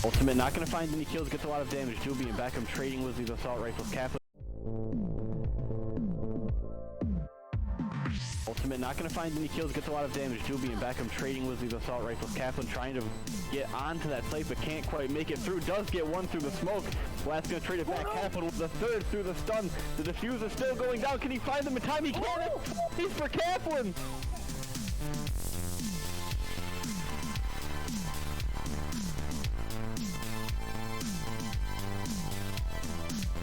Ultimate not going to find any kills, gets a lot of damage. Juby and Beckham trading with these assault rifles. Kaplan. Ultimate not going to find any kills, gets a lot of damage. Juby and Beckham trading with these assault rifles. Kaplan trying to get onto that site but can't quite make it through. Does get one through the smoke. Blast going to trade it back. Kaplan with the third through the stun. The diffuser still going down. Can he find them in time? He can! He's for Kaplan!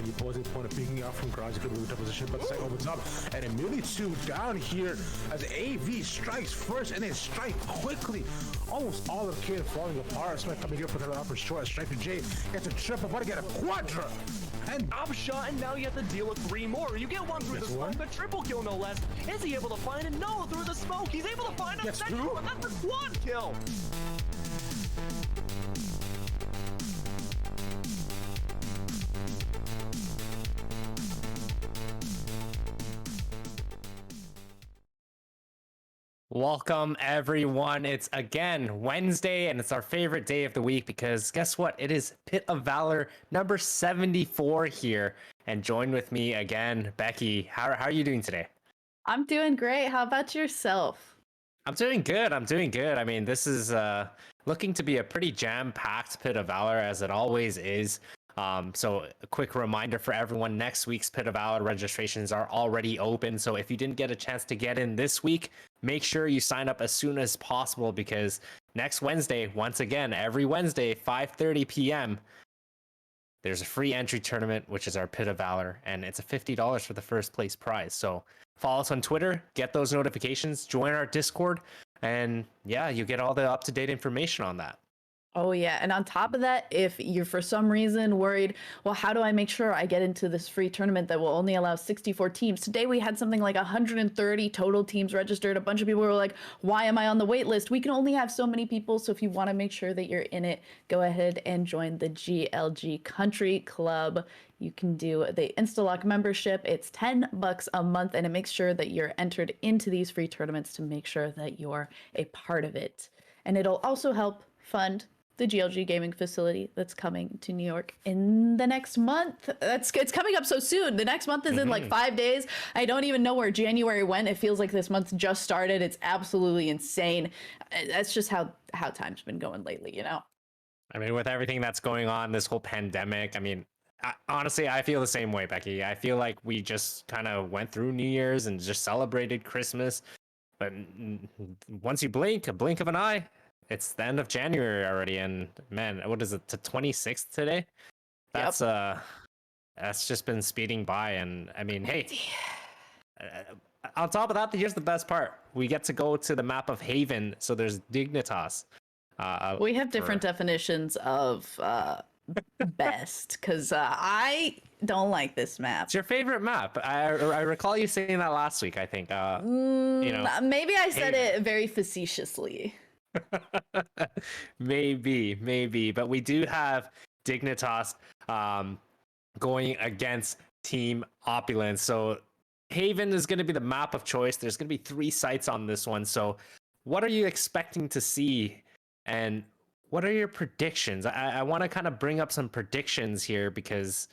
The opposing opponent picking up from garage, could move to position, but the second opens up, and immediately two down here as AV strikes first, and then strike quickly. Almost all of Kid falling apart. Smith coming here for the upper short. Striker J gets a triple, but to get a quadra. And shot, and now you have to deal with three more. You get one through the smoke, but triple kill no less. Is he able to find it? No, through the smoke. He's able to find a second one. That's a quad kill. Welcome everyone. It's again Wednesday and it's our favorite day of the week because guess what? It is Pit of Valor number 74 here. And join with me again, Becky. How are you doing today? I'm doing great. How about yourself? I'm doing good. I mean, this is looking to be a pretty jam-packed Pit of Valor as it always is. So a quick reminder for everyone, next week's Pit of Valor registrations are already open. So if you didn't get a chance to get in this week, make sure you sign up as soon as possible because next Wednesday, once again, every Wednesday, 5:30 p.m., there's a free entry tournament, which is our Pit of Valor, and it's a $50 for the first place prize. So follow us on Twitter, get those notifications, join our Discord, and yeah, you get all the up-to-date information on that. Oh yeah, and on top of that, if you're for some reason worried, well, how do I make sure I get into this free tournament that will only allow 64 teams? Today we had something like 130 total teams registered. A bunch of people were like, why am I on the wait list? We can only have so many people, so if you want to make sure that you're in it, go ahead and join the GLG Country Club. You can do the Instalock membership. It's $10 a month, and it makes sure that you're entered into these free tournaments to make sure that you're a part of it. And it'll also help fund the GLG gaming facility that's coming to New York in the next month. It's coming up so soon. The next month is in like 5 days. I don't even know where January went. It feels like this month just started. It's absolutely insane. That's just how time's been going lately, you know? I mean, with everything that's going on, this whole pandemic, I mean, honestly, I feel the same way, Becky. I feel like we just kind of went through New Year's and just celebrated Christmas. But once you blink, a blink of an eye, it's the end of January already, and man, what is it, to 26th today? That's that's just been speeding by, and I mean, hey, on top of that, here's the best part. We get to go to the map of Haven, so there's Dignitas. We have different definitions of best, because I don't like this map. It's your favorite map. I recall you saying that last week, I think. You know, maybe I said it very facetiously. maybe, but we do have Dignitas going against Team Opulence. So Haven is going to be the map of choice. There's going to be 3 sites on this one. So what are you expecting to see, and what are your predictions? I want to kind of bring up some predictions here because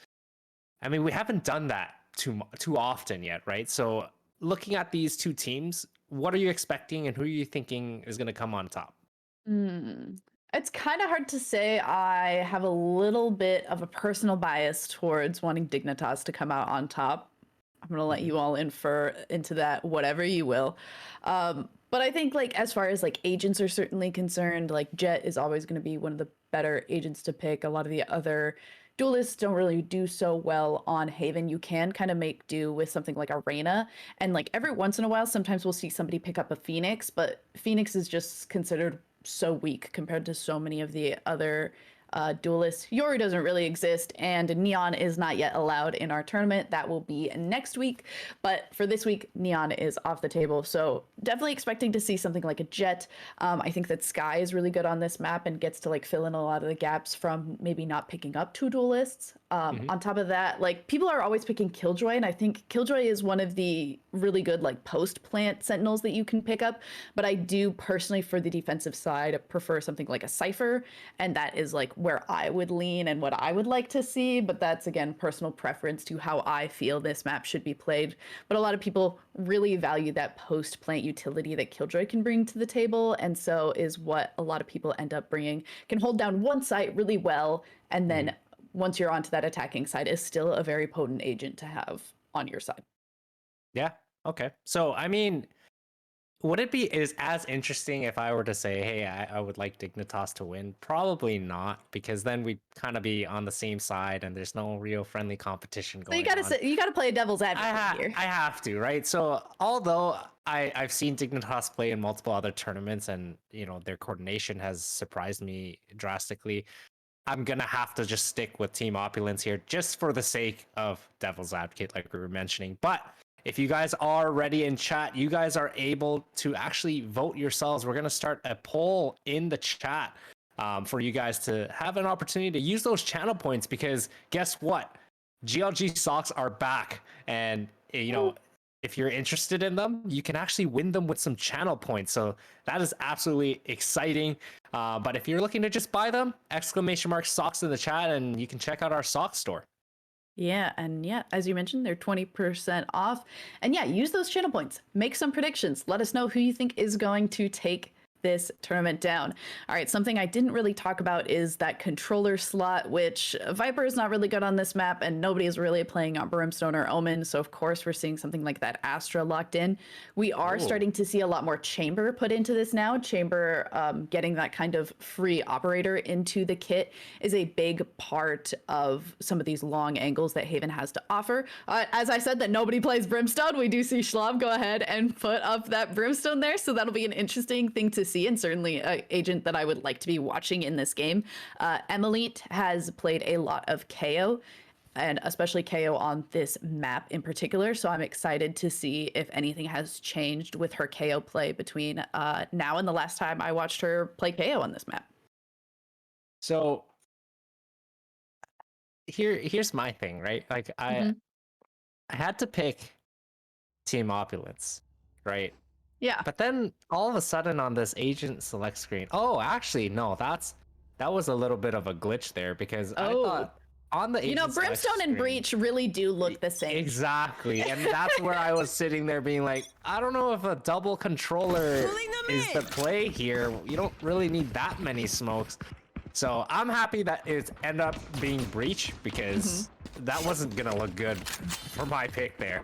I mean, we haven't done that too often yet, right? So looking at these two teams, what are you expecting and who are you thinking is going to come on top? It's kind of hard to say. I have a little bit of a personal bias towards wanting Dignitas to come out on top. I'm going to let you all infer into that whatever you will. But I think like as far as like agents are certainly concerned, like Jet is always going to be one of the better agents to pick. A lot of the other duelists don't really do so well on Haven. You can kind of make do with something like Arena, and like every once in a while, sometimes we'll see somebody pick up a Phoenix, but Phoenix is just considered so weak compared to so many of the other duelists. Yori doesn't really exist, and Neon is not yet allowed in our tournament. That will be next week, but for this week, Neon is off the table. So definitely expecting to see something like a Jet. I think that Sky is really good on this map and gets to like fill in a lot of the gaps from maybe not picking up two duelists. On top of that, like people are always picking Killjoy, and I think Killjoy is one of the really good like post plant sentinels that you can pick up. But I do personally, for the defensive side, prefer something like a Cypher, and that is like where I would lean and what I would like to see. But that's again personal preference to how I feel this map should be played. But a lot of people really value that post plant utility that Killjoy can bring to the table, and so is what a lot of people end up bringing. Can hold down one site really well, and then once you're onto that attacking side, is still a very potent agent to have on your side. Yeah. Okay. So, I mean, would it be as interesting if I were to say, hey, I would like Dignitas to win? Probably not, because then we'd kind of be on the same side and there's no real friendly competition going on. So you gotta play a devil's advocate here. I have to, right? So although I've seen Dignitas play in multiple other tournaments and, you know, their coordination has surprised me drastically, I'm going to have to just stick with Team Opulence here just for the sake of devil's advocate, like we were mentioning. But if you guys are ready in chat, you guys are able to actually vote yourselves. We're going to start a poll in the chat for you guys to have an opportunity to use those channel points, because guess what? GLG socks are back. And, you know, if you're interested in them, you can actually win them with some channel points. So that is absolutely exciting. But if you're looking to just buy them, !socks in the chat, and you can check out our sock store. Yeah, and yeah, as you mentioned, they're 20% off. And yeah, use those channel points. Make some predictions. Let us know who you think is going to take this tournament down. All right, something I didn't really talk about is that controller slot, which Viper is not really good on this map, and nobody is really playing on Brimstone or Omen. So of course we're seeing something like that Astra locked in. We are starting to see a lot more Chamber put into this now. Chamber getting that kind of free operator into the kit is a big part of some of these long angles that Haven has to offer. As I said that nobody plays Brimstone, we do see Schlav go ahead and put up that Brimstone there, so that'll be an interesting thing to see, and certainly an agent that I would like to be watching in this game. Emilite has played a lot of KO, and especially KO on this map in particular, so I'm excited to see if anything has changed with her KO play between now and the last time I watched her play KO on this map. So here's my thing, right? Like I had to pick Team Opulence, right? Yeah. But then all of a sudden on this agent select screen, actually no, that was a little bit of a glitch there, because I thought on the agent Brimstone and Breach really do look the same. Exactly, and that's where I was sitting there being like, I don't know if a double controller is the play here. You don't really need that many smokes. So I'm happy that it ended up being Breach, because that wasn't gonna look good for my pick there.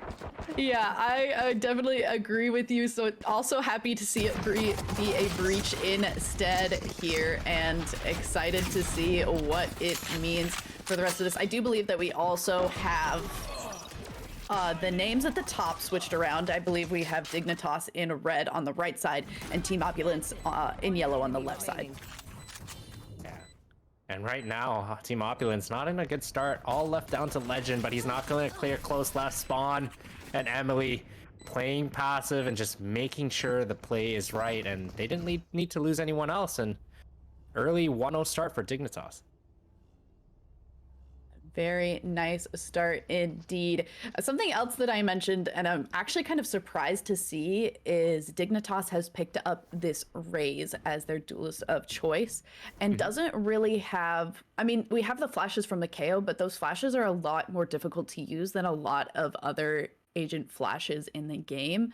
Yeah, I definitely agree with you. So also happy to see it be a Breach instead here, and excited to see what it means for the rest of this. I do believe that we also have the names at the top switched around. I believe we have Dignitas in red on the right side and Team Opulence in yellow on the left side. And right now, Team Opulence not in a good start. All left down to Legend, but he's not going to clear close last spawn. And Emily playing passive and just making sure the play is right. And they didn't need to lose anyone else. And early 1-0 start for Dignitas. Very nice start indeed. Something else that I mentioned, and I'm actually kind of surprised to see, is Dignitas has picked up this Raze as their duelist of choice, and doesn't really have, I mean, we have the flashes from the KO, but those flashes are a lot more difficult to use than a lot of other agent flashes in the game.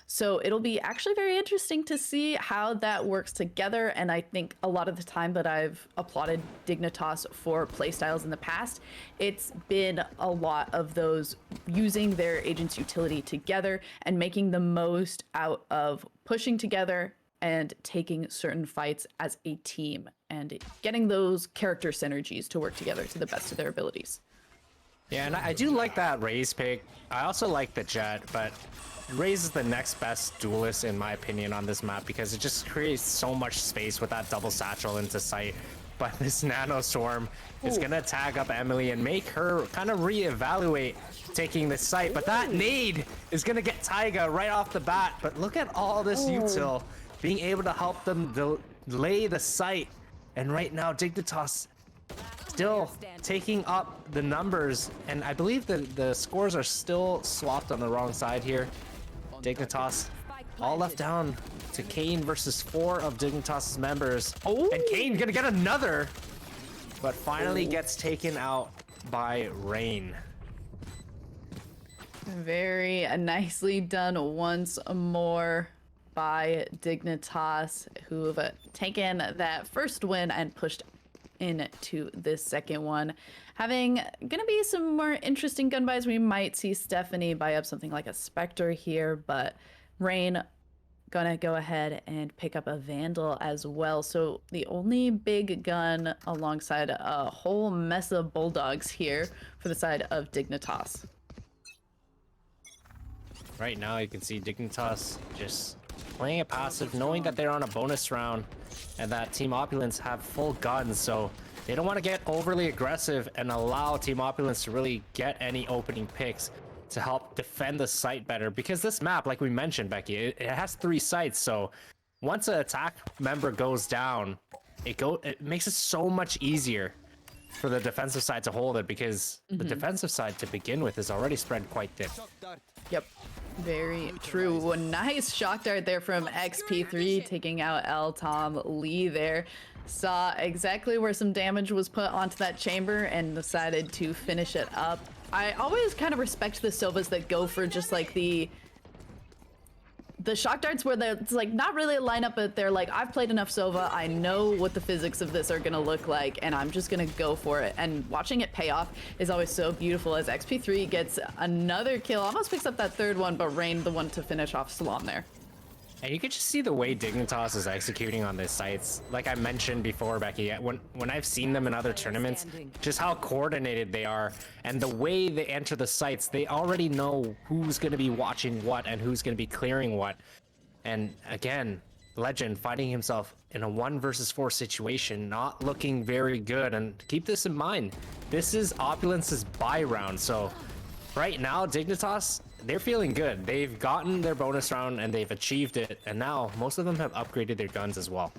So it'll be actually very interesting to see how that works together. And I think a lot of the time that I've applauded Dignitas for playstyles in the past, it's been a lot of those using their agent's utility together and making the most out of pushing together and taking certain fights as a team and getting those character synergies to work together to the best of their abilities. Yeah, and I do like that Raze pick. I also like the Jet, but Raze is the next best duelist in my opinion on this map, because it just creates so much space with that double satchel into sight. But this Nano Storm is gonna tag up Emily and make her kind of reevaluate taking this site. But that nade is gonna get Taiga right off the bat. But look at all this util being able to help them delay the site. And right now Dignitas still taking up the numbers, and I believe the scores are still swapped on the wrong side here. Dignitas all left down to Kane versus 4 of Dignitas's members. Oh, and Kane gonna get another, but finally gets taken out by Rain. Very nicely done once more by Dignitas, who've taken that first win and pushed into this second one. Having gonna be some more interesting gun buys. We might see Stephanie buy up something like a Spectre here, but Rain gonna go ahead and pick up a Vandal as well. So the only big gun alongside a whole mess of Bulldogs here for the side of Dignitas. Right now you can see Dignitas just playing a passive, knowing that they're on a bonus round and that Team Opulence have full guns, so they don't want to get overly aggressive and allow Team Opulence to really get any opening picks to help defend the site better, because this map, like we mentioned, Becky, it has 3 sites, so once an attack member goes down, it makes it so much easier for the defensive side to hold it, because the defensive side to begin with is already spread quite thin. Yep, very true. A nice shock dart there from XP3, taking out L Tom Lee there. Saw exactly where some damage was put onto that chamber and decided to finish it up. I always kind of respect the Sovas that go for just like the shock darts where it's like not really a lineup, but they're like, I've played enough Sova, I know what the physics of this are gonna look like, and I'm just gonna go for it. And watching it pay off is always so beautiful as XP3 gets another kill, almost picks up that third one, but Rain the one to finish off Salon there. And you can just see the way Dignitas is executing on these sites. Like I mentioned before, Becky, when I've seen them in other tournaments, just how coordinated they are and the way they enter the sites, they already know who's going to be watching what and who's going to be clearing what. And again, Legend finding himself in a 1 versus 4 situation, not looking very good. And keep this in mind, this is Opulence's buy round, so right now, Dignitas, they're feeling good. They've gotten their bonus round and they've achieved it, and now most of them have upgraded their guns as well.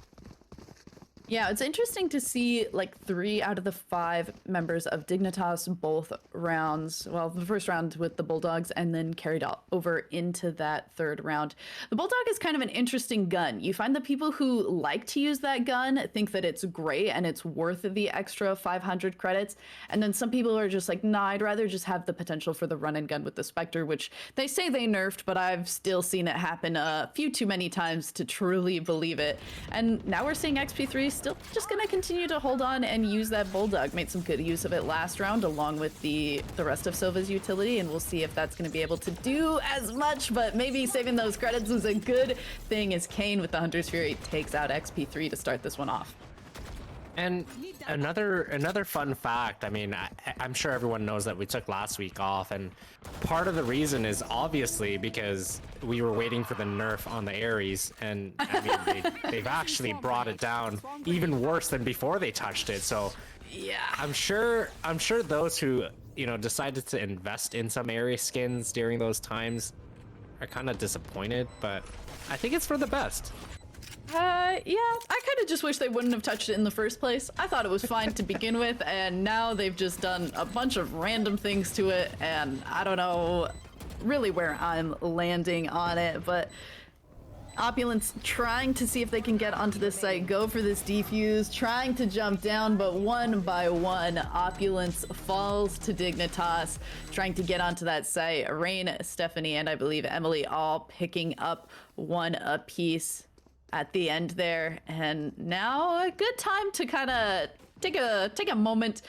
Yeah, it's interesting to see like 3 out of the 5 members of Dignitas both rounds. Well, the first round with the Bulldogs and then carried over into that third round. The Bulldog is kind of an interesting gun. You find the people who like to use that gun think that it's great and it's worth the extra 500 credits. And then some people are just like, nah, I'd rather just have the potential for the run and gun with the Spectre, which they say they nerfed, but I've still seen it happen a few too many times to truly believe it. And now we're seeing XP3 still just gonna continue to hold on and use that Bulldog. Made some good use of it last round along with the rest of Sova's utility, and we'll see if that's gonna be able to do as much, but maybe saving those credits is a good thing as Kane with the Hunter's Fury takes out XP3 to start this one off. And another fun fact, I mean, I'm sure everyone knows that we took last week off, and part of the reason is obviously because we were waiting for the nerf on the Ares, and I mean, they've actually brought it down even worse than before they touched it. So yeah, I'm sure those who, you know, decided to invest in some Ares skins during those times are kind of disappointed, but I think it's for the best. Yeah, I kind of just wish they wouldn't have touched it in the first place. I thought it was fine to begin with, and now they've just done a bunch of random things to it, and I don't know really where I'm landing on it, but Opulence trying to see if they can get onto this site, go for this defuse, trying to jump down, but one by one, Opulence falls to Dignitas, trying to get onto that site. Rain, Stephanie, and I believe Emily all picking up one apiece at the end there, and now a good time to kind of take a moment.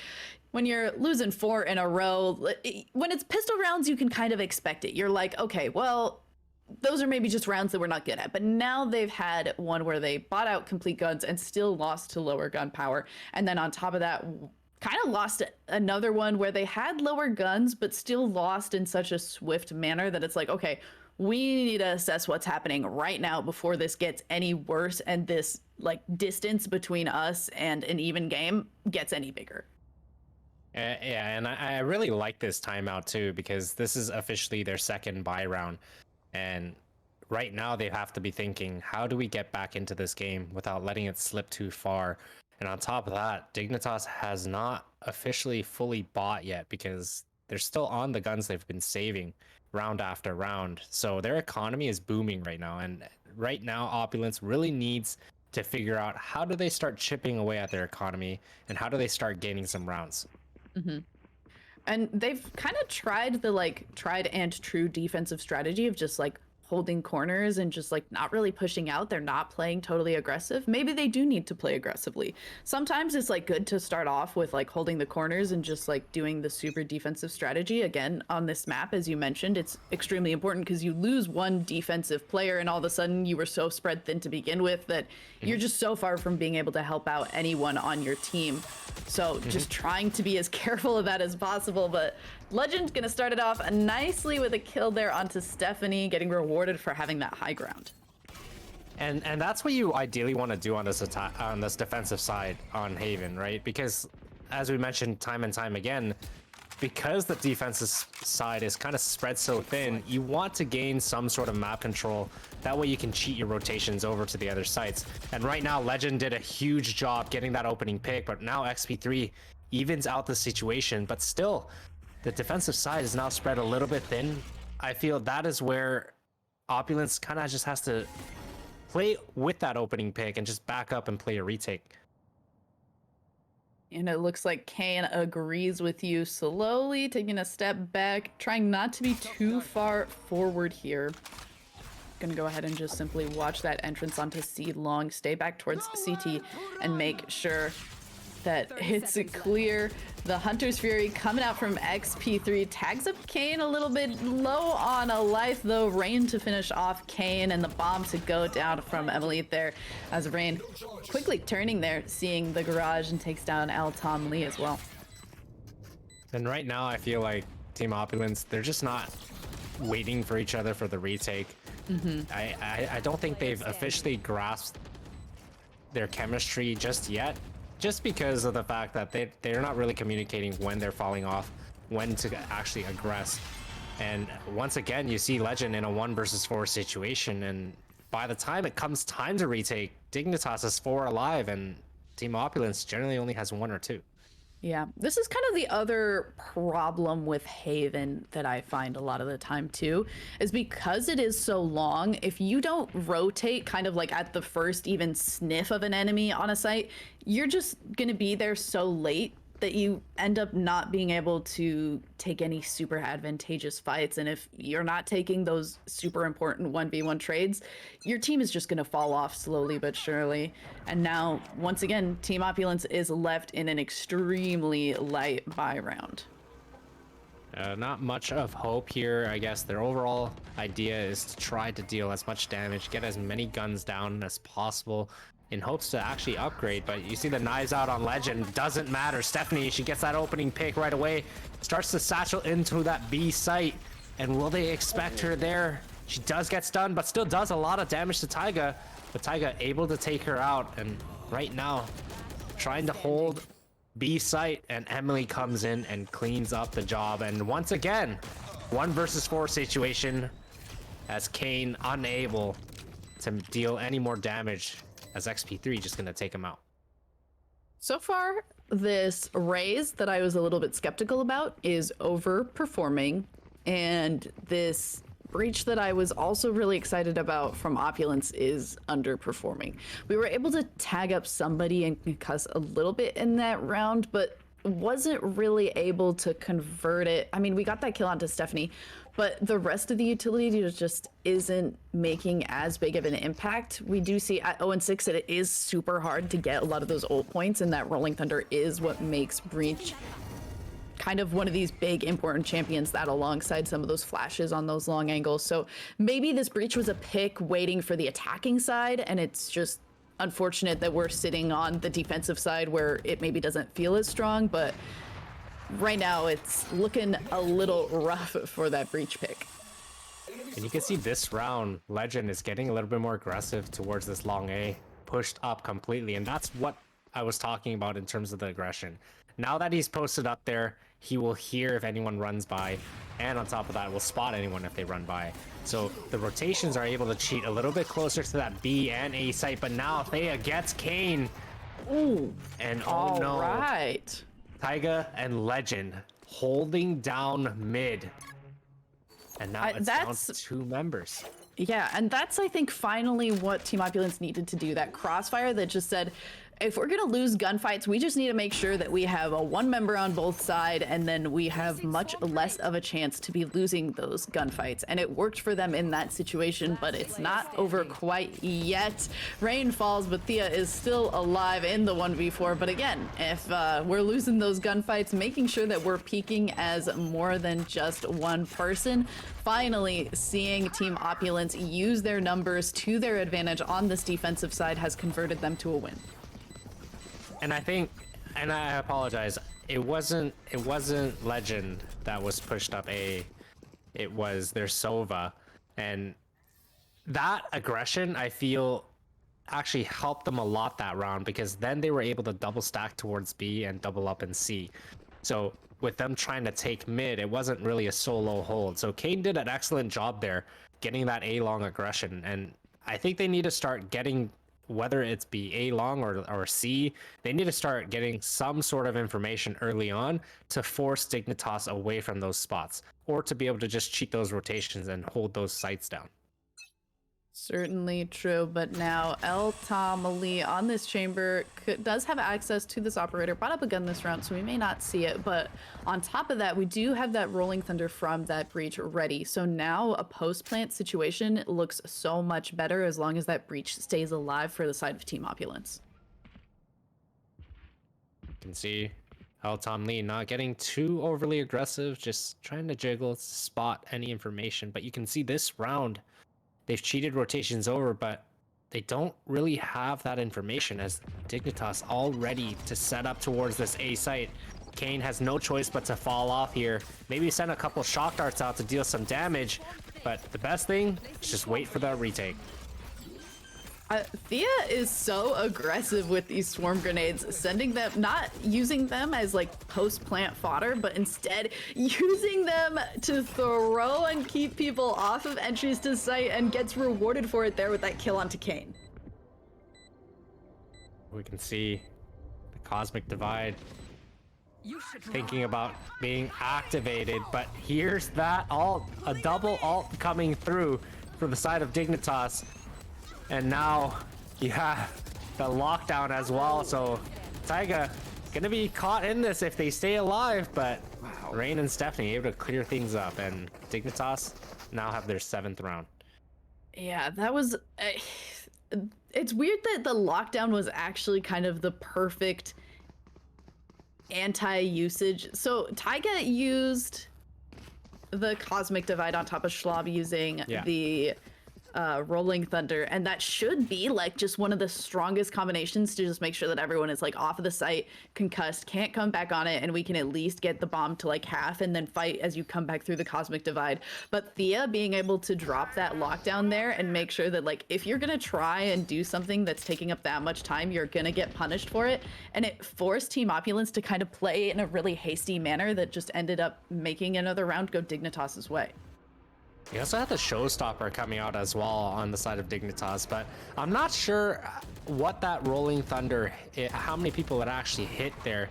When you're losing 4 in a row, when it's pistol rounds, you can kind of expect it. You're like, okay, well, those are maybe just rounds that we're not good at, but now they've had one where they bought out complete guns and still lost to lower gun power, and then on top of that kind of lost another one where they had lower guns but still lost in such a swift manner that it's like, okay, we need to assess what's happening right now before this gets any worse and this like distance between us and an even game gets any bigger. Yeah, and I really like this timeout too, because this is officially their second buy round, and right now they have to be thinking, how do we get back into this game without letting it slip too far? And on top of that, Dignitas has not officially fully bought yet because they're still on the guns they've been saving round after round. So their economy is booming right now. And right now, Opulence really needs to figure out how do they start chipping away at their economy and how do they start gaining some rounds. And they've kind of tried the like tried and true defensive strategy of just like holding corners and just like not really pushing out. They're not playing totally aggressive. Maybe they do need to play aggressively. Sometimes it's like good to start off with like holding the corners and just like doing the super defensive strategy. Again, on this map, as you mentioned, it's extremely important because you lose one defensive player and all of a sudden you were so spread thin to begin with that you're just so far from being able to help out anyone on your team. So just trying to be as careful of that as possible. But Legend's gonna start it off nicely with a kill there onto Stephanie, getting rewarded for having that high ground. And that's what you ideally want to do on this attack, on this defensive side on Haven, right? Because as we mentioned time and time again, because the defensive side is kind of spread so thin, you want to gain some sort of map control. That way you can cheat your rotations over to the other sites. And right now, Legend did a huge job getting that opening pick, but now XP3 evens out the situation. But still, the defensive side is now spread a little bit thin. I feel that is where Opulence kind of just has to play with that opening pick and just back up and play a retake. And it looks like Kane agrees with you, slowly taking a step back, trying not to be too far forward here. Gonna go ahead and just simply watch that entrance onto C long, stay back towards CT, and make sure that it's clear. The Hunter's Fury coming out from XP3 tags up Kane a little bit low on a life though. Rain to finish off Kane and the bomb to go down from Emily there as Rain quickly turning there, seeing the garage and takes down L Tom Lee as well. And right now I feel like Team Opulence, they're just not waiting for each other for the retake. I don't think they've officially grasped their chemistry just yet. Just because of the fact that they're not really communicating when they're falling off, when to actually aggress. And once again, you see Legend in a 1 versus 4 situation, and by the time it comes time to retake, Dignitas has 4 alive, and Team Opulence generally only has 1 or 2. Yeah, this is kind of the other problem with Haven that I find a lot of the time too, is because it is so long, if you don't rotate kind of like at the first even sniff of an enemy on a site, you're just gonna be there so late that you end up not being able to take any super advantageous fights. And if you're not taking those super important 1v1 trades, your team is just gonna fall off slowly but surely. And now, once again, Team Opulence is left in an extremely light buy round. Not much of hope here. I guess their overall idea is to try to deal as much damage, get as many guns down as possible, in hopes to actually upgrade. But you see the knives out on Legend, doesn't matter. Stephanie, she gets that opening pick right away, starts to satchel into that B site, and will they expect her there? She does get stunned, but still does a lot of damage to Taiga, but Taiga able to take her out. And right now trying to hold B site, and Emily comes in and cleans up the job. And once again, 1 versus 4 situation, as Kane unable to deal any more damage, as XP3 just gonna take him out. So far, this raise that I was a little bit skeptical about is overperforming, and this breach that I was also really excited about from Opulence is underperforming. We were able to tag up somebody and concuss a little bit in that round, but wasn't really able to convert it. I mean, we got that kill onto Stephanie, but the rest of the utility just isn't making as big of an impact. We do see at 0-6 that it is super hard to get a lot of those ult points, and that Rolling Thunder is what makes Breach kind of one of these big important champions, that alongside some of those flashes on those long angles. So maybe this Breach was a pick waiting for the attacking side, and it's just unfortunate that we're sitting on the defensive side where it maybe doesn't feel as strong, but right now it's looking a little rough for that Breach pick. And you can see this round, Legend is getting a little bit more aggressive towards this long A, pushed up completely, and that's what I was talking about in terms of the aggression. Now that he's posted up there, he will hear if anyone runs by, and on top of that, will spot anyone if they run by. So the rotations are able to cheat a little bit closer to that B and A site, but now Thea gets Kane Ooh. And oh All no, right. Taiga and Legend holding down mid. And now it's down to 2 members. Yeah, and that's, I think, finally what Team Opulence needed to do. That crossfire that just said, if we're going to lose gunfights, we just need to make sure that we have a 1 member on both sides, and then we have much less of a chance to be losing those gunfights. And it worked for them in that situation, but it's not over quite yet. Rain falls, but Thea is still alive in the 1v4. But again, if we're losing those gunfights, making sure that we're peaking as more than just 1 person. Finally, seeing Team Opulence use their numbers to their advantage on this defensive side has converted them to a win. And I think, and I apologize, it wasn't Legend that was pushed up A. It was their Sova. And that aggression, I feel, actually helped them a lot that round, because then they were able to double stack towards B and double up in C. So with them trying to take mid, it wasn't really a solo hold. So Kane did an excellent job there, getting that A long aggression. And I think they need to start getting, whether it's be A long or C, they need to start getting some sort of information early on to force Dignitas away from those spots, or to be able to just cheat those rotations and hold those sites down. Certainly true, but now El Tamali on this chamber does have access to this operator. Brought up a gun this round, so we may not see it, but on top of that, we do have that Rolling Thunder from that breach ready. So now a post-plant situation looks so much better as long as that breach stays alive for the side of Team Opulence. You can see El Tamali not getting too overly aggressive, just trying to jiggle, spot any information. But you can see this round, they've cheated rotations over, but they don't really have that information, as Dignitas all ready to set up towards this A site. Kane has no choice but to fall off here. Maybe send a couple shock darts out to deal some damage, but the best thing is just wait for that retake. Thea is so aggressive with these swarm grenades, sending them, not using them as like post-plant fodder, but instead using them to throw and keep people off of entries to site, and gets rewarded for it there with that kill onto Kane. We can see the Cosmic Divide thinking about being activated, but here's that ult, a double ult coming through for the side of Dignitas. And now you have the lockdown as well, so Taiga gonna be caught in this if they stay alive, but Rain and Stephanie able to clear things up, and Dignitas now have their 7th round. Yeah, that was... it's weird that the lockdown was actually kind of the perfect anti-usage. So Taiga used the Cosmic Divide on top of Schlob using the Rolling Thunder, and that should be like just one of the strongest combinations to just make sure that everyone is like off of the site, concussed, can't come back on it, and we can at least get the bomb to like half and then fight as you come back through the Cosmic Divide. But Thea being able to drop that lockdown there and make sure that like if you're gonna try and do something that's taking up that much time, you're gonna get punished for it, and it forced Team Opulence to kind of play in a really hasty manner that just ended up making another round go Dignitas's way. You also had the Showstopper coming out as well on the side of Dignitas, but I'm not sure what that Rolling Thunder, how many people it actually hit there,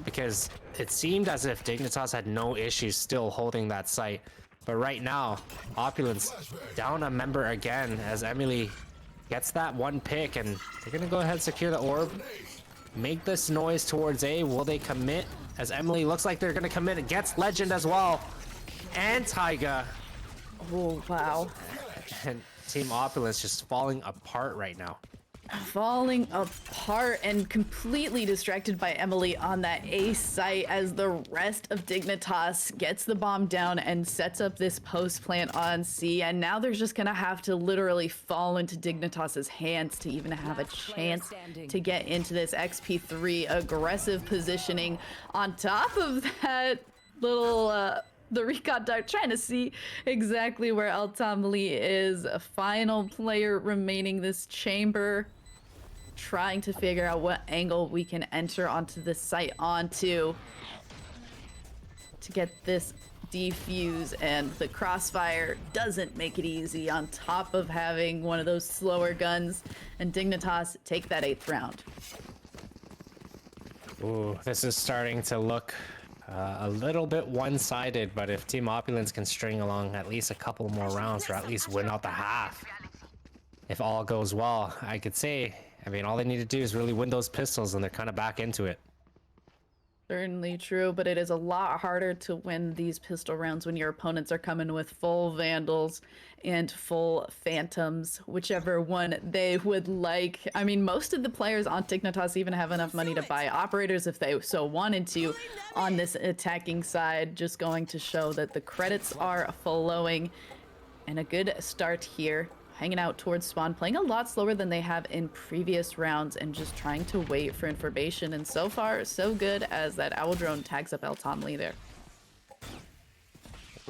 because it seemed as if Dignitas had no issues still holding that site. But right now, Opulence down a member again as Emily gets that 1 pick, and they're gonna go ahead and secure the orb, make this noise towards A. Will they commit? As Emily looks like they're gonna commit. It gets Legend as well, and Taiga. Oh, wow. And Team Opulence just falling apart right now. Falling apart and completely distracted by Emily on that A site as the rest of Dignitas gets the bomb down and sets up this post plant on C. And now they're just gonna have to literally fall into Dignitas's hands to even have a chance to get into this XP3 aggressive positioning. On top of that little the recon dart, trying to see exactly where El Tamali is. A final player remaining this chamber, trying to figure out what angle we can enter onto this site onto to get this defuse, and the crossfire doesn't make it easy on top of having one of those slower guns, and Dignitas take that 8th round. Ooh, this is starting to look a little bit one-sided, but if Team Opulence can string along at least a couple more rounds or at least win out the half, if all goes well, I could say, I mean, all they need to do is really win those pistols and they're kind of back into it. Certainly true, but it is a lot harder to win these pistol rounds when your opponents are coming with full Vandals and full Phantoms, whichever one they would like. I mean, most of the players on Dignitas even have enough money to buy operators if they so wanted to on this attacking side, just going to show that the credits are flowing. And a good start here. Hanging out towards spawn, playing a lot slower than they have in previous rounds and just trying to wait for information. And so far, so good as that Owl Drone tags up Elton Lee there.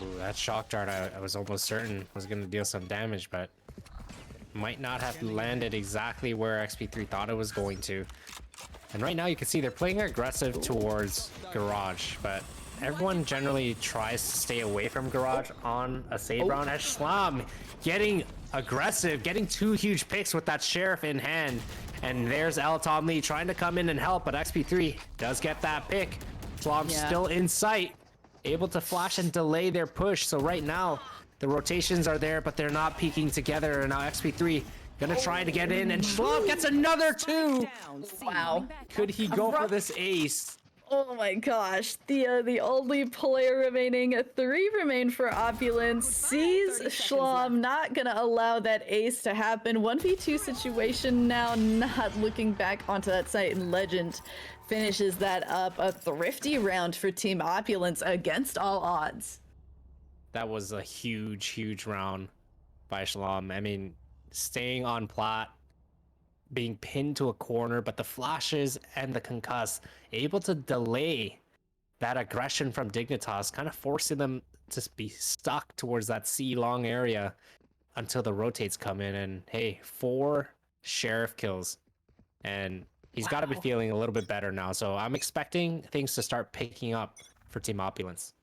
Ooh, that shock dart I was almost certain was going to deal some damage, but might not have landed exactly where XP3 thought it was going to. And right now you can see they're playing aggressive towards Garage, but everyone generally tries to stay away from Garage on a save round. As Schlam getting aggressive, getting 2 huge picks with that Sheriff in hand. And there's Elton Lee trying to come in and help, but XP3 does get that pick. Schlam's still in sight, able to flash and delay their push. So right now, the rotations are there, but they're not peeking together. And now XP3 gonna try to get in, and Schlam gets another 2. Wow. Could he go for this ace? Oh my gosh, the only player remaining, 3 remain for Opulence. Sees Schlam not gonna allow that ace to happen. 1v2 situation now, not looking back onto that site, and Legend finishes that up. A thrifty round for Team Opulence against all odds. That was a huge round by Schlam. I mean, staying on plat, being pinned to a corner, but the flashes and the concuss able to delay that aggression from Dignitas, kind of forcing them to be stuck towards that C long area until the rotates come in. And hey, 4 Sheriff kills, and he's got to be feeling a little bit better now. So I'm expecting things to start picking up for Team Opulence.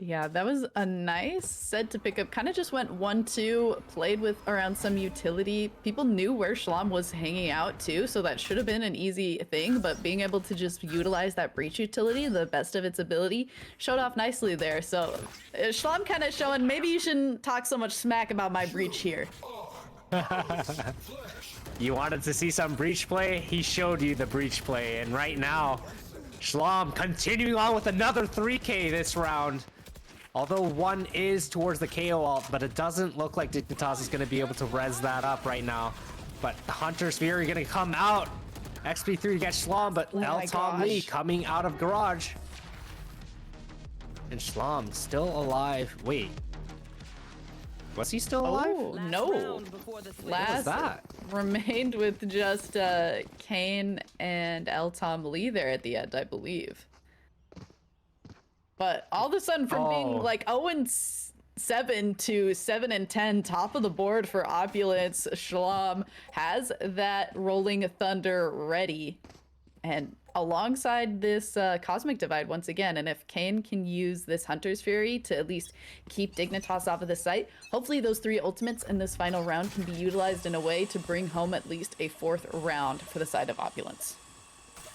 Yeah, that was a nice set to pick up. Kind of just went 1-2, played with around some utility. People knew where Schlam was hanging out too, so that should have been an easy thing, but being able to just utilize that breach utility, the best of its ability, showed off nicely there. So Schlam kind of showing, maybe you shouldn't talk so much smack about my breach here. You wanted to see some breach play? He showed you the breach play, and right now, Schlam continuing on with another 3K this round. Although 1 is towards the KO ult, but it doesn't look like Dignitas is going to be able to res that up right now. But the Hunter's Fury going to come out. XP3 gets Schlam, but Elton Lee coming out of Garage. And Schlam still alive. Wait. Was he still alive? Oh, no. Last that? Remained with just Kane and Elton Lee there at the end, I believe. But all of a sudden, from being like 0-7 to 7-10, top of the board for Opulence, Schlam has that Rolling Thunder ready. And alongside this Cosmic Divide once again, and if Kane can use this Hunter's Fury to at least keep Dignitas off of the site, hopefully those 3 ultimates in this final round can be utilized in a way to bring home at least a 4th round for the side of Opulence.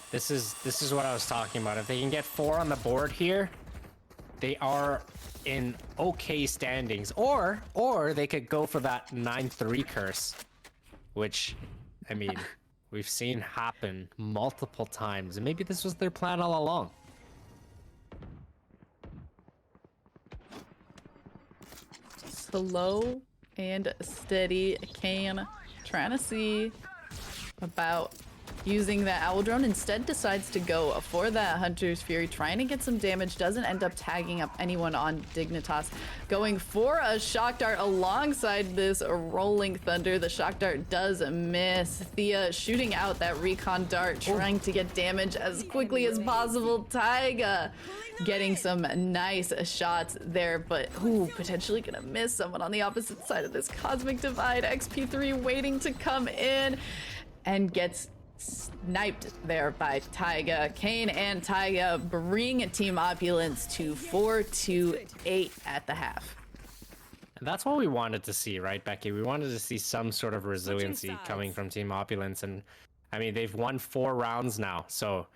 This is what I was talking about. If they can get 4 on the board here, they are in okay standings, or they could go for that 9-3 curse, which, I mean, we've seen happen multiple times, and maybe this was their plan all along. Slow and steady. Kane trying to see about using that Owl Drone, instead decides to go for that Hunter's Fury, trying to get some damage, doesn't end up tagging up anyone on Dignitas, going for a Shock Dart alongside this Rolling Thunder. The Shock Dart does miss. Thea shooting out that Recon Dart, trying to get damage as quickly as possible. Taiga getting some nice shots there, but potentially gonna miss someone on the opposite side of this Cosmic Divide. XP3 waiting to come in and gets sniped there by Taiga. Kane and Taiga bring Team Opulence to 4-8 at the half. And that's what we wanted to see, right, Becky? We wanted to see some sort of resiliency coming from Team Opulence, and I mean, they've won 4 rounds now, so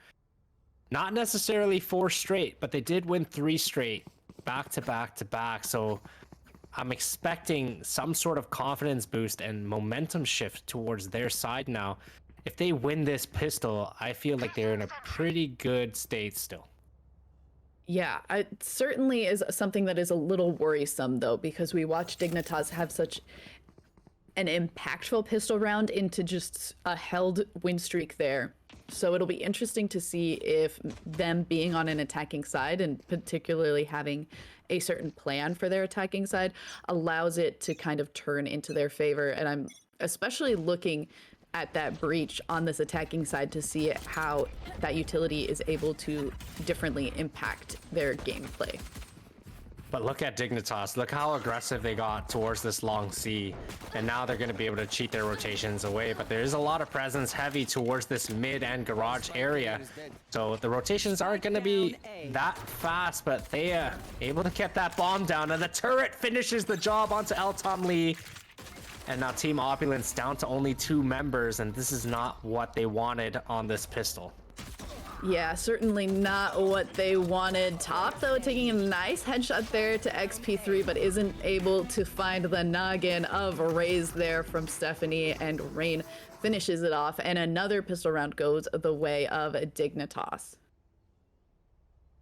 Not necessarily 4 straight, but they did win 3 straight, back to back to back. So I'm expecting some sort of confidence boost and momentum shift towards their side now. If they win this pistol, I feel like they're in a pretty good state still. Yeah, it certainly is something that is a little worrisome, though, because we watch Dignitas have such an impactful pistol round into just a held win streak there. So it'll be interesting to see if them being on an attacking side, and particularly having a certain plan for their attacking side, allows it to kind of turn into their favor. And I'm especially looking at that breach on this attacking side to see how that utility is able to differently impact their gameplay. But look at Dignitas. Look how aggressive they got towards this long C. And now they're going to be able to cheat their rotations away. But there is a lot of presence heavy towards this mid and garage area. So the rotations aren't going to be that fast. But Thea able to get that bomb down. And the turret finishes the job onto Eltom Lee. And now Team Opulence down to only 2 members. And this is not what they wanted on this pistol. Yeah, certainly not what they wanted. Top, though, taking a nice headshot there to XP3, but isn't able to find the noggin of Raze there from Stephanie, and Rain finishes it off, and another pistol round goes the way of Dignitas.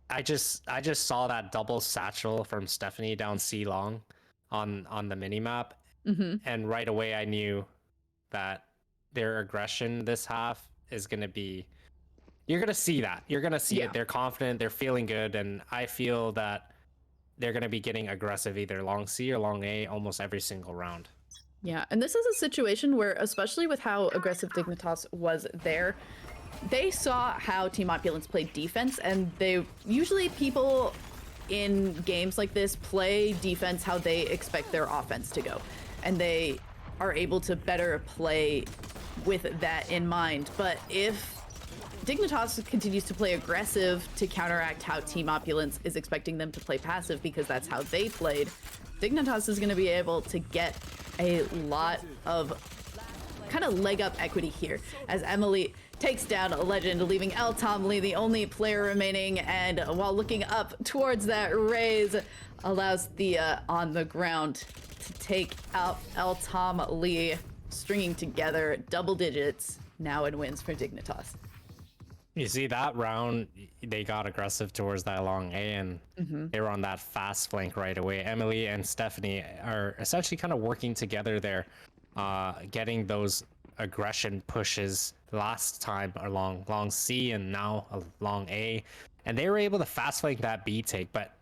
I just saw that double satchel from Stephanie down C long on the minimap, and right away I knew that their aggression this half is going to be... You're going to see that. You're going to see it. They're confident. They're feeling good. And I feel that they're going to be getting aggressive either long C or long A almost every single round. Yeah, and this is a situation where, especially with how aggressive Dignitas was there, they saw how Team Opulence played defense, and people in games like this play defense how they expect their offense to go. And they are able to better play with that in mind. But if Dignitas continues to play aggressive to counteract how Team Opulence is expecting them to play passive, because that's how they played, Dignitas is going to be able to get a lot of kind of leg up equity here as Emily takes down a legend, leaving Eltom Lee the only player remaining, and while looking up towards that Raze, allows Thea on the ground to take out Eltom Lee, stringing together double digits now in wins for Dignitas. You see that round, they got aggressive towards that long A, and they were on that fast flank right away. Emily and Stephanie are essentially kind of working together there, getting those aggression pushes last time along long C and now along A, and they were able to fast flank that B take. But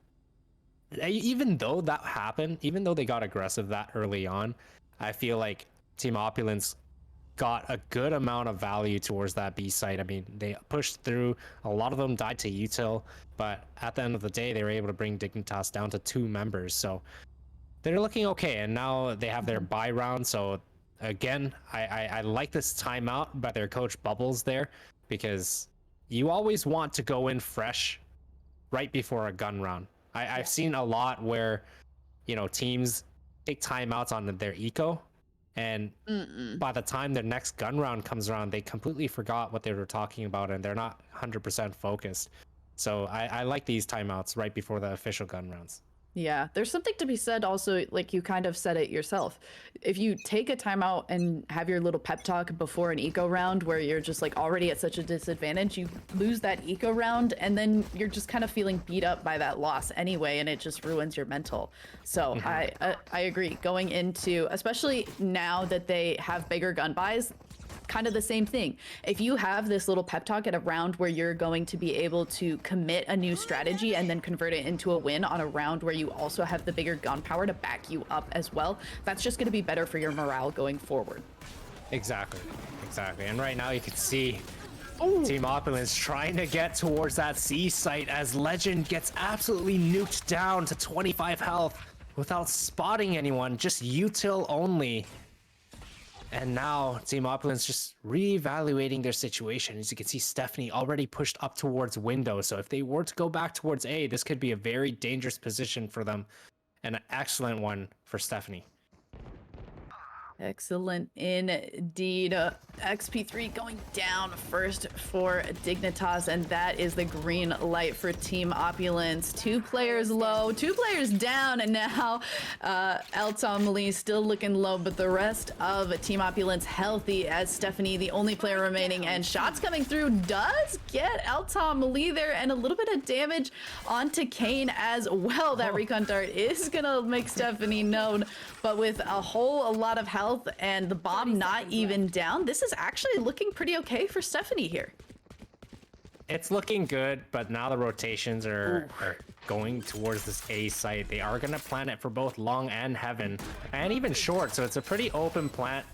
even though that happened, even though they got aggressive that early on, I feel like Team Opulence got a good amount of value towards that B site. I mean, they pushed through. A lot of them died to util, but at the end of the day, they were able to bring Dignitas down to 2 members. So they're looking okay, and now they have their bye round. So again, I like this timeout by their coach Bubbles there, because you always want to go in fresh right before a gun round. I've seen a lot where, teams take timeouts on their eco, and by the time their next gun round comes around, they completely forgot what they were talking about, and they're not 100% focused. So I like these timeouts right before the official gun rounds. Yeah, there's something to be said also, like you kind of said it yourself. If you take a timeout and have your little pep talk before an eco round where you're just like already at such a disadvantage, you lose that eco round and then you're just kind of feeling beat up by that loss anyway, and it just ruins your mental. So I agree. Going into, especially now that they have bigger gun buys, kind of the same thing. If you have this little pep talk at a round where you're going to be able to commit a new strategy and then convert it into a win on a round where you also have the bigger gun power to back you up as well, that's just going to be better for your morale going forward. Exactly. And right now you can see Team Opulence trying to get towards that C site as Legend gets absolutely nuked down to 25 health without spotting anyone, just util only. And now Team Opulence just reevaluating their situation. As you can see, Stephanie already pushed up towards window. So if they were to go back towards A, this could be a very dangerous position for them, and an excellent one for Stephanie. Excellent indeed. XP3 going down first for Dignitas, and that is the green light for Team Opulence. 2 players low, 2 players down, and now Eltom Lee still looking low, but the rest of Team Opulence healthy as Stephanie, the only player remaining, and shots coming through does get Eltom Lee there, and a little bit of damage onto Kane as well. That recon dart is gonna make Stephanie known, but with a lot of health and the bomb not even down, this is actually looking pretty okay for Stephanie here. It's looking good, but now the rotations are going towards this A site. They are going to plant it for both long and heaven, and even short, so it's a pretty open plant.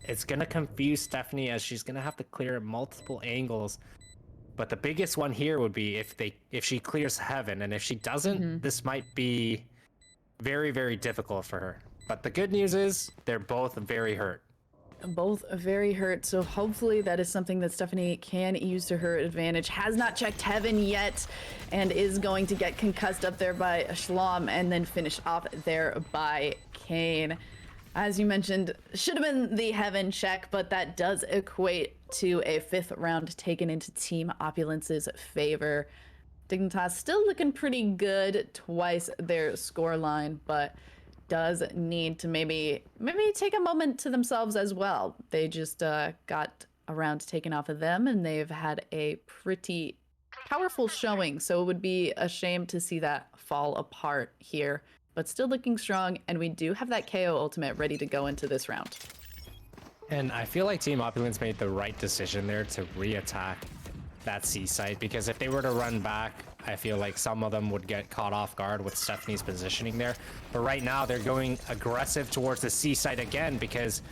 It's going to confuse Stephanie as she's going to have to clear multiple angles. But the biggest one here would be if she clears heaven, and if she doesn't, this might be very, very difficult for her. But the good news is they're both very hurt. Both very hurt, so hopefully that is something that Stephanie can use to her advantage. Has not checked heaven yet, and is going to get concussed up there by Shlom, and then finished off there by Kane. As you mentioned, should have been the heaven check, but that does equate to a 5th round taken into Team Opulence's favor. Dignitas still looking pretty good, twice their scoreline, but does need to maybe take a moment to themselves as well. They just got a round taken off of them, and they've had a pretty powerful showing, so it would be a shame to see that fall apart here, but still looking strong, and we do have that KO ultimate ready to go into this round. And I feel like Team Opulence made the right decision there to re-attack that C site, because if they were to run back, I feel like some of them would get caught off guard with Stephanie's positioning there. But right now they're going aggressive towards the C site again, because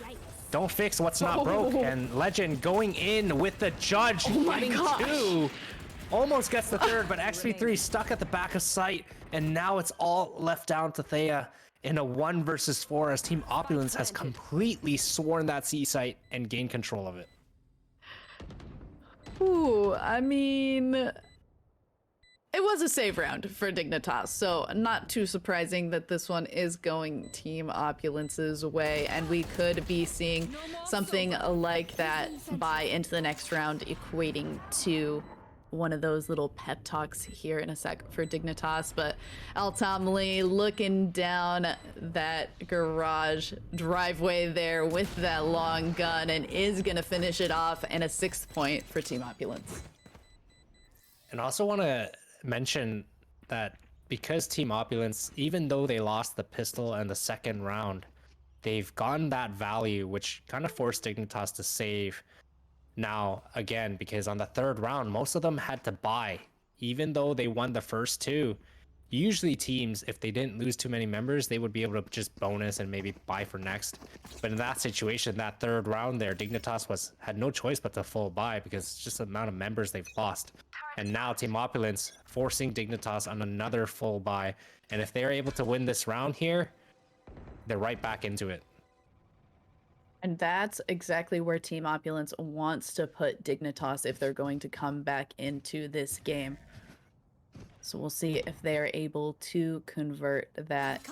don't fix what's not broke. And Legend going in with the judge, getting 2. Almost gets the 3rd, but XP3 stuck at the back of site, and now it's all left down to Thea in a 1 versus 4 as Team Opulence has completely sworn that C site and gained control of it. Ooh, I mean, it was a save round for Dignitas, so not too surprising that this one is going Team Opulence's way, and we could be seeing something like that by into the next round, equating to one of those little pep talks here in a sec for Dignitas. But Eltom Lee looking down that garage driveway there with that long gun, and is gonna finish it off, and a 6th point for Team Opulence. And also want to mention that because Team Opulence, even though they lost the pistol and the 2nd round, they've gotten that value, which kind of forced Dignitas to save now again, because on the 3rd round, most of them had to buy. Even though they won the first 2, usually teams, if they didn't lose too many members, they would be able to just bonus and maybe buy for next. But in that situation, that 3rd round there, Dignitas had no choice but to full buy, because it's just the amount of members they've lost. And now Team Opulence forcing Dignitas on another full buy. And if they're able to win this round here, they're right back into it. And that's exactly where Team Opulence wants to put Dignitas if they're going to come back into this game. So we'll see if they're able to convert that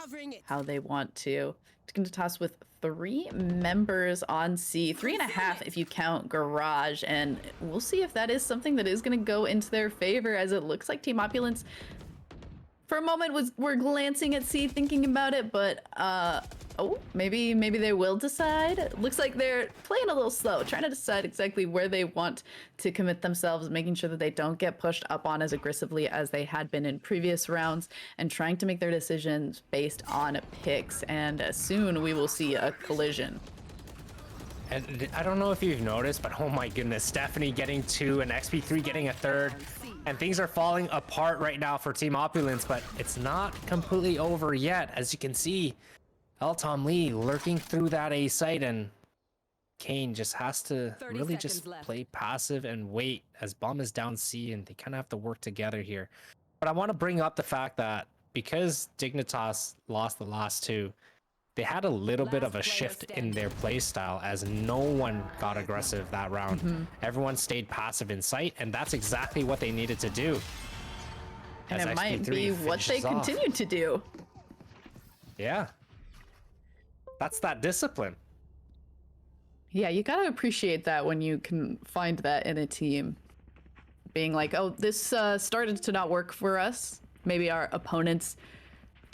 how they want to. Dignitas with 3 members on C, 3.5 if you count Garage, and we'll see if that is something that is going to go into their favor, as it looks like Team Opulence for a moment were glancing at C, thinking about it, but oh, maybe they will decide. Looks like they're playing a little slow, trying to decide exactly where they want to commit themselves, making sure that they don't get pushed up on as aggressively as they had been in previous rounds, and trying to make their decisions based on picks. And soon we will see a collision. And I don't know if you've noticed, but oh my goodness, Stephanie getting 2 and XP3 getting a 3rd. And things are falling apart right now for Team Opulence, but it's not completely over yet. As you can see, Eltom Lee lurking through that A site, and Kane just has to really just play passive and wait as Bomb is down C, and they kind of have to work together here. But I want to bring up the fact that because Dignitas lost the last 2, they had a little bit of a shift in their play style, as no one got aggressive that round. Everyone stayed passive in sight, and that's exactly what they needed to do. And it might be what they continue to do. Yeah. That's that discipline. Yeah, you gotta appreciate that when you can find that in a team. Being like, oh, this started to not work for us. Maybe our opponents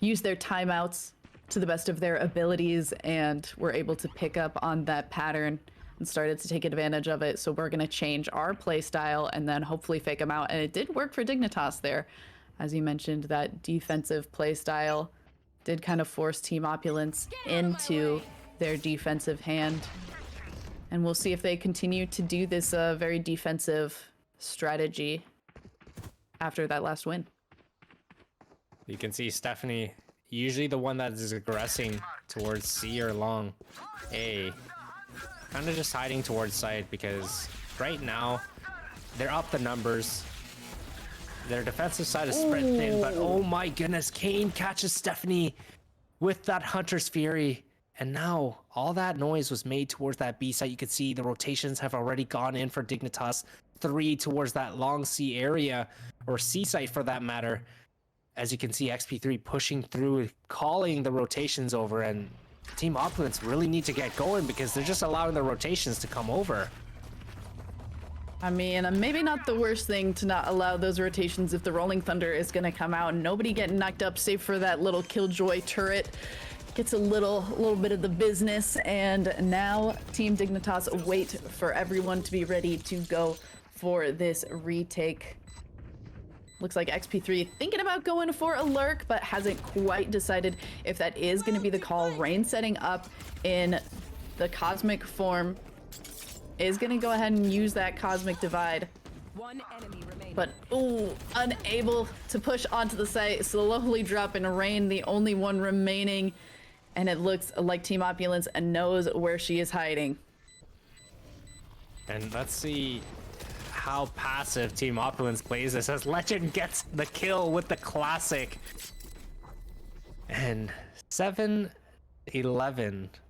use their timeouts to the best of their abilities and were able to pick up on that pattern and started to take advantage of it. So we're going to change our play style and then hopefully fake them out. And it did work for Dignitas there. As you mentioned, that defensive play style did kind of force Team Opulence into their defensive hand. And we'll see if they continue to do this very defensive strategy after that last win. You can see Stephanie, usually the one that is aggressing towards C or long A, kind of just hiding towards side because right now they're up the numbers. Their defensive side is spread thin, but oh my goodness, Kane catches Stephanie with that Hunter's Fury. And now all that noise was made towards that B site. You can see the rotations have already gone in for Dignitas 3 towards that long C area, or C site for that matter. As you can see, XP3 pushing through, calling the rotations over, and Team Opulence really need to get going because they're just allowing the rotations to come over. I mean, maybe not the worst thing to not allow those rotations if the Rolling Thunder is going to come out and nobody getting knocked up, save for that little Killjoy turret. Gets a little bit of the business, and now Team Dignitas wait for everyone to be ready to go for this retake. Looks like XP3 thinking about going for a lurk, but hasn't quite decided if that is going to be the call. Rain setting up in the Cosmic form is going to go ahead and use that Cosmic Divide. One enemy remaining. But, ooh, unable to push onto the site, slowly dropping Rain, the only one remaining. And it looks like Team Opulence knows where she is hiding. And let's see how passive Team Opulence plays this as Legend gets the kill with the classic. And 7-11,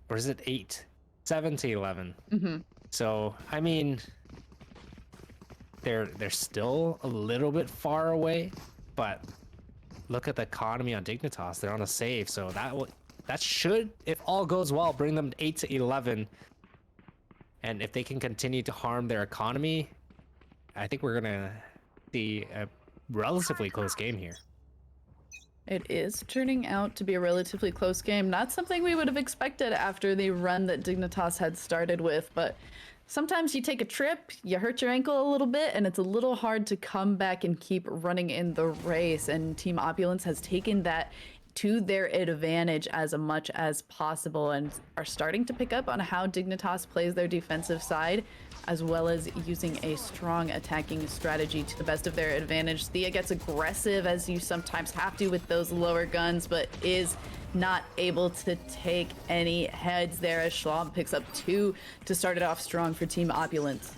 or is it 8? 7-11. Mm-hmm. So, I mean, they're still a little bit far away, but look at the economy on Dignitas. They're on a save, so that should, if all goes well, bring them 8-11. And if they can continue to harm their economy, I think we're gonna see a relatively close game here. It is turning out to be a relatively close game. Not something we would have expected after the run that Dignitas had started with, but sometimes you take a trip, you hurt your ankle a little bit, and it's a little hard to come back and keep running in the race. And Team Opulence has taken that to their advantage as much as possible and are starting to pick up on how Dignitas plays their defensive side, as well as using a strong attacking strategy to the best of their advantage. Thea gets aggressive, as you sometimes have to with those lower guns, but is not able to take any heads there as Schlamm picks up 2 to start it off strong for Team Opulence.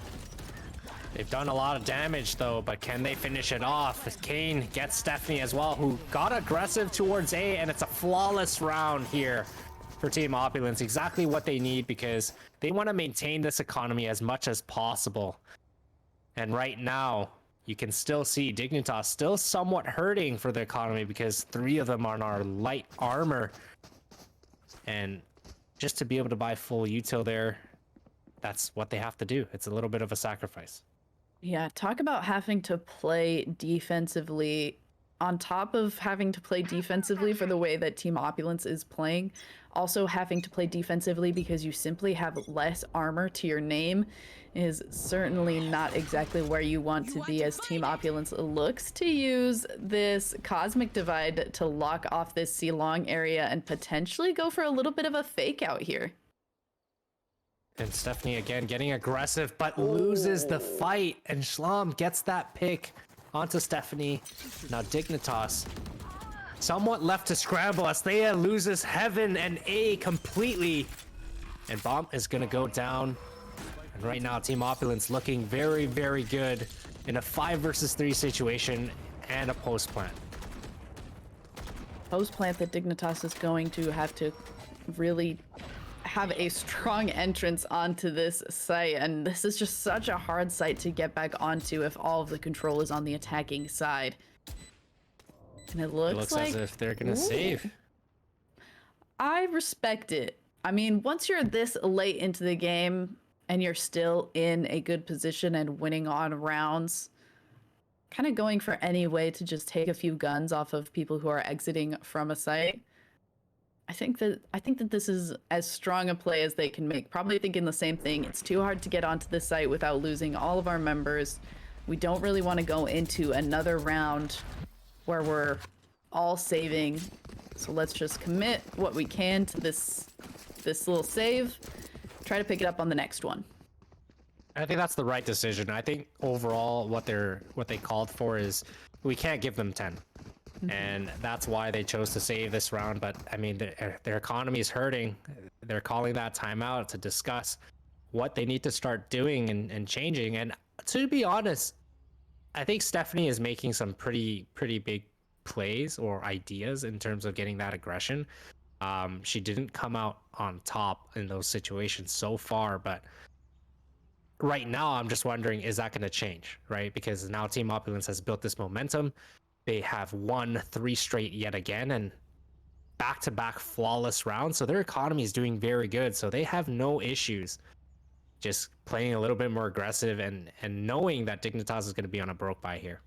They've done a lot of damage though, but can they finish it off? Kane gets Stephanie as well, who got aggressive towards A, and it's a flawless round here for Team Opulence. Exactly what they need because they want to maintain this economy as much as possible. And right now, you can still see Dignitas still somewhat hurting for the economy because 3 of them are on our light armor. And just to be able to buy full util there, that's what they have to do. It's a little bit of a sacrifice. Yeah, talk about having to play defensively on top of having to play defensively for the way that Team Opulence is playing. Also having to play defensively because you simply have less armor to your name is certainly not exactly where you want to be, as Team Opulence looks to use this Cosmic Divide to lock off this C-Long area and potentially go for a little bit of a fake out here. And Stephanie again getting aggressive, but loses the fight. And Schlamm gets that pick onto Stephanie. Now Dignitas somewhat left to scramble as Thea loses Heaven and A completely. And Bomb is going to go down. And right now Team Opulence looking very, very good in a 5 versus 3 situation and a post plant. Post plant that Dignitas is going to have to really have a strong entrance onto this site, and this is just such a hard site to get back onto if all of the control is on the attacking side. And it looks like, as if they're gonna save. I respect it. I mean, once you're this late into the game and you're still in a good position and winning on rounds, kind of going for any way to just take a few guns off of people who are exiting from a site. I think that this is as strong a play as they can make. Probably thinking the same thing. It's too hard to get onto this site without losing all of our members. We don't really want to go into another round where we're all saving. So let's just commit what we can to this little save. Try to pick it up on the next one. I think that's the right decision. I think overall what they called for is we can't give them 10. And that's why they chose to save this round. But I mean, their economy is hurting. They're calling that timeout to discuss what they need to start doing and changing. And to be honest, I think Stephanie is making some pretty big plays or ideas in terms of getting that aggression. She didn't come out on top in those situations so far, but right now I'm just wondering, is that going to change, right? Because now Team Opulence has built this momentum. They have won 3 straight yet again and back-to-back flawless rounds. So their economy is doing very good. So they have no issues just playing a little bit more aggressive and knowing that Dignitas is going to be on a broke buy here.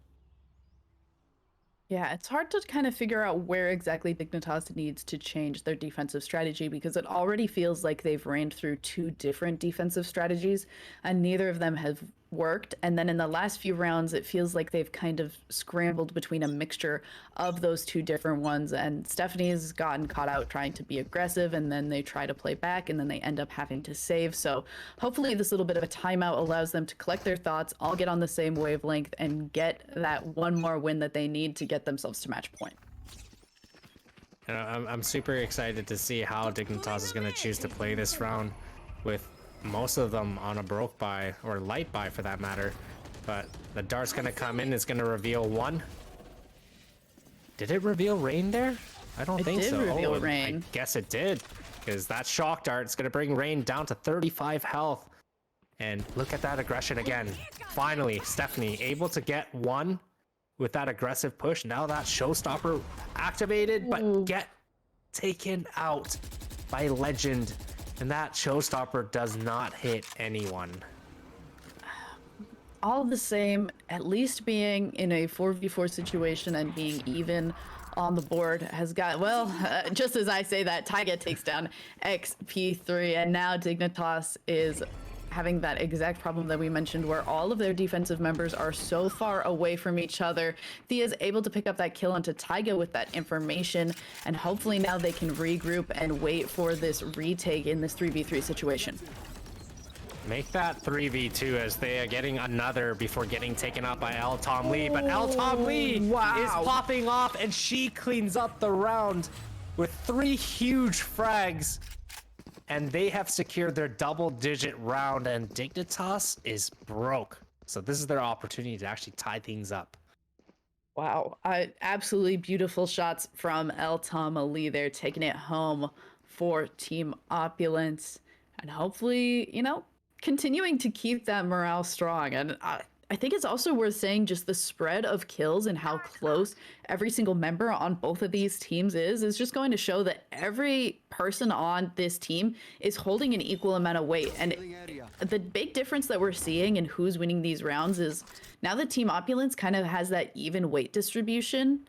Yeah, it's hard to kind of figure out where exactly Dignitas needs to change their defensive strategy because it already feels like they've ran through 2 different defensive strategies and neither of them have worked. And then in the last few rounds, it feels like they've kind of scrambled between a mixture of those 2 different ones. And Stephanie has gotten caught out trying to be aggressive and then they try to play back and then they end up having to save. So hopefully this little bit of a timeout allows them to collect their thoughts, all get on the same wavelength and get that one more win that they need to get themselves to match point. I'm super excited to see how Dignitas is going to choose to play this round with most of them on a broke buy or light buy for that matter. But the dart's going to come in. It's going to reveal 1. Did it reveal Rain there? I don't think so. It did reveal Rain. I guess it did, because that shock dart is going to bring Rain down to 35 health. And look at that aggression again. Finally, Stephanie able to get 1 with that aggressive push. Now that showstopper activated, but get taken out by Legend. And that showstopper does not hit anyone. All the same, at least being in a 4v4 situation and being even on the board has got, well, just as I say that, Taiga takes down XP3, and now Dignitas is having that exact problem that we mentioned where all of their defensive members are so far away from each other. Thea is able to pick up that kill onto Taiga with that information, and hopefully now they can regroup and wait for this retake in this 3v3 situation. Make that 3v2 as they are getting another before getting taken out by El Tom Lee. But El Tom Lee is popping off and she cleans up the round with 3 huge frags. And they have secured their double-digit round, and Dignitas is broke. So this is their opportunity to actually tie things up. Wow, absolutely beautiful shots from El Tama Lee there, taking it home for Team Opulence. And hopefully, you know, continuing to keep that morale strong. And I think it's also worth saying just the spread of kills and how close every single member on both of these teams is just going to show that every person on this team is holding an equal amount of weight. And the big difference that we're seeing in who's winning these rounds is now that Team Opulence kind of has that even weight distribution,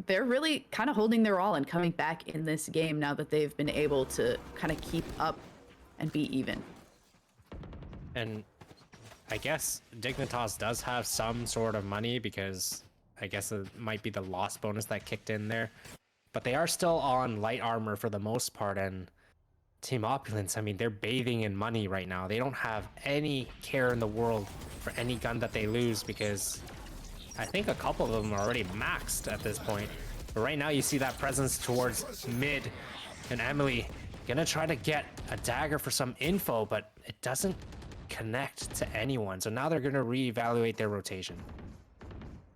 they're really kind of holding their all and coming back in this game now that they've been able to kind of keep up and be even. And I guess Dignitas does have some sort of money because I guess it might be the loss bonus that kicked in there. But they are still on light armor for the most part, and Team Opulence, I mean, they're bathing in money right now. They don't have any care in the world for any gun that they lose because I think a couple of them are already maxed at this point. But right now you see that presence towards mid, and Emily gonna try to get a dagger for some info, but it doesn't connect to anyone. So now they're going to reevaluate their rotation.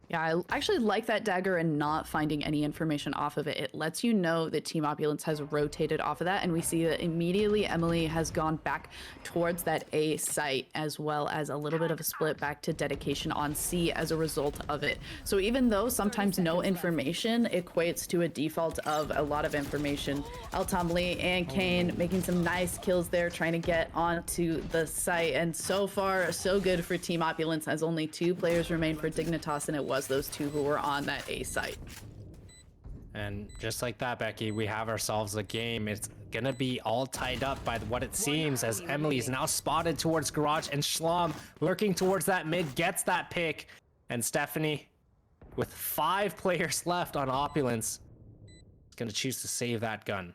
Yeah, I actually like that dagger and not finding any information off of it. It lets you know that Team Opulence has rotated off of that, and we see that immediately Emily has gone back towards that A site, as well as a little bit of a split back to dedication on C as a result of it. So even though sometimes no information equates to a default of a lot of information, Eltom Lee and Kane making some nice kills there, trying to get onto the site, and so far so good for Team Opulence, as only 2 players remain for Dignitas, and it was those 2 who were on that A site. And just like that, Becky, we have ourselves a game. It's gonna be all tied up by what it seems, as Emily's now spotted towards Garage, and Schlom lurking towards that mid gets that pick. And Stephanie, with 5 players left on Opulence, is gonna choose to save that gun.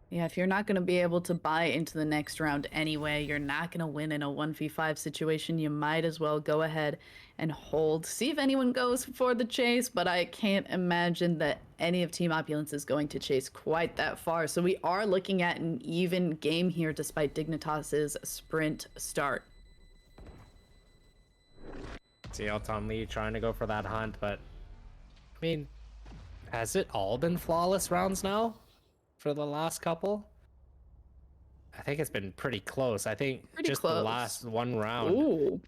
Yeah, if you're not going to be able to buy into the next round anyway, you're not going to win in a 1v5 situation, you might as well go ahead and hold. See if anyone goes for the chase, but I can't imagine that any of Team Opulence is going to chase quite that far. So we are looking at an even game here, despite Dignitas's sprint start. See Elton Lee trying to go for that hunt, but I mean, has it all been flawless rounds now? For the last couple, I think it's been pretty close. I think just close. The last one round. Ooh.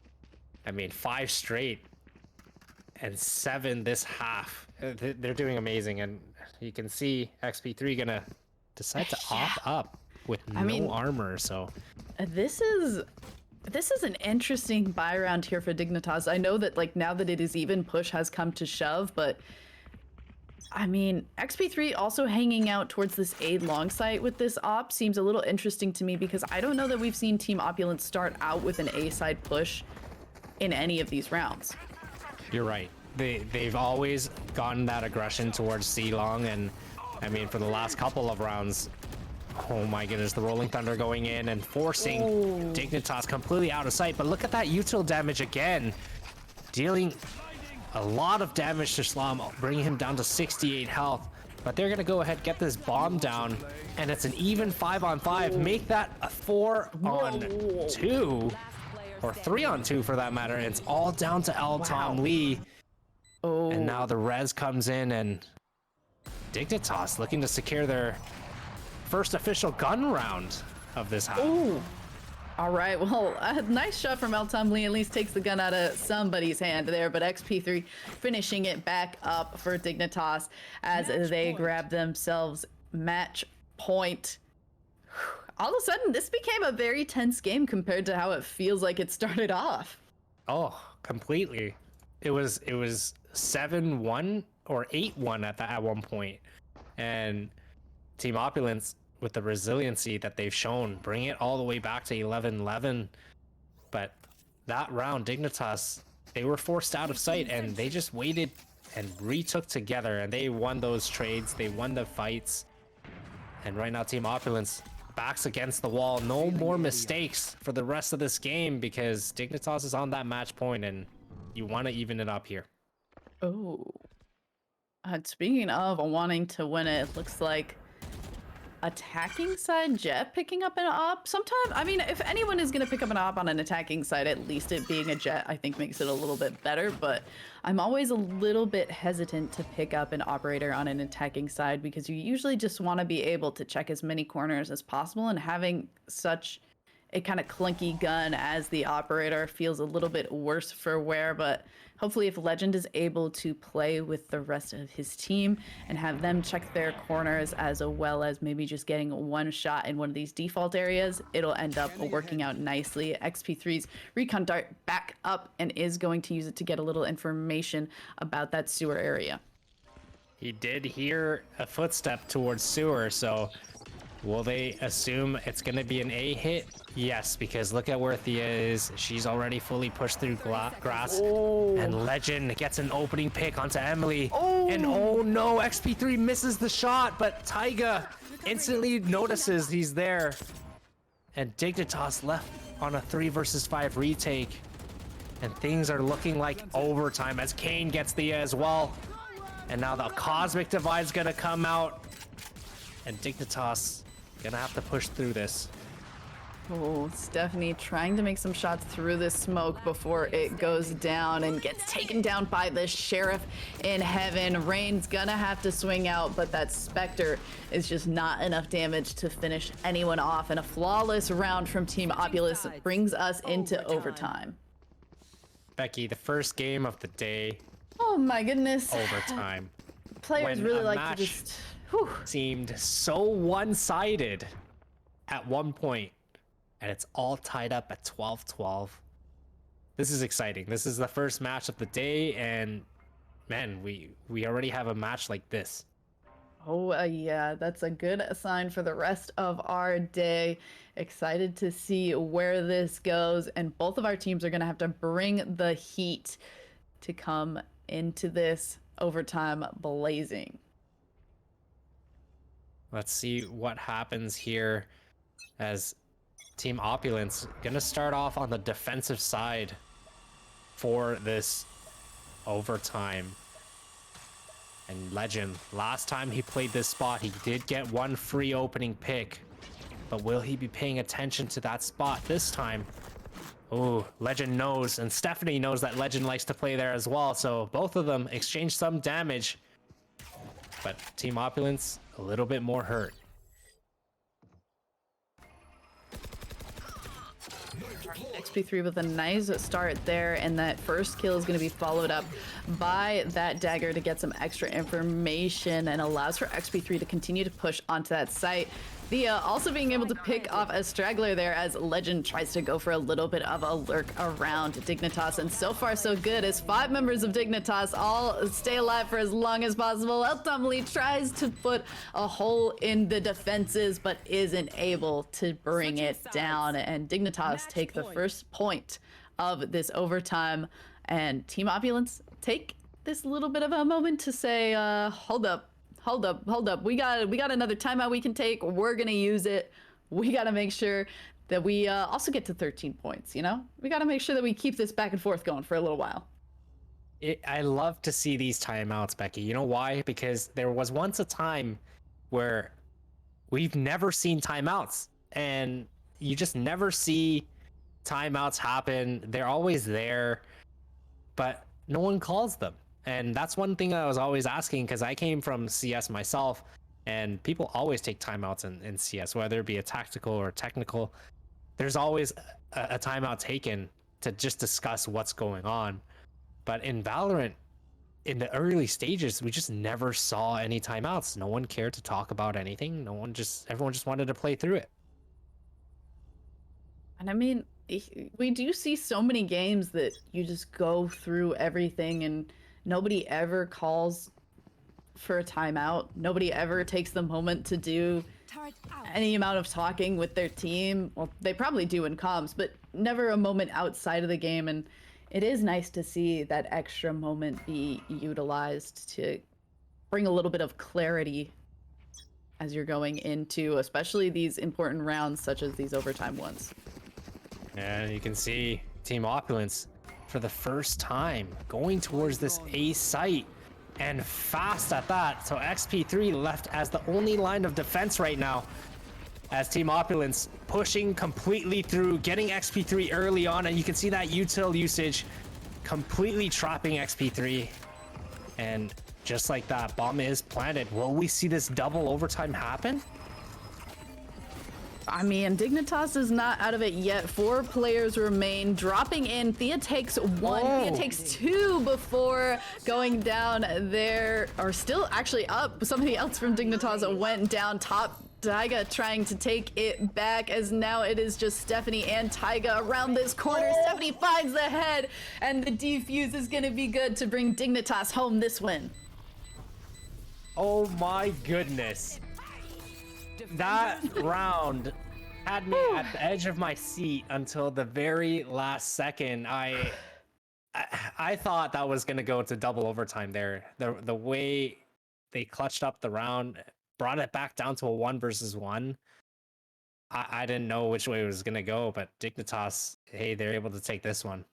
I mean, 5 straight and 7 this half. They're doing amazing, and you can see XP3 gonna decide to opt up with no armor. So this is an interesting buy round here for Dignitas. I know that like now that it is even, push has come to shove, but I mean, XP3 also hanging out towards this A long site with this op seems a little interesting to me, because I don't know that we've seen Team Opulence start out with an A side push in any of these rounds. You're right. They've always gotten that aggression towards C long, and I mean, for the last couple of rounds, oh my goodness, the Rolling Thunder going in and forcing Dignitas completely out of sight. But look at that util damage again, dealing a lot of damage to Shlom, bringing him down to 68 health. But they're gonna go ahead, get this bomb down, and it's an even 5-on-5. Make that a 4-on-2, or 3-on-2 for that matter. And it's all down to Elton Lee. And now the res comes in, and Dignitas looking to secure their first official gun round of this half. All right, well, a nice shot from Elton Lee, at least takes the gun out of somebody's hand there, but XP3 finishing it back up for Dignitas as they grab themselves match point. All of a sudden, this became a very tense game compared to how it feels like it started off. Oh, completely. It was 7-1 or 8-1 at one point. And Team Opulence, with the resiliency that they've shown, bring it all the way back to 11-11. But that round, Dignitas, they were forced out of sight, and they just waited and retook together, and they won those trades. They won the fights. And right now, Team Opulence backs against the wall. No more mistakes for the rest of this game, because Dignitas is on that match point, and you want to even it up here. Speaking of wanting to win it, it looks like attacking side Jet picking up an op. Sometimes, I mean, if anyone is going to pick up an op on an attacking side, at least it being a Jet, I think makes it a little bit better. But I'm always a little bit hesitant to pick up an operator on an attacking side, because you usually just want to be able to check as many corners as possible, and having such a kind of clunky gun as the operator feels a little bit worse for wear. But hopefully, if Legend is able to play with the rest of his team and have them check their corners, as well as maybe just getting one shot in one of these default areas, it'll end up working out nicely. XP3's recon dart back up and is going to use it to get a little information about that sewer area. He did hear a footstep towards sewer, so will they assume it's going to be an A hit? Yes, because look at where Thea is. She's already fully pushed through grass. And Legend gets an opening pick onto Emily. And oh no, XP3 misses the shot, but Taiga instantly notices he's there. And Dignitas left on a 3 versus 5 retake. And things are looking like overtime as Kane gets Thea as well. And now the Cosmic Divide's gonna come out. And Dignitas gonna have to push through this. Oh, Stephanie trying to make some shots through this smoke before it goes down and gets taken down by the Sheriff in heaven. Rain's gonna have to swing out, but that Spectre is just not enough damage to finish anyone off. And a flawless round from Team Opulus brings us into overtime. Becky, the first game of the day, Oh my goodness. overtime. Players When really a like to match just... Whew. seemed so one-sided at one point, and it's all tied up at 12-12. This is exciting. This is the first match of the day, and man, we already have a match like this. Oh, yeah, that's a good sign for the rest of our day. Excited to see where this goes. And both of our teams are going to have to bring the heat to come into this overtime blazing. Let's see what happens here as Team Opulence going to start off on the defensive side for this overtime. And Legend, last time he played this spot, he did get one free opening pick. But will he be paying attention to that spot this time? Oh, Legend knows, and Stephanie knows that Legend likes to play there as well. So both of them exchange some damage. But Team Opulence, a little bit more hurt. XP3 with a nice start there, and that first kill is going to be followed up by that dagger to get some extra information and allows for XP3 to continue to push onto that site. Thea also being able to pick off a straggler there as Legend tries to go for a little bit of a lurk around Dignitas, and so far so good as 5 members of Dignitas all stay alive for as long as possible. Ultimately tries to put a hole in the defenses but isn't able to bring it down, and Dignitas take the first point of this overtime, and Team Opulence take this little bit of a moment to say, hold up. We got another timeout we can take. We're gonna use it. We gotta make sure that we also get to 13 points, you know? We gotta make sure that we keep this back and forth going for a little while. I love to see these timeouts, Becky. You know why? Because there was once a time where we've never seen timeouts, and you just never see timeouts happen. They're always there, but no one calls them. And that's one thing I was always asking, because I came from CS myself, and people always take timeouts in CS, whether it be a tactical or technical. There's always a timeout taken to just discuss what's going on. But in Valorant, in the early stages, we just never saw any timeouts. No one cared to talk about anything. Everyone just wanted to play through it. And I mean, we do see so many games that you just go through everything and nobody ever calls for a timeout. Nobody ever takes the moment to do any amount of talking with their team. Well, they probably do in comms, but never a moment outside of the game. And it is nice to see that extra moment be utilized to bring a little bit of clarity as you're going into especially these important rounds such as these overtime ones. And you can see Team Opulence for the first time going towards this A site, and fast at that. So XP3 left as the only line of defense right now, as Team Opulence pushing completely through, getting XP3 early on, and you can see that util usage completely trapping XP3. And just like that, bomb is planted. Will we see this double overtime happen? I mean, Dignitas is not out of it yet. 4 players remain. Dropping in, Thea takes 1. Oh. Thea takes 2 before going down there, or still actually up. Somebody else from Dignitas went down top. Taiga trying to take it back, as now it is just Stephanie and Taiga around this corner. Stephanie finds the head, and the defuse is gonna be good to bring Dignitas home this win. Oh my goodness. That round had me at the edge of my seat until the very last second. I thought that was going to go to double overtime there. The way they clutched up the round, brought it back down to a 1 versus 1. I didn't know which way it was going to go, but Dignitas, hey, they're able to take this one.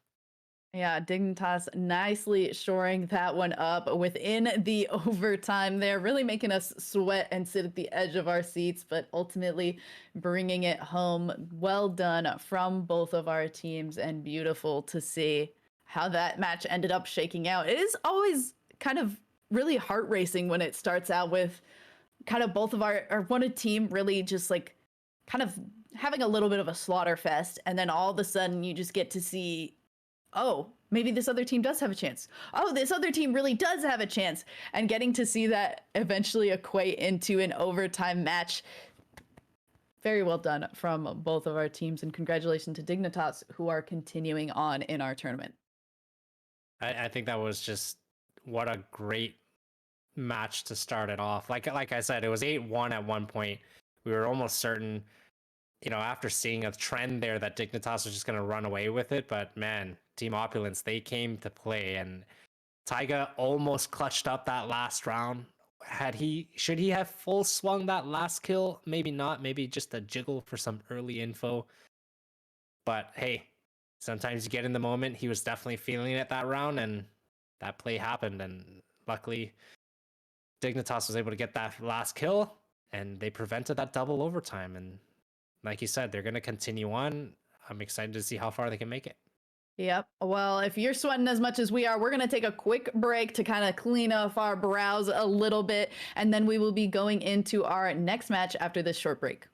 Yeah, Dignitas nicely shoring that one up within the overtime there, really making us sweat and sit at the edge of our seats, but ultimately bringing it home. Well done from both of our teams, and beautiful to see how that match ended up shaking out. It is always kind of really heart racing when it starts out with kind of both of our one team really just like kind of having a little bit of a slaughter fest, and then all of a sudden you just get to see, oh, maybe this other team does have a chance. Oh, this other team really does have a chance. And getting to see that eventually equate into an overtime match. Very well done from both of our teams, and congratulations to Dignitas, who are continuing on in our tournament. I think that was just what a great match to start it off. Like I said, it was 8-1 at one point. We were almost certain, after seeing a trend there, that Dignitas was just going to run away with it. But man, Team Opulence, they came to play, and Taiga almost clutched up that last round. Should he have full swung that last kill? Maybe not. Maybe just a jiggle for some early info. But hey, sometimes you get in the moment. He was definitely feeling it that round, and that play happened. And luckily, Dignitas was able to get that last kill, and they prevented that double overtime. And like you said, they're going to continue on. I'm excited to see how far they can make it. Yep. Well, if you're sweating as much as we are, we're going to take a quick break to kind of clean off our brows a little bit, and then we will be going into our next match after this short break.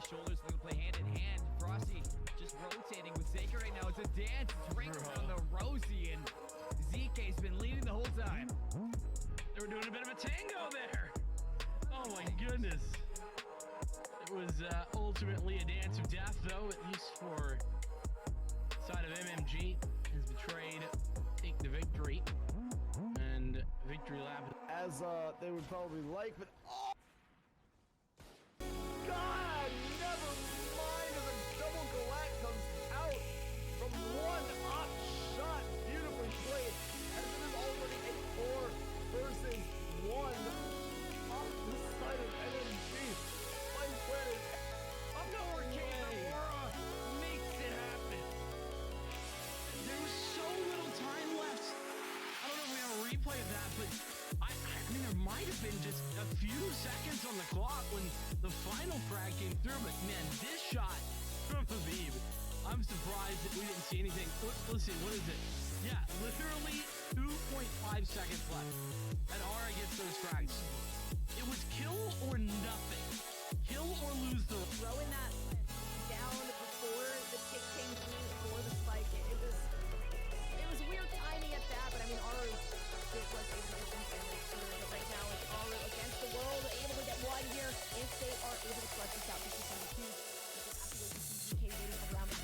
Shoulders, they're gonna play hand in hand. Frosty just rotating with Zeke right now. It's a dance. It's ringing on the Rosie, and ZK's been leading the whole time. They were doing a bit of a tango there. Oh my goodness. It was ultimately a dance of death, though, at least for side of MMG. Has betrayed take the victory, and Victory Lab as they would probably like, but oh God, never mind as a double galactic comes out from one up shot, beautifully played, as it is already a 4 versus 1 off the side of NMG. My planet Up to Hurricane Aurora makes it happen. There was so little time left. I don't know if we have a replay of that, but I mean, there might have been just a few seconds on the clock when the final frag came through, but man, this shot from Habib, I'm surprised that we didn't see anything. Let's see, what is it? Yeah, literally 2.5 seconds left, and Aura gets those frags. It was kill or nothing. Kill or lose the... Throwing that down before the kick came through for the spike, it was weird timing at that, but I mean, Aura was able to get some damage through, but right now it's Aura against the world, able to get one here if they are able to clutch this out. This is number 2. Just have to wait to see DK waiting around.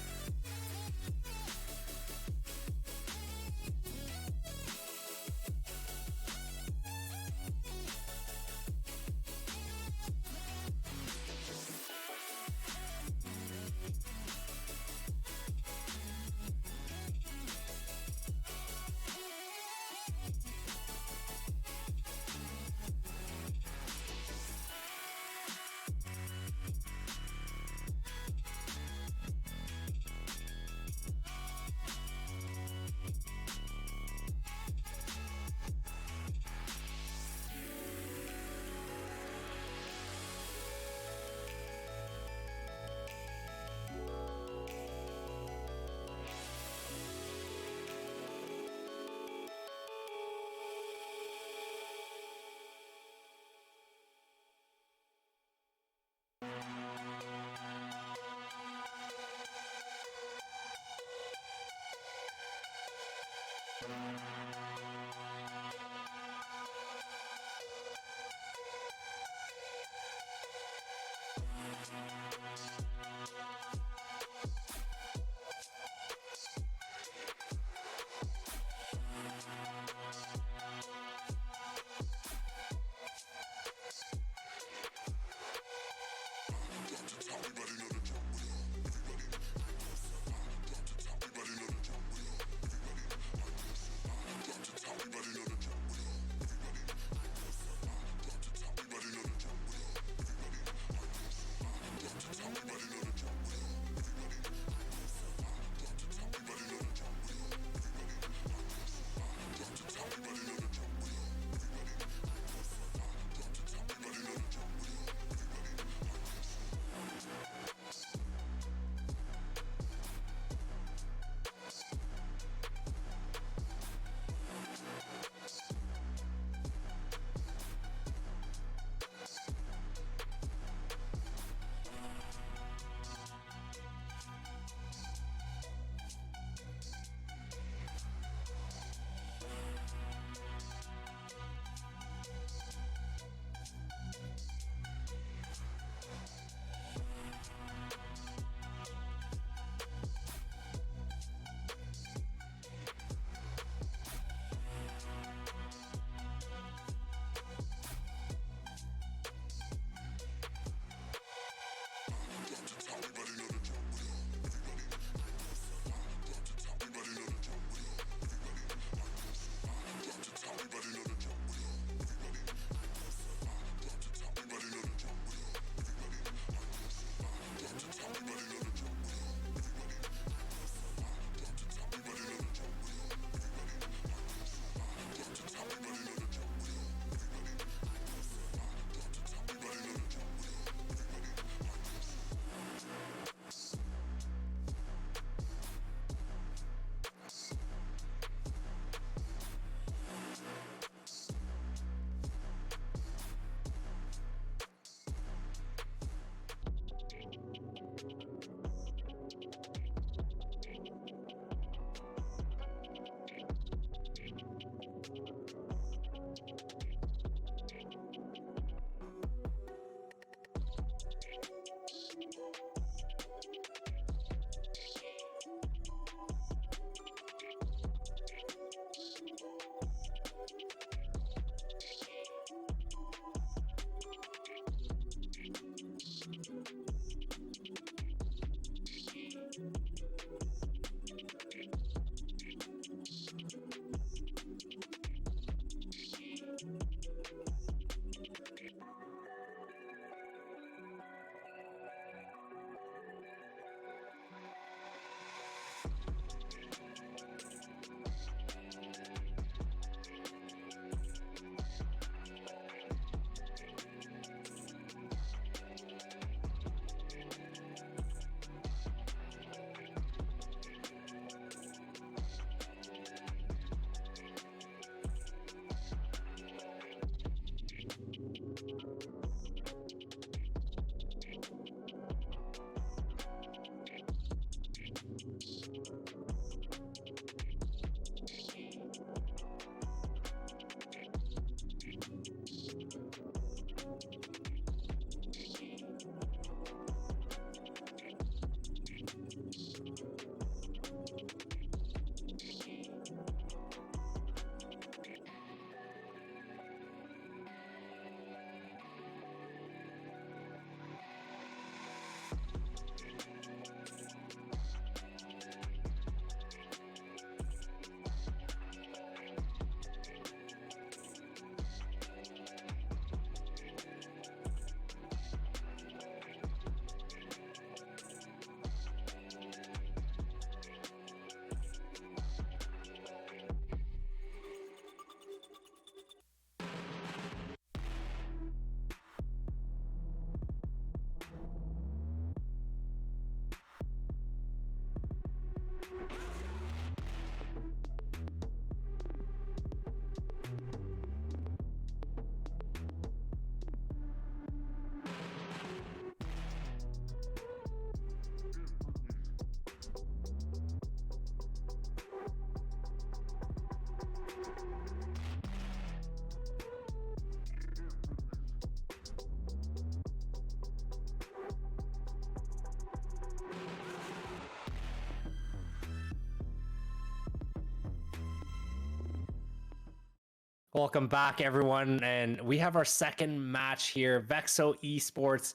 Welcome back, everyone, and we have our second match here. Vexo Esports.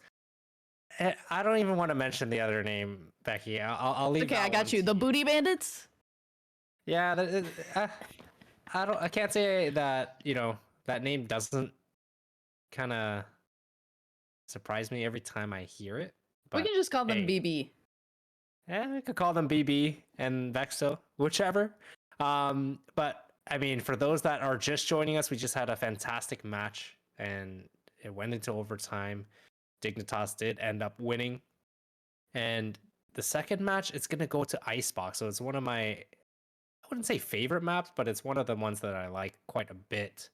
I don't even want to mention the other name, Becky. I'll leave. Okay, that I got one you. to The Booty Bandits? Yeah, I don't. I can't say that. That name doesn't kind of surprise me every time I hear it. We But can just call them hey, BB. yeah, we could call them BB and Vexo, whichever. But I mean, for those that are just joining us, we just had a fantastic match, and it went into overtime. Dignitas did end up winning, and the second match, it's gonna go to Icebox. So it's one of my, I wouldn't say favorite maps, but it's one of the ones that I like quite a bit.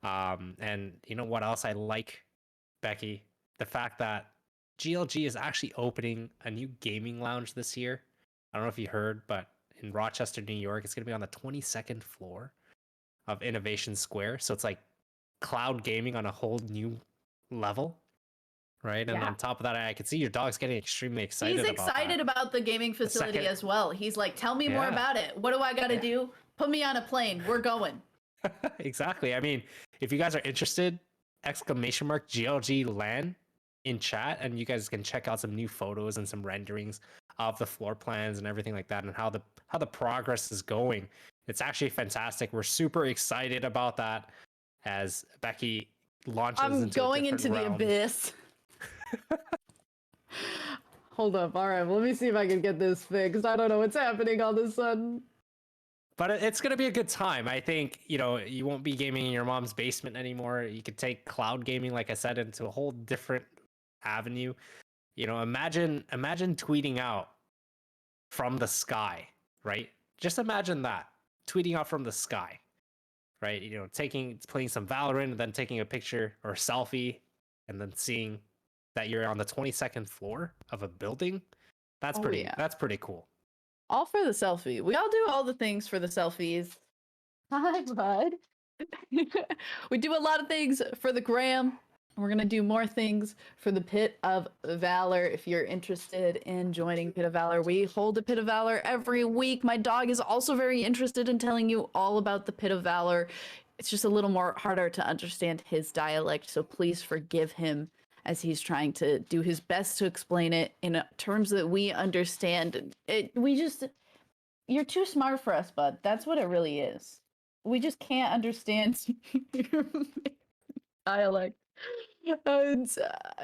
And you know what else I like, Becky? The fact that GLG is actually opening a new gaming lounge this year. I don't know if you heard, but in Rochester, New York, it's going to be on the 22nd floor of Innovation Square. So it's like cloud gaming on a whole new level, right? And Yeah. on top of that, I can see your dog's getting extremely excited. He's excited about the gaming facility second- as well. He's like, tell me more Yeah. about it. What do I got to do? Put me on a plane. We're going. Exactly. I mean, if you guys are interested, !GLG LAN in chat, and you guys can check out some new photos and some renderings of the floor plans and everything like that, and how the progress is going. It's actually fantastic. We're super excited about that as Becky launches I'm into going a into different the realm. abyss. Hold up. All right. Let me see if I can get this fixed. I don't know what's happening all of a sudden. But it's going to be a good time. I think, you won't be gaming in your mom's basement anymore. You could take cloud gaming, like I said, into a whole different avenue. Imagine tweeting out from the sky, right? Just imagine that, tweeting out from the sky, right? Playing some Valorant and then taking a picture or a selfie and then seeing that you're on the 22nd floor of a building. That's pretty cool. All for the selfie. We all do all the things for the selfies. Hi, bud. We do a lot of things for the gram. We're going to do more things for the Pit of Valor. If you're interested in joining Pit of Valor, we hold a Pit of Valor every week. My dog is also very interested in telling you all about the Pit of Valor. It's just a little more harder to understand his dialect, so please forgive him as he's trying to do his best to explain it in terms that we understand. You're too smart for us, bud. That's what it really is. We just can't understand your dialect. And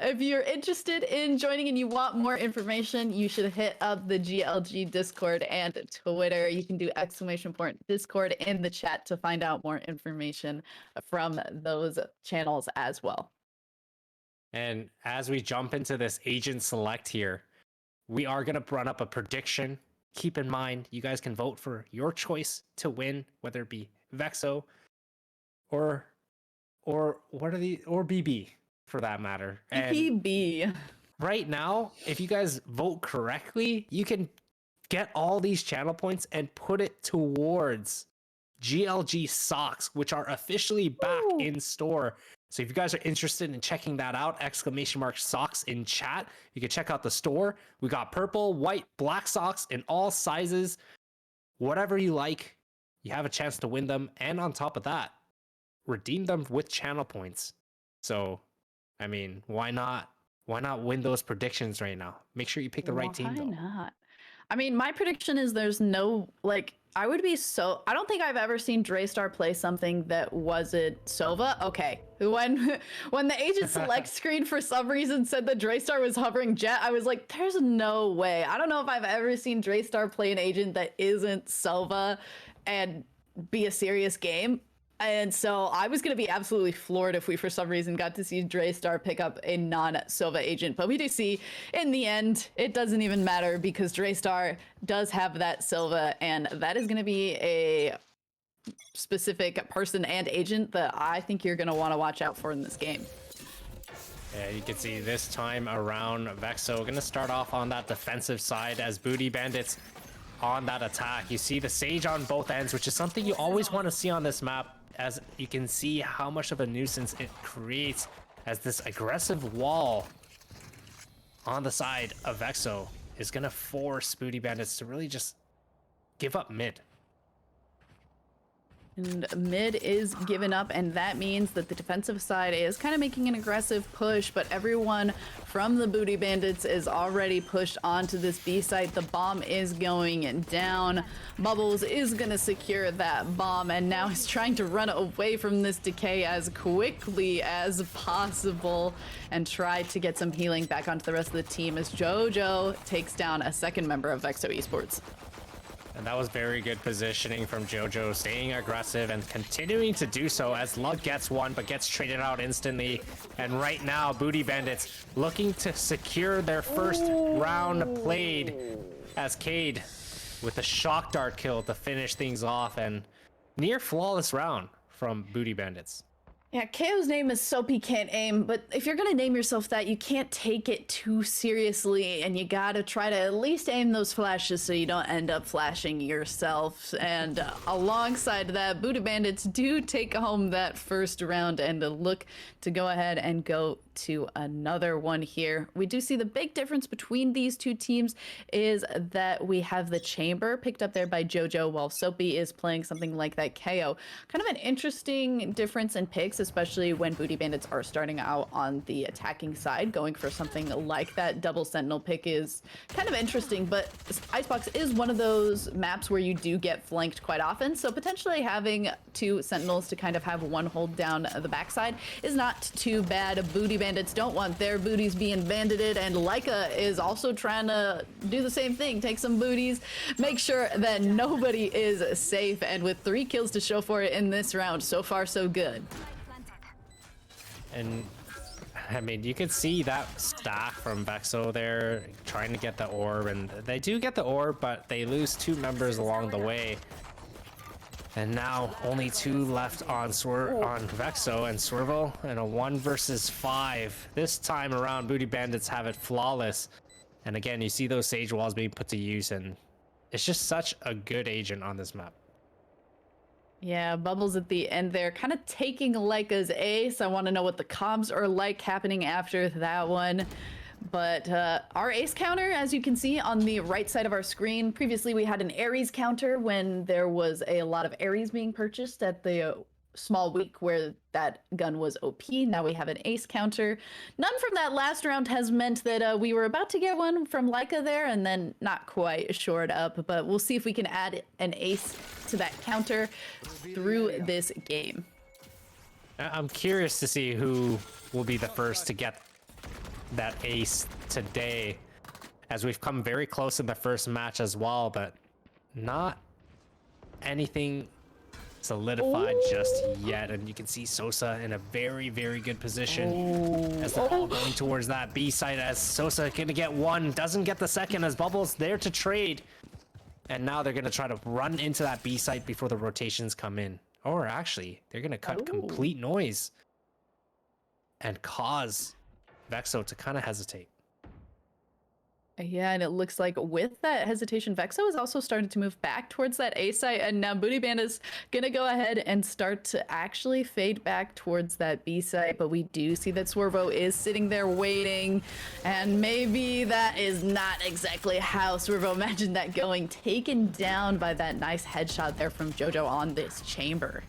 if you're interested in joining and you want more information, you should hit up the GLG Discord and Twitter. You can do !Discord in the chat to find out more information from those channels as well. And as we jump into this agent select here, we are going to run up a prediction. Keep in mind, you guys can vote for your choice to win, whether it be Vexo or BB for that matter. And BB. right now, if you guys vote correctly, you can get all these channel points and put it towards GLG socks, which are officially back in store. So if you guys are interested in checking that out, !Socks in chat, you can check out the store. We got purple, white, black socks in all sizes. Whatever you like, you have a chance to win them. And on top of that, redeem them with channel points. So, I mean, why not win those predictions right now? Make sure you pick the right team, though. Why not? I mean, my prediction is there's no, I don't think I've ever seen Draystar play something that wasn't Sova. Okay. When the agent select screen for some reason said that Draystar was hovering Jet, I was like, there's no way. I don't know if I've ever seen Draystar play an agent that isn't Sova and be a serious game. And so I was going to be absolutely floored if we, for some reason, got to see Draystar pick up a non-Sova agent. But we do see, in the end, it doesn't even matter because Draystar does have that Sova, and that is going to be a specific person and agent that I think you're going to want to watch out for in this game. Yeah, you can see this time around Vexo going to start off on that defensive side as Booty Bandits on that attack. You see the Sage on both ends, which is something you always want to see on this map, as you can see how much of a nuisance it creates as this aggressive wall on the side of Vexo is going to force Booty Bandits to really just give up mid. And mid is given up, and that means that the defensive side is kind of making an aggressive push, but everyone from the Booty Bandits is already pushed onto this B site. The bomb is going down. Bubbles is gonna secure that bomb, and now he's trying to run away from this decay as quickly as possible and try to get some healing back onto the rest of the team as JoJo takes down a second member of Vexo Esports. And that was very good positioning from JoJo, staying aggressive and continuing to do so as Lug gets one, but gets traded out instantly. And right now, Booty Bandits looking to secure their first round played as Cade with a shock dart kill to finish things off, and near flawless round from Booty Bandits. Yeah, KO's name is Soapy Can't Aim, but if you're gonna name yourself that, you can't take it too seriously, and you gotta try to at least aim those flashes so you don't end up flashing yourself. And alongside that, Booty Bandits do take home that first round and look to go ahead and go to another one here. We do see the big difference between these two teams is that we have the chamber picked up there by JoJo while Soapy is playing something like that KO. Kind of an interesting difference in picks, especially when Booty Bandits are starting out on the attacking side. Going for something like that double sentinel pick is kind of interesting, but Icebox is one of those maps where you do get flanked quite often, so potentially having two sentinels to kind of have one hold down the backside is not too bad. Booty Bandits don't want their booties being bandited, and Leica is also trying to do the same thing, take some booties, make sure that nobody is safe, and with 3 kills to show for it in this round, so far so good. And I mean, you can see that stack from Vexo there trying to get the orb, and they do get the orb, but they lose 2 members along the way. And now only 2 left on Vexo and Swervo, and a 1 versus 5. This time around, Booty Bandits have it flawless. And again, you see those Sage Walls being put to use, and it's just such a good agent on this map. Yeah, Bubbles at the end there, kind of taking Leica's ace. I want to know what the comms are like happening after that one. But our ace counter, as you can see on the right side of our screen, previously we had an Ares counter when there was a lot of Ares being purchased at the small week where that gun was OP. Now we have an ace counter. None from that last round has meant that we were about to get one from Leica there and then not quite shored up, but we'll see if we can add an ace to that counter through this game. I'm curious to see who will be the first to get that ace today, as we've come very close in the first match as well, but not anything solidified just yet. And you can see Sosa in a very, very good position as they're all going towards that B site, as Sosa gonna get 1, doesn't get the second, as Bubbles there to trade. And now they're gonna try to run into that B site before the rotations come in. Or actually, they're gonna cut complete noise and cause Vexo to kind of hesitate. Yeah, and it looks like with that hesitation, Vexo is also starting to move back towards that A site, and now Booty Bandits gonna go ahead and start to actually fade back towards that B site, but we do see that Swervo is sitting there waiting, and maybe that is not exactly how Swervo imagined that going, taken down by that nice headshot there from JoJo on this chamber.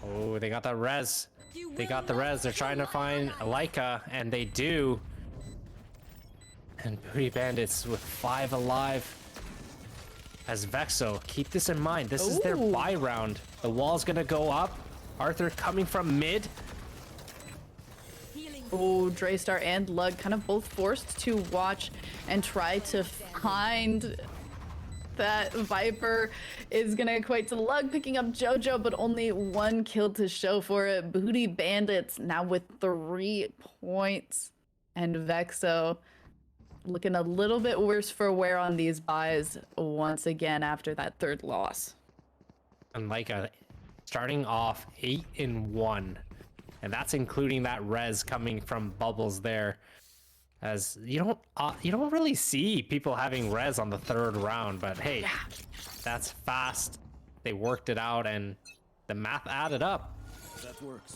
Oh, they got that res. They got the res. They're trying to find Leica, and they do. And Booty Bandits with 5 alive. As Vexo, keep this in mind. This is their buy round. The wall's gonna go up. Arthur coming from mid. Oh, Draystar and Lug kind of both forced to watch and try to find that Viper. Is gonna equate to Lug picking up JoJo, but only 1 kill to show for it. Booty Bandits now with 3 points, and Vexo looking a little bit worse for wear on these buys once again after that 3rd loss. And Leica starting off 8-1, and that's including that res coming from Bubbles there. As you don't really see people having res on the 3rd round, but hey, that's fast. They worked it out, and the math added up.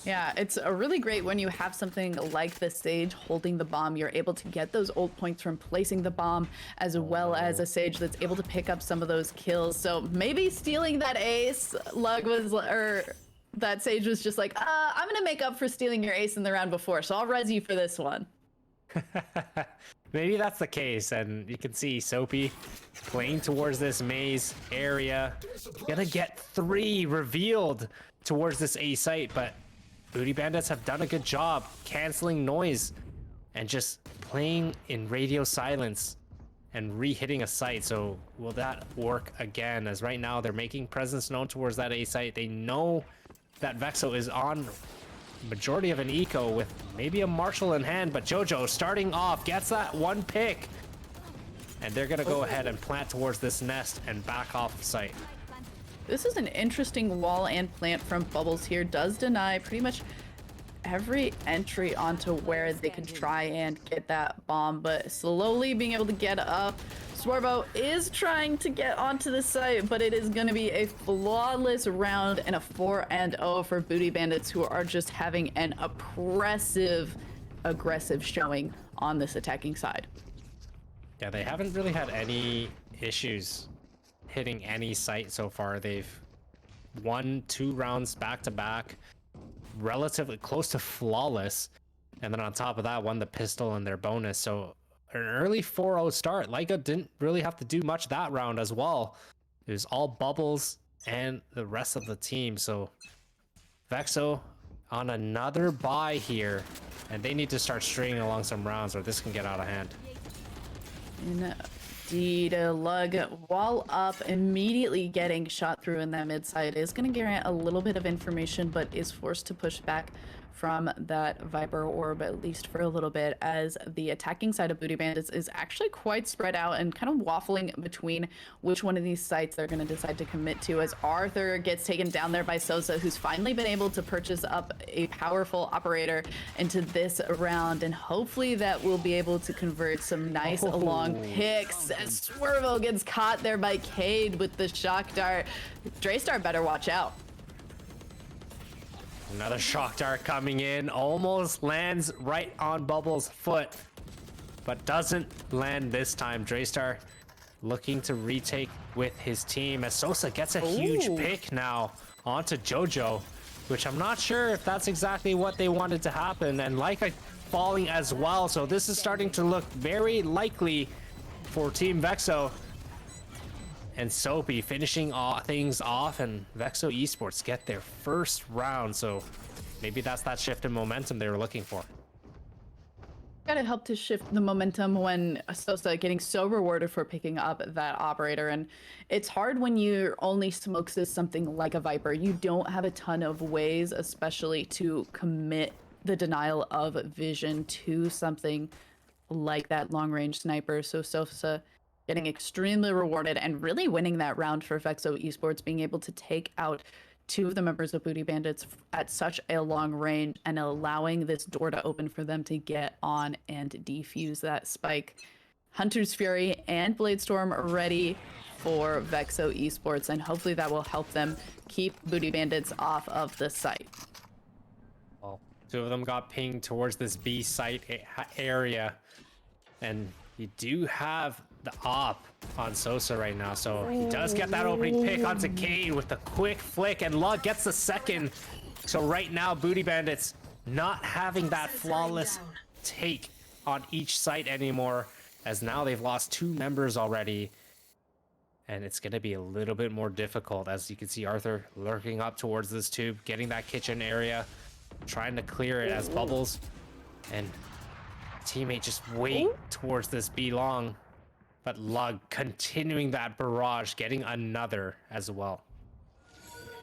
Yeah, it's really great when you have something like the Sage holding the bomb. You're able to get those ult points from placing the bomb, as well as a Sage that's able to pick up some of those kills. So maybe stealing that ace, that Sage was just like, I'm gonna make up for stealing your ace in the round before, so I'll res you for this one. Maybe that's the case, and you can see Soapy playing towards this maze area. Gonna get 3 revealed towards this A site, but Booty Bandits have done a good job canceling noise and just playing in radio silence and re-hitting a site. So will that work again? As right now they're making presence known towards that A site. They know that Vexo is on majority of an eco with maybe a Marshall in hand, but Jojo starting off gets that 1 pick, and they're gonna go ahead and plant towards this nest and back off site. This is an interesting wall and plant from Bubbles here. Does deny pretty much every entry onto where they could try and get that bomb, but slowly being able to get up. Swervo is trying to get onto the site, but it is going to be a flawless round and a 4-0 for Booty Bandits, who are just having an aggressive showing on this attacking side. Yeah, they haven't really had any issues hitting any site so far. They've won 2 rounds back to back, relatively close to flawless, and then on top of that won the pistol and their bonus. So an early 4-0 start. Leica didn't really have to do much that round as well. It was all Bubbles and the rest of the team. So Vexo on another bye here, and they need to start stringing along some rounds or this can get out of hand. Indeed, Lug, wall up, immediately getting shot through in that mid side is going to grant a little bit of information, but is forced to push back from that Viper orb, at least for a little bit, as the attacking side of Booty Bandits is actually quite spread out and kind of waffling between which one of these sites they're going to decide to commit to, as Arthur gets taken down there by Sosa, who's finally been able to purchase up a powerful operator into this round, and hopefully that will be able to convert some nice long picks, as Swervo gets caught there by Cade with the shock dart. Draystar better watch out. Another shock dart coming in, almost lands right on Bubbles' foot, but doesn't land this time. Draystar looking to retake with his team, as Sosa gets a huge pick now onto Jojo, which I'm not sure if that's exactly what they wanted to happen, and Leica falling as well. So this is starting to look very likely for Team Vexo. And Soapy finishing things off, and Vexo Esports get their first round. So maybe that's that shift in momentum they were looking for. Gotta help to shift the momentum when Sosa getting so rewarded for picking up that operator. And it's hard when your only smokes is something like a Viper. You don't have a ton of ways, especially to commit the denial of vision to something like that long-range sniper. So Sosa getting extremely rewarded and really winning that round for Vexo Esports, being able to take out 2 of the members of Booty Bandits at such a long range and allowing this door to open for them to get on and defuse that spike. Hunter's Fury and Bladestorm are ready for Vexo Esports, and hopefully that will help them keep Booty Bandits off of the site. Well, 2 of them got pinged towards this B site area, and you do have the op on Sosa right now, so he does get that opening pick onto Cade with the quick flick, and Lug gets the second. So right now, Booty Bandits not having that flawless take on each site anymore, as now they've lost 2 members already, and it's going to be a little bit more difficult. As you can see, Arthur lurking up towards this tube, getting that kitchen area, trying to clear it as Bubbles and teammate just wait towards this B long, but Lug continuing that barrage, getting another as well.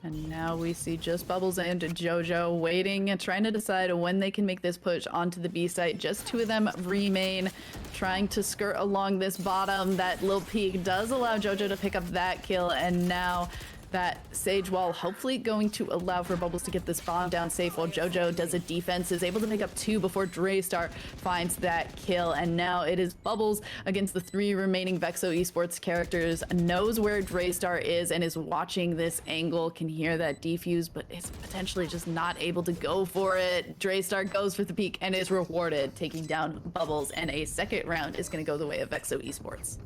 And now we see just Bubbles and Jojo waiting and trying to decide when they can make this push onto the B site. Just 2 of them remain, trying to skirt along this bottom. That little peek does allow Jojo to pick up that kill, and now that Sage wall, hopefully going to allow for Bubbles to get this bomb down safe while JoJo does a defense, is able to make up 2 before Draystar finds that kill. And now it is Bubbles against the 3 remaining Vexo Esports characters, knows where Draystar is and is watching this angle, can hear that defuse, but is potentially just not able to go for it. Draystar goes for the peek and is rewarded, taking down Bubbles, and a second round is going to go the way of Vexo Esports.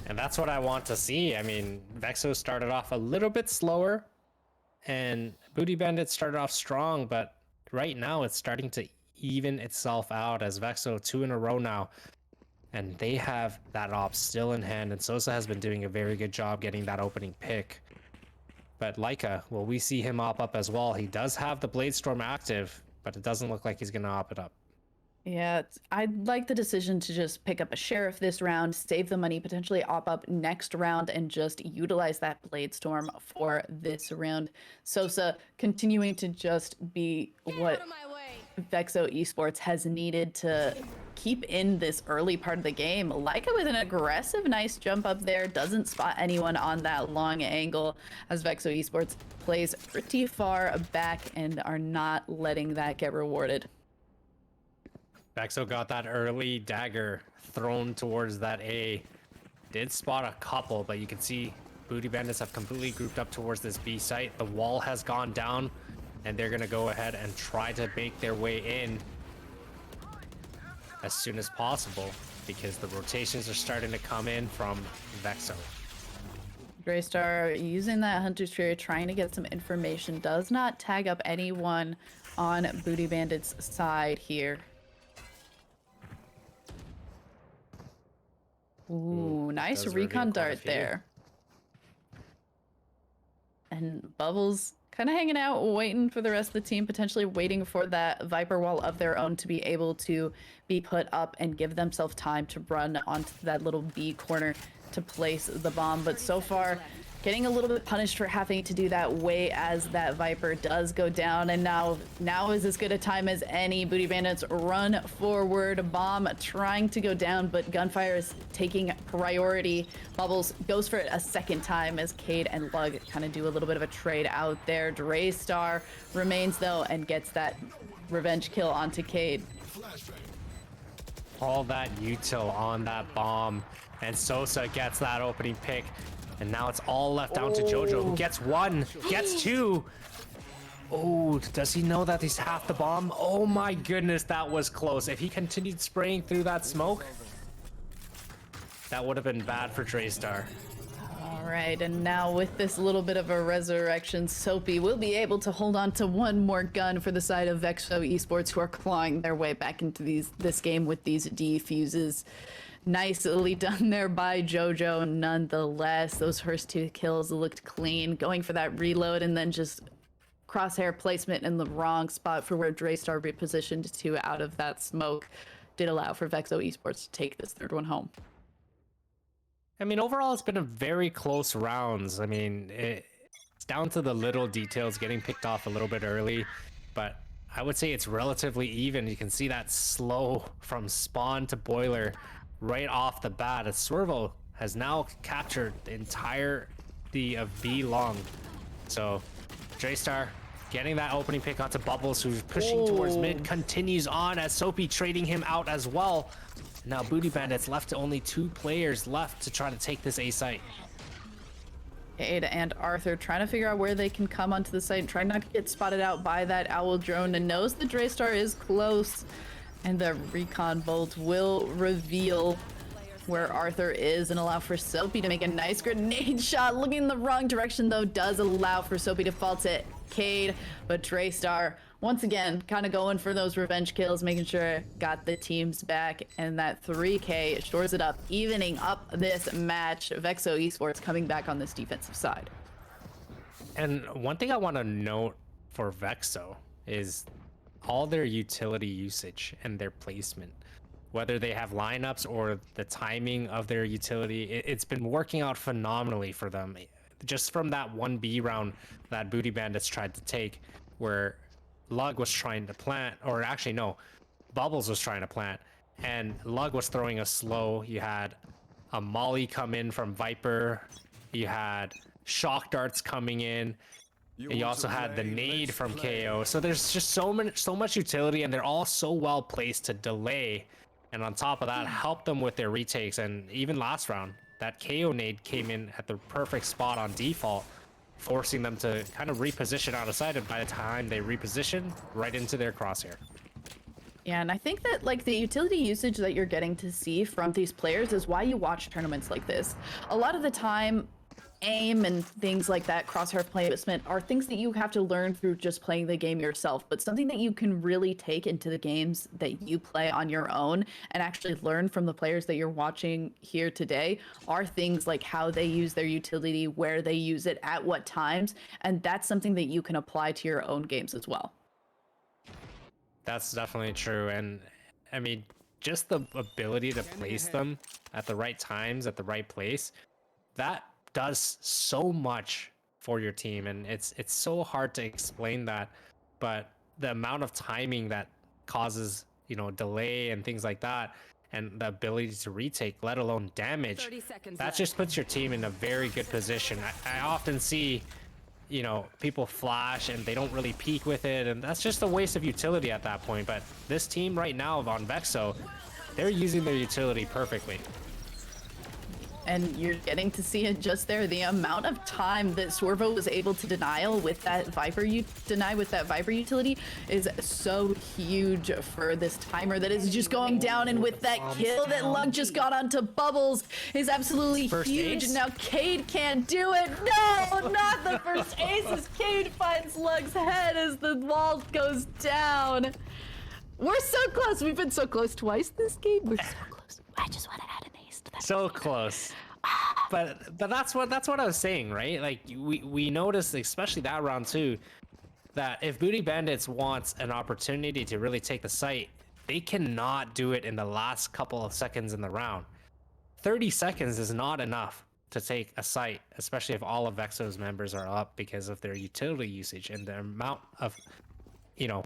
And that's what I want to see. I mean, Vexo started off a little bit slower, and Booty Bandit started off strong, but right now it's starting to even itself out as Vexo 2 in a row now. And they have that op still in hand, and Sosa has been doing a very good job getting that opening pick. But Leica, will we see him op up as well? He does have the Blade Storm active, but it doesn't look like he's going to op it up. Yeah, I'd like the decision to just pick up a Sheriff this round, save the money, potentially op up next round, and just utilize that Blade Storm for this round. Sosa continuing to just be what Vexo Esports has needed to keep in this early part of the game. Leica with an aggressive, nice jump up there, doesn't spot anyone on that long angle as Vexo Esports plays pretty far back and are not letting that get rewarded. Vexo got that early dagger thrown towards that A. Did spot a couple, but you can see Booty Bandits have completely grouped up towards this B site. The wall has gone down, and they're going to go ahead and try to make their way in as soon as possible because the rotations are starting to come in from Vexo. Draystar using that Hunter's Fury, trying to get some information, does not tag up anyone on Booty Bandit's side here. Ooh, nice recon dart there. And Bubbles kind of hanging out, waiting for the rest of the team, potentially waiting for that Viper wall of their own to be able to be put up and give themselves time to run onto that little B corner to place the bomb. But so far, getting a little bit punished for having to do that way as that Viper does go down. And now is as good a time as any. Booty Bandits run forward, bomb trying to go down, but gunfire is taking priority. Bubbles goes for it a second time as Cade and Lug kind of do a little bit of a trade out there. Draystar remains though and gets that revenge kill onto Cade. All that util on that bomb, and Sosa gets that opening pick. And now it's all left down to JoJo, who gets 1, gets 2. Oh, does he know that he's half the bomb? Oh my goodness, that was close. If he continued spraying through that smoke, that would have been bad for Draystar. All right, and now with this little bit of a resurrection, Soapy will be able to hold on to one more gun for the side of Vexo Esports, who are clawing their way back into this game with these defuses. Nicely done there by JoJo nonetheless. Those first 2 kills looked clean, going for that reload and then just crosshair placement in the wrong spot for where Draystar repositioned to out of that smoke did allow for Vexo Esports to take this third one home. I mean, overall, it's been a very close rounds. I mean, it's down to the little details getting picked off a little bit early, but I would say it's relatively even. You can see that slow from spawn to boiler right off the bat, as Swervo has now captured the entirety of B long. So Draystar getting that opening pick onto Bubbles, who's pushing towards mid, continues on as Soapy trading him out as well. Now Booty Bandits left to only 2 players left to try to take this A site. Cade and Arthur trying to figure out where they can come onto the site, trying not to get spotted out by that Owl drone, and knows the Draystar is close. And the recon bolt will reveal where Arthur is and allow for Soapy to make a nice grenade shot. Looking in the wrong direction though does allow for Soapy to fall to Cade, but Draystar once again kind of going for those revenge kills, making sure got the teams back, and that 3K shores it up, evening up this match. Vexo Esports coming back on this defensive side. And one thing I want to note for Vexo is all their utility usage and their placement, whether they have lineups or the timing of their utility, it's been working out phenomenally for them. Just from that 1B round that Booty Bandits tried to take, where Lug was trying to plant, or actually no, Bubbles was trying to plant, and Lug was throwing a slow. You had a Molly come in from Viper. You had shock darts coming in. You also had the nade from KO. So there's just so much utility, and they're all so well placed to delay. And on top of that, help them with their retakes. And even last round, that KO nade came in at the perfect spot on default, forcing them to kind of reposition out of sight. And by the time they reposition, right into their crosshair. Yeah, and I think that like the utility usage that you're getting to see from these players is why you watch tournaments like this. A lot of the time, aim and things like that, crosshair placement, are things that you have to learn through just playing the game yourself, but something that you can really take into the games that you play on your own and actually learn from the players that you're watching here today are things like how they use their utility, where they use it, at what times, and that's something that you can apply to your own games as well. That's definitely true. And I mean, just the ability to place them at the right times, at the right place, that does so much for your team. And it's so hard to explain that, but the amount of timing that causes, you know, delay and things like that, and the ability to retake, let alone damage, 30 seconds that left. just puts your team in a very good position. I often see, you know, people flash and they don't really peak with it, and that's just a waste of utility at that point. But this team right now on Vexo, they're using their utility perfectly. And you're getting to see it just there. The amount of time that Swervo was able to denial with that Viper utility is so huge for this timer that is just going down. And with that kill that Lug just got onto Bubbles is absolutely huge. Ace. Now Cade can't do it. No, not the first ace as Cade finds Lug's head as the wall goes down. We're so close. We've been so close twice this game. We're so close. I just want to add an ace to that. So close. But that's what I was saying, right? Like we noticed, especially that round too, that if Booty Bandits wants an opportunity to really take the site, they cannot do it in the last couple of seconds in the round. 30 seconds is not enough to take a site, especially if all of Vexo's members are up because of their utility usage and the amount of, you know,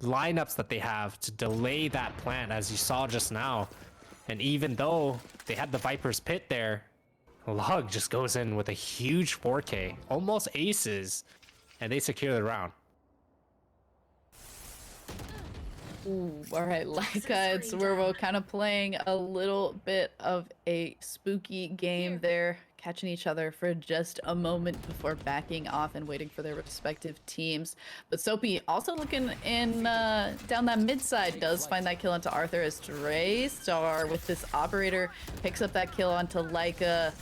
lineups that they have to delay that plant, as you saw just now. And even though they had the Viper's Pit there, Lug just goes in with a huge 4K, almost aces, and they secure the round. Ooh, all right, Leica, it's where we're kind of playing a little bit of a spooky game there, catching each other for just a moment before backing off and waiting for their respective teams. But Soapy also looking in down that mid side, does find that kill onto Arthur as Draystar with this operator picks up that kill onto Leica.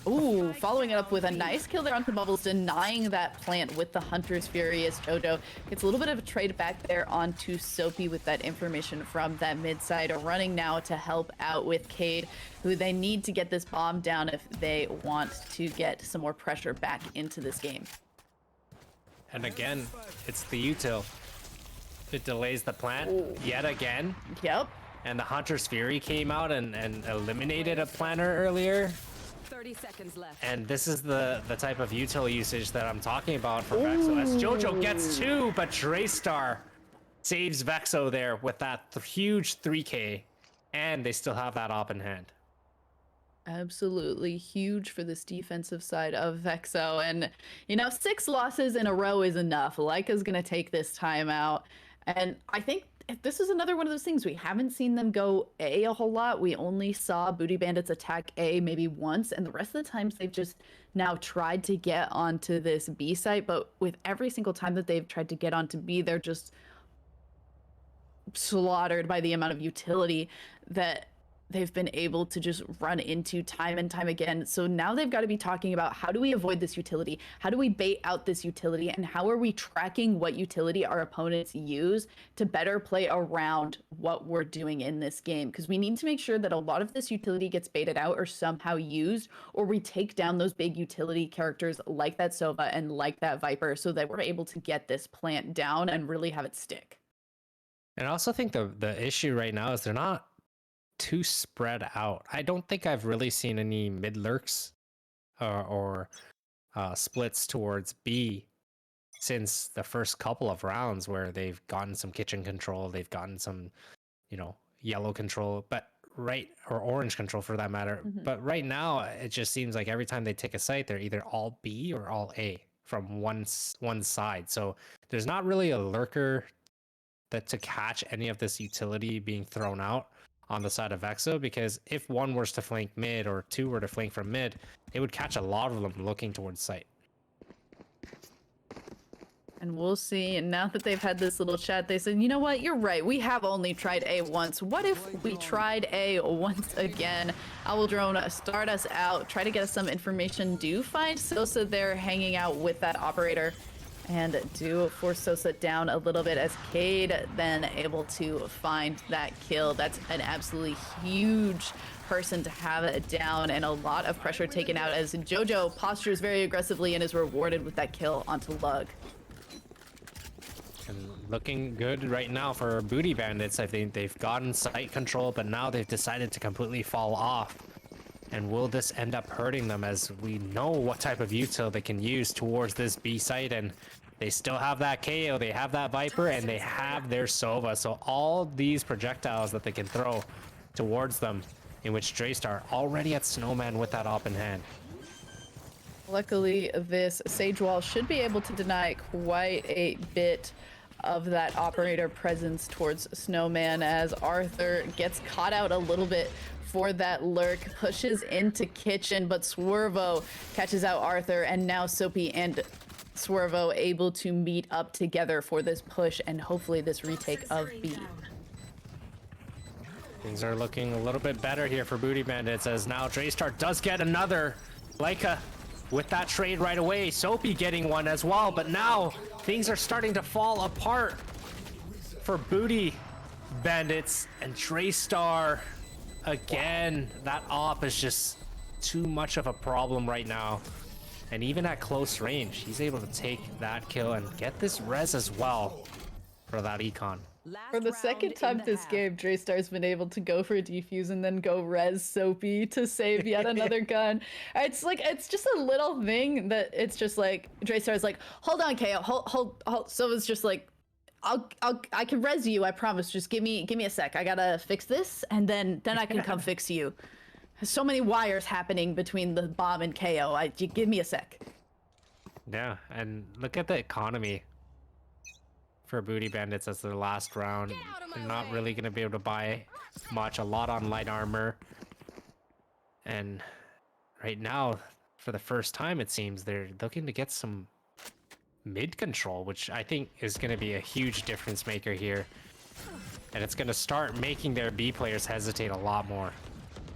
Ooh, following it up with a nice kill there onto Bubbles, denying that plant with the Hunter's Fury as Jojo gets a little bit of a trade back there onto Soapy with that information from that mid side, running now to help out with Cade, who they need to get this bomb down if they want to get some more pressure back into this game. And again, it's the util. It delays the plant yet again. Yep. And the Hunter's Fury came out and eliminated a planter earlier. 30 seconds left. And this is the type of util usage that I'm talking about for Vexo. As Jojo gets two, but Draystar saves Vexo there with that huge 3K. And they still have that op in hand. Absolutely huge for this defensive side of Vexo. And, you know, 6 losses in a row is enough. Leica's going to take this time out. And I think this is another one of those things. We haven't seen them go A a whole lot. We only saw Booty Bandits attack A maybe once, and the rest of the times they've just now tried to get onto this B site. But with every single time that they've tried to get onto B, they're just slaughtered by the amount of utility that they've been able to just run into time and time again. So now they've got to be talking about, how do we avoid this utility? How do we bait out this utility? And how are we tracking what utility our opponents use to better play around what we're doing in this game? Because we need to make sure that a lot of this utility gets baited out or somehow used, or we take down those big utility characters like that Sova and like that Viper, so that we're able to get this plant down and really have it stick. And I also think the issue right now is they're not too spread out. I don't think I've really seen any mid lurks or splits towards B since the first couple of rounds, where they've gotten some kitchen control, they've gotten some, you know, yellow control. But right, or orange control for that matter. But right now, it just seems like every time they take a site, they're either all B or all A from one side. So there's not really a lurker that to catch any of this utility being thrown out on the side of Vexo, because if one was to flank mid or two were to flank from mid, it would catch a lot of them looking towards site. And we'll see. And now that they've had this little chat, they said, you know what? You're right. We have only tried A once. What if we tried A once again? Owl Drone, start us out. Try to get us some information. Do find Sosa there hanging out with that operator. And do force Sosa down a little bit as Cade then able to find that kill. That's an absolutely huge person to have it down, and a lot of pressure taken out as Jojo postures very aggressively and is rewarded with that kill onto Lug. And looking good right now for Booty Bandits. I think they've gotten site control, but now they've decided to completely fall off. And will this end up hurting them, as we know what type of util they can use towards this B site, and they still have that KO, they have that Viper, and they have their Sova. So all these projectiles that they can throw towards them, in which Draystar already at Snowman with that op in hand. Luckily, this Sage Wall should be able to deny quite a bit of that operator presence towards Snowman, as Arthur gets caught out a little bit for that lurk, pushes into kitchen, but Swervo catches out Arthur, and now Soapy and Swervo able to meet up together for this push and hopefully this retake of B. Things are looking a little bit better here for Booty Bandits, as now Draystar does get another Leica with that trade right away. Soapy getting one as well, but now things are starting to fall apart for Booty Bandits, and Draystar again. That op is just too much of a problem right now. And even at close range, he's able to take that kill and get this res as well for that econ. For the second time this game, Draystar's been able to go for a defuse and then go res Soapy to save yet another gun. It's like, it's just a little thing that it's just like, Draystar's like, hold on, KO, hold. So it's just like, I can res you, I promise. Just give me a sec. I gotta fix this, and then I can come fix you. So many wires happening between the bomb and KO. You give me a sec. Yeah, and look at the economy for Booty Bandits as their last round. They're not really going to be able to buy much, a lot on light armor. And right now, for the first time, it seems, they're looking to get some mid control, which I think is going to be a huge difference maker here. And it's going to start making their B players hesitate a lot more.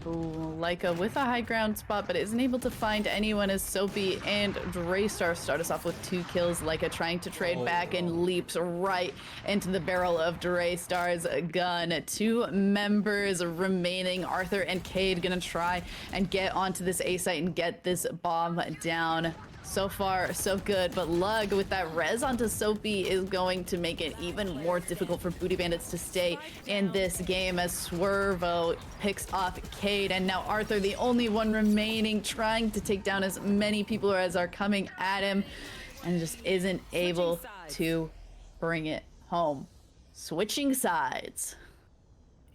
Ooh, Leica with a high ground spot, but isn't able to find anyone as Soapy and Draystar start us off with 2 kills. Leica trying to trade back and leaps right into the barrel of Draystar's gun. 2 members remaining. Arthur and Cade gonna try and get onto this A site and get this bomb down. So far, so good, but Lug with that res onto Soapy is going to make it even more difficult for Booty Bandits to stay in this game, as Swervo picks off Cade, and now Arthur, the only one remaining, trying to take down as many people as are coming at him, and just isn't able to bring it home. Switching sides.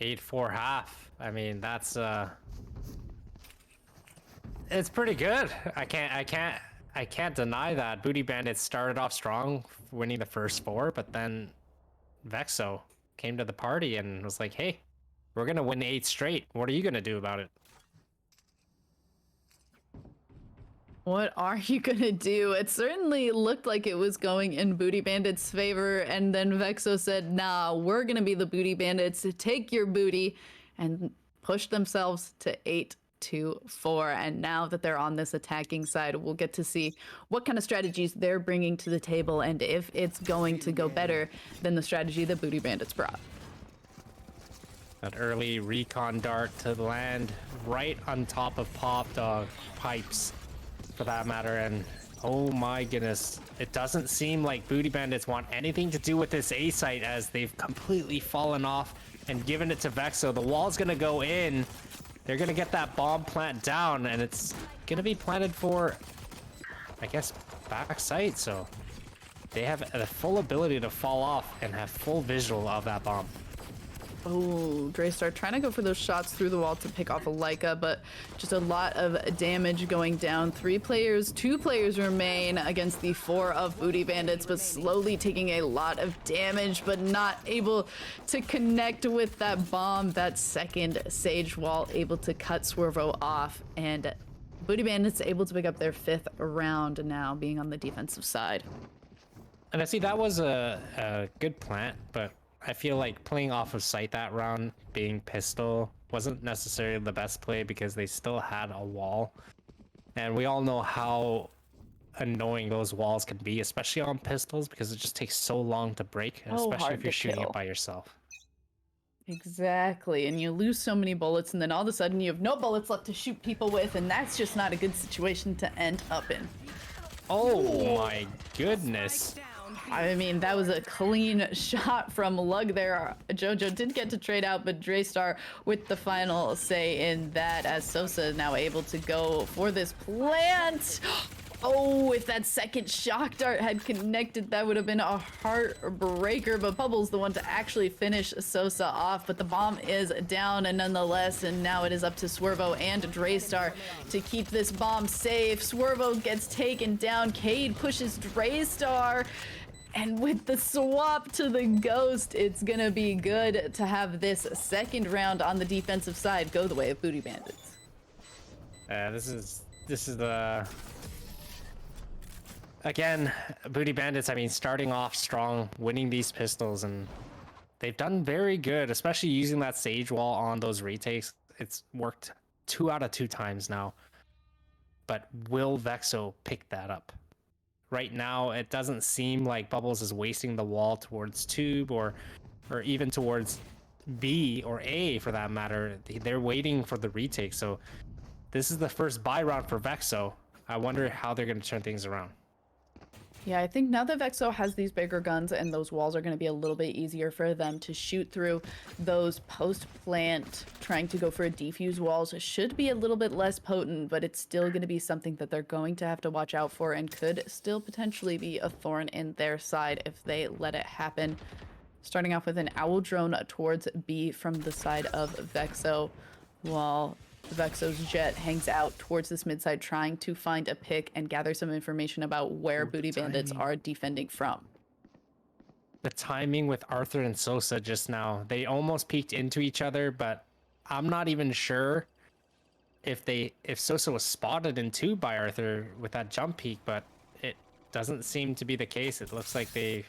8-4 half. I mean, that's it's pretty good. I can't deny that. Booty Bandits started off strong, winning the first 4, but then Vexo came to the party and was like, hey, we're going to win 8 straight. What are you going to do about it? What are you gonna do? It certainly looked like it was going in Booty Bandits' favor, and then Vexo said, nah, we're gonna be the Booty Bandits, take your booty, and push themselves to 8-4. And now that they're on this attacking side, we'll get to see what kind of strategies they're bringing to the table, and if it's going to go better than the strategy that Booty Bandits brought. That early recon dart to land right on top of Pop Dog pipes, for that matter, and oh my goodness, it doesn't seem like Booty Bandits want anything to do with this A site, as they've completely fallen off and given it to Vexo. The wall's gonna go in. They're gonna get that bomb plant down, and it's gonna be planted for, I guess, back sight. So they have the full ability to fall off and have full visual of that bomb. Oh, Draystar trying to go for those shots through the wall to pick off a Leica, but just a lot of damage going down. 2 players remain against the 4 of Booty Bandits, but slowly taking a lot of damage, but not able to connect with that bomb. That second Sage wall able to cut Swervo off, and Booty Bandits able to pick up their 5th round now, being on the defensive side. And I see that was a good plant, but I feel like playing off of sight that round, being pistol, wasn't necessarily the best play because they still had a wall. And we all know how annoying those walls can be, especially on pistols, because it just takes so long to break, and especially hard if you're to shooting kill. it by yourself. Exactly, and you lose so many bullets, and then all of a sudden you have no bullets left to shoot people with, and that's just not a good situation to end up in. Oh my goodness. I mean, that was a clean shot from Lug there. Jojo did get to trade out, but Draystar with the final say in that, as Sosa is now able to go for this plant. Oh, if that second shock dart had connected, that would have been a heartbreaker, but Bubble's the one to actually finish Sosa off, but the bomb is down and nonetheless, and now it is up to Swervo and Draystar to keep this bomb safe. Swervo gets taken down, Cade pushes Draystar, and with the swap to the Ghost, it's gonna be good to have this second round on the defensive side go the way of Booty Bandits. This is the... Again, Booty Bandits, I mean, starting off strong, winning these pistols, and they've done very good, especially using that Sage wall on those retakes. It's worked 2 out of 2 times now. But will Vexo pick that up? Right now, it doesn't seem like Bubbles is wasting the wall towards Tube or even towards B or A for that matter. They're waiting for the retake, so this is the first buy round for Vexo. I wonder how they're going to turn things around. Yeah, I think now that Vexo has these bigger guns and those walls are going to be a little bit easier for them to shoot through, those post-plant trying to go for a defuse walls should be a little bit less potent, but it's still going to be something that they're going to have to watch out for and could still potentially be a thorn in their side if they let it happen. Starting off with an owl drone towards B from the side of Vexo, while Vexo's jet hangs out towards this mid side trying to find a pick and gather some information about where Booty Bandits are defending from. The timing with Arthur and Sosa just now, they almost peeked into each other, but I'm not even sure if Sosa was spotted in 2 by Arthur with that jump peek, but it doesn't seem to be the case. It looks like they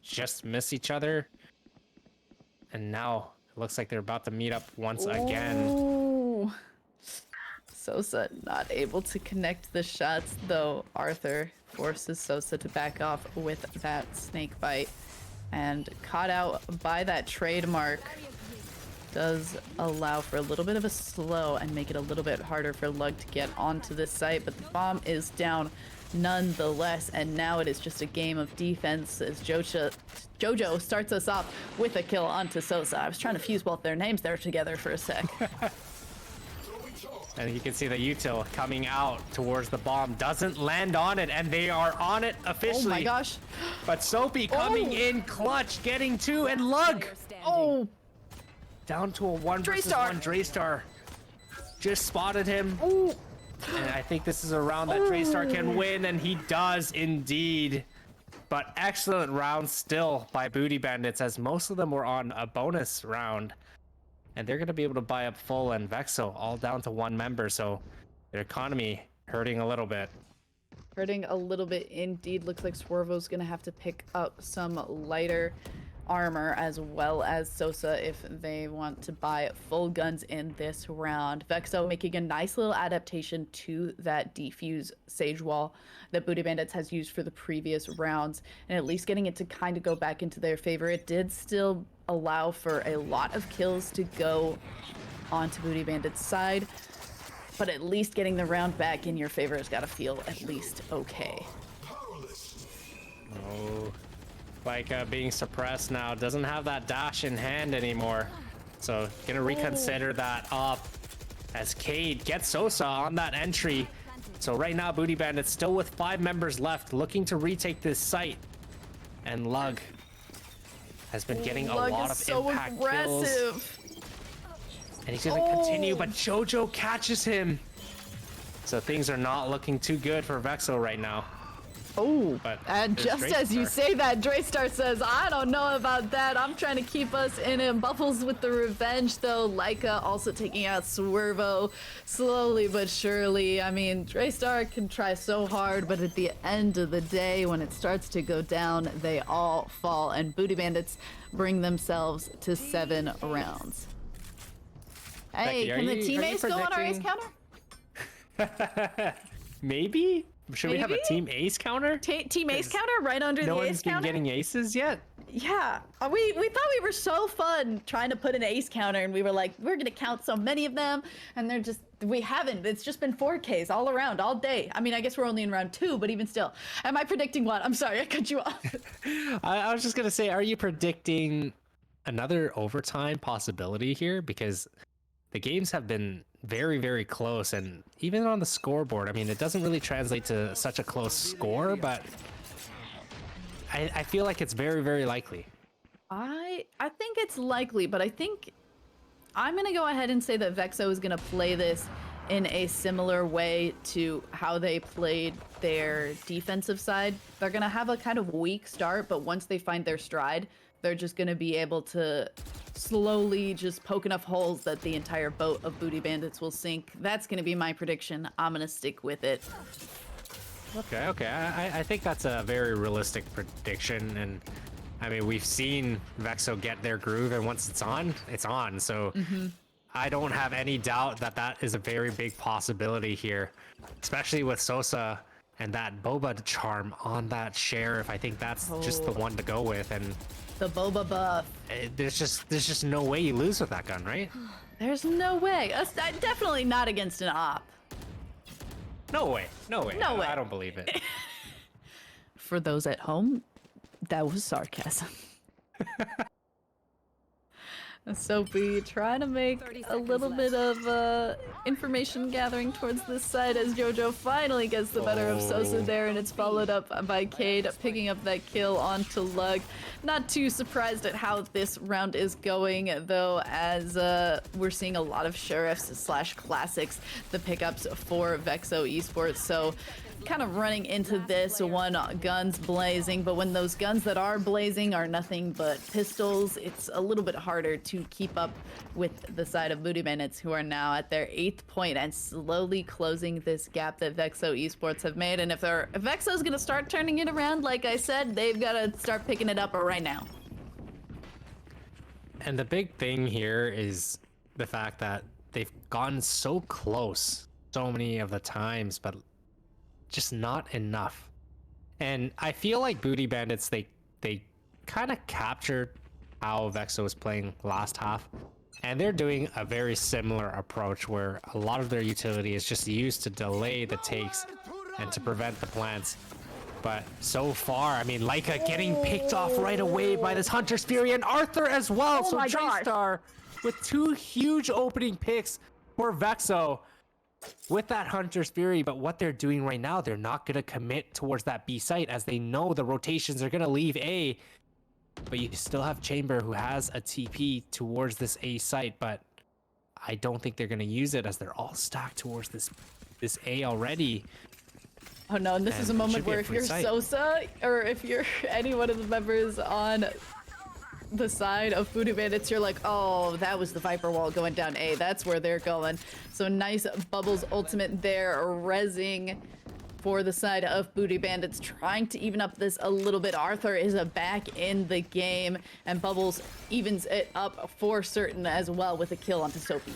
just miss each other, and now it looks like they're about to meet up once again. Ooh. Sosa not able to connect the shots, though Arthur forces Sosa to back off with that snake bite, and caught out by that trademark does allow for a little bit of a slow and make it a little bit harder for Lug to get onto this site, but the bomb is down nonetheless, and now it is just a game of defense as Jojo starts us off with a kill onto Sosa. I was trying to fuse both their names there together for a sec. And you can see the util coming out towards the bomb, doesn't land on it, and they are on it officially. Oh my gosh. But Soapy coming in clutch, getting 2, and Lug Oh, down to a 1 versus 1. Draystar just spotted him. ooh. And I think this is a round that Draystar can win, and he does indeed. But excellent round still by Booty Bandits, as most of them were on a bonus round. And they're going to be able to buy up full and Vexo all down to 1 member, so their economy hurting a little bit. Hurting a little bit indeed. Looks like Swervo's going to have to pick up some lighter armor as well as Sosa if they want to buy full guns in this round. Vexo making a nice little adaptation to that defuse Sage wall that Booty Bandits has used for the previous rounds, and at least getting it to kind of go back into their favor. It did still allow for a lot of kills to go onto Booty Bandits' side, but at least getting the round back in your favor has got to feel at least okay. Oh, like being suppressed now, doesn't have that dash in hand anymore, so gonna reconsider that up as Cade gets Sosa on that entry. So right now Booty Bandits still with 5 members left, looking to retake this site, and Lug has been getting a Lug lot is of so impact kills. aggressive. And he's gonna continue, but Jojo catches him. So things are not looking too good for Vexo right now. Oh, But and there's just as you Draystar. say that, Draystar says, I don't know about that. I'm trying to keep us in it. Bubbles with the revenge, though. Leica also taking out Swervo slowly but surely. I mean, Draystar can try so hard, but at the end of the day, when it starts to go down, they all fall. And Booty Bandits bring themselves to 7 rounds. Hey, Becky, can the are you teammates go on our ace predicting- counter? Maybe? Should we have a Maybe? team ace counter? Team ace counter right under No the ace one's been counter? getting aces yet? Yeah, we thought we were so fun trying to put an ace counter, and we were like, we're gonna count so many of them, and they're just, we haven't. It's just been 4Ks all around, all day. I mean, I guess we're only in round 2, but even still. Am I predicting what? I'm sorry, I cut you off. I was just gonna say, are you predicting another overtime possibility here? Because the games have been very, very close, and even on the scoreboard, I mean, it doesn't really translate to such a close score, but I feel like it's very, very likely. I think it's likely, but I think I'm gonna go ahead and say that Vexo is gonna play this in a similar way to how they played their defensive side. They're gonna have a kind of weak start, but once they find their stride, they're just gonna be able to slowly just poke enough holes that the entire boat of Booty Bandits will sink. That's gonna be my prediction. I'm gonna stick with it. Okay. I think that's a very realistic prediction, and I mean, we've seen Vexo get their groove, and once it's on, it's on. So I don't have any doubt that that is a very big possibility here, especially with Sosa and that Boba charm on that Sheriff. I think that's just the one to go with, and The Boba buff. there's just no way you lose with that gun, right? There's no way. Definitely not against an op. No way. No way. I don't believe it. For those at home, that was sarcasm. Soapy trying to make 30 a little seconds bit of information gathering towards this side as Jojo finally gets the better of Sosa there, and it's followed up by Cade picking up that kill onto Lug. Not too surprised at how this round is going, though, as we're seeing a lot of Sheriffs / Classics, the pickups for Vexo Esports. So kind of running into this one, guns blazing, but when those guns that are blazing are nothing but pistols, it's a little bit harder to keep up with the side of Booty Bandits, who are now at their 8th point and slowly closing this gap that Vexo Esports have made. And if Vexo's gonna start turning it around, like I said, they've got to start picking it up right now. And the big thing here is the fact that they've gotten so close so many of the times, but just not enough. And I feel like Booty Bandits, they kind of captured how Vexo was playing last half, and they're doing a very similar approach where a lot of their utility is just used to delay the takes and to prevent the plants. But so far, I mean, Leica getting picked off right away by this Hunter's Fury, and Arthur as well. So my gosh. Draystar with 2 huge opening picks for Vexo with that Hunter's Fury. But what they're doing right now, they're not going to commit towards that B site, as they know the rotations are going to leave A. But you still have Chamber, who has a TP towards this A site, but I don't think they're going to use it, as they're all stacked towards this A already. Oh no, and this is a And it moment should be where a if free you're site. Sosa, or if you're any one of the members on the side of Booty Bandits, you're like, oh, that was the Viper Wall going down A. That's where they're going. So nice Bubbles ultimate there, rezzing for the side of Booty Bandits, trying to even up this a little bit. Arthur is back in the game, and Bubbles evens it up for certain as well with a kill onto Soapy.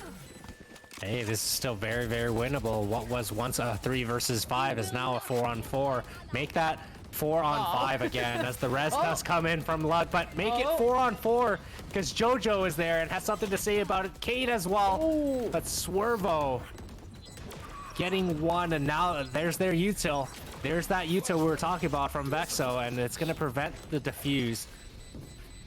Hey, this is still very, very winnable. What was once a 3 versus 5 is now a 4-on-4. Make that 4-on-5 again, as the res does come in from Lug, but make it 4-on-4, because Jojo is there and has something to say about it. Cade as well, but Swervo getting 1, and now there's their util. There's that util we were talking about from Vexo, and it's going to prevent the defuse,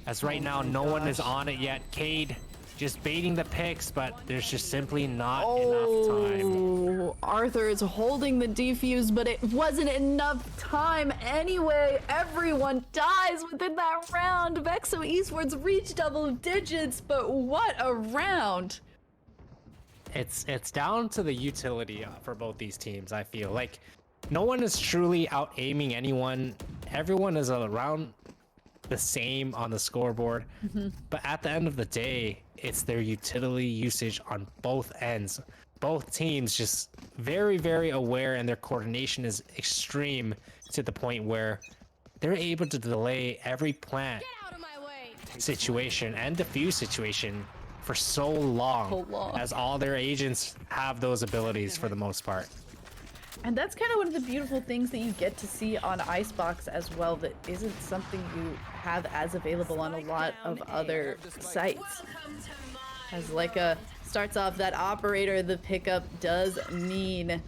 as right now no one is on it yet. Cade just baiting the picks, but there's just simply not enough time. Oh, Arthur is holding the defuse, but it wasn't enough time anyway. Everyone dies within that round. Vexo Esports reached double digits, but what a round. It's down to the utility for both these teams. I feel like no one is truly out aiming anyone. Everyone is around the same on the scoreboard, but at the end of the day, it's their utility usage on both ends. Both teams just very, very aware, and their coordination is extreme to the point where they're able to delay every plant Out of my way. situation and defuse situation for so long, as all their agents have those abilities for the most part. And that's kind of one of the beautiful things that you get to see on Icebox as well, that isn't something you have as available on a lot of other sites. As Leica starts off that operator, the pickup does mean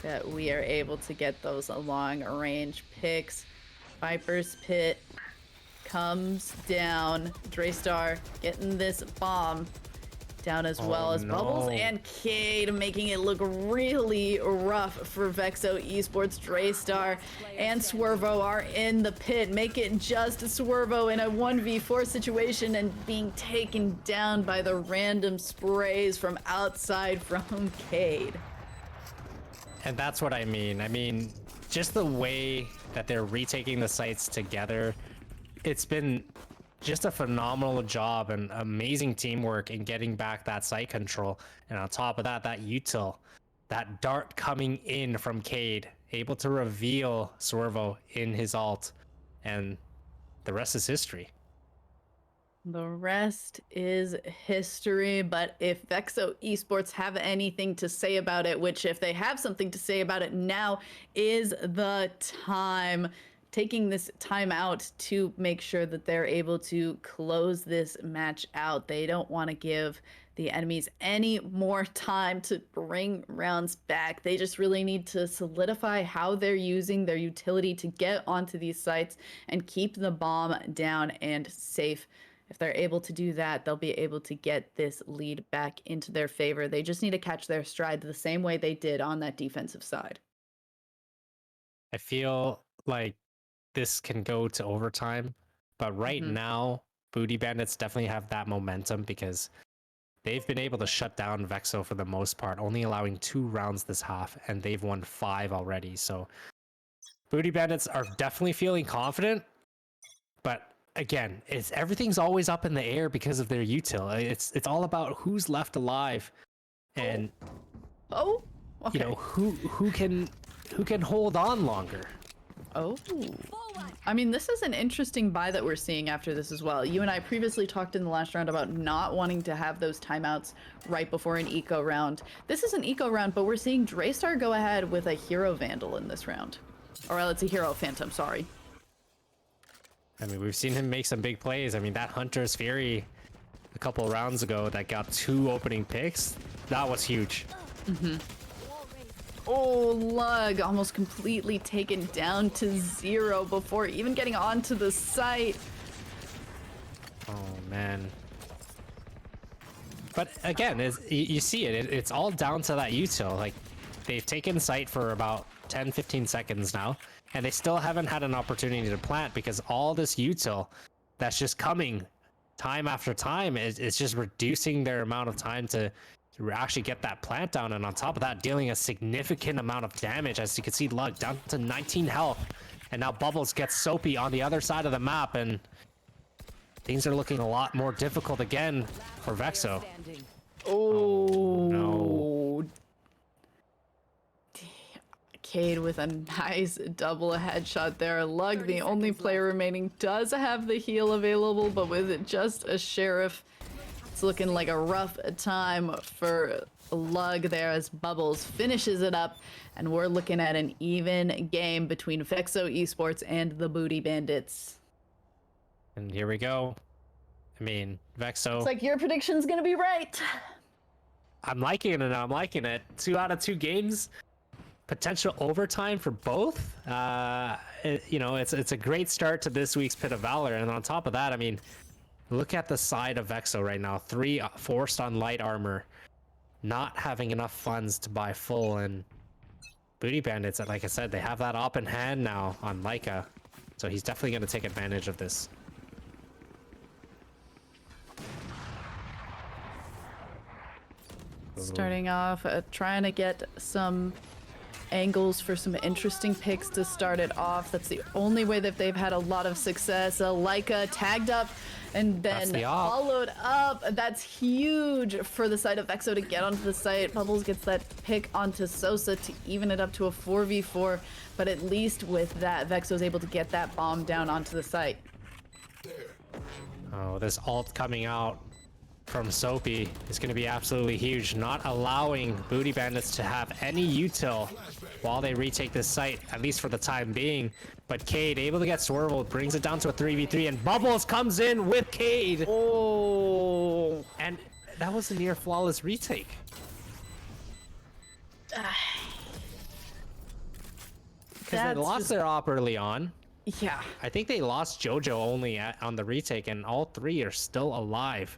that we are able to get those long range picks. Viper's Pit comes down. Draystar getting this bomb down as well as Bubbles and Cade, making it look really rough for Vexo Esports. Draystar and Swervo are in the pit. Make it just Swervo in a 1v4 situation and being taken down by the random sprays from outside from Cade. And that's what I mean. I mean, just the way that they're retaking the sites together, it's been just a phenomenal job and amazing teamwork in getting back that site control. And on top of that, that util, that dart coming in from Cade, able to reveal Swervo in his ult, and the rest is history. The rest is history, but if Vexo Esports have anything to say about it, which if they have something to say about it, now is the time. Taking this time out to make sure that they're able to close this match out. They don't want to give the enemies any more time to bring rounds back. They just really need to solidify how they're using their utility to get onto these sites and keep the bomb down and safe. If they're able to do that, they'll be able to get this lead back into their favor. They just need to catch their stride the same way they did on that defensive side. I feel like this can go to overtime, but right now, Booty Bandits definitely have that momentum because they've been able to shut down Vexo for the most part, only allowing 2 rounds this half, and they've won 5 already. So Booty Bandits are definitely feeling confident, but again, everything's always up in the air because of their util. It's all about who's left alive, and okay. you know who can hold on longer. Oh, I mean, this is an interesting buy that we're seeing after this as well. You and I previously talked in the last round about not wanting to have those timeouts right before an eco round. This is an eco round, but we're seeing Draystar go ahead with a Hero Vandal in this round. Or it's a Hero Phantom, sorry. I mean, we've seen him make some big plays. I mean, that Hunter's Fury a couple rounds ago that got 2 opening picks, that was huge. Oh, Lug almost completely taken down to 0 before even getting onto the site. Oh, man. But again, you see it. It's all down to that util. Like, they've taken site for about 10, 15 seconds now, and they still haven't had an opportunity to plant because all this util that's just coming time after time is just reducing their amount of time to actually get that plant down, and on top of that, dealing a significant amount of damage. As you can see, Lug down to 19 health, and now Bubbles gets Soapy on the other side of the map, and things are looking a lot more difficult again for Vexo. Oh, no. Cade with a nice double headshot there. Lug, the only player remaining, does have the heal available, but with it just a Sheriff, it's looking like a rough time for Lug there as Bubbles finishes it up, and we're looking at an even game between Vexo Esports and the Booty Bandits. And here we go. I mean, Vexo. It's like your prediction's gonna be right. I'm liking it. I'm liking it. 2 out of 2 games. Potential overtime for both. You know, it's a great start to this week's Pit of Valor, and on top of that, I mean, Look at the side of Vexo right now. 3 forced on light armor. Not having enough funds to buy full, and Booty Bandits, like I said, they have that op in hand now on Leica. So he's definitely going to take advantage of this. Starting off, trying to get some angles for some interesting picks to start it off. That's the only way that they've had a lot of success. Leica tagged up and then followed up. That's huge for the side of Vexo to get onto the site. Bubbles gets that pick onto Sosa to even it up to a 4v4, but at least with that, Vexo's able to get that bomb down onto the site. Oh, this ult coming out from Soapy is going to be absolutely huge, not allowing Booty Bandits to have any util while they retake this site, at least for the time being. But Cade able to get Swervel, brings it down to a 3v3, and Bubbles comes in with Cade. Oh, and that was a near flawless retake. Because they lost their op early on. Yeah. I think they lost Jojo only on the retake, and all 3 are still alive.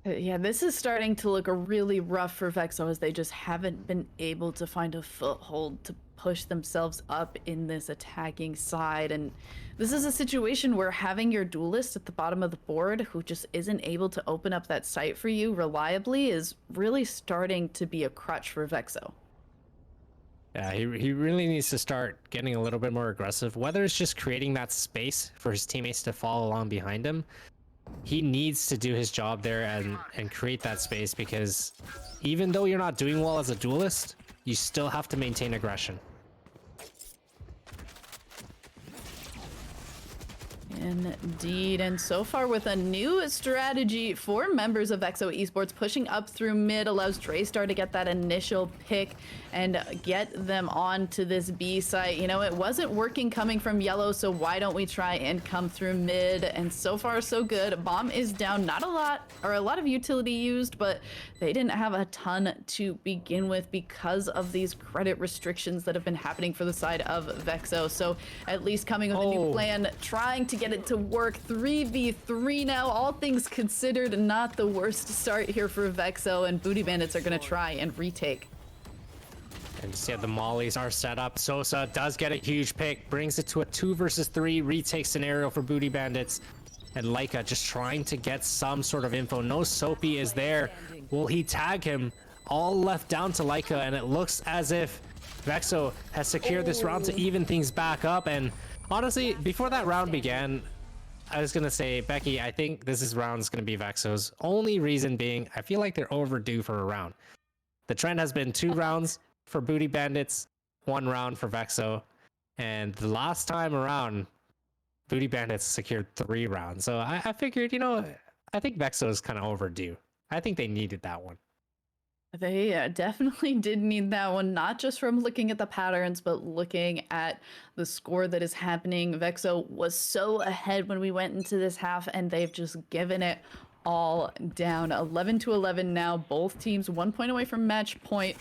Yeah, this is starting to look really rough for Vexo as they just haven't been able to find a foothold to push themselves up in this attacking side. And this is a situation where having your duelist at the bottom of the board who just isn't able to open up that site for you reliably is really starting to be a crutch for Vexo. Yeah, he really needs to start getting a little bit more aggressive, whether it's just creating that space for his teammates to follow along behind him. He needs to do his job there and create that space, because even though you're not doing well as a duelist, you still have to maintain aggression. Indeed, and so far with a new strategy for members of Vexo Esports, pushing up through mid allows Draystar to get that initial pick and get them onto this B site. You know, it wasn't working coming from yellow, so why don't we try and come through mid? And so far so good. Bomb is down, not a lot, or a lot of utility used, but they didn't have a ton to begin with because of these credit restrictions that have been happening for the side of Vexo. So at least coming with a new plan, trying to get it to work. 3v3 now, all things considered, not the worst start here for Vexo, and Booty Bandits are going to try and retake. And just, yeah, the mollies are set up. Sosa does get a huge pick, brings it to a 2 versus 3 retake scenario for Booty Bandits. And Leica just trying to get some sort of info. No Soapy is there. Will he tag him? All left down to Leica, and it looks as if Vexo has secured this round to even things back up. And honestly, before that round began, I was gonna say, Becky, I think this round's gonna be Vexo's. Only reason being, I feel like they're overdue for a round. The trend has been 2 rounds for Booty Bandits, 1 round for Vexo, and the last time around, Booty Bandits secured 3 rounds. So I figured, you know, I think Vexo is kind of overdue. I think they needed that one. They definitely did need that one, not just from looking at the patterns, but looking at the score that is happening. Vexo was so ahead when we went into this half, and they've just given it all down. 11-11 now, both teams 1 point away from match point.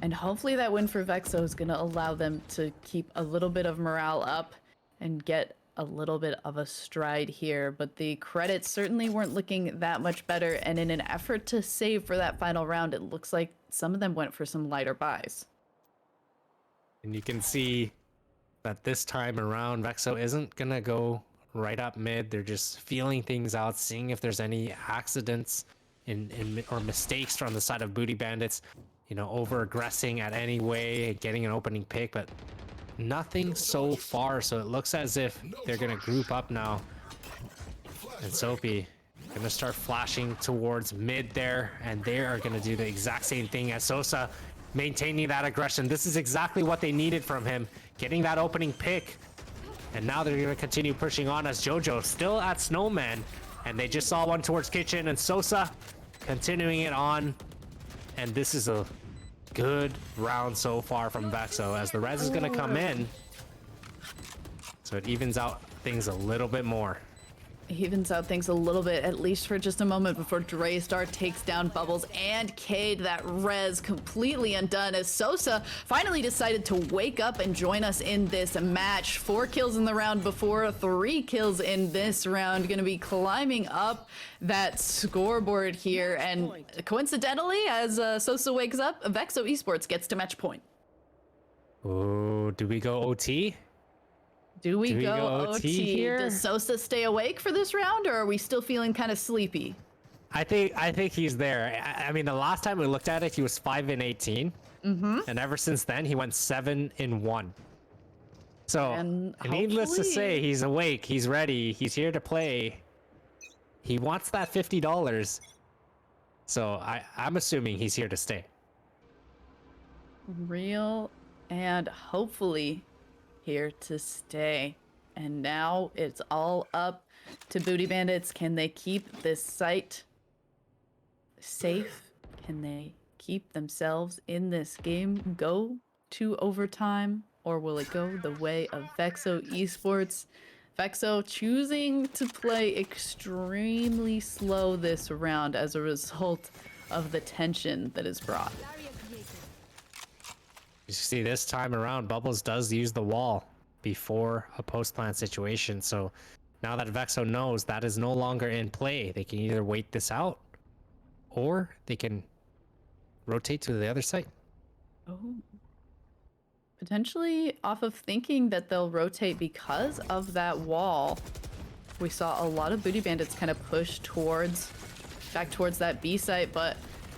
And hopefully that win for Vexo is going to allow them to keep a little bit of morale up and get a little bit of a stride here. But the credits certainly weren't looking that much better. And in an effort to save for that final round, it looks like some of them went for some lighter buys. And you can see that this time around, Vexo isn't going to go right up mid. They're just feeling things out, seeing if there's any accidents or mistakes from the side of Booty Bandits. You know, over-aggressing at any way, getting an opening pick, but nothing so far. So it looks as if they're going to group up now. And Soapy going to start flashing towards mid there, and they are going to do the exact same thing as Sosa, maintaining that aggression. This is exactly what they needed from him, getting that opening pick. And now they're going to continue pushing on as Jojo still at Snowman, and they just saw one towards Kitchen, and Sosa continuing it on. And this is a good round so far from Vexo, as the res is going to come in, so it evens out things a little bit more. evens out things a little bit, at least for just a moment, before Draystar takes down Bubbles and Cade. That res completely undone as Sosa finally decided to wake up and join us in this match. 4 kills in the round before, 3 kills in this round. Gonna be climbing up that scoreboard here, and coincidentally, as Sosa wakes up, Vexo Esports gets to match point. Oh, do we go OT? Do we go OT OT? here? Does Sosa stay awake for this round, or are we still feeling kind of sleepy? I think he's there. I mean, the last time we looked at it, he was 5-18, and ever since then, he went 7-1. So, And needless to hopefully- say, he's awake. He's ready. He's here to play. He wants that $50. So I'm assuming he's here to stay. Real and hopefully here to stay. And now it's all up to Booty Bandits. Can they keep this site safe? Can they keep themselves in this game? Go to overtime, or will it go the way of Vexo Esports? Vexo choosing to play extremely slow this round as a result of the tension that is brought. You see, this time around, Bubbles does use the wall before a post-plant situation. So now that Vexo knows that is no longer in play, they can either wait this out or they can rotate to the other side. Oh. Potentially off of thinking that they'll rotate because of that wall. We saw a lot of Booty Bandits kind of push back towards that B site, but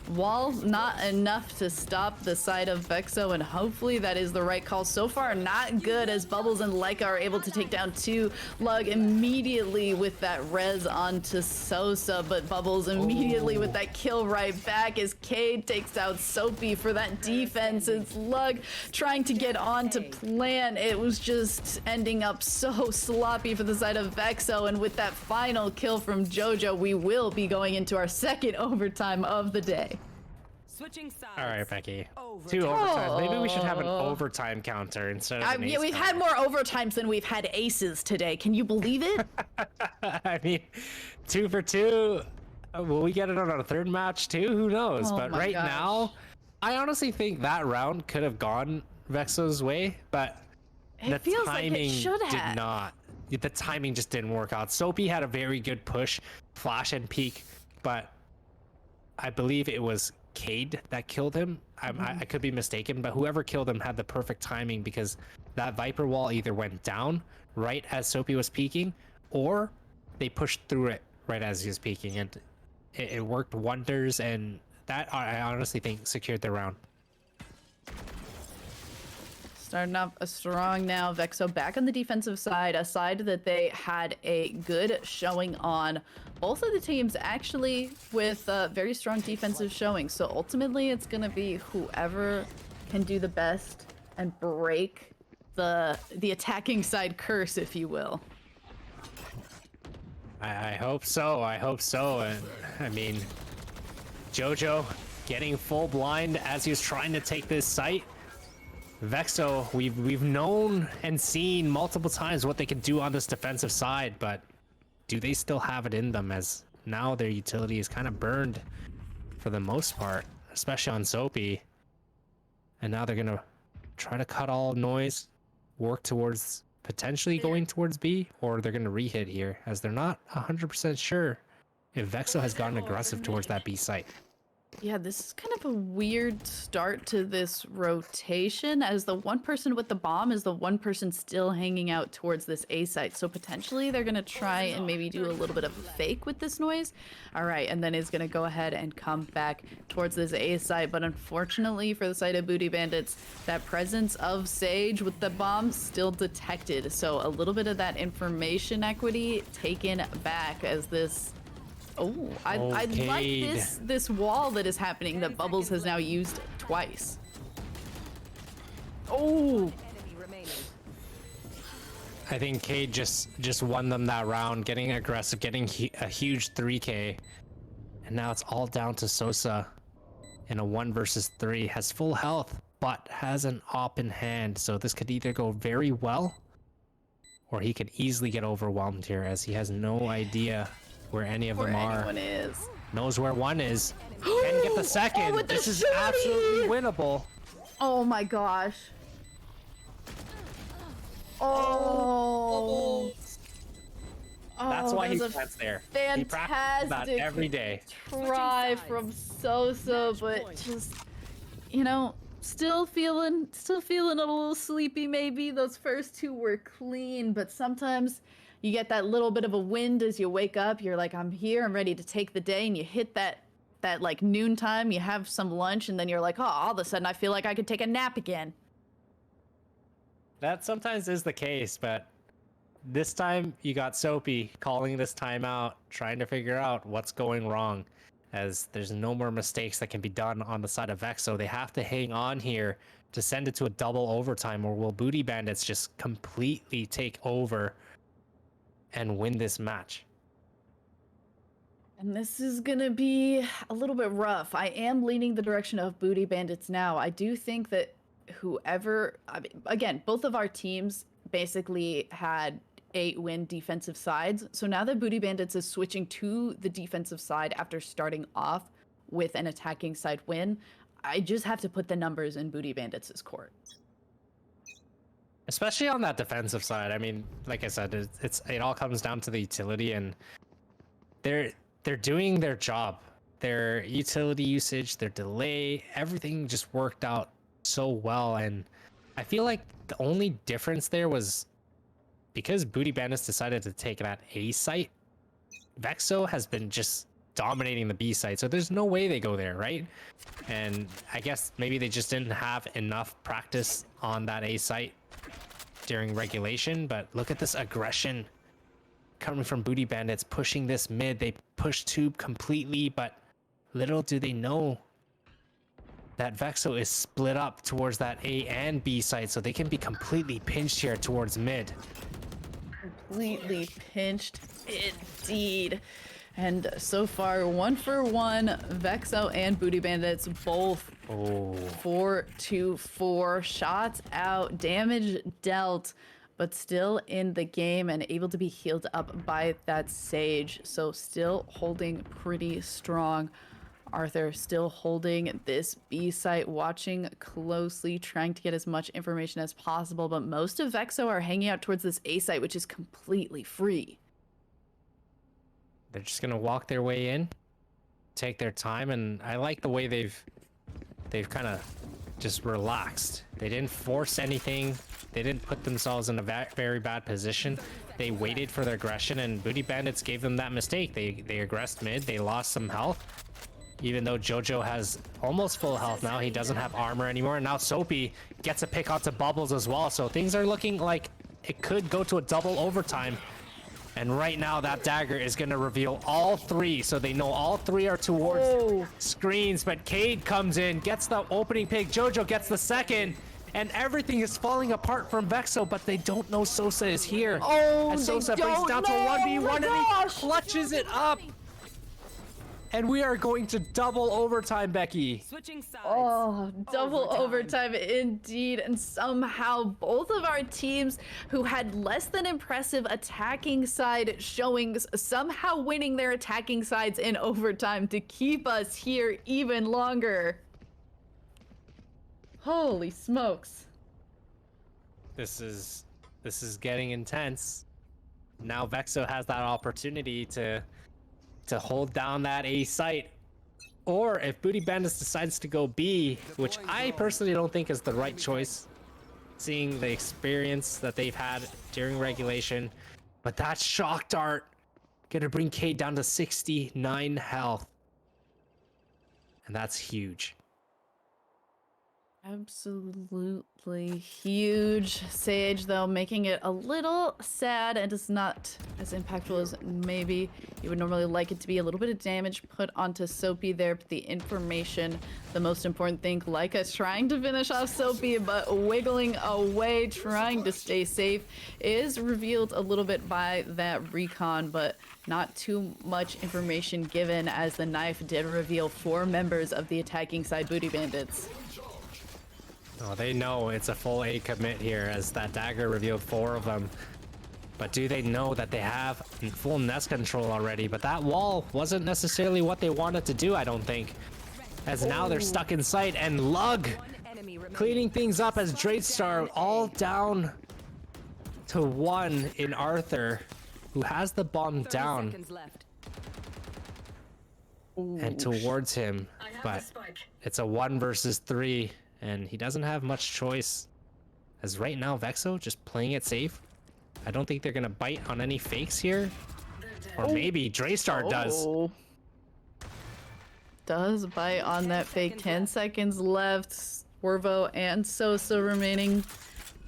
wall not enough to stop the side of Vexo, and hopefully that is the right call. So far, not good, as Bubbles and Leica are able to take down 2. Lug immediately with that res onto Sosa, but Bubbles immediately with that kill right back as Cade takes out Soapy for that defense. It's Lug trying to get on to plan. It was just ending up so sloppy for the side of Vexo, and with that final kill from Jojo, we will be going into our second overtime of the day. Switching sides. All right, Becky. Over. 2 overtimes. Maybe we should have an overtime counter instead of an Yeah, ace we've counter. had more overtimes than we've had aces today. Can you believe it? I mean, 2 for 2. Will we get it on a third match too? Who knows? Oh But my right gosh. now, I honestly think that round could have gone Vexo's way, but It the feels like it timing should did have. not. The timing just didn't work out. Soapy had a very good push, flash and peek, but I believe it was Cade that killed him. I could be mistaken, but whoever killed him had the perfect timing, because that Viper wall either went down right as Soapy was peeking, or they pushed through it right as he was peeking, and it worked wonders, and that I honestly think secured the round. Starting off a strong now. Vexo back on the defensive side, a side that they had a good showing on. Both of the teams actually with very strong defensive showing. So ultimately it's going to be whoever can do the best and break the attacking side curse, if you will. I hope so. I hope so. And I mean, Jojo getting full blind as he was trying to take this site. Vexo, we've known and seen multiple times what they can do on this defensive side, but do they still have it in them, as now their utility is kind of burned for the most part, especially on Soapy. And now they're gonna try to cut all noise, work towards potentially going towards B, or they're gonna re-hit here, as they're not 100% sure if Vexo has gotten aggressive towards that B site. Yeah, this is kind of a weird start to this rotation, as the one person with the bomb is the one person still hanging out towards this A site. So potentially they're going to try and maybe do a little bit of fake with this noise. All right, and then is going to go ahead and come back towards this A site. But unfortunately for the side of Booty Bandits, that presence of Sage with the bomb still detected. So a little bit of that information equity taken back as this... Oh, I like Cade. this wall that is happening that Bubbles has now used twice. Oh, Enemy remaining. I think Cade just won them that round, getting aggressive, getting a huge 3K. And now it's all down to Sosa in a 1 versus 3. Has full health, but has an op in hand. So this could either go very well, or he could easily get overwhelmed here as he has no idea where any of Where them are. anyone is. Knows where one is. Can get the second. with the This is shorty! absolutely winnable. Oh my gosh. Oh. That's why he that was a plants there. He practices that fantastic every day. try from Sosa, but just, you know, still feeling a little sleepy maybe. Those first two were clean, but sometimes you get that little bit of a wind as you wake up. You're like, I'm here, I'm ready to take the day, and you hit that like noontime, you have some lunch, and then you're like, oh, all of a sudden I feel like I could take a nap again. That sometimes is the case, but this time you got Soapy calling this timeout, trying to figure out what's going wrong, as there's no more mistakes that can be done on the side of Vexo. They have to hang on here to send it to a double overtime, or will Booty Bandits just completely take over and win this match? And this is gonna be a little bit rough. I am leaning the direction of Booty Bandits now. I do think that whoever, I mean, again, both of our teams basically had 8-win defensive sides. So now that Booty Bandits is switching to the defensive side after starting off with an attacking side win, I just have to put the numbers in Booty Bandits' court. Especially on that defensive side. I mean, like I said, it all comes down to the utility, and they're doing their job. Their utility usage, their delay, everything just worked out so well. And I feel like the only difference there was because Booty Bandits decided to take that A site, Vexo has been just dominating the B site, so there's no way they go there, right? And I guess maybe they just didn't have enough practice on that A site during regulation, but look at this aggression coming from Booty Bandits, pushing this mid. They push tube completely, but little do they know that Vexo is split up towards that A and B site, so they can be completely pinched here towards mid. Completely pinched indeed. And so far, 1 for 1, Vexo and Booty Bandits both 4-4 shots out, damage dealt, but still in the game and able to be healed up by that Sage. So still holding pretty strong. Arthur still holding this B site, watching closely, trying to get as much information as possible, but most of Vexo are hanging out towards this A site, which is completely free. They're just gonna walk their way in, take their time, and I like the way they've kind of just relaxed. They didn't force anything. They didn't put themselves in a very bad position. They waited for their aggression, and Booty Bandits gave them that mistake. They aggressed mid. They lost some health. Even though Jojo has almost full health now, he doesn't have armor anymore. And now Soapy gets a pick onto Bubbles as well. So things are looking like it could go to a double overtime. And right now that dagger is going to reveal all three. So they know all three are towards screens. But Cade comes in, gets the opening pick. Jojo gets the second. And everything is falling apart from Vexo, but they don't know Sosa is here. And Sosa brings it down to a 1v1 and he clutches it up. And we are going to double overtime, Becky. Switching sides. Oh, double overtime indeed. And somehow both of our teams who had less than impressive attacking side showings somehow winning their attacking sides in overtime to keep us here even longer. Holy smokes. This is getting intense. Now Vexo has that opportunity to hold down that A site. Or if Booty Bandits decides to go B, which I personally don't think is the right choice, seeing the experience that they've had during regulation. But that shock dart gonna bring Cade down to 69 health. And that's huge. Absolutely huge. Sage, though, making it a little sad and is not as impactful as maybe you would normally like it to be. A little bit of damage put onto Soapy there, but the information, the most important thing, like us trying to finish off Soapy, but wiggling away, trying to stay safe, is revealed a little bit by that recon, but not too much information given, as the knife did reveal 4 members of the attacking side Booty Bandits. Oh, they know it's a full A commit here, as that dagger revealed 4 of them. But do they know that they have full nest control already? But that wall wasn't necessarily what they wanted to do, I don't think. As now they're stuck in sight, and Lug One enemy remaining. cleaning things up as Drakestar all down to 1 in Arthur, who has the bomb 30 down seconds left. and towards him. But it's a 1 versus 3, and he doesn't have much choice. As right now, Vexo just playing it safe. I don't think they're gonna bite on any fakes here. Or maybe Draystar does. Oh. Does bite on that fake. 10 seconds left. Swervo and Sosa remaining.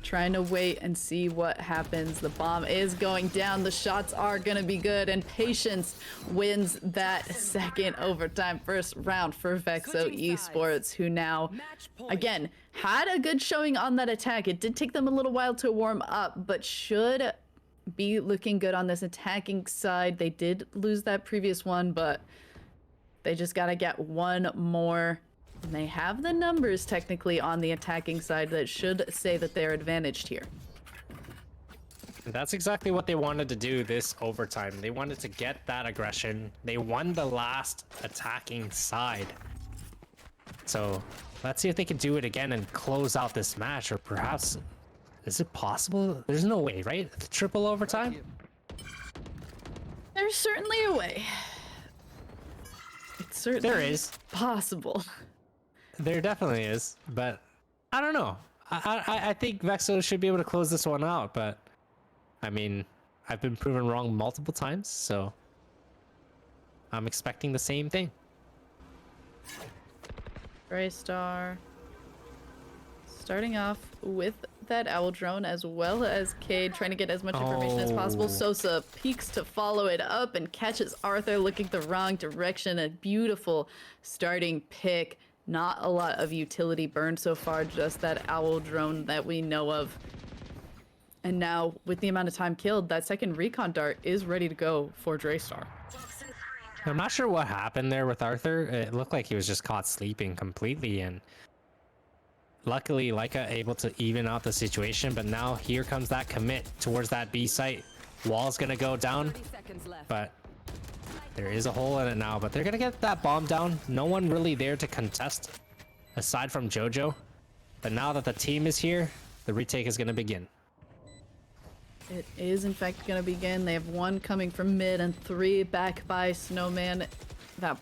Trying to wait and see what happens. The bomb is going down. The shots are going to be good. And Patience wins that second overtime first round for Vexo Switching sides. Esports, who now, Match point. again, had a good showing on that attack. It did take them a little while to warm up, but should be looking good on this attacking side. They did lose that previous one, but they just got to get one more. And they have the numbers technically on the attacking side that should say that they're advantaged here. That's exactly what they wanted to do this overtime. They wanted to get that aggression. They won the last attacking side. So let's see if they can do it again and close out this match, or perhaps, is it possible? There's no way, right? Triple overtime? There's certainly a way. It's certainly There is. possible. There definitely is, but I don't know. I think Vexo should be able to close this one out, but I mean, I've been proven wrong multiple times, so I'm expecting the same thing. Draystar starting off with that owl drone, as well as Cade trying to get as much information as possible. Oh. Sosa peeks to follow it up and catches Arthur looking the wrong direction. A beautiful starting pick. Not a lot of utility burned so far, just that owl drone that we know of. And now, with the amount of time killed, that second recon dart is ready to go for Draystar. I'm not sure what happened there with Arthur. It looked like he was just caught sleeping completely, and luckily Leica able to even out the situation, but now here comes that commit towards that B site. Wall's gonna go down, 30 seconds left. but there is a hole in it now, but they're gonna get that bomb down. No one really there to contest aside from Jojo. But now that the team is here, the retake is gonna begin. It is in fact going to begin. They have one coming from mid and 3 back by Snowman. That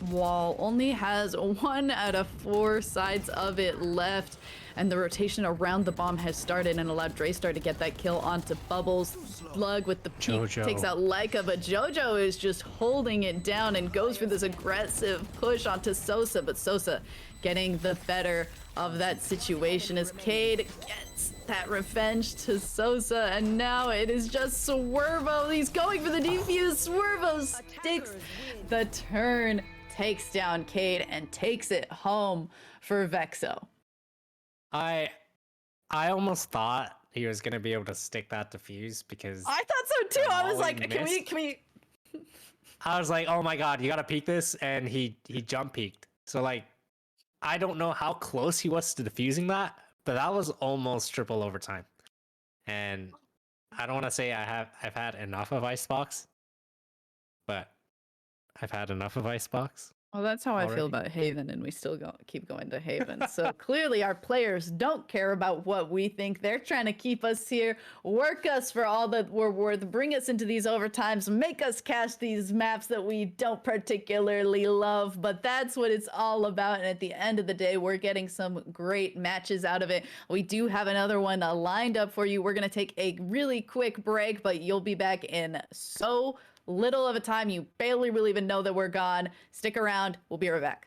wall only has 1 out of 4 sides of it left, and the rotation around the bomb has started and allowed Draystar to get that kill onto Bubbles. Slug with the peek Jojo. takes out Leica, but Jojo is just holding it down and goes for this aggressive push onto Sosa, but Sosa getting the better of that situation as Cade gets that revenge to Sosa, and now it is just Swervo. He's going for the defuse. Swervo sticks the turn, takes down Cade, and takes it home for Vexo. I almost thought he was gonna be able to stick that defuse because I thought so too. I was Molly like, can missed. we? I was like, oh my god, you gotta peek this, and he jump peeked. So like, I don't know how close he was to defusing that, but that was almost triple overtime. And I don't want to say I've had enough of Icebox, but I've had enough of Icebox. Well, that's how I feel Already? about Haven, and we still keep going to Haven. So clearly our players don't care about what we think. They're trying to keep us here, work us for all that we're worth, bring us into these overtimes, make us catch these maps that we don't particularly love. But that's what it's all about. And at the end of the day, we're getting some great matches out of it. We do have another one lined up for you. We're going to take a really quick break, but you'll be back in so little of a time you barely will even know that we're gone. Stick around, we'll be right back.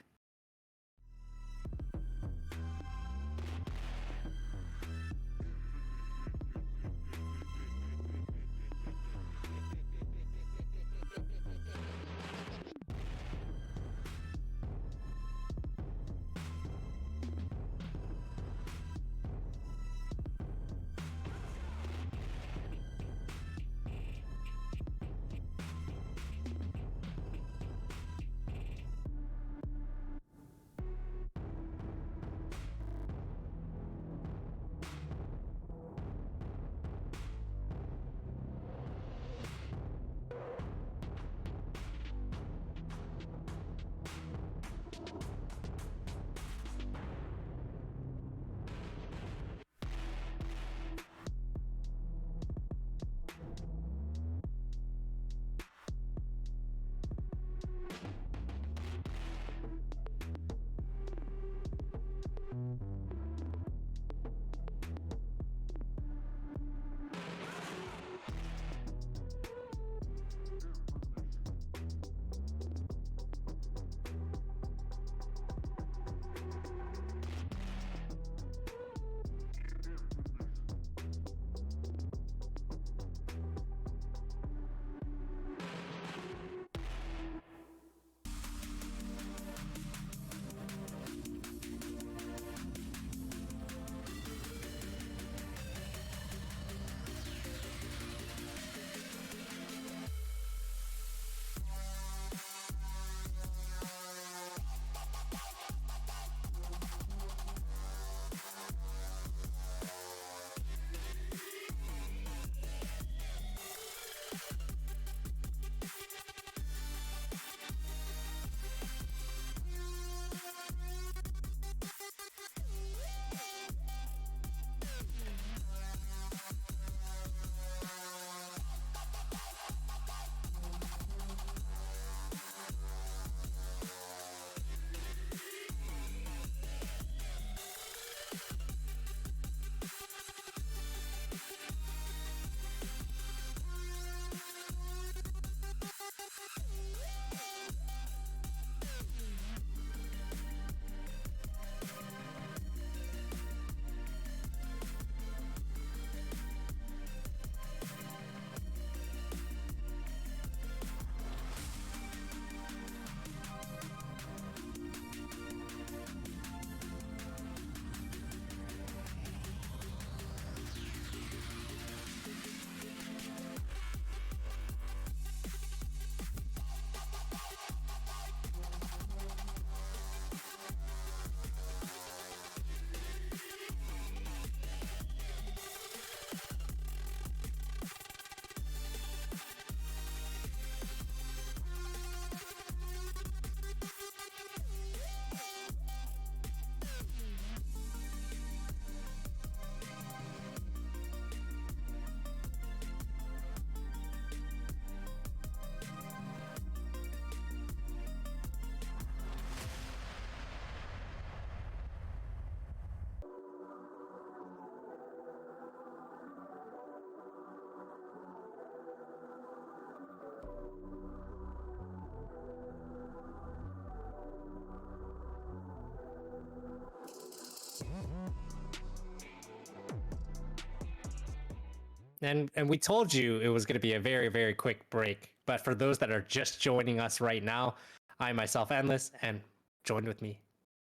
And we told you it was going to be a very, very quick break. But for those that are just joining us right now, I myself, Endless, and joined with me,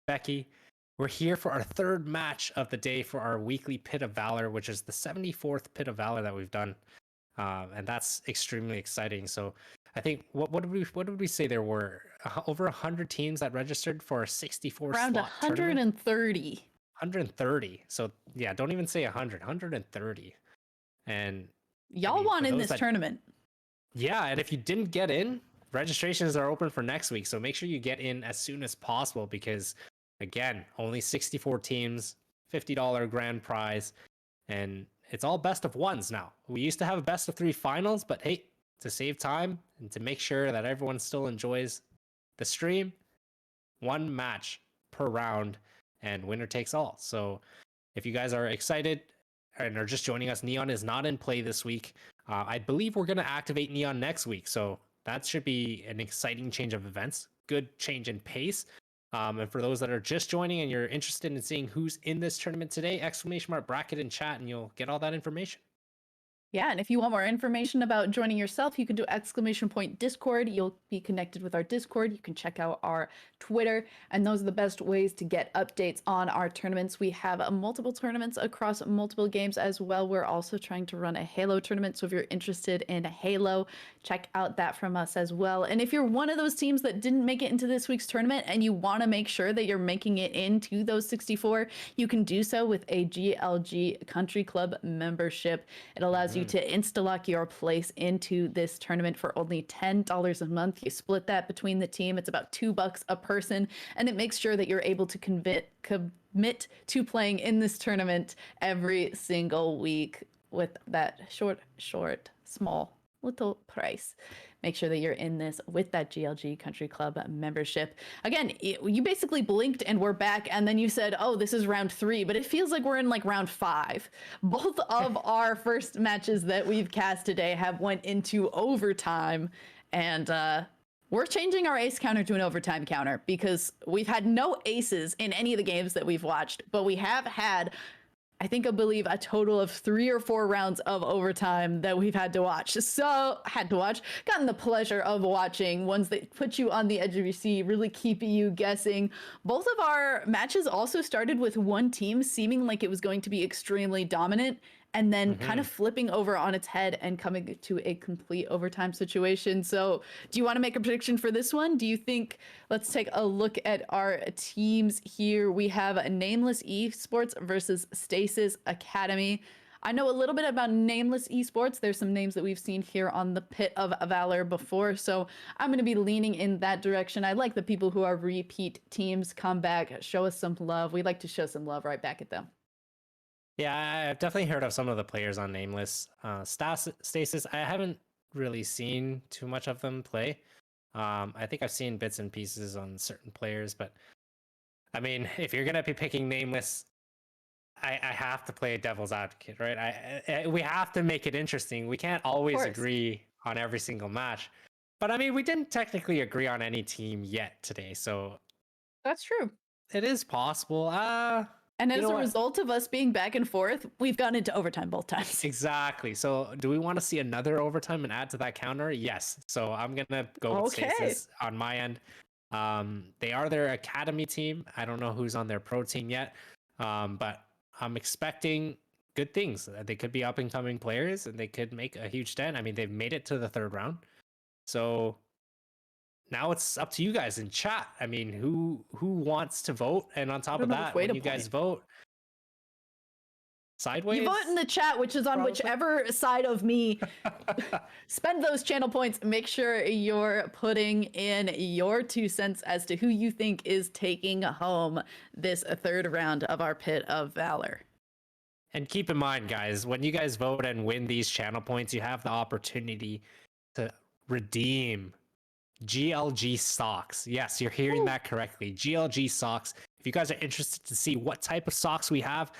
Becky. We're here for our third match of the day for our weekly Pit of Valor, which is the 74th Pit of Valor that we've done. And that's extremely exciting. So I think what did we say there were over 100 teams that registered for a 64 Around slot tournament? 130. 130. So yeah, don't even say 100, 130. And Y'all won for in those this that- tournament. Yeah, and if you didn't get in, registrations are open for next week. So make sure you get in as soon as possible because, again, only 64 teams, $50 grand prize, and it's all best of ones now. We used to have a best of 3 finals, but hey, to save time and to make sure that everyone still enjoys the stream, 1 match per round and winner takes all. So if you guys are excited and are just joining us, Neon is not in play this week. I believe we're going to activate Neon next week. So that should be an exciting change of events, good change in pace. And for those that are just joining and you're interested in seeing who's in this tournament today, ! bracket in chat and you'll get all that information. Yeah, and if you want more information about joining yourself, you can do Discord. You'll be connected with our Discord. You can check out our Twitter, and those are the best ways to get updates on our tournaments. We have multiple tournaments across multiple games as well. We're also trying to run a Halo tournament, so if you're interested in Halo, check out that from us as well. And if you're one of those teams that didn't make it into this week's tournament and you want to make sure that you're making it into those 64, you can do so with a GLG Country Club membership. It allows you to insta-lock your place into this tournament for only $10 a month. You split that between the team. It's about $2 a person, and it makes sure that you're able to commit to playing in this tournament every single week with that small little price. Make sure that you're in this with that GLG Country Club membership. Again, you basically blinked and we're back, and then you said, oh, this is round 3, but it feels like we're in like round 5. Both of our first matches that we've cast today have went into overtime, and we're changing our ace counter to an overtime counter because we've had no aces in any of the games that we've watched, but we have had, I believe a total of 3 or 4 rounds of overtime that we've had to watch. Gotten the pleasure of watching ones that put you on the edge of your seat, really keep you guessing. Both of our matches also started with one team seeming like it was going to be extremely dominant, and then kind of flipping over on its head and coming to a complete overtime situation. So do you want to make a prediction for this one? Do you think, let's take a look at our teams here. We have Nameless Esports versus Stasis Academy. I know a little bit about Nameless Esports. There's some names that we've seen here on the Pit of Valor before, so I'm going to be leaning in that direction. I like the people who are repeat teams come back, show us some love. We like to show some love right back at them. Yeah, I've definitely heard of some of the players on Nameless. Stasis, I haven't really seen too much of them play. I think I've seen bits and pieces on certain players, but I mean, if you're gonna be picking Nameless, I have to play devil's advocate, right? We have to make it interesting. We can't always agree on every single match. But I mean, we didn't technically agree on any team yet today, so that's true. It is possible. And as a result of us being back and forth, we've gone into overtime both times. Exactly. So do we want to see another overtime and add to that counter? Yes. So I'm going to go with Stasis on my end. They are their academy team. I don't know who's on their pro team yet, but I'm expecting good things. They could be up and coming players and they could make a huge dent. I mean, they've made it to the 3rd round. So now it's up to you guys in chat. I mean, who wants to vote? And on top of that, when you guys vote, sideways? You vote in the chat, which is on whichever side of me. Spend those channel points. Make sure you're putting in your 2 cents as to who you think is taking home this 3rd round of our Pit of Valor. And keep in mind, guys, when you guys vote and win these channel points, you have the opportunity to redeem GLG socks. Yes, you're hearing that correctly. GLG socks. If you guys are interested to see what type of socks we have,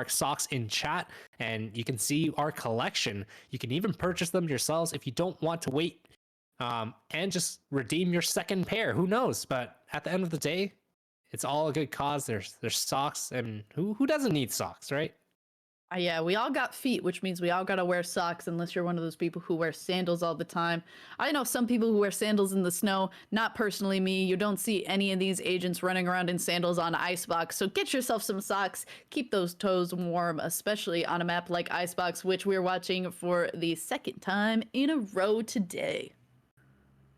!socks in chat, and you can see our collection. You can even purchase them yourselves if you don't want to wait, and just redeem your 2nd pair. Who knows? But at the end of the day, it's all a good cause. There's socks, and who doesn't need socks, right? Yeah, we all got feet, which means we all gotta wear socks unless you're one of those people who wear sandals all the time. I know some people who wear sandals in the snow, not personally me. You don't see any of these agents running around in sandals on Icebox, so get yourself some socks. Keep those toes warm, especially on a map like Icebox, which we're watching for the second time in a row today.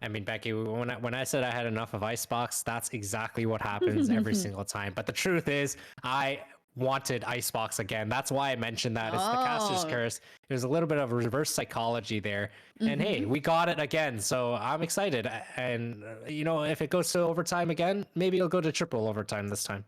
I mean, Becky, when I said I had enough of Icebox, that's exactly what happens every single time. But the truth is, I wanted Icebox again. That's why I mentioned that. It's the caster's Oh. curse. There's a little bit of reverse psychology there. And hey, we got it again. So I'm excited. And, if it goes to overtime again, maybe it'll go to triple overtime this time.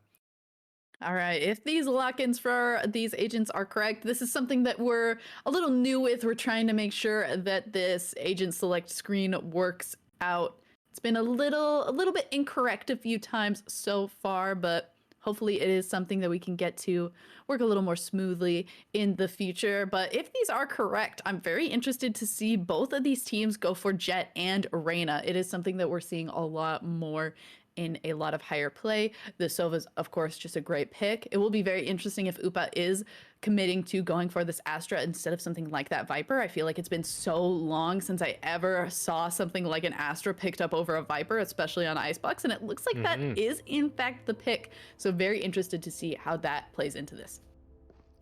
All right, if these lock-ins for these agents are correct, this is something that we're a little new with. We're trying to make sure that this agent select screen works out. It's been a little bit incorrect a few times so far, but hopefully it is something that we can get to work a little more smoothly in the future. But if these are correct, I'm very interested to see both of these teams go for Jet and Reyna. It is something that we're seeing a lot more in a lot of higher play. The Sova's, of course, just a great pick. It will be very interesting if Upa is committing to going for this Astra instead of something like that Viper. I feel like it's been so long since I ever saw something like an Astra picked up over a Viper, especially on Icebox, and it looks like that is in fact the pick. So very interested to see how that plays into this.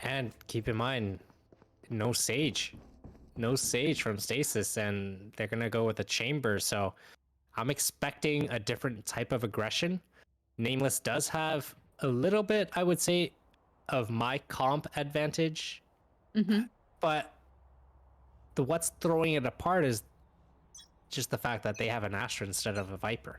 And keep in mind, no Sage. No Sage from Stasis, and they're going to go with a Chamber. So I'm expecting a different type of aggression. Nameless does have a little bit, I would say, of my comp advantage. But what's throwing it apart is just the fact that they have an Astra instead of a Viper.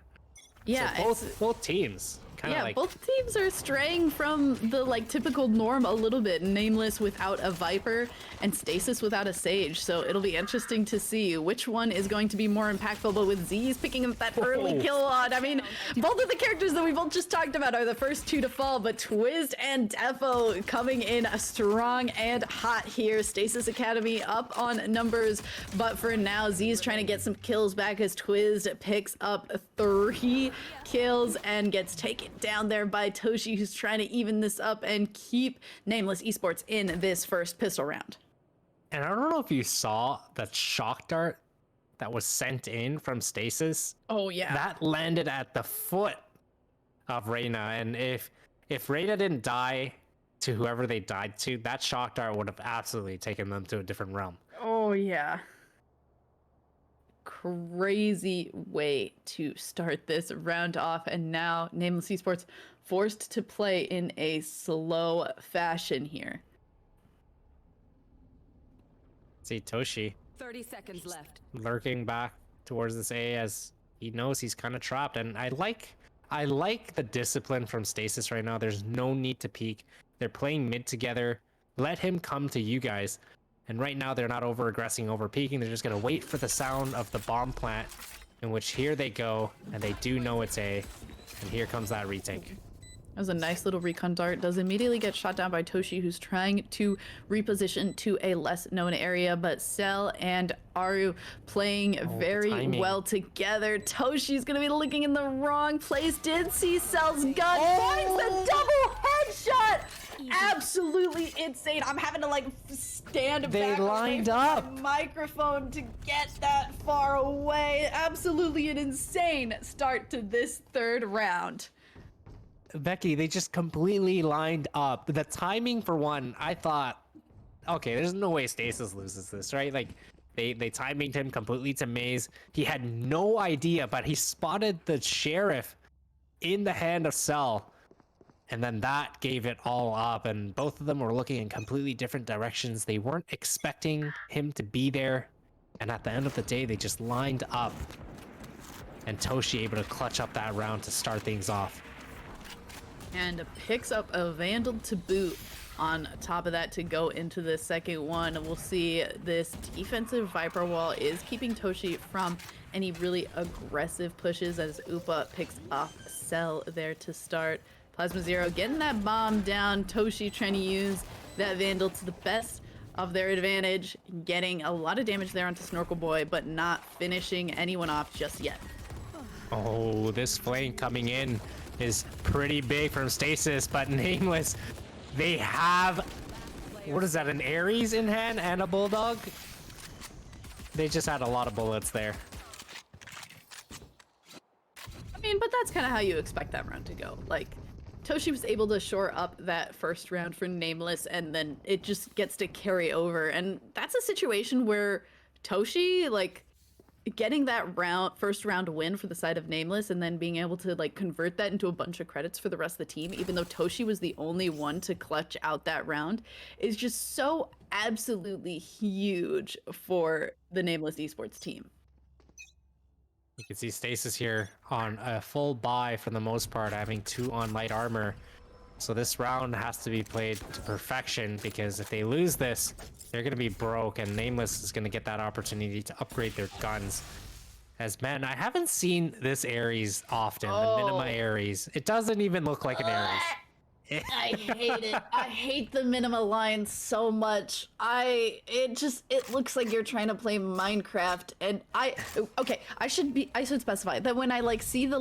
Yeah, So both teams kind of like... both teams are straying from the typical norm a little bit. Nameless without a Viper and Stasis without a Sage. So it'll be interesting to see which one is going to be more impactful. But with Z's picking up that early kill on, I mean, both of the characters that we both just talked about are the first two to fall, but Twiz and Defo coming in strong and hot here. Stasis Academy up on numbers, but for now, Z's trying to get some kills back as Twiz picks up 3 kills and gets taken down there by Toshi, who's trying to even this up and keep Nameless Esports in this first pistol round. And I don't know if you saw that shock dart that was sent in from Stasis. Oh yeah. That landed at the foot of Reyna, and if Reyna didn't die to whoever they died to, that shock dart would have absolutely taken them to a different realm. Oh yeah. Crazy way to start this round off, and now Nameless Esports forced to play in a slow fashion here. See Toshi 30 seconds left. lurking back towards this A as he knows he's kind of trapped, and I like the discipline from Stasis right now. There's no need to peek. They're playing mid together. Let him come to you guys. And right now they're not over aggressing, over peeking. They're just gonna wait for the sound of the bomb plant, in which here they go, and they do know it's A. And here comes that retake. That was a nice little recon dart. Does immediately get shot down by Toshi, who's trying to reposition to a less known area, but Cell and Aru playing very timing. well together. Toshi's gonna be looking in the wrong place. Did see Cell's gun. Finds the double headshot. Absolutely insane. I'm having to stand They back away lined from up. my microphone to get that far away. Absolutely an insane start to this third round. Becky, they just completely lined up. The timing for one, I thought, okay, there's no way Stasis loses this, right? Like, they timinged him completely to Maze. He had no idea, but he spotted the Sheriff in the hand of Cell. And then that gave it all up, and both of them were looking in completely different directions. They weren't expecting him to be there. And at the end of the day, they just lined up. And Toshi able to clutch up that round to start things off. And picks up a Vandal to boot on top of that to go into the second one. We'll see this defensive Viper wall is keeping Toshi from any really aggressive pushes as Upa picks up Cell there to start. Plasma Zero getting that bomb down. Toshi trying to use that Vandal to the best of their advantage, getting a lot of damage there onto Snorkel Boy, but not finishing anyone off just yet. Oh, this flank coming in is pretty big from Stasis, but Nameless, they have What is that, an Ares in hand and a Bulldog? They just had a lot of bullets there. I mean, but that's kind of how you expect that round to go. Like, Toshi was able to shore up that first round for Nameless, and then it just gets to carry over. And that's a situation where Toshi, like, getting that first round win for the side of Nameless and then being able to like convert that into a bunch of credits for the rest of the team, even though Toshi was the only one to clutch out that round, is just so absolutely huge for the Nameless Esports team. You can see Stasis here on a full buy for the most part, having 2 on light armor. So this round has to be played to perfection, because if they lose this, they're going to be broke, and Nameless is going to get that opportunity to upgrade their guns. As, man, I haven't seen this Ares often, the Minima Ares. It doesn't even look like an Ares. I hate it. I hate the Minima line so much. It looks like you're trying to play Minecraft, and I should specify that when I like see the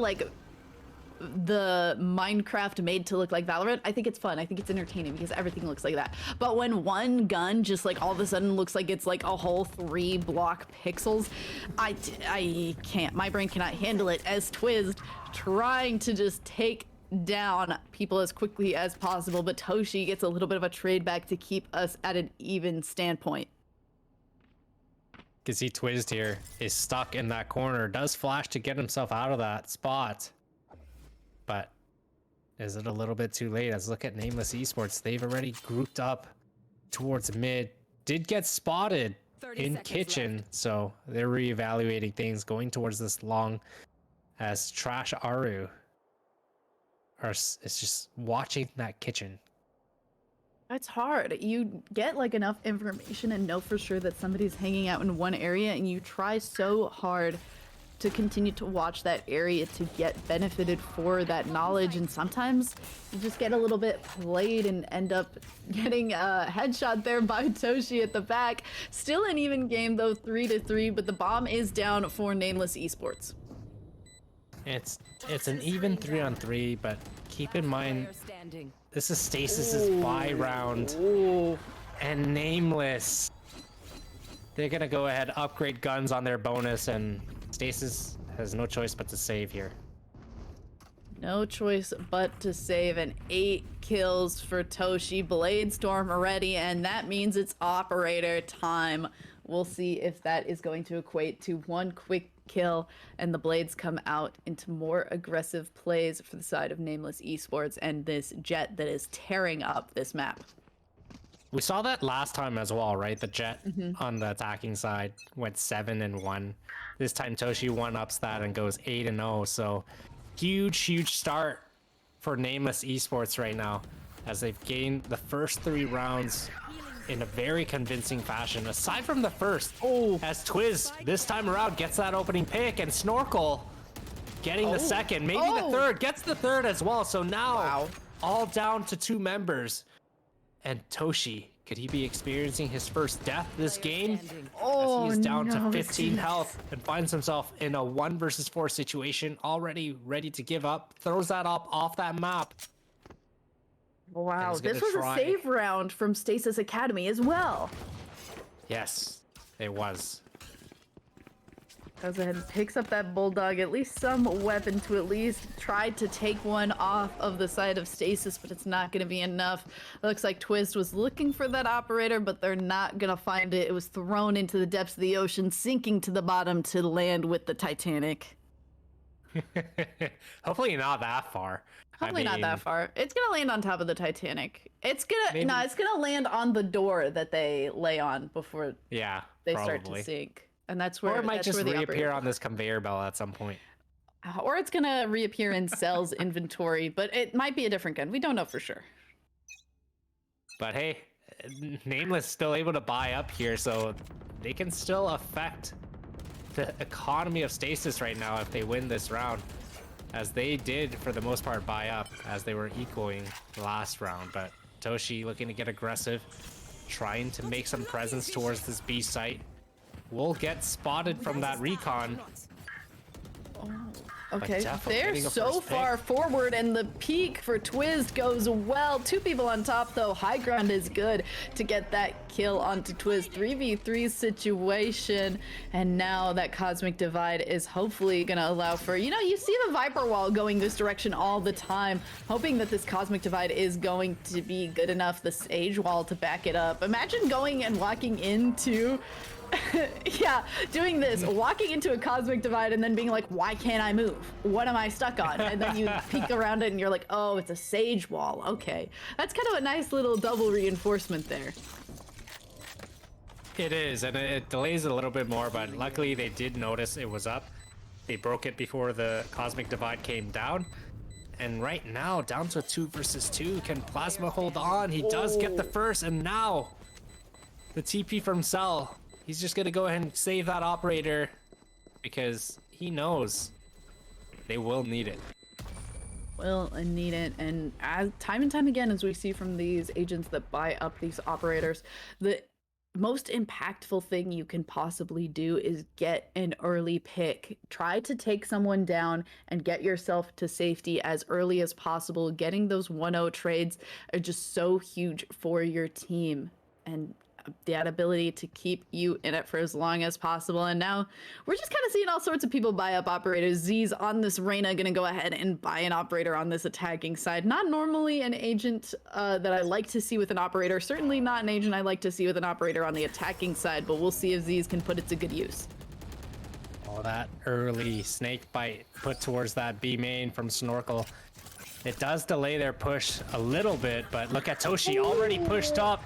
Minecraft made to look like Valorant, I think it's fun. I think it's entertaining because everything looks like that. But when one gun just like all of a sudden looks like it's like a whole 3 block pixels, I can't. My brain cannot handle it. As Twiz trying to just take down people as quickly as possible, but Toshi gets a little bit of a trade back to keep us at an even standpoint. Can see Twiz here is stuck in that corner. Does flash to get himself out of that spot. But is it a little bit too late? Let's look at Nameless Esports. They've already grouped up towards mid. Did get spotted in kitchen, so they're reevaluating things, going towards this long as Trash Aru is just watching that kitchen. It's hard. You get like enough information and know for sure that somebody's hanging out in one area, and you try so hard to continue to watch that area to get benefited for that knowledge, and sometimes you just get a little bit played and end up getting a headshot there by Toshi at the back. Still an even game though, 3-3, but the bomb is down for Nameless Esports. It's an even 3-on-3, but keep in mind this is Stasis's buy round. And Nameless, they're gonna go ahead, upgrade guns on their bonus, and Stasis has no choice but to save here. No choice but to save, and 8 kills for Toshi. Bladestorm already, and that means it's operator time. We'll see if that is going to equate to 1 quick kill, and the Blades come out into more aggressive plays for the side of Nameless Esports and this Jet that is tearing up this map. We saw that last time as well, right? The Jet on the attacking side went 7-1. This time Toshi 1-ups that and goes 8-0. So huge start for Nameless Esports right now, as they've gained the first 3 rounds in a very convincing fashion. Aside from the first, as Twiz this time around gets that opening pick, and Snorkel getting the second, maybe the third, gets the third as well. So now all down to 2 members. And Toshi, could he be experiencing his first death this game? As he's down to 15 health and finds himself in a 1 versus 4 situation, already ready to give up, throws that up off that map. Wow, this was a save round from Stasis Academy as well. Yes, it was. Goes ahead and picks up that Bulldog, at least some weapon to at least try to take one off of the side of Stasis, but it's not going to be enough. It looks like Twist was looking for that operator, but they're not going to find it. It was thrown into the depths of the ocean, sinking to the bottom to land with the Titanic. Hopefully not that far. Hopefully not that far. It's gonna land on top of the Titanic. It's gonna land on the door that they lay on before they start to sink. And that's where, or it might just reappear on this conveyor belt at some point. Or it's gonna reappear in Cell's inventory, but it might be a different gun. We don't know for sure. But hey, Nameless still able to buy up here, so they can still affect the economy of Stasis right now if they win this round, as they did for the most part buy up as they were equaling last round. But Toshi looking to get aggressive, trying to make some presence towards this B site. Will get spotted from that recon. Okay, definitely they're getting a so first pick. far forward, and the peak for Twiz goes well. 2 people on top, though. High ground is good to get that kill onto Twiz. 3v3 situation, and now that Cosmic Divide is hopefully going to allow for, you know, you see the Viper Wall going this direction all the time, hoping that this Cosmic Divide is going to be good enough, the Sage Wall, to back it up. Imagine going and walking into... yeah, doing this, walking into a Cosmic Divide and then being like, why can't I move? What am I stuck on? And then you peek around it and you're like, oh, it's a Sage Wall. Okay. That's kind of a nice little double reinforcement there. It is, and it delays it a little bit more, but luckily they did notice it was up. They broke it before the Cosmic Divide came down. And right now, down to a 2 versus 2. Can Plasma hold on? He does get the first, and now the TP from Cell. He's just gonna go ahead and save that operator because he knows they will need it. Will need it, and as time and time again, as we see from these agents that buy up these operators, the most impactful thing you can possibly do is get an early pick. Try to take someone down and get yourself to safety as early as possible. Getting those 1-0 trades are just so huge for your team, and that ability to keep you in it for as long as possible. And now we're just kind of seeing all sorts of people buy up operators. Z's on this Reyna gonna go ahead and buy an operator on this attacking side. Not normally an agent that I like to see with an operator. Certainly not an agent I like to see with an operator on the attacking side, but we'll see if Z's can put it to good use. Oh, that early snake bite put towards that B main from Snorkel. It does delay their push a little bit, but look at Toshi already pushed up.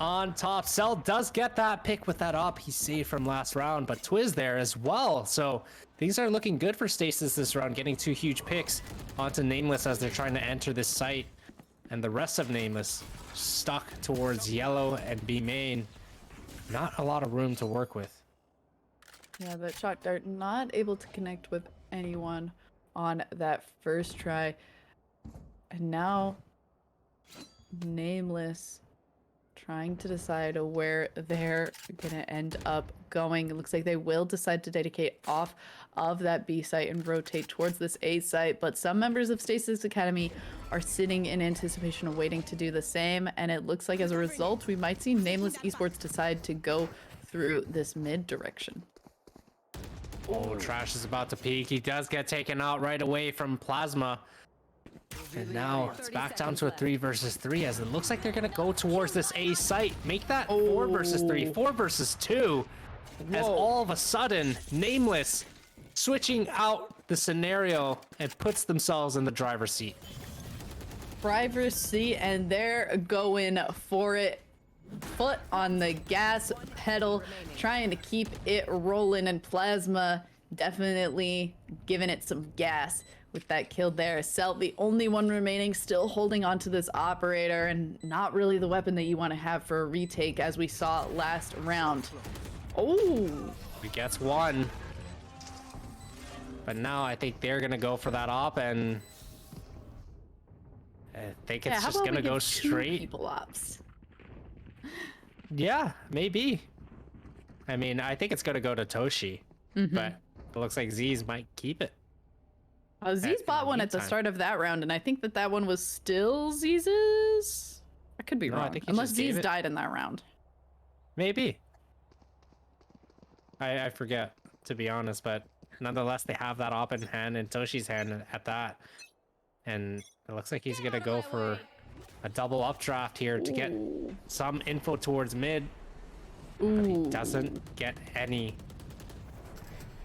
On top, Cell does get that pick with that op he saved from last round, but Twiz there as well. So things are looking good for Stasis this round, getting 2 huge picks onto Nameless as they're trying to enter this site. And the rest of Nameless stuck towards yellow and B main. Not a lot of room to work with. Yeah, that shock dart not able to connect with anyone on that first try. And now Nameless trying to decide where they're gonna end up going. It looks like they will decide to dedicate off of that B site and rotate towards this A site, but some members of Stasis Academy are sitting in anticipation of waiting to do the same, and it looks like as a result we might see Nameless Esports decide to go through this mid direction. Oh, Trash is about to peek. He does get taken out right away from Plasma. And now it's back down to a 3 versus 3 as it looks like they're going to go towards this A site. Make that 4 versus 3, 4 versus 2. As all of a sudden, Nameless switching out the scenario and puts themselves in the driver's seat. Driver's seat, and they're going for it. Foot on the gas pedal, trying to keep it rolling, and Plasma definitely giving it some gas with that kill there. Cell, the only one remaining, still holding on to this operator, and not really the weapon that you want to have for a retake as we saw last round. Oh, He gets one. But now I think they're gonna go for that op, and I think it's how just about gonna we go give 2 straight. people ops? Yeah, maybe. I mean, I think it's gonna go to Toshi, but it looks like Z's might keep it. Z's in bought the one at the meantime. start of that round, and I think that one was still Z's. I could be No, I wrong, think he unless just gave Z's it. died in that round. Maybe. I forget, to be honest, but nonetheless, they have that op in hand and Toshi's hand at that. And it looks like he's gonna go for a double updraft here to get some info towards mid. But he doesn't get any.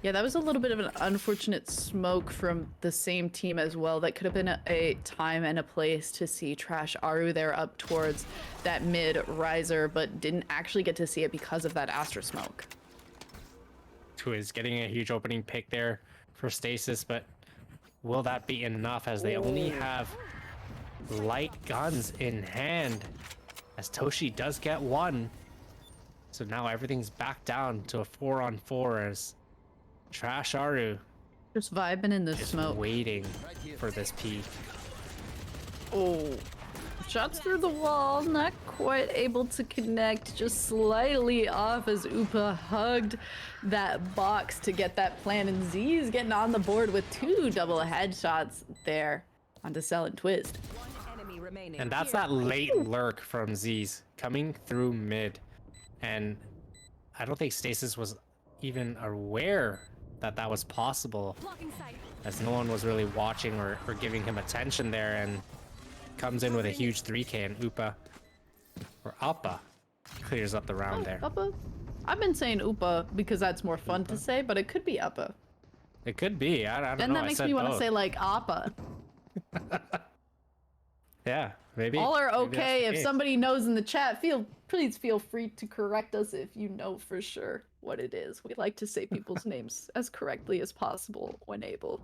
Yeah, that was a little bit of an unfortunate smoke from the same team as well. That could have been a time and a place to see Trash Aru there up towards that mid riser, but didn't actually get to see it because of that Astra smoke. Who is getting a huge opening pick there for Stasis, but will that be enough as they only have light guns in hand? As Toshi does get one. So now everything's back down to a 4-on-4 as Trash Aru Just vibing in the is smoke. waiting for this peak. Oh, Shots through the wall, not quite able to connect, just slightly off as Upa hugged that box to get that plan, and Z's getting on the board with 2 double headshots there onto Cell and Twist. One enemy remaining. And that's that late lurk from Z's coming through mid. And I don't think Stasis was even aware that that was possible, Blocking sight. as no one was really watching or giving him attention there, and comes in with a huge 3K, and Upa, or Appa, clears up the round there. Uppa? I've been saying Upa because that's more fun to say, but it could be Uppa. It could be. I don't Then know. that I makes said me want to both. say like Appa. Yeah, maybe. All are maybe that's okay. the If case. somebody knows in the chat, please feel free to correct us if you know for sure what it is. We like to say people's names as correctly as possible when able.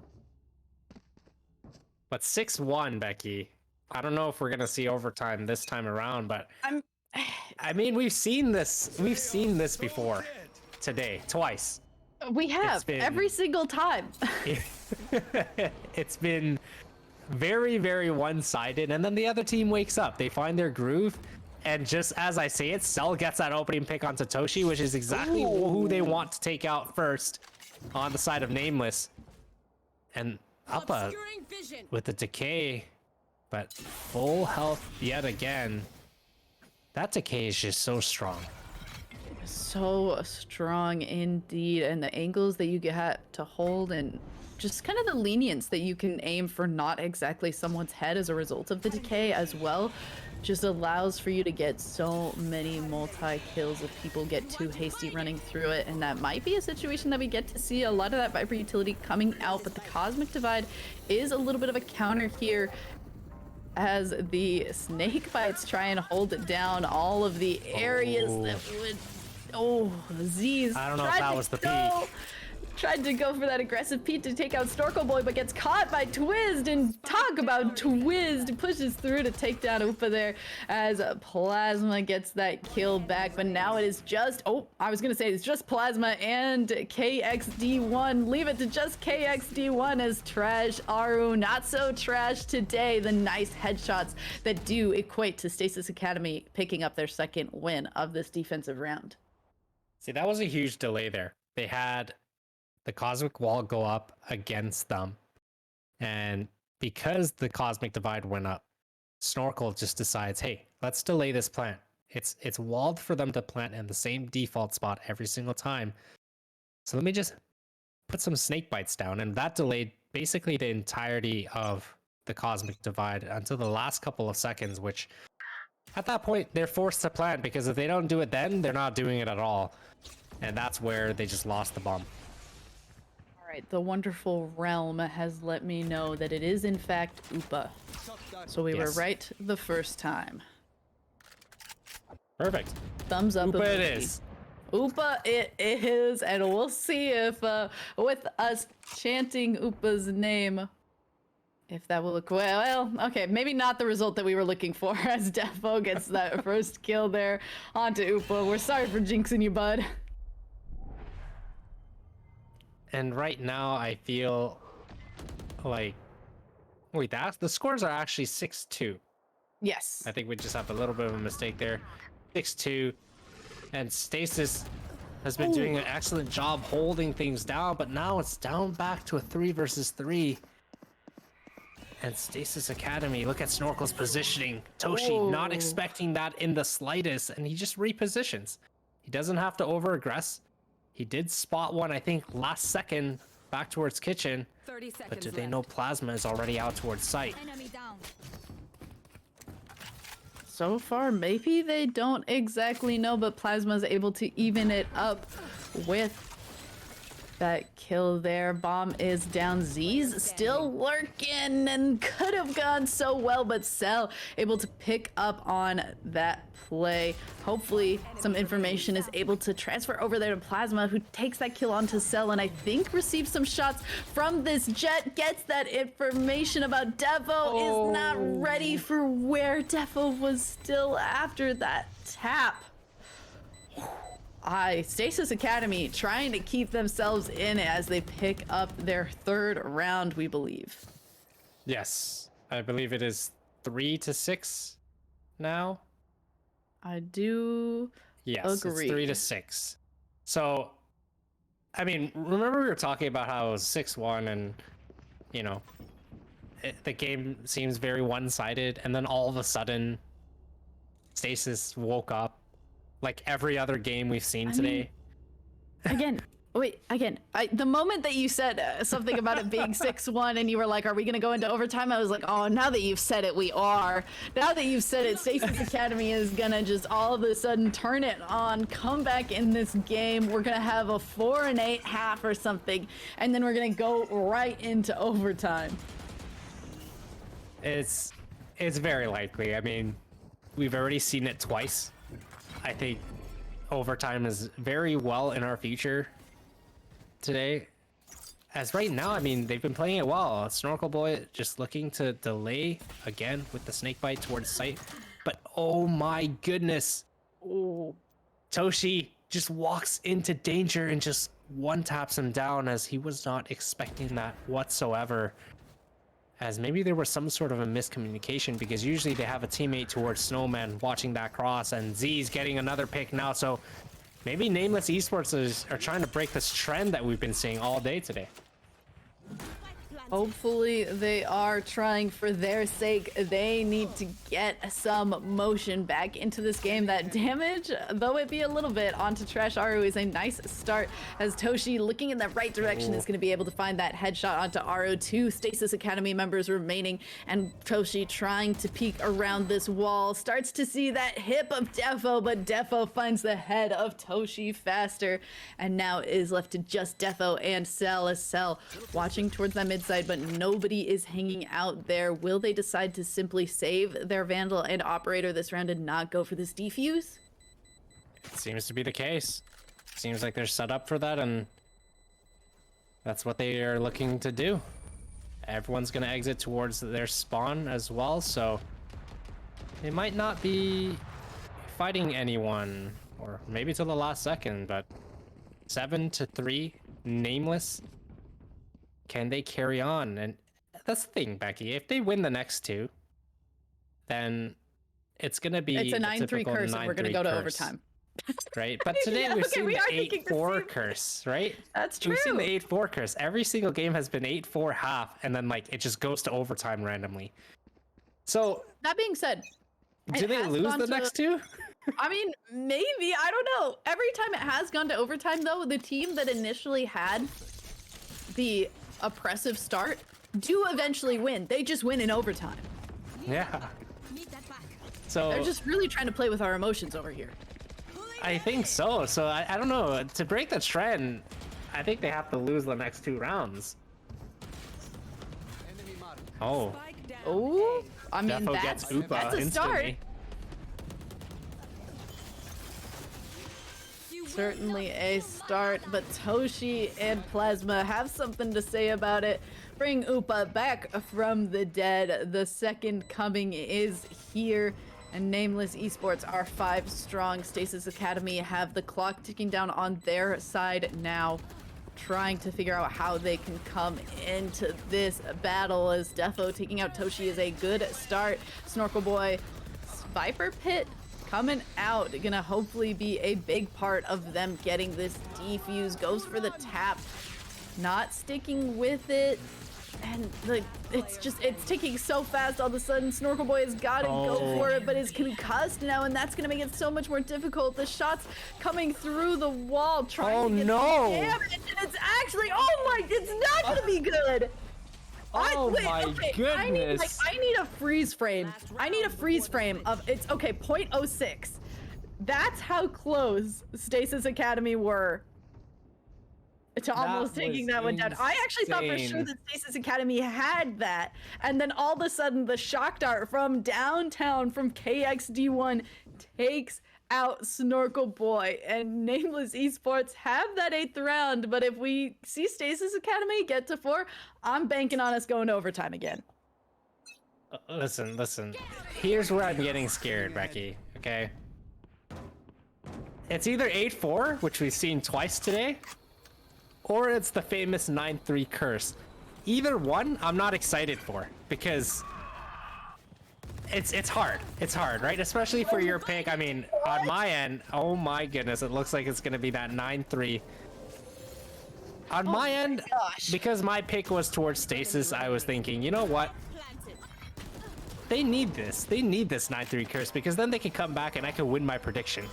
But 6-1, Becky. I don't know if we're gonna see overtime this time around, but I mean, we've seen this. We've seen this before. Today, twice. We have been- every single time. It's been very, very one-sided, and then the other team wakes up. They find their groove, and just as I say it, Cell gets that opening pick on Satoshi, which is exactly who they want to take out first on the side of Nameless. And Appa Obscuring vision. with the decay, but full health yet again. That decay is just so strong. So strong indeed, and the angles that you get to hold, and just kind of the lenience that you can aim for not exactly someone's head as a result of the decay as well, just allows for you to get so many multi-kills if people get too hasty running through it, and that might be a situation that we get to see a lot of that Viper utility coming out, but the Cosmic Divide is a little bit of a counter here as the snake bites try and hold it down all of the areas that would... Oh, Z's I don't know if tried that to was the go- Tried to go for that aggressive peek to take out Snorkel Boy, but gets caught by Twizzed, and talk about Twizzed pushes through to take down Upa there as Plasma gets that kill back, but now it is just, I was gonna say it's just Plasma and KXD1. Leave it to just KXD1 as Trash Aru, not so trash today. The nice headshots that do equate to Stasis Academy picking up their second win of this defensive round. See, that was a huge delay there. They had the Cosmic Wall go up against them, and because the Cosmic Divide went up, Snorkel just decides, hey, let's delay this plant. It's walled for them to plant in the same default spot every single time. So let me just put some snake bites down, and that delayed basically the entirety of the Cosmic Divide until the last couple of seconds, which at that point they're forced to plant, because if they don't do it then, they're not doing it at all. And that's where they just lost the bomb. All right, the wonderful realm has let me know that it is in fact Upa. So we were Yes. right the first time. Perfect. Thumbs up. Upa it emoji. is. Upa it is, and we'll see if with us chanting Upa's name, if that will look well. Okay, maybe not the result that we were looking for as Defo gets that first kill there onto Upa. We're sorry for jinxing you, bud. And right now I feel like, wait, the scores are actually 6-2. Yes. I think we just have a little bit of a mistake there. 6-2. And Stasis has been doing an excellent job holding things down, but now it's down back to a 3 versus 3. And Stasis Academy, look at Snorkel's positioning. Toshi not expecting that in the slightest, and he just repositions. He doesn't have to over-aggress. He did spot one, I think, last second back towards kitchen. 30 seconds But do they left. know Plasma is already out towards site? Enemy down. So far, maybe they don't exactly know, but Plasma's able to even it up with that kill there. Bomb is down. Z's still lurking and could have gone so well, but Cell able to pick up on that play. Hopefully some information is able to transfer over there to Plasma, who takes that kill onto Cell, and I think receives some shots from this jet, gets that information about Devo, is not ready for where Devo was still after that tap. Stasis Academy trying to keep themselves in as they pick up their third round, we believe. Yes, I believe it is 3-6 now. I do Yes, agree. it's 3-6. So, I mean, remember we were talking about how it was 6-1 and, you know, the game seems very one-sided, and then all of a sudden, Stasis woke up like every other game we've seen today. Again, the moment that you said something about it being 6-1 and you were like, are we going to go into overtime? I was like, oh, now that you've said it, we are. Now that you've said it, Stasis Academy is going to just all of a sudden turn it on, come back in this game. We're going to have a 4-8 half or something, and then we're going to go right into overtime. It's very likely. I mean, we've already seen it twice. I think overtime is very well in our future today. As right now, I mean, they've been playing it well. Snorkel Boy just looking to delay again with the snake bite towards sight. But oh my goodness. Oh. Toshi just walks into danger and just one taps him down, as he was not expecting that whatsoever. As maybe there was some sort of a miscommunication, because usually they have a teammate towards Snowman watching that cross, and Z's getting another pick now. So maybe Nameless Esports are trying to break this trend that we've been seeing all day today. Hopefully they are trying for their sake. They need to get some motion back into this game. That damage, though it be a little bit, onto Trash Aru is a nice start, as Toshi, looking in the right direction, is going to be able to find that headshot onto Aru. 2 Stasis Academy members remaining, and Toshi trying to peek around this wall. Starts to see that hip of Defo, but Defo finds the head of Toshi faster, and now is left to just Defo and Cell, as Cell watching towards that mid side, but nobody is hanging out there. Will they decide to simply save their Vandal and Operator this round and not go for this defuse? It seems to be the case. Seems like they're set up for that, and that's what they are looking to do. Everyone's going to exit towards their spawn as well, so they might not be fighting anyone, or maybe till the last second, but 7-3, Nameless. Can they carry on? And that's the thing, Becky. If they win the next 2, then it's going to be It's a 9-3 curse, and we're going to go to overtime. Right? But today we've seen the 8-4 curse, right? That's true. We've seen the 8-4 curse. Every single game has been 8-4 half, and then like it just goes to overtime randomly. So that being said, do they lose the next 2? I mean, maybe. I don't know. Every time it has gone to overtime, though, the team that initially had the oppressive start do eventually win. They just win in overtime. Yeah. So they're just really trying to play with our emotions over here. I think so. So I don't know. To break the trend, I think they have to lose the next 2 rounds. Oh. Oh, I mean, Defo that's gets Upa a start. instantly. Certainly a start, but Toshi and Plasma have something to say about it. Bring Upa back from the dead. The second coming is here, and Nameless Esports are 5 strong. Stasis Academy have the clock ticking down on their side now, trying to figure out how they can come into this battle, as Defo taking out Toshi is a good start. Snorkel Boy, Viper Pit coming out, gonna hopefully be a big part of them getting this defuse. Goes for the tap, not sticking with it, and it's ticking so fast. All of a sudden, Snorkel Boy has got to go for it, but is concussed now, and that's gonna make it so much more difficult. The shots coming through the wall, trying to get some damage, and it's actually, it's not gonna be good. Goodness. I need a freeze frame. I need a freeze frame of, it's okay, 0.06. That's how close Stasis Academy were to almost taking that one down. I actually thought for sure that Stasis Academy had that, and then all of a sudden the shock dart from downtown from KXD1 takes out Snorkel Boy, and Nameless Esports have that 8th round. But if we see Stasis Academy get to 4, I'm banking on us going to overtime again. Listen. Here's where I'm getting scared, Becky. Okay. It's either 8-4, which we've seen twice today, or it's the famous 9-3 curse. Either one, I'm not excited for, because it's hard. It's hard, right? Especially for your pick. I mean, on my end, oh my goodness, it looks like it's gonna be that 9-3. On my end, gosh. because my pick was towards Stasis, I was thinking, you know what? They need this. They need this 9-3 curse because then they can come back and I can win my prediction.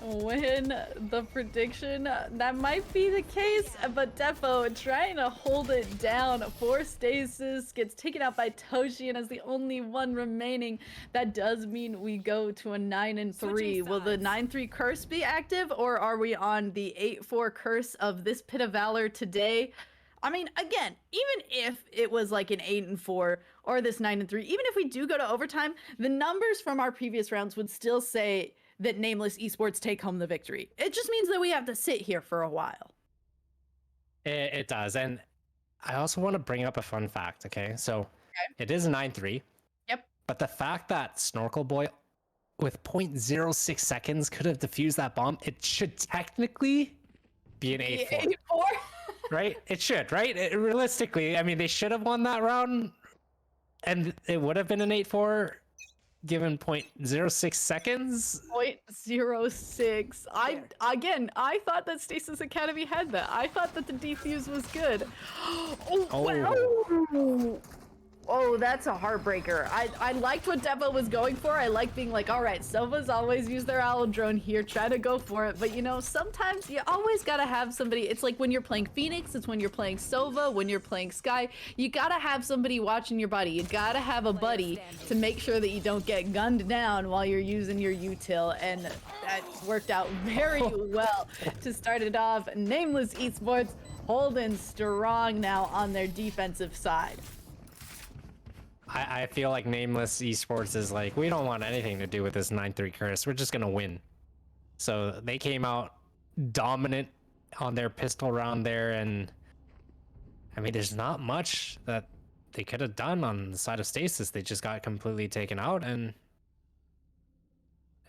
Win the prediction, that might be the case, but Defo trying to hold it down for Stasis, gets taken out by Toshi, and as the only one remaining, that does mean we go to a 9-3. Will the 9-3 curse be active, or are we on the 8-4 curse of this Pit of Valor today? I mean, again, even if it was like an 8-4 or this 9-3, even if we do go to overtime, the numbers from our previous rounds would still say that Nameless Esports take home the victory. It just means that we have to sit here for a while. It does. And I also want to bring up a fun fact, okay? So it is a 9-3. Yep. But the fact that Snorkel Boy with 0.06 seconds could have defused that bomb, it should technically be an 8-4. 8-4? Right? It should, right? Realistically, I mean, they should have won that round, and it would have been an 8-4 given 0.06 seconds. 0.06. I thought that Stasis Academy had that. I thought that the defuse was good. Wow. Oh, that's a heartbreaker. I liked what Devo was going for. I like being like, all right, Sova's always use their owl drone here, try to go for it. But you know, sometimes you always gotta have somebody. It's like when you're playing Phoenix, it's when you're playing Sova, when you're playing Sky, you gotta have somebody watching your buddy. You gotta have a buddy to make sure that you don't get gunned down while you're using your util. And that worked out very well to start it off. Nameless Esports holding strong now on their defensive side. I feel like Nameless Esports is like, we don't want anything to do with this 9-3 curse. We're just going to win. So they came out dominant on their pistol round there. And I mean, there's not much that they could have done on the side of Stasis. They just got completely taken out. And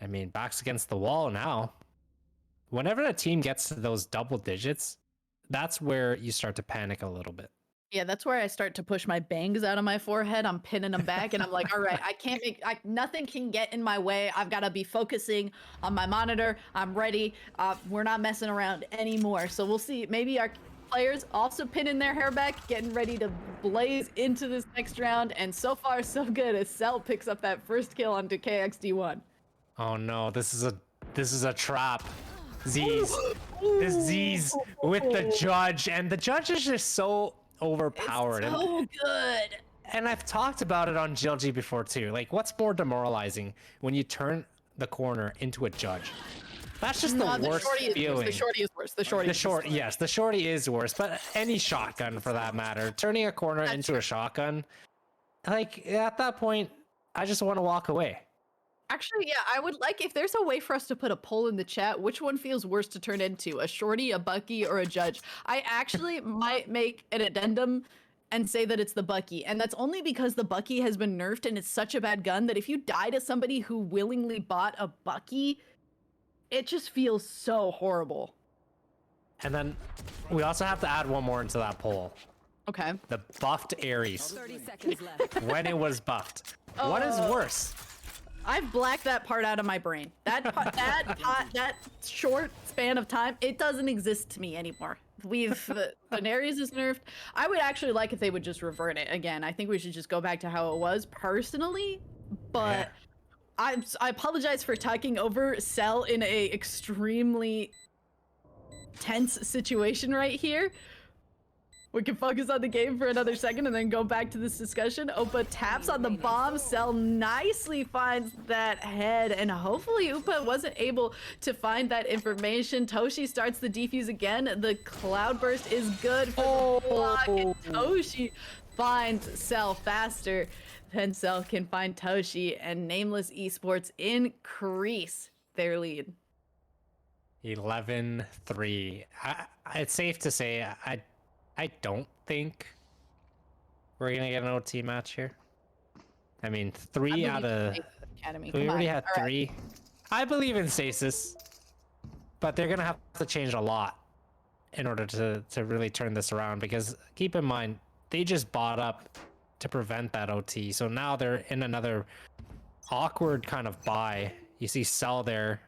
I mean, backs against the wall now. Whenever a team gets to those double digits, that's where you start to panic a little bit. Yeah, that's where I start to push my bangs out of my forehead. I'm pinning them back and I'm like, all right, nothing can get in my way. I've got to be focusing on my monitor. I'm ready. We're not messing around anymore. So we'll see. Maybe our players also pinning their hair back, getting ready to blaze into this next round. And so far, so good as Cell picks up that first kill onto KXD1. Oh no, this is a trap. Z's. This Z's with the judge. And the judge is just so overpowered. It's so good. And I've talked about it on GLG before too. Like, what's more demoralizing when you turn the corner into a judge? That's just the worst feeling. The shorty is worse. Yes, the shorty is worse. But any shotgun, for that matter, turning a corner into a shotgun, like at that point, I just want to walk away. Actually, yeah, I would like if there's a way for us to put a poll in the chat, which one feels worse to turn into, a shorty, a Bucky, or a judge? I actually might make an addendum and say that it's the Bucky, and that's only because the Bucky has been nerfed and it's such a bad gun that if you die to somebody who willingly bought a Bucky, it just feels so horrible. And then we also have to add one more into that poll. Okay. The buffed Ares. 30 seconds left. When it was buffed. What is worse? I've blacked that part out of my brain. That short span of time, it doesn't exist to me anymore. Ares is nerfed. I would actually like if they would just revert it again. I think we should just go back to how it was personally, but I apologize for talking over Cell in a extremely tense situation right here. We can focus on the game for another second and then go back to this discussion. Opa taps on the bomb. Cell nicely finds that head, and hopefully Upa wasn't able to find that information. Toshi starts the defuse again. The cloudburst is good for the block, and Toshi finds Cell faster than Cell can find Toshi, and Nameless Esports increase their lead. 11-3. It's safe to say I don't think we're gonna get an OT match here. I mean, three out of Academy. we already had three. I believe in Stasis, but they're gonna have to change a lot in order to really turn this around. Because keep in mind, they just bought up to prevent that OT. So now they're in another awkward kind of buy. You see Cell there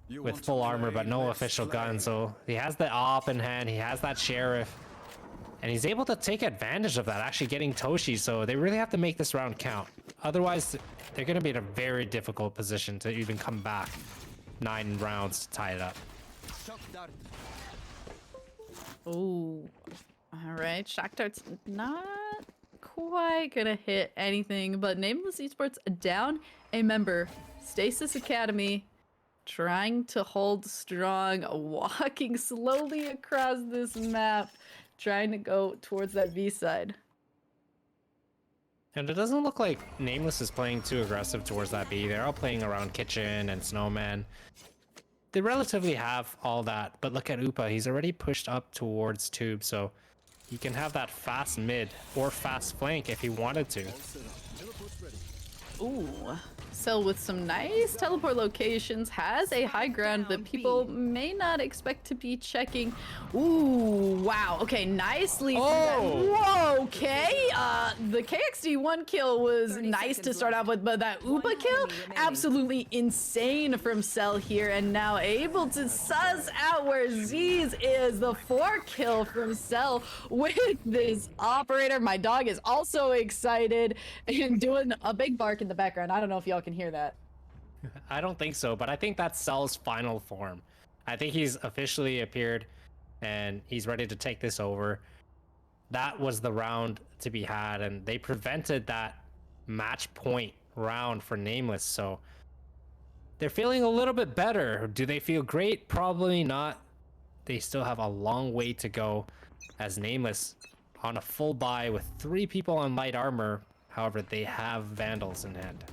with full armor but no official gun. So he has the op in hand, he has that Sheriff, and he's able to take advantage of that, actually getting Toshi. So they really have to make this round count. Otherwise, they're going to be in a very difficult position to even come back 9 rounds to tie it up. Oh, all right. Shock Dart's not quite gonna hit anything, but Nameless Esports down a member. Stasis Academy trying to hold strong, walking slowly across this map, trying to go towards that B side. And it doesn't look like Nameless is playing too aggressive towards that B. They're all playing around Kitchen and Snowman. They relatively have all that, but look at Upa. He's already pushed up towards Tube, so he can have that fast mid or fast flank if he wanted to. Ooh, Cell with some nice teleport locations, has a high ground that people may not expect to be checking. Ooh, wow. Okay, nicely. Whoa, okay. The KXD1 kill was nice to start off with, but that Upa kill, absolutely insane from Cell here, and now able to suss out where Z's is. The 4 kill from Cell with this operator. My dog is also excited and doing a big bark in the background. I don't know if y'all can hear that. I don't think so, but I think that's Cell's final form. I think he's officially appeared and he's ready to take this over. That was the round to be had, and they prevented that match point round for Nameless, so they're feeling a little bit better. Do they feel great? Probably not. They still have a long way to go as Nameless on a full buy with 3 people on light armor. However, they have Vandals in hand.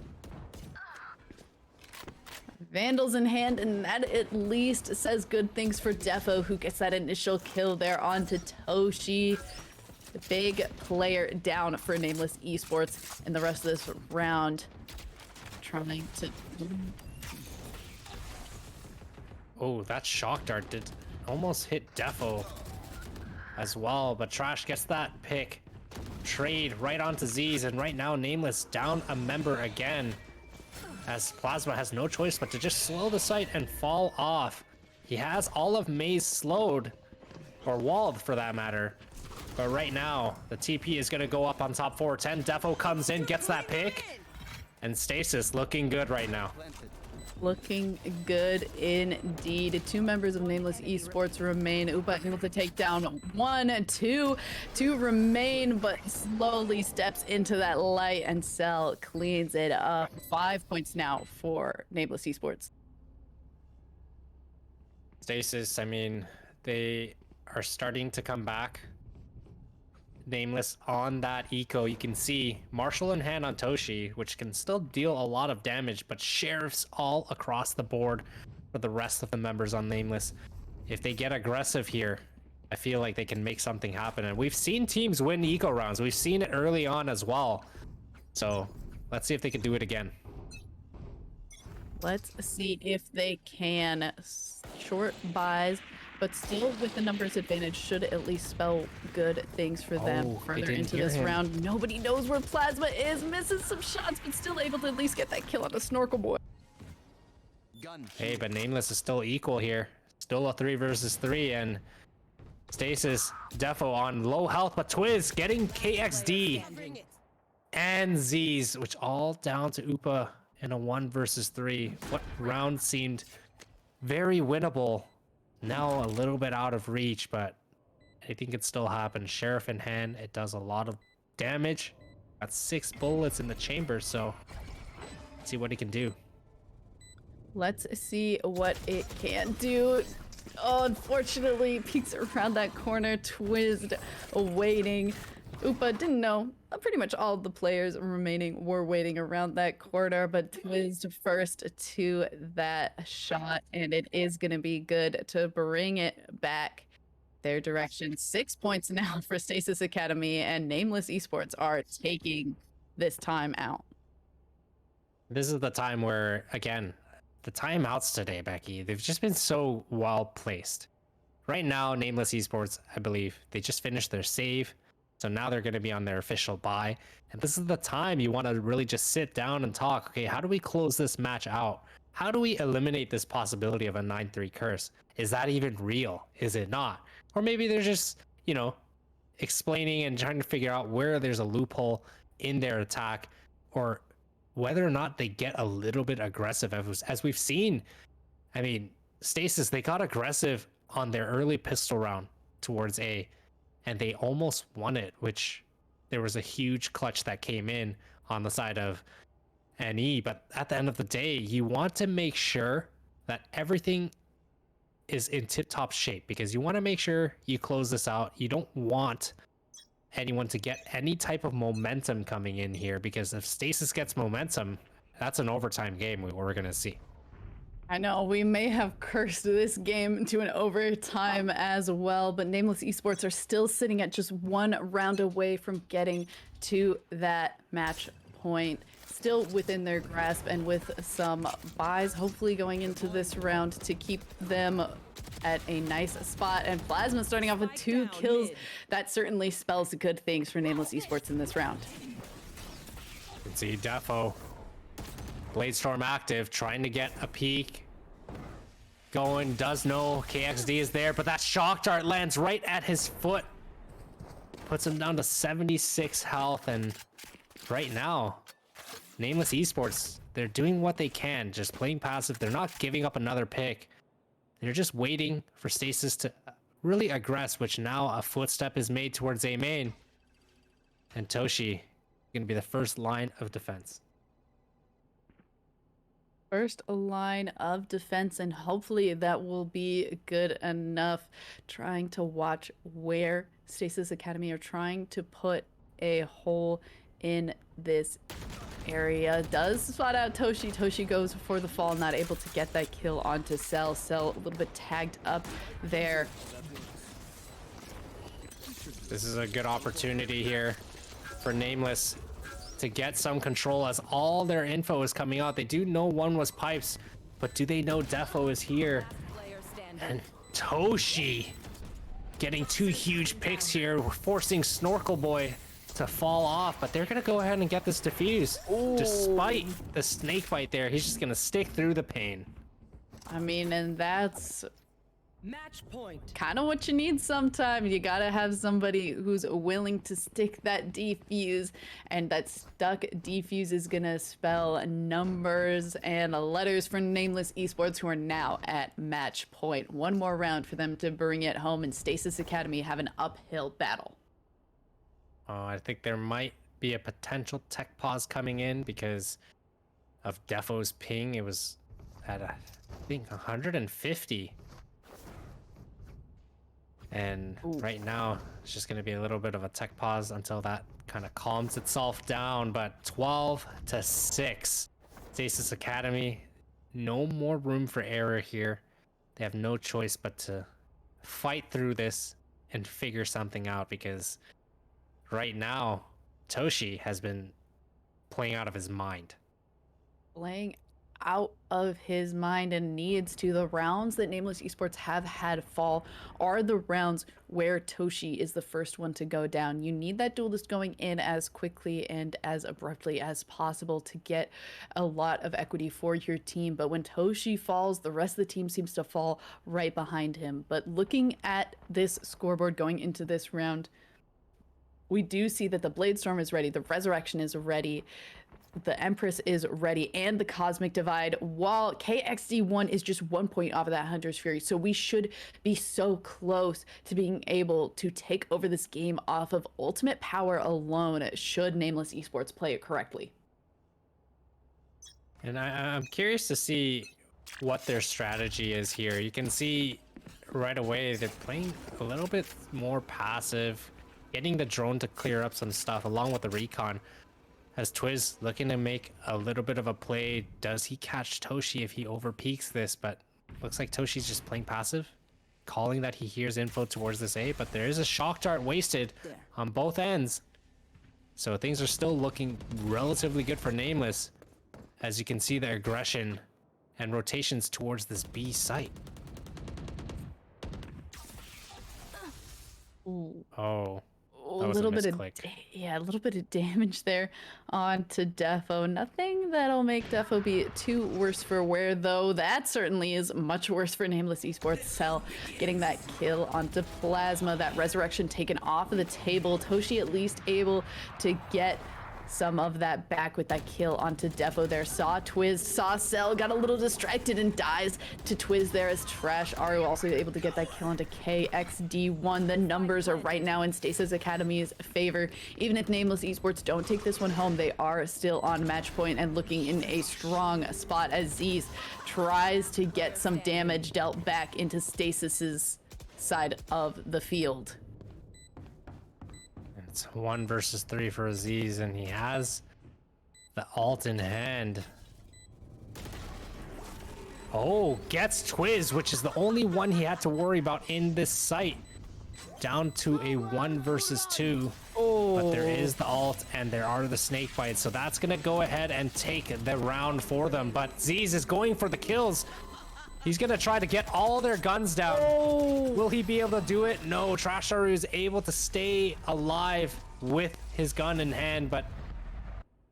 Vandals in hand, and that at least says good things for Defo, who gets that initial kill there onto Toshi. The big player down for Nameless Esports in the rest of this round. Trying to... Oh, that shock dart did almost hit Defo as well, but Trash gets that pick. Trade right onto Z's, and right now Nameless down a member again, as Plasma has no choice but to just slow the site and fall off. He has all of Maze slowed, or walled for that matter, but right now the TP is going to go up on top 410. Defo comes in, gets that pick, and Stasis looking good right now. Looking good indeed. 2 members of Nameless Esports remain. Upa able to take down 1, 2 to remain, but slowly steps into that light, and Cell cleans it up. 5 points now for Nameless Esports. Stasis, I mean, they are starting to come back. Nameless on that eco, you can see Marshall in hand on Toshi, which can still deal a lot of damage, but Sheriffs all across the board for the rest of the members on Nameless. If they get aggressive here, I feel like they can make something happen, and we've seen teams win eco rounds. We've seen it early on as well, so let's see if they can do it again. Let's see if they can. Short buys, but still with the numbers advantage should at least spell good things for them further into this round. Nobody knows where Plasma is, misses some shots, but still able to at least get that kill on a Snorkel Boy. Hey, but Nameless is still equal here. Still a 3 versus 3, and Stasis, Defo on low health, but Twiz getting KXD and Z's, which all down to Upa in a 1 versus 3. What round seemed very winnable. Now a little bit out of reach, but I think it still happens. Sheriff in hand, it does a lot of damage. Got 6 bullets in the chamber, so let's see what he can do. Let's see what it can do. Oh, unfortunately, peeks around that corner, Twizzed, waiting. Upa didn't know. Pretty much all the players remaining were waiting around that corner, but Twizzed first to that shot, and it is going to be good to bring it back their direction. 6 points now for Stasis Academy, and Nameless Esports are taking this time out. This is the time where, again, the timeouts today, Becky, they've just been so well placed. Right now, Nameless Esports, I believe, they just finished their save. So now they're going to be on their official bye. And this is the time you want to really just sit down and talk. Okay, how do we close this match out? How do we eliminate this possibility of a 9-3 curse? Is that even real? Is it not? Or maybe they're just, you know, explaining and trying to figure out where there's a loophole in their attack, or whether or not they get a little bit aggressive. As we've seen, I mean, Stasis, they got aggressive on their early pistol round towards A, and they almost won it, which there was a huge clutch that came in on the side of NE. But at the end of the day, you want to make sure that everything is in tip-top shape, because you want to make sure you close this out. You don't want anyone to get any type of momentum coming in here, because if Stasis gets momentum, that's an overtime game we're going to see. I know we may have cursed this game to an overtime as well, but Nameless Esports are still sitting at just one round away from getting to that match point. Still within their grasp, and with some buys hopefully going into this round to keep them at a nice spot. And Plasma starting off with 2 kills. That certainly spells good things for Nameless Esports in this round. You can see Defo, Bladestorm active, trying to get a peek. Going, does know KXD is there, but that shock dart lands right at his foot. Puts him down to 76 health, and right now, Nameless Esports, they're doing what they can, just playing passive. They're not giving up another pick. They're just waiting for Stasis to really aggress, which now a footstep is made towards A main. And Toshi gonna be the first line of defense. First line of defense, and hopefully that will be good enough. Trying to watch where Stasis Academy are trying to put a hole in this area. Does spot out Toshi. Toshi goes for the fall, not able to get that kill onto Cell. Cell a little bit tagged up there. This is a good opportunity here for Nameless to get some control, as all their info is coming out. They do know one was pipes, but do they know Defo is here? And Toshi getting 2 huge picks here, forcing Snorkel Boy to fall off, but they're gonna go ahead and get this defused. Despite the snake bite there, he's just gonna stick through the pain. I mean, and that's Match point. kind of what you need sometimes. You gotta have somebody who's willing to stick that defuse, and that stuck defuse is gonna spell numbers and letters for Nameless Esports, who are now at match point. One more round for them to bring it home, and Stasis Academy have an uphill battle. I think there might be a potential tech pause coming in because of Defo's ping. It was at I think 150. And right now, it's just going to be a little bit of a tech pause until that kind of calms itself down. But 12-6, Stasis Academy, no more room for error here. They have no choice but to fight through this and figure something out, because right now, Toshi has been playing out of his mind. Playing out of his mind, and needs to. The rounds that Nameless Esports have had fall are the rounds where Toshi is the first one to go down. You need that duelist going in as quickly and as abruptly as possible to get a lot of equity for your team. But when Toshi falls, the rest of the team seems to fall right behind him. But looking at this scoreboard going into this round, we do see that the Bladestorm is ready, the Resurrection is ready, the Empress is ready, and the Cosmic Divide, while KXD1 is just 1 point off of that Hunter's Fury. So we should be so close to being able to take over this game off of ultimate power alone, should Nameless Esports play it correctly. And I'm curious to see what their strategy is here. You can see right away they're playing a little bit more passive, getting the drone to clear up some stuff along with the recon. As Twiz looking to make a little bit of a play. Does he catch Toshi if he overpeaks this? But looks like Toshi's just playing passive, calling that he hears info towards this A, but there is a shock dart wasted on both ends. So things are still looking relatively good for Nameless, as you can see the aggression and rotations towards this B site. Ooh. Oh, Oh, that was a little bit of misclick. yeah, a little bit of damage there onto Defo. Nothing that'll make Defo be too worse for wear, though. That certainly is much worse for Nameless Esports. Cell getting that kill onto Plasma. That resurrection taken off of the table. Toshi at least able to get some of that back with that kill onto Defo there. Saw Twiz, saw Cell, got a little distracted and dies to Twiz there as Trash. Aru also able to get that kill onto KXD1. The numbers are right now in Stasis Academy's favor. Even if Nameless Esports don't take this one home, they are still on match point and looking in a strong spot as Z's tries to get some damage dealt back into Stasis's side of the field. It's 1 versus 3 for Aziz, and he has the ult in hand. Oh, gets Twiz, which is the only one he had to worry about in this site. Down to a 1 versus 2. Oh. But there is the ult, and there are the snake bites, so that's gonna go ahead and take the round for them. But Ziz is going for the kills. He's gonna try to get all their guns down. Oh. Will he be able to do it? No, Trasharu is able to stay alive with his gun in hand, but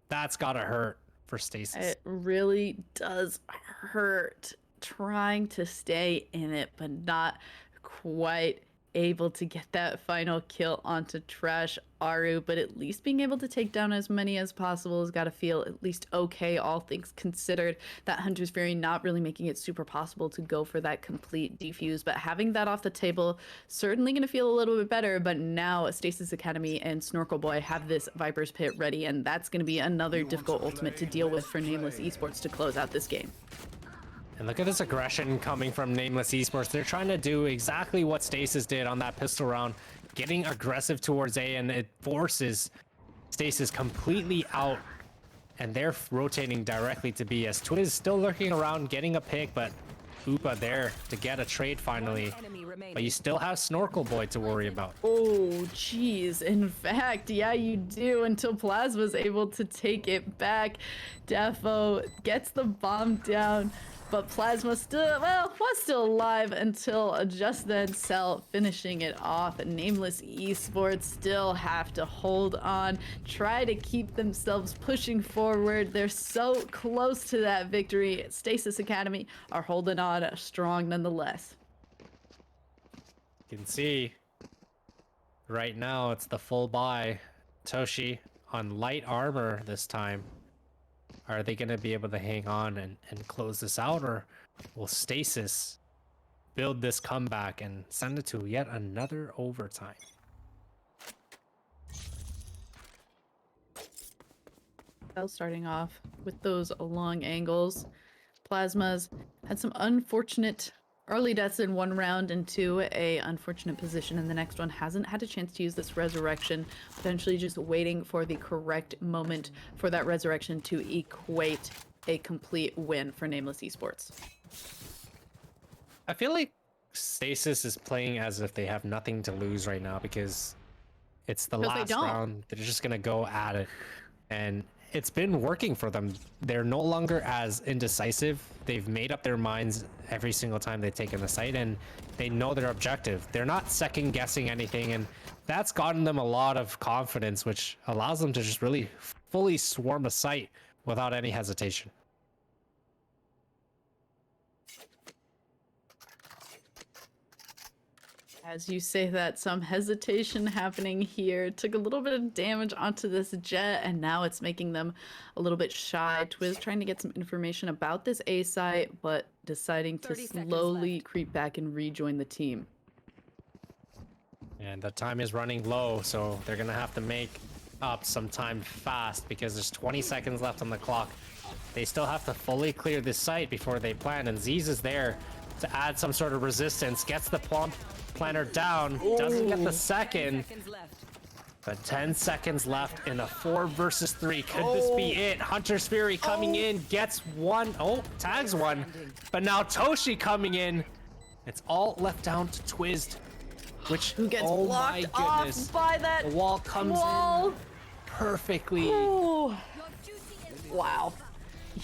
that's gotta hurt for Stasis. It really does hurt trying to stay in it, but not quite able to get that final kill onto Trash Aru, but at least being able to take down as many as possible has got to feel at least okay, all things considered. That Hunter's Fury not really making it super possible to go for that complete defuse, but having that off the table, certainly going to feel a little bit better. But now Stasis Academy and Snorkel Boy have this Viper's Pit ready, and that's going to be another difficult ultimate to deal with for Nameless Esports to close out this game. And look at this aggression coming from Nameless Esports. They're trying to do exactly what Stasis did on that pistol round, getting aggressive towards A, and it forces Stasis completely out, and they're rotating directly to B as Twiz still lurking around, getting a pick, but Upa there to get a trade finally. But you still have Snorkel Boy to worry about. Oh, geez. In fact, yeah, you do, until Plasma's able to take it back. Defo gets the bomb down, but Plasma still, well, was still alive until just then. Cell finishing it off. Nameless Esports still have to hold on, try to keep themselves pushing forward. They're so close to that victory. Stasis Academy are holding on strong nonetheless. You can see right now it's the full buy. Toshi on light armor this time. Are they going to be able to hang on and close this out, or will Stasis build this comeback and send it to yet another overtime? Well, starting off with those long angles. Plasma's had some unfortunate early deaths in one round and two, a unfortunate position in the next one. Hasn't had a chance to use this resurrection, potentially just waiting for the correct moment for that resurrection to equate a complete win for Nameless Esports. I feel like Stasis is playing as if they have nothing to lose right now because it's the last round. They're just gonna go at it, and it's been working for them. They're no longer as indecisive. They've made up their minds every single time they've taken the site, and they know their objective. They're not second guessing anything, and that's gotten them a lot of confidence, which allows them to just really fully swarm a site without any hesitation. As you say that, some hesitation happening here. Took a little bit of damage onto this jet, and now it's making them a little bit shy. Twiz trying to get some information about this A site, but deciding to slowly creep back and rejoin the team. And the time is running low, so they're gonna have to make up some time fast because there's 20 seconds left on the clock. They still have to fully clear this site before they plan, and Ziz is there to add some sort of resistance. Gets the planner down, doesn't get the second, but 10 seconds left in a 4 versus 3. Could this be it? Hunter's Fury coming in, gets one, tags one, but now Toshi coming in. It's all left down to Twiz, which, who gets oh blocked my goodness, off by that the wall comes in perfectly. Ooh. Wow.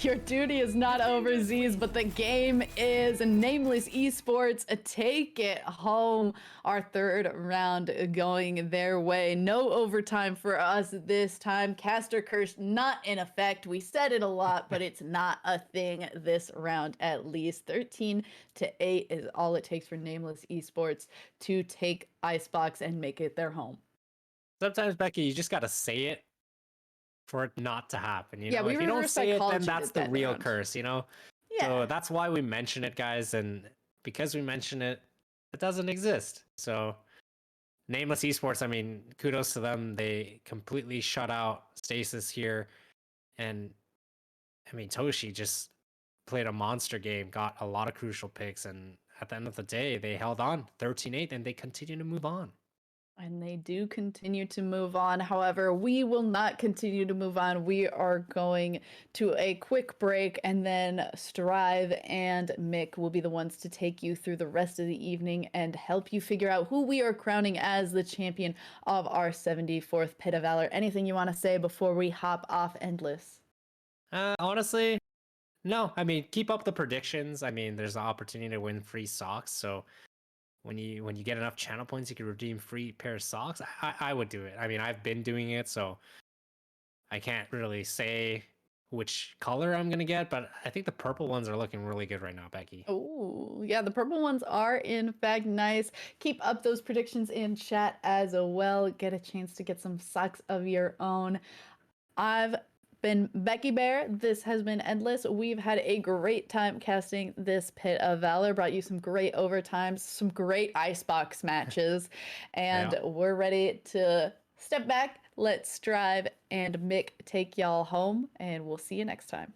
Your duty is not over, Z's, but the game is. Nameless Esports take it home. Our third round going their way. No overtime for us this time. Caster Curse not in effect. We said it a lot, but it's not a thing this round at least. 13-8 is all it takes for Nameless Esports to take Icebox and make it their home. Sometimes, Becky, you just gotta say it for it not to happen. You Yeah, know, we if you don't reverse say it, then psychology that's it the that real round. curse, you know? Yeah. So that's why we mention it, guys, and because we mention it, it doesn't exist. So Nameless Esports, I mean, kudos to them. They completely shut out Stasis here. And I mean, Toshi just played a monster game, got a lot of crucial picks, and at the end of the day, they held on 13-8 and they continue to move on. And they do continue to move on. However, we will not continue to move on. We are going to a quick break, and then Strive and Mick will be the ones to take you through the rest of the evening and help you figure out who we are crowning as the champion of our 74th Pit of Valor. Anything you want to say before we hop off Endless? Honestly, no. I mean, keep up the predictions. I mean, there's an opportunity to win free socks. So when you get enough channel points, you can redeem free pair of socks. I would do it. I mean, I've been doing it, so I can't really say which color I'm gonna get, but I think the purple ones are looking really good right now, Becky. Oh, yeah, the purple ones are in fact nice. Keep up those predictions in chat as well. Get a chance to get some socks of your own. I've been Becky Bear. This has been Endless. We've had a great time casting this Pit of Valor. Brought you some great overtimes, some great icebox matches, and Yeah. we're ready to step back. Let's Strive and Mick take y'all home, and we'll see you next time.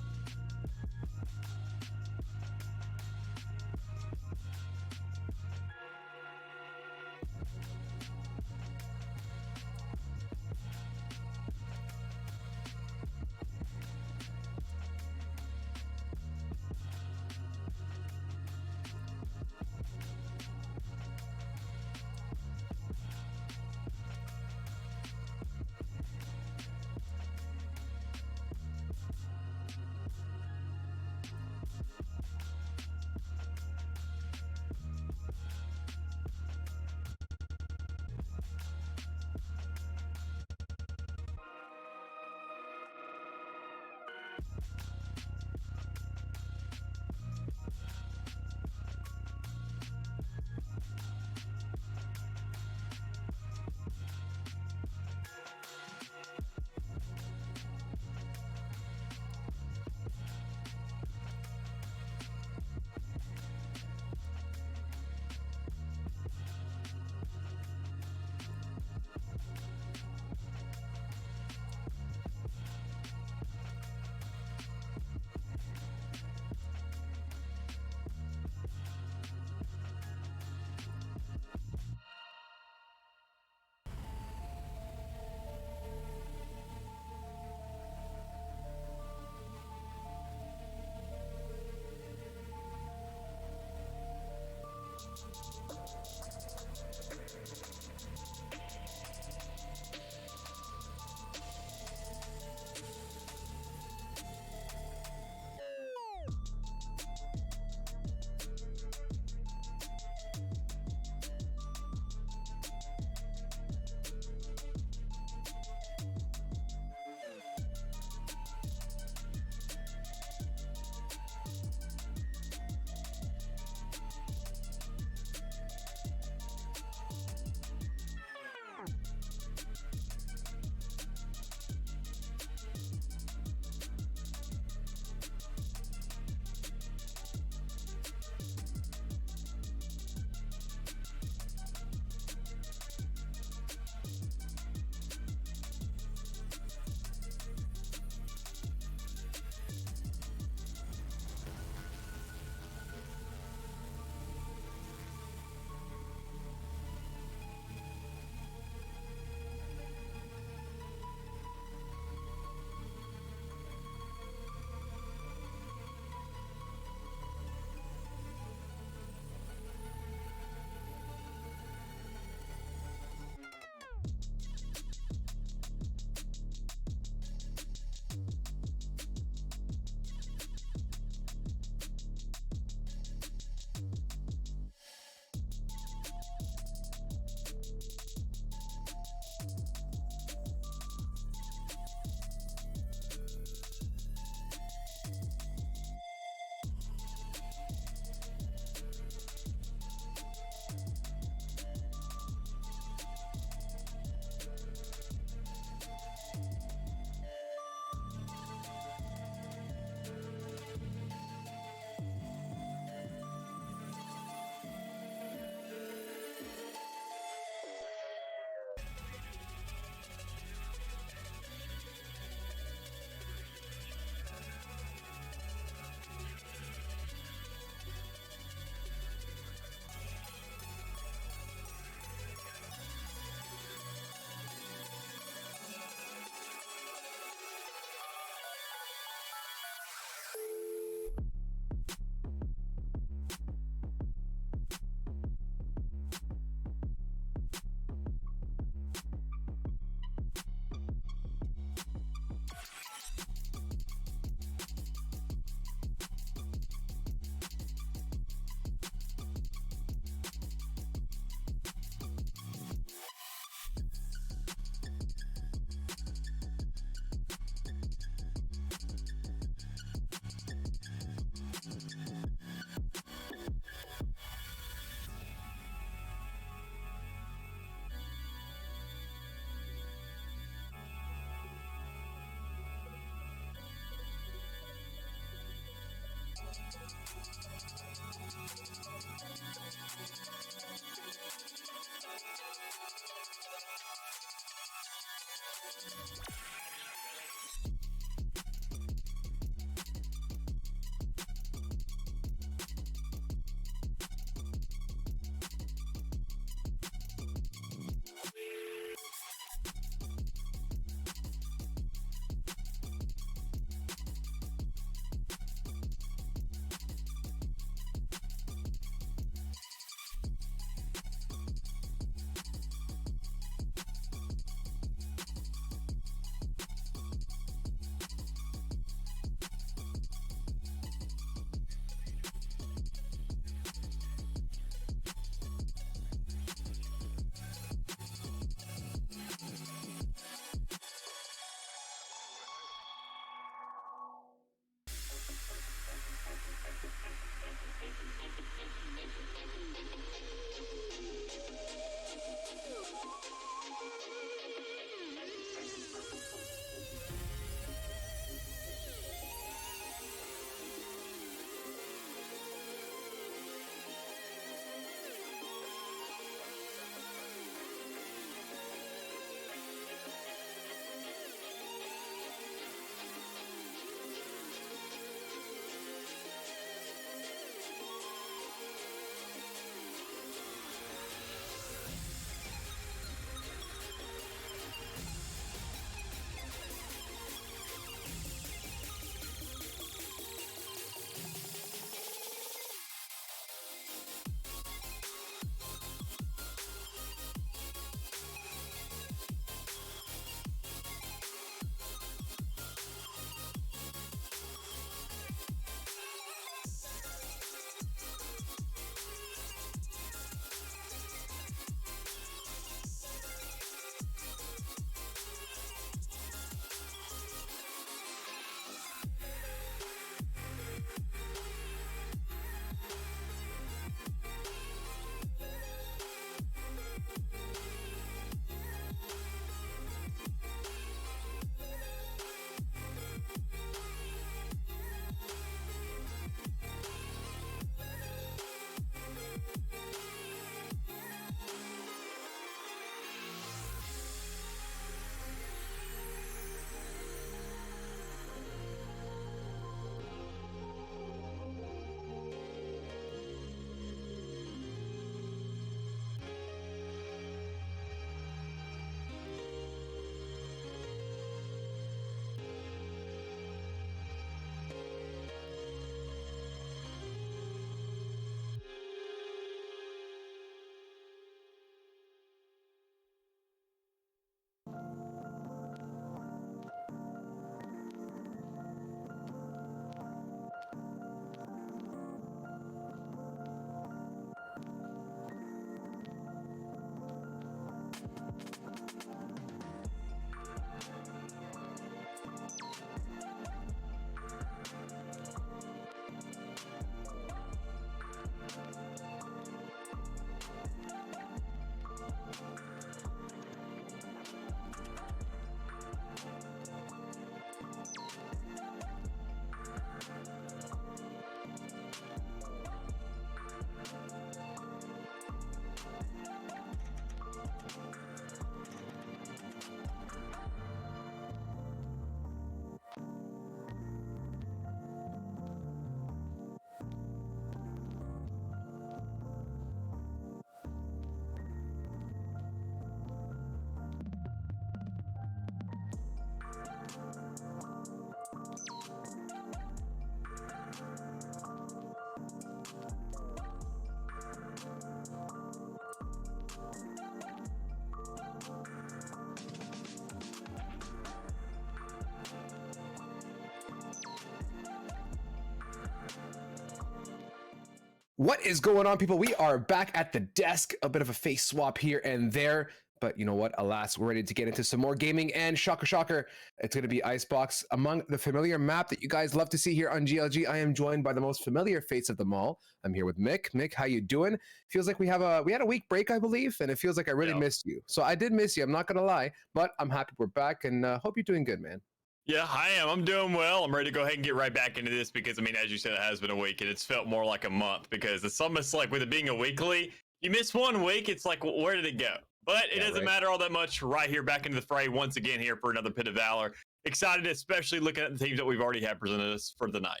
What is going on, people? We are back at the desk. A bit of a face swap here and there, but you know what? Alas, we're ready to get into some more gaming, and shocker, it's going to be Icebox. Among the familiar map that you guys love to see here on GLG, I am joined by the most familiar face of them all. I'm here with Mick. Mick, how you doing? Feels like we had a week break, I believe, and it feels like I really missed you. So I did miss you, I'm not going to lie, but I'm happy we're back, and hope you're doing good, man. Yeah, I am. I'm doing well. I'm ready to go ahead and get right back into this because, I mean, as you said, it has been a week and it's felt more like a month because it's almost like with it being a weekly, you miss 1 week, it's like, well, where did it go? But it doesn't matter all that much. Right here, back into the fray once again here for another Pit of Valor. Excited, especially looking at the teams that we've already had presented us for the night.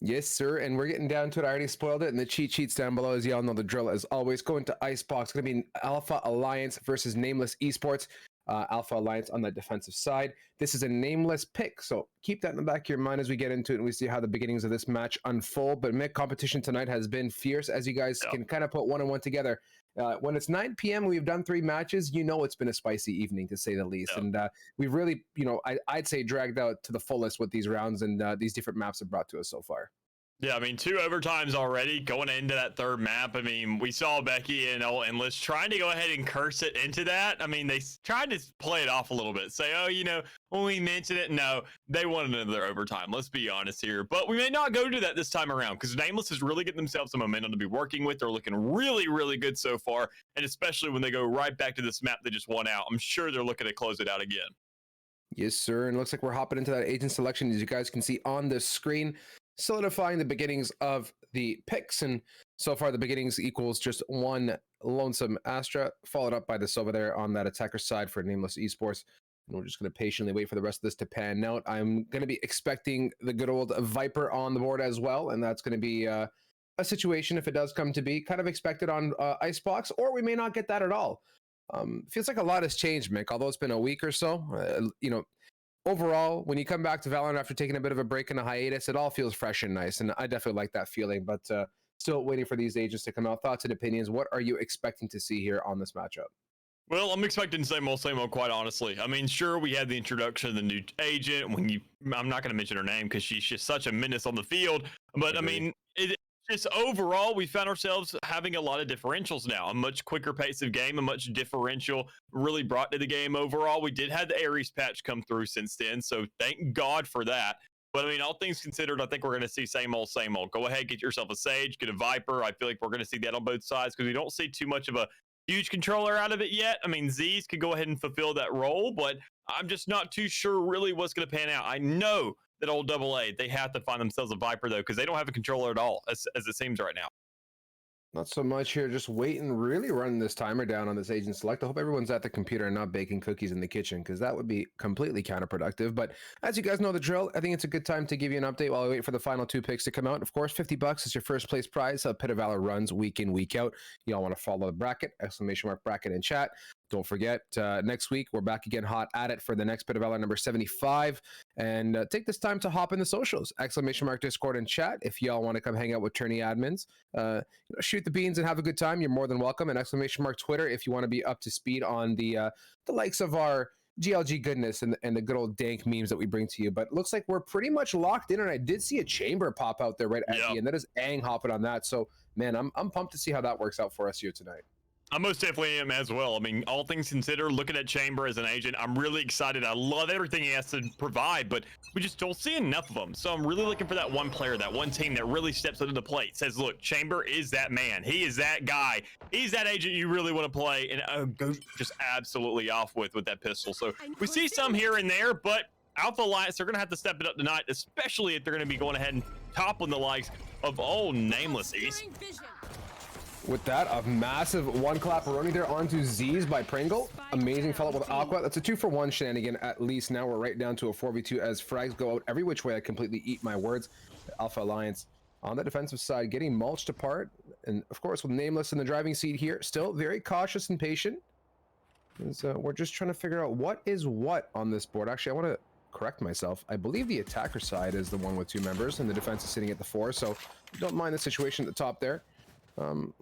Yes, sir, and we're getting down to it. I already spoiled it, and the cheat sheets down below, as y'all know the drill, as always. Going to Icebox, going to be Alpha Alliance versus Nameless Esports. Alpha Alliance on the defensive side. This is a nameless pick, so keep that in the back of your mind as we get into it and we see how the beginnings of this match unfold. But Mick, competition tonight has been fierce, as you guys can kind of put one and one together. When it's 9 p.m. we've done 3 matches, you know it's been a spicy evening, to say the least. And we've really, you know, I'd say dragged out to the fullest what these rounds and these different maps have brought to us so far. Yeah, I mean, 2 overtimes already going into that third map. I mean, we saw Becky and Endless trying to go ahead and curse it into that. I mean, they tried to play it off a little bit, say, oh, you know, when we mentioned it, no, they wanted another overtime. Let's be honest here. But we may not go to that this time around because Nameless is really getting themselves some momentum to be working with. They're looking really, really good so far. And especially when they go right back to this map they just won out, I'm sure they're looking to close it out again. Yes, sir. And it looks like we're hopping into that agent selection, as you guys can see on the screen, solidifying the beginnings of the picks. And so far the beginnings equals just one lonesome Astra, followed up by this over there on that attacker side for Nameless Esports. And we're just going to patiently wait for the rest of this to pan out. I'm going to be expecting the good old Viper on the board as well, and that's going to be a situation, if it does come to be, kind of expected on Icebox, or we may not get that at all. Feels like a lot has changed, Mick, although it's been a week or so. You know, overall, when you come back to Valorant after taking a bit of a break and a hiatus, it all feels fresh and nice, and I definitely like that feeling. But still waiting for these agents to come out. Thoughts and opinions. What are you expecting to see here on this matchup? Well, I'm expecting same old, quite honestly. I mean, sure, we had the introduction of the new agent. I'm not going to mention her name because she's just such a menace on the field. But I mean, just overall, we found ourselves having a lot of differentials now, a much quicker pace of game, a much differential really brought to the game overall. We did have the Ares patch come through since then, so thank God for that. But I mean, all things considered, I think we're going to see same old. Go ahead, get yourself a Sage, get a Viper. I feel like we're going to see that on both sides because we don't see too much of a huge controller out of it yet. I mean, Z's could go ahead and fulfill that role, but I'm just not too sure really what's going to pan out. I know that old AA, they have to find themselves a Viper, though, because they don't have a controller at all, as it seems right now. Not so much here, just waiting, really running this timer down on this agent select. I hope everyone's at the computer and not baking cookies in the kitchen, because that would be completely counterproductive. But as you guys know the drill, I think it's a good time to give you an update while we wait for the final 2 picks to come out. Of course, $50 is your first place prize. Pit of Valor runs week in, week out. Y'all want to follow the bracket, !_ bracket in chat. Don't forget, next week, we're back again hot at it for the next Pit of Valor number 75. And take this time to hop in the socials, !_ Discord and chat. If y'all want to come hang out with Tourney admins, shoot the beans and have a good time, you're more than welcome. And ! Twitter if you want to be up to speed on the likes of our GLG goodness and the good old dank memes that we bring to you. But it looks like we're pretty much locked in, and I did see a chamber pop out there right at the end. That is Aang hopping on that. So, man, I'm pumped to see how that works out for us here tonight. I most definitely am as well. I mean, all things considered, looking at Chamber as an agent, I'm really excited. I love everything he has to provide, but we just don't see enough of them. So I'm really looking for that one player, that one team that really steps up to the plate, says, look, Chamber is that man. He is that guy. He's that agent you really want to play and go just absolutely off with that pistol. So we see some here and there, but Alpha Alliance, they're going to have to step it up tonight, especially if they're going to be going ahead and toppling the likes of old Nameless East. With that, a massive one clapperoni there onto Z's by Pringle. Amazing follow-up with Aqua. That's a 2-for-1 shenanigan at least. Now we're right down to a 4v2 as frags go out every which way. I completely eat my words. Alpha Alliance on the defensive side getting mulched apart. And of course, with Nameless in the driving seat here, still very cautious and patient. We're just trying to figure out what is what on this board. Actually, I want to correct myself. I believe the attacker side is the one with 2 members and the defense is sitting at the 4. So don't mind the situation at the top there.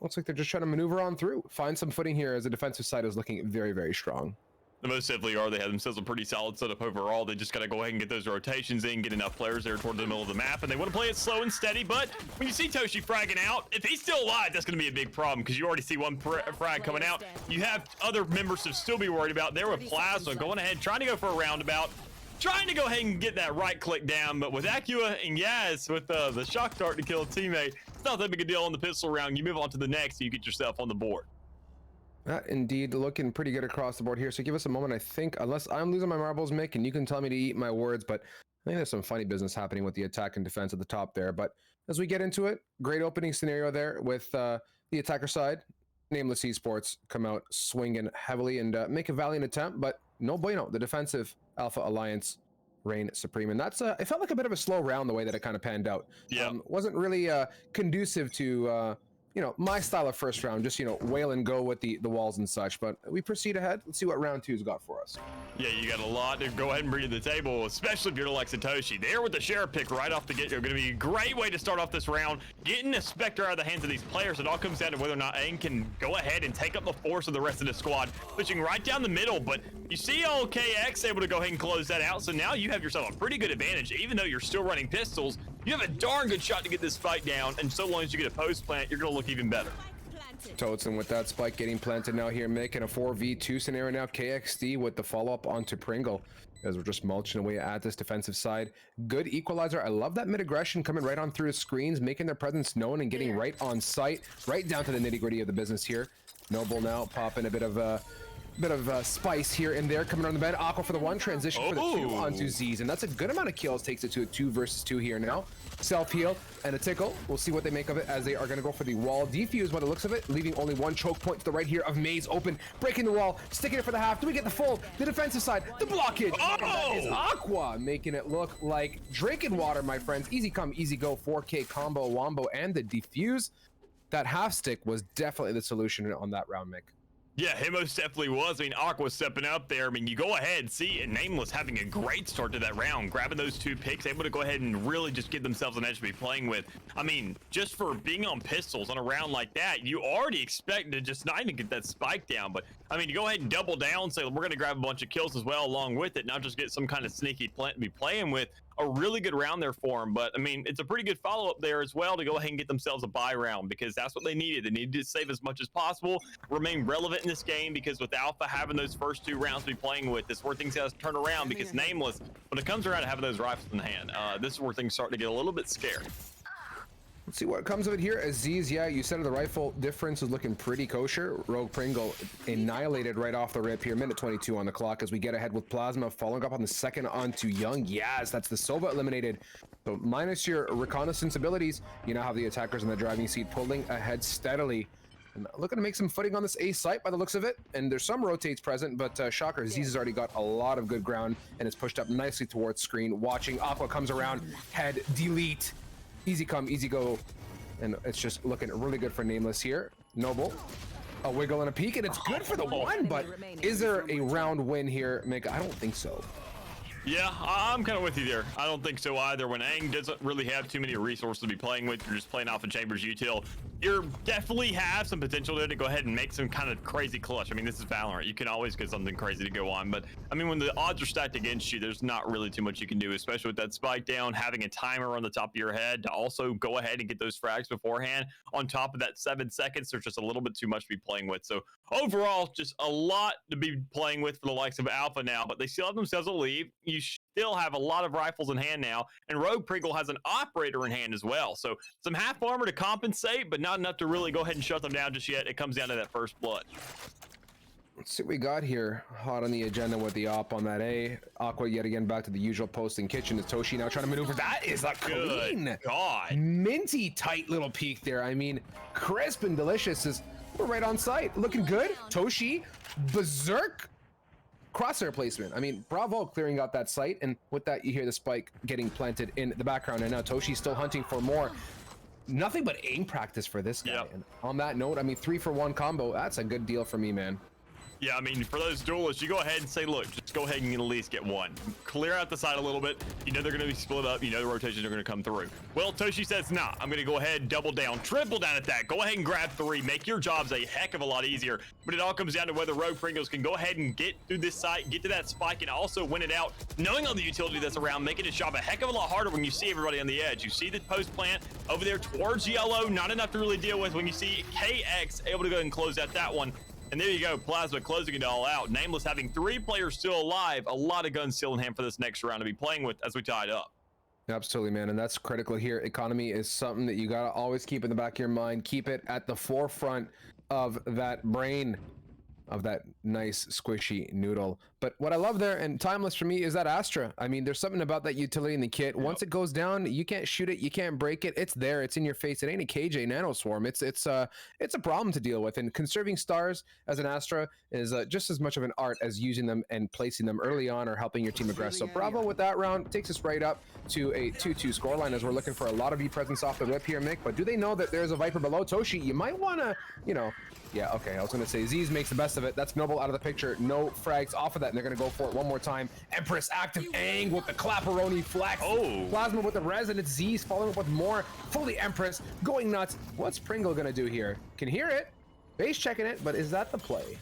Looks like they're just trying to maneuver on through, find some footing here as the defensive side is looking very, very strong. The most simply are. They have themselves a pretty solid setup overall. They just got to go ahead and get those rotations in, get enough players there towards the middle of the map, and they want to play it slow and steady. But when you see Toshi fragging out, if he's still alive, that's going to be a big problem because you already see one frag coming out. You have other members to still be worried about. There with Plasma going ahead, trying to go for a roundabout, trying to go ahead and get that right click down. But with Acua and Yaz with the shock dart to kill a teammate, it's not that big a deal on the pistol round. You move on to the next, and you get yourself on the board. That indeed looking pretty good across the board here. So give us a moment. I think, unless I'm losing my marbles, Mick, and you can tell me to eat my words, but I think there's some funny business happening with the attack and defense at the top there. But as we get into it, great opening scenario there with the attacker side. Nameless Esports come out swinging heavily and make a valiant attempt, but no bueno. The defensive Alpha Alliance reign supreme, and that's it felt like a bit of a slow round the way that it kind of panned out. Yeah, wasn't really conducive to my style of first round, just wail and go with the walls and such. But we proceed ahead. Let's see what round two's got for us. Yeah, you got a lot to go ahead and bring to the table, especially if you're like Satoshi. There with the sheriff pick right off the get-go, going to be a great way to start off this round. Getting a Spectre out of the hands of these players, it all comes down to whether or not Aang can go ahead and take up the force of the rest of the squad, pushing right down the middle. But you see old KX able to go ahead and close that out, so now you have yourself a pretty good advantage. Even though you're still running pistols, you have a darn good shot to get this fight down, and so long as you get a post plant, you're going to look even better. Toadson with that spike getting planted now here, making a 4v2 scenario now. KXD with the follow-up onto Pringle as we're just mulching away at this defensive side. Good equalizer. I love that mid-aggression coming right on through the screens, making their presence known and getting right on site, right down to the nitty-gritty of the business here. Noble now popping a bit of spice here and there, coming on the bed. Aqua for the one, transition for the two onto Z's, and that's a good amount of kills. Takes it to a 2 versus 2 here now. Self-heal and a tickle. We'll see what they make of it as they are going to go for the wall defuse by the looks of it, leaving only one choke point to the right here of Maze open, breaking the wall, sticking it for the half. Do we get the full? The defensive side, the blockage. And that is Aqua making it look like drinking water, my friends. Easy come, easy go. 4K combo, wombo, and the defuse. That half stick was definitely the solution on that round, Mick. Yeah, he most definitely was. I mean, Aqua stepping up there. I mean, you go ahead, see, and Nameless having a great start to that round, grabbing those 2 picks, able to go ahead and really just give themselves an edge to be playing with. I mean, just for being on pistols on a round like that, you already expect to just not even get that spike down. But, I mean, you go ahead and double down, say, we're going to grab a bunch of kills as well along with it, not just get some kind of sneaky plant to be playing with. A really good round there for them, but I mean, it's a pretty good follow-up there as well to go ahead and get themselves a buy round, because that's what they needed. They needed to save as much as possible, remain relevant in this game, because with Alpha having those first 2 rounds to be playing with, this is where things have to turn around, because Nameless, when it comes around to having those rifles in hand, this is where things start to get a little bit scary. Let's see what comes of it here. Aziz, yeah, you said the rifle difference is looking pretty kosher. Rogue Pringle annihilated right off the rip here. Minute 22 on the clock as we get ahead with Plasma, following up on the second onto Young. Yes, that's the Sova eliminated. So minus your reconnaissance abilities, you now have the attackers in the driving seat pulling ahead steadily. And looking to make some footing on this A site by the looks of it. And there's some rotates present, but shocker, Aziz has already got a lot of good ground and is pushed up nicely towards screen. Watching, Aqua comes around, head, delete. Easy come, easy go, and it's just looking really good for Nameless here. Noble, a wiggle and a peek, and it's good for the one, but is there a round win here, Mick? I don't think so. Yeah, I'm kind of with you there. I don't think so either. When Aang doesn't really have too many resources to be playing with, you're just playing off of Chambers util. You definitely have some potential there to go ahead and make some kind of crazy clutch. I mean, this is Valorant. You can always get something crazy to go on. But, I mean, when the odds are stacked against you, there's not really too much you can do, especially with that spike down, having a timer on the top of your head to also go ahead and get those frags beforehand. On top of that 7 seconds, there's just a little bit too much to be playing with. So, overall, just a lot to be playing with for the likes of Alpha now. But they still have themselves a lead. You still have a lot of rifles in hand now, and Rogue Pringle has an operator in hand as well. So some half armor to compensate, but not enough to really go ahead and shut them down just yet. It comes down to that first blood. Let's see what we got here. Hot on the agenda with the op on that A. Aqua yet again back to the usual post in kitchen. Is Toshi now trying to maneuver? That is a clean, God, minty tight little peek there. I mean, crisp and delicious. Is we're right on site, looking good. Toshi, berserk. Crosshair placement. I mean, bravo clearing out that site, and with that you hear the spike getting planted in the background, and now Toshi's still hunting for more. Nothing but aim practice for this guy. Yep. And on that note, I mean, 3-for-1 combo, that's a good deal for me, man. Yeah, I mean, for those duelists, you go ahead and say, look, just go ahead and at least get one. Clear out the side a little bit. You know they're going to be split up. You know the rotations are going to come through. Well, Toshi says, nah, I'm going to go ahead, double down, triple down at that. Go ahead and grab 3. Make your jobs a heck of a lot easier. But it all comes down to whether Rogue Pringles can go ahead and get through this site, get to that spike, and also win it out. Knowing all the utility that's around, making his job a heck of a lot harder when you see everybody on the edge. You see the post plant over there towards yellow, not enough to really deal with. When you see KX able to go ahead and close out that one. And there you go, Plasma closing it all out. Nameless having 3 players still alive. A lot of guns still in hand for this next round to be playing with as we tied up. Absolutely, man, and that's critical here. Economy is something that you gotta always keep in the back of your mind. Keep it at the forefront of that brain, of that nice squishy noodle. But what I love there, and Timeless for me, is that Astra. I mean, there's something about that utility in the kit. Once it goes down, you can't shoot it, you can't break it. It's there, it's in your face. It ain't a KJ Nano Swarm. It's a problem to deal with. And conserving stars as an Astra is just as much of an art as using them and placing them early on or helping your team aggress. So bravo with that round. Takes us right up to a 2-2 scoreline as we're looking for a lot of presence off the rip here, Mick. But do they know that there's a Viper below? Toshi, you might want to, you know, yeah, okay, I was going to say Z's makes the best of it. That's Noble out of the picture. No frags off of that, and they're going to go for it one more time. Empress active Ang with the Clapperoni flex. Oh. Plasma with the resonance. Z's following up with more. Fully Empress going nuts. What's Pringle going to do here? Can hear it. Base checking it, but is that the play?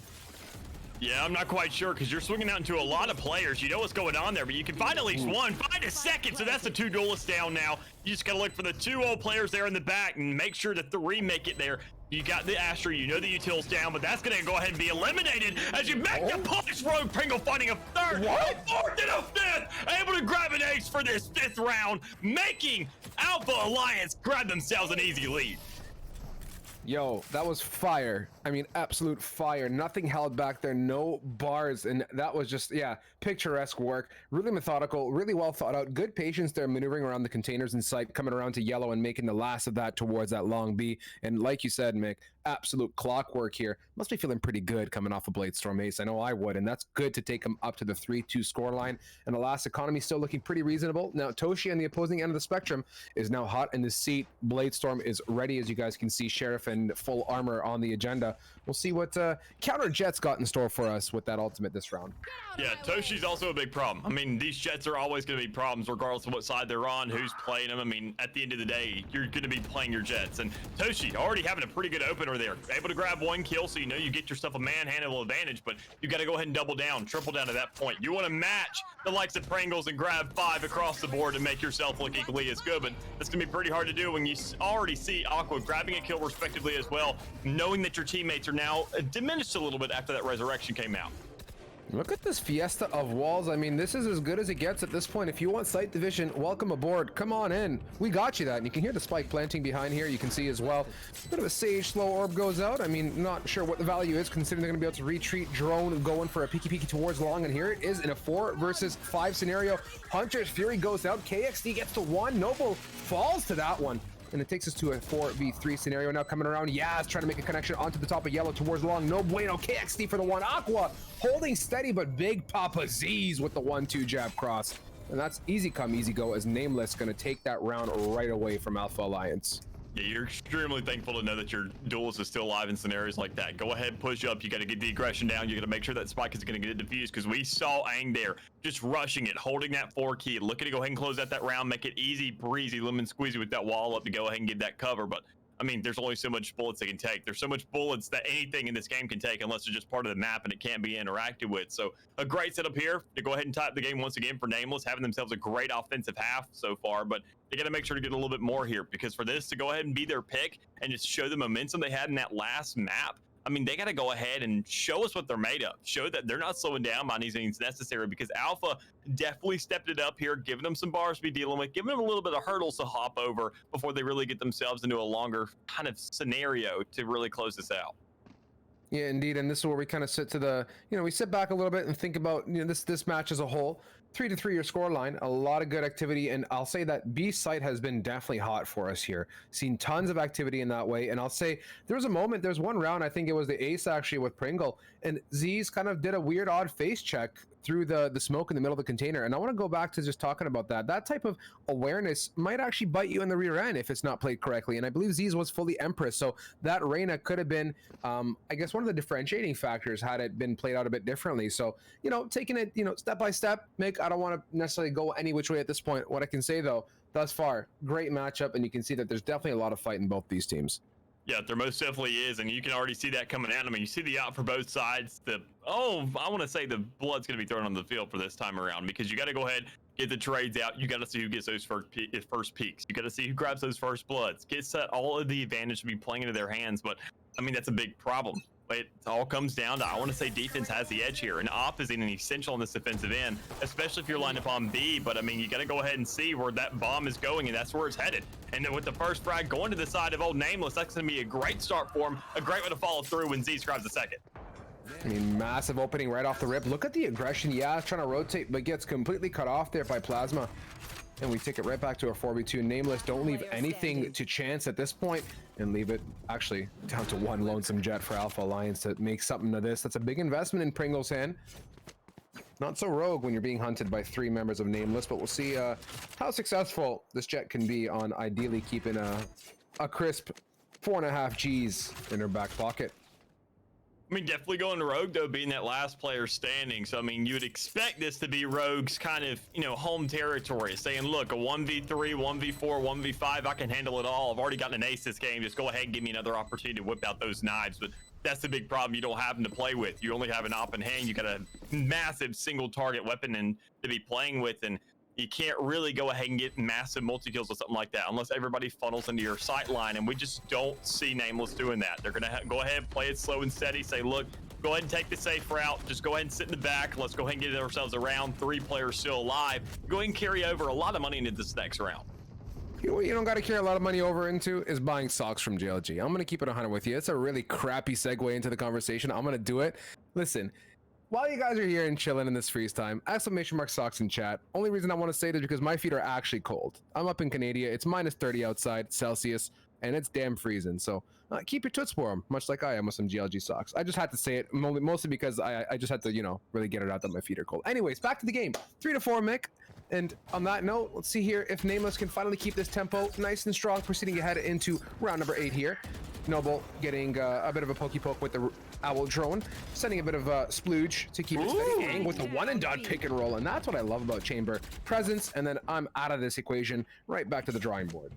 Yeah, I'm not quite sure because you're swinging out into a lot of players. You know what's going on there, but you can find at least one. Find a second, so that's the 2 duelists down now. You just got to look for the 2 old players there in the back and make sure the 3 make it there. You got the Astra, you know the util's down, but that's going to go ahead and be eliminated as you make the push. Rogue Pringle finding a 3rd, a 4th, and a 5th. Able to grab an ace for this 5th round, making Alpha Alliance grab themselves an easy lead. Yo, that was fire. I mean, absolute fire. Nothing held back there, no bars, and that was just, yeah, picturesque work. Really methodical, really well thought out. Good patience there, maneuvering around the containers in sight, coming around to yellow and making the last of that towards that long B. And like you said, Mick, absolute clockwork here. Must be feeling pretty good coming off a Bladestorm ace. I know I would, and that's good to take them up to the 3-2 scoreline. And the last economy still looking pretty reasonable. Now, Toshi on the opposing end of the spectrum is now hot in the seat. Bladestorm is ready, as you guys can see. Sheriff and full armor on the agenda. We'll see what Counter Jet's got in store for us with that ultimate this round. Yeah, Toshi's also a big problem. I mean, these Jets are always going to be problems regardless of what side they're on, who's playing them. I mean, at the end of the day, you're going to be playing your Jets. And Toshi already having a pretty good opener there. Able to grab 1 kill, so you know you get yourself a manhandle advantage, but you got to go ahead and double down, triple down to that point. You want to match the likes of Pringles and grab 5 across the board to make yourself look equally as good, but that's going to be pretty hard to do when you already see Aqua grabbing a kill respectively as well, knowing that your teammates are now diminished a little bit after that resurrection came out. Look at this fiesta of walls. I mean, this is as good as it gets at this point. If you want site division, welcome aboard. Come on in. We got you that. And you can hear the spike planting behind here. You can see as well. Bit of a Sage slow orb goes out. I mean, not sure what the value is considering they're going to be able to retreat. Drone going for a peeky towards long. And here it is in a 4 versus 5 scenario. Hunter's Fury goes out. KXD gets to 1. Noble falls to that one. And it takes us to a 4v3 scenario now coming around. Yaz trying to make a connection onto the top of yellow towards long. No bueno. KXD for the 1. Aqua holding steady, but Big Papa Z's with the 1-2 jab cross. And that's easy come, easy go, as Nameless going to take that round right away from Alpha Alliance. Yeah, you're extremely thankful to know that your duelist is still alive in scenarios like that. Go ahead, push up. You got to get the aggression down. You got to make sure that spike is going to get it defused because we saw Aang there just rushing it, holding that 4 key, looking to go ahead and close out that round, make it easy breezy, lemon squeezy with that wall up to go ahead and get that cover. But I mean, there's only so much bullets they can take. There's so much bullets that anything in this game can take unless it's just part of the map and it can't be interacted with. So a great setup here to go ahead and tie up the game once again for Nameless, having themselves a great offensive half so far, but they got to make sure to get a little bit more here because for this to go ahead and be their pick and just show the momentum they had in that last map, I mean, they got to go ahead and show us what they're made of. Show that they're not slowing down by any means necessary because Alpha definitely stepped it up here, giving them some bars to be dealing with, giving them a little bit of hurdles to hop over before they really get themselves into a longer kind of scenario to really close this out. Yeah, indeed. And this is where we kind of sit to the, we sit back a little bit and think about, this match as a whole. 3-3 your score line, a lot of good activity, and I'll say that B site has been definitely hot for us here. Seen tons of activity in that way, and I'll say there's one round, I think it was the ace actually with Pringle, and Z's kind of did a weird odd face check through the smoke in the middle of the container. And I want to go back to just talking about that. That type of awareness might actually bite you in the rear end if it's not played correctly. And I believe Z's was fully Empress, so that Reyna could have been, I guess, one of the differentiating factors had it been played out a bit differently. So, you know, taking it, you know, step by step. Mick, I don't want to necessarily go any which way at this point. What I can say though, thus far, great matchup, and you can see that there's definitely a lot of fight in both these teams. Yeah, there most definitely is, and you can already see that coming out. I mean, you see the out for both sides. I want to say the blood's going to be thrown on the field for this time around, because you got to go ahead, get the trades out. You got to see who gets those first peaks. You got to see who grabs those first bloods. Gets all of the advantage to be playing into their hands, but I mean, that's a big problem. It all comes down to, I want to say, defense has the edge here, and op is an essential on this defensive end, especially if you're lined up on B. But I mean, you got to go ahead and see where that bomb is going, and that's where it's headed. And then with the first frag going to the side of old Nameless, that's going to be a great start for him, a great way to follow through when Z grabs the second. I mean, massive opening right off the rip. Look at the aggression. Yeah, trying to rotate, but gets completely cut off there by Plasma. And we take it right back to a 4v2. Nameless, don't leave anything to chance at this point, and leave it actually down to one lonesome jet for Alpha Alliance to make something of this. That's a big investment in Pringle's hand. Not so rogue when you're being hunted by 3 members of Nameless, but we'll see how successful this jet can be on ideally keeping a crisp 4.5 G's in her back pocket. I mean, definitely going Rogue, though, being that last player standing. So, I mean, you would expect this to be Rogue's kind of, you know, home territory, saying, look, a 1v3, 1v4, 1v5, I can handle it all. I've already gotten an ace this game. Just go ahead and give me another opportunity to whip out those knives. But that's the big problem you don't have them to play with. You only have an op in hand. You got a massive single target weapon to be playing with, and you can't really go ahead and get massive multi-kills or something like that unless everybody funnels into your sight line, and we just don't see Nameless doing that. They're gonna go ahead and play it slow and steady, say, look, go ahead and take the safe route, just go ahead and sit in the back, let's go ahead and get ourselves around 3 players still alive, go ahead and carry over a lot of money into this next round. What you don't got to carry a lot of money over into is buying socks from JLG. I'm going to keep it 100 with you. It's a really crappy segue into the conversation. I'm going to do it. Listen, while you guys are here and chilling in this freeze time, !mark socks in chat. Only reason I want to say this is because my feet are actually cold. I'm up in Canada. It's minus 30 outside Celsius, and it's damn freezing. So keep your toots warm, much like I am with some GLG socks. I just had to say it, mostly because I just had to, you know, really get it out that my feet are cold. Anyways, back to the game. 3-4, Mick. And on that note, let's see here if Nameless can finally keep this tempo nice and strong, proceeding ahead into round number 8 here. Noble getting a bit of a pokey poke with the owl drone, sending a bit of a splooge to keep it steady. Ang with the one and done pick and roll, and that's what I love about Chamber. Presence, and then I'm out of this equation, right back to the drawing board.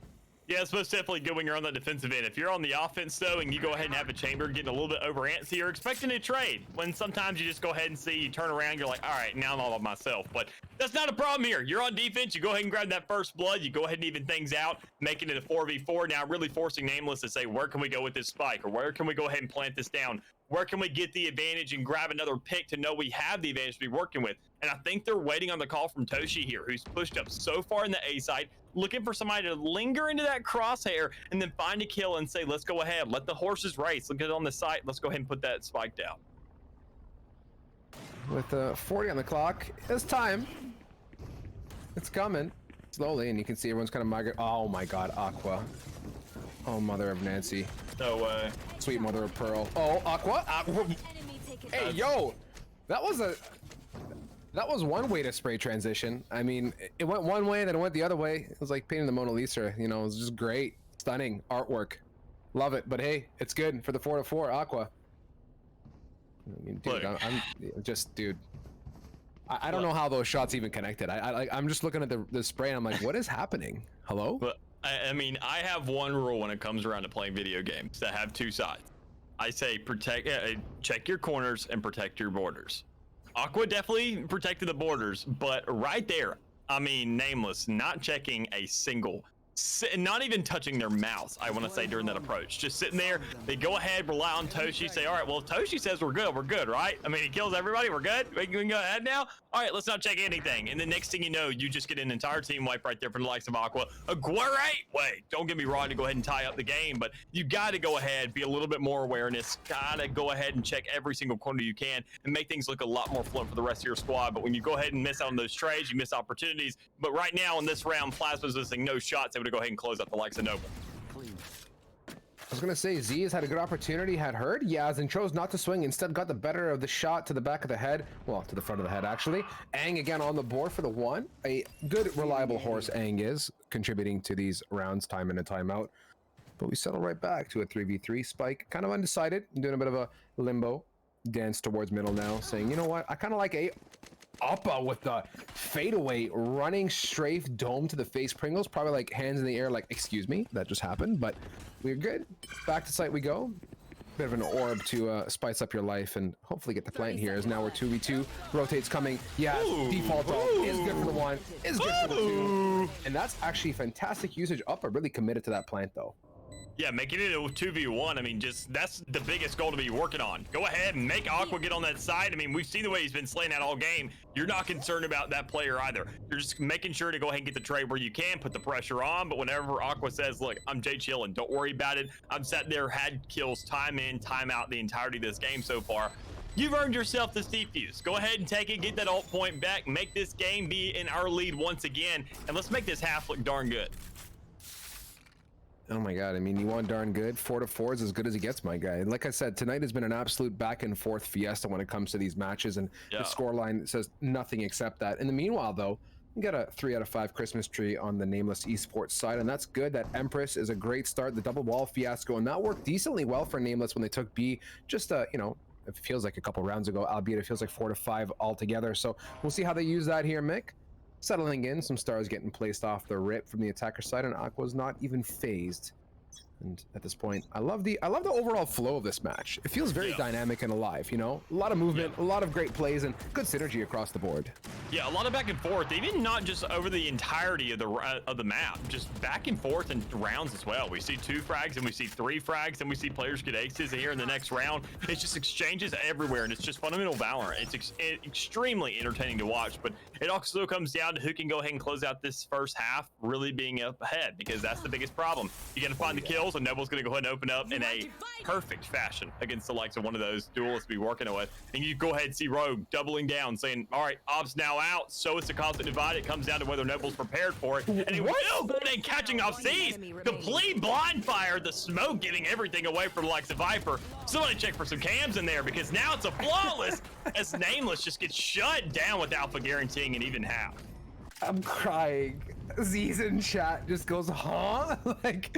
Yeah, it's most definitely good when you're on the defensive end. If you're on the offense, though, and you go ahead and have a Chamber getting a little bit over antsy, you're expecting a trade. When sometimes you just go ahead and see, you turn around, you're like, all right, now I'm all by myself. But that's not a problem here. You're on defense, you go ahead and grab that first blood, you go ahead and even things out, making it a 4v4, now really forcing Nameless to say, where can we go with this spike? Or where can we go ahead and plant this down? Where can we get the advantage and grab another pick to know we have the advantage to be working with? And I think they're waiting on the call from Toshi here, who's pushed up so far in the A side, looking for somebody to linger into that crosshair and then find a kill and say, let's go ahead, let the horses race, look at it on the site, let's go ahead and put that spike down. With 40 on the clock, it's time. It's coming slowly, and you can see everyone's kind of migrating. Oh my god, Aqua. Oh, mother of Nancy. No way. Sweet mother of pearl. Oh, Aqua. Hey, yo, that was one way to spray transition. I mean, it went one way, then it went the other way. It was like painting the Mona Lisa. You know, it was just great, stunning artwork. Love it. But hey, it's good for the 4-4 Aqua. I mean, dude, I'm just, dude. I don't know how those shots even connected. I'm just looking at the spray, and I'm like, what is happening? Hello? But I mean, I have one rule when it comes around to playing video games that have 2 sides. I say check your corners and protect your borders. Aqua definitely protected the borders, but right there, I mean, Nameless not checking a single, not even touching their mouse, I want to say, during that approach. Just sitting there, they go ahead, rely on Toshi, say, all right, well, if Toshi says we're good, right? I mean, he kills everybody, we're good? We can go ahead now? All right, let's not check anything. And the next thing you know, you just get an entire team wipe right there from the likes of Aqua. A great way, don't get me wrong, to go ahead and tie up the game, but you got to go ahead, be a little bit more awareness, got to go ahead and check every single corner you can and make things look a lot more fluent for the rest of your squad. But when you go ahead and miss out on those trades, you miss opportunities. But right now in this round, Plasma's missing no shots. Able to go ahead and close out the likes of Noble. was gonna say Z has had a good opportunity, had heard Yaz, and chose not to swing. Instead, got the better of the shot to the back of the head. Well, to the front of the head, actually. Aang again on the board for the 1. A good, reliable horse Aang is, contributing to these rounds time in and time out. But we settle right back to a 3v3. Spike, kind of undecided, doing a bit of a limbo dance towards middle now, saying, you know what, I kind of like a Appa with the fadeaway running strafe dome to the face. Pringles probably like hands in the air like, excuse me, that just happened, but we're good. Back to site we go. Bit of an orb to spice up your life and hopefully get the plant here, as now we're 2v2. Rotates coming. Yeah, default ult is good for the 1, is good for the 2. And that's actually fantastic usage. Appa really committed to that plant though. Yeah, making it a 2v1, I mean, just that's the biggest goal to be working on. Go ahead and make Aqua get on that side. I mean, we've seen the way he's been slaying that all game. You're not concerned about that player either. You're just making sure to go ahead and get the trade where you can, put the pressure on. But whenever Aqua says, look, I'm Jay chilling, don't worry about it. I'm sat there, had kills time in, time out the entirety of this game so far. You've earned yourself this defuse. Go ahead and take it, get that ult point back, make this game be in our lead once again, and let's make this half look darn good. Oh my god, I mean, you want darn good. 4-4 is as good as he gets, my guy. And like I said, tonight has been an absolute back and forth fiesta when it comes to these matches, and the scoreline says nothing except that. In the meanwhile, though, we got a 3 out of 5 Christmas tree on the Nameless Esports side, and that's good. That Empress is a great start. The double wall fiasco, and that worked decently well for Nameless when they took B. Just, you know, it feels like a couple rounds ago, albeit it feels like 4-5 altogether. So we'll see how they use that here, Mick. Settling in, some stars getting placed off the rip from the attacker side, and Aqua's not even phased. And at this point, I love the overall flow of this match. It feels very dynamic and alive, you know? A lot of movement, a lot of great plays, and good synergy across the board. Yeah, a lot of back and forth, even not just over the entirety of the map, just back and forth in rounds as well. We see 2 frags, and we see 3 frags, and we see players get aces here in the next round. It's just exchanges everywhere, and it's just fundamental Valor. It's extremely entertaining to watch, but it also comes down to who can go ahead and close out this first half, really being up ahead, because that's the biggest problem. You got to find the kills, and Noble's going to go ahead and open up in a perfect fashion against the likes of one of those duelists to be working with. And you go ahead and see Rogue doubling down, saying, all right, Ob's now out, so it's a constant divide. It comes down to whether Noble's prepared for it. And he will go ahead and catching off C's. Complete blind fire, the smoke getting everything away from the likes of Viper. Somebody check for some cams in there, because now it's a flawless as Nameless just gets shut down with Alpha guaranteeing an even half. I'm crying. Z's in chat just goes, huh? Like,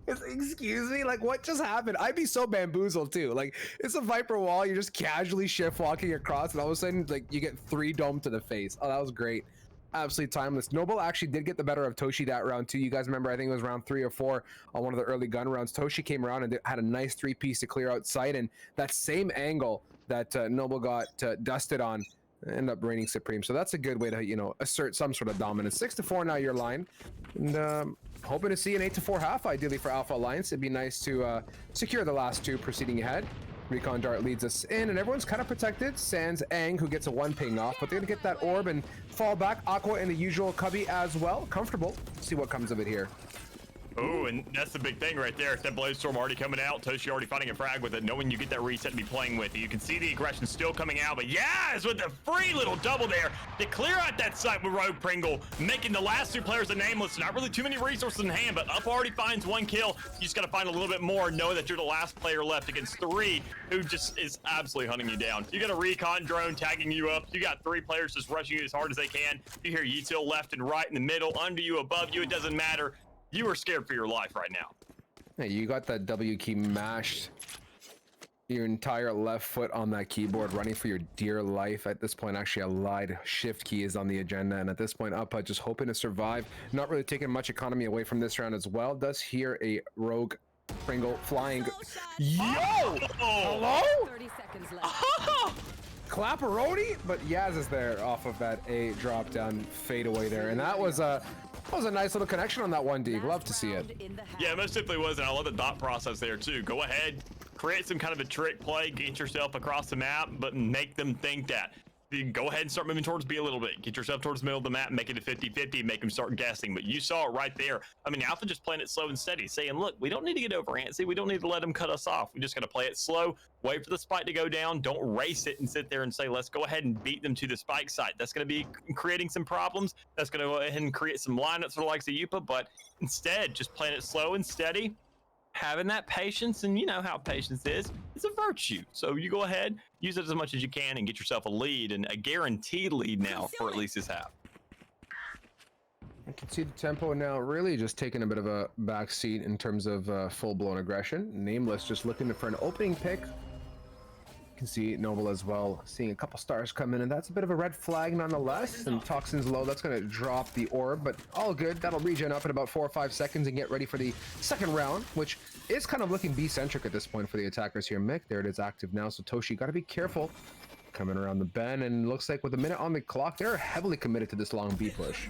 excuse me? Like, what just happened? I'd be so bamboozled too. Like, it's a Viper wall. You're just casually shift walking across, and all of a sudden, like, you get 3 dome to the face. Oh, that was great. Absolutely timeless. Noble actually did get the better of Toshi that round too. You guys remember, I think it was round 3 or 4 on one of the early gun rounds. Toshi came around and had a nice 3-piece to clear outside, and that same angle that Noble got dusted on end up reigning supreme. So that's a good way to, you know, assert some sort of dominance. 6-4 now your line, and hoping to see an 8-4 half ideally for Alpha Alliance. It'd be nice to secure the last 2 proceeding ahead. Recon Dart leads us in, and everyone's kind of protected. Sans Aang, who gets a 1 ping off, but they're gonna get that orb and fall back. Aqua in the usual cubby as well. Comfortable. See what comes of it here. Oh, and that's the big thing right there. That Blaze Storm already coming out. Toshi already finding a frag with it, knowing you get that reset to be playing with. You can see the aggression still coming out, but yes, with the free little double there to clear out that site with Rogue Pringle, making the last 2 players a Nameless. Not really too many resources in hand, but Up already finds 1 kill. You just got to find a little bit more, know that you're the last player left against 3 who just is absolutely hunting you down. You got a recon drone tagging you up. You got 3 players just rushing you as hard as they can. You hear Yeetil left and right, in the middle, under you, above you. It doesn't matter. You are scared for your life right now. Hey, you got that W key mashed. Your entire left foot on that keyboard, running for your dear life. At this point, actually, I lied. Shift key is on the agenda, and at this point, Uppa just hoping to survive. Not really taking much economy away from this round as well. Does hear a Rogue Pringle flying. Yo! Hello? 30 seconds left. Clapperoni? But Yaz is there off of that A drop down fade away there, and that was a nice little connection on that 1D. Love to see it. Yeah, most simply was, and I love the thought process there too. Go ahead, create some kind of a trick play, get yourself across the map, but make them think that. You go ahead and start moving towards B a little bit. Get yourself towards the middle of the map, make it a 50-50, make them start guessing. But you saw it right there. I mean, Alpha just playing it slow and steady, saying, look, we don't need to get over antsy. We don't need to let them cut us off. We just got to play it slow, wait for the spike to go down. Don't race it and sit there and say, let's go ahead and beat them to the spike site. That's going to be creating some problems. That's going to go ahead and create some lineups for the likes of Yupa. But instead, just playing it slow and steady, having that patience, and you know how patience is, it's a virtue. So you go ahead, use it as much as you can, and get yourself a lead, and a guaranteed lead now for at least this half. I can see the tempo now really just taking a bit of a back seat in terms of full-blown aggression. Nameless just looking for an opening pick. You can see Noble as well, seeing a couple stars come in, and that's a bit of a red flag nonetheless. And Toxin's low, that's going to drop the orb, but all good. That'll regen up in about 4 or 5 seconds and get ready for the second round, which is kind of looking B-centric at this point for the attackers here. Mick, there it is active now, so Toshi, got to be careful coming around the bend, and looks like with a minute on the clock, they're heavily committed to this long B push.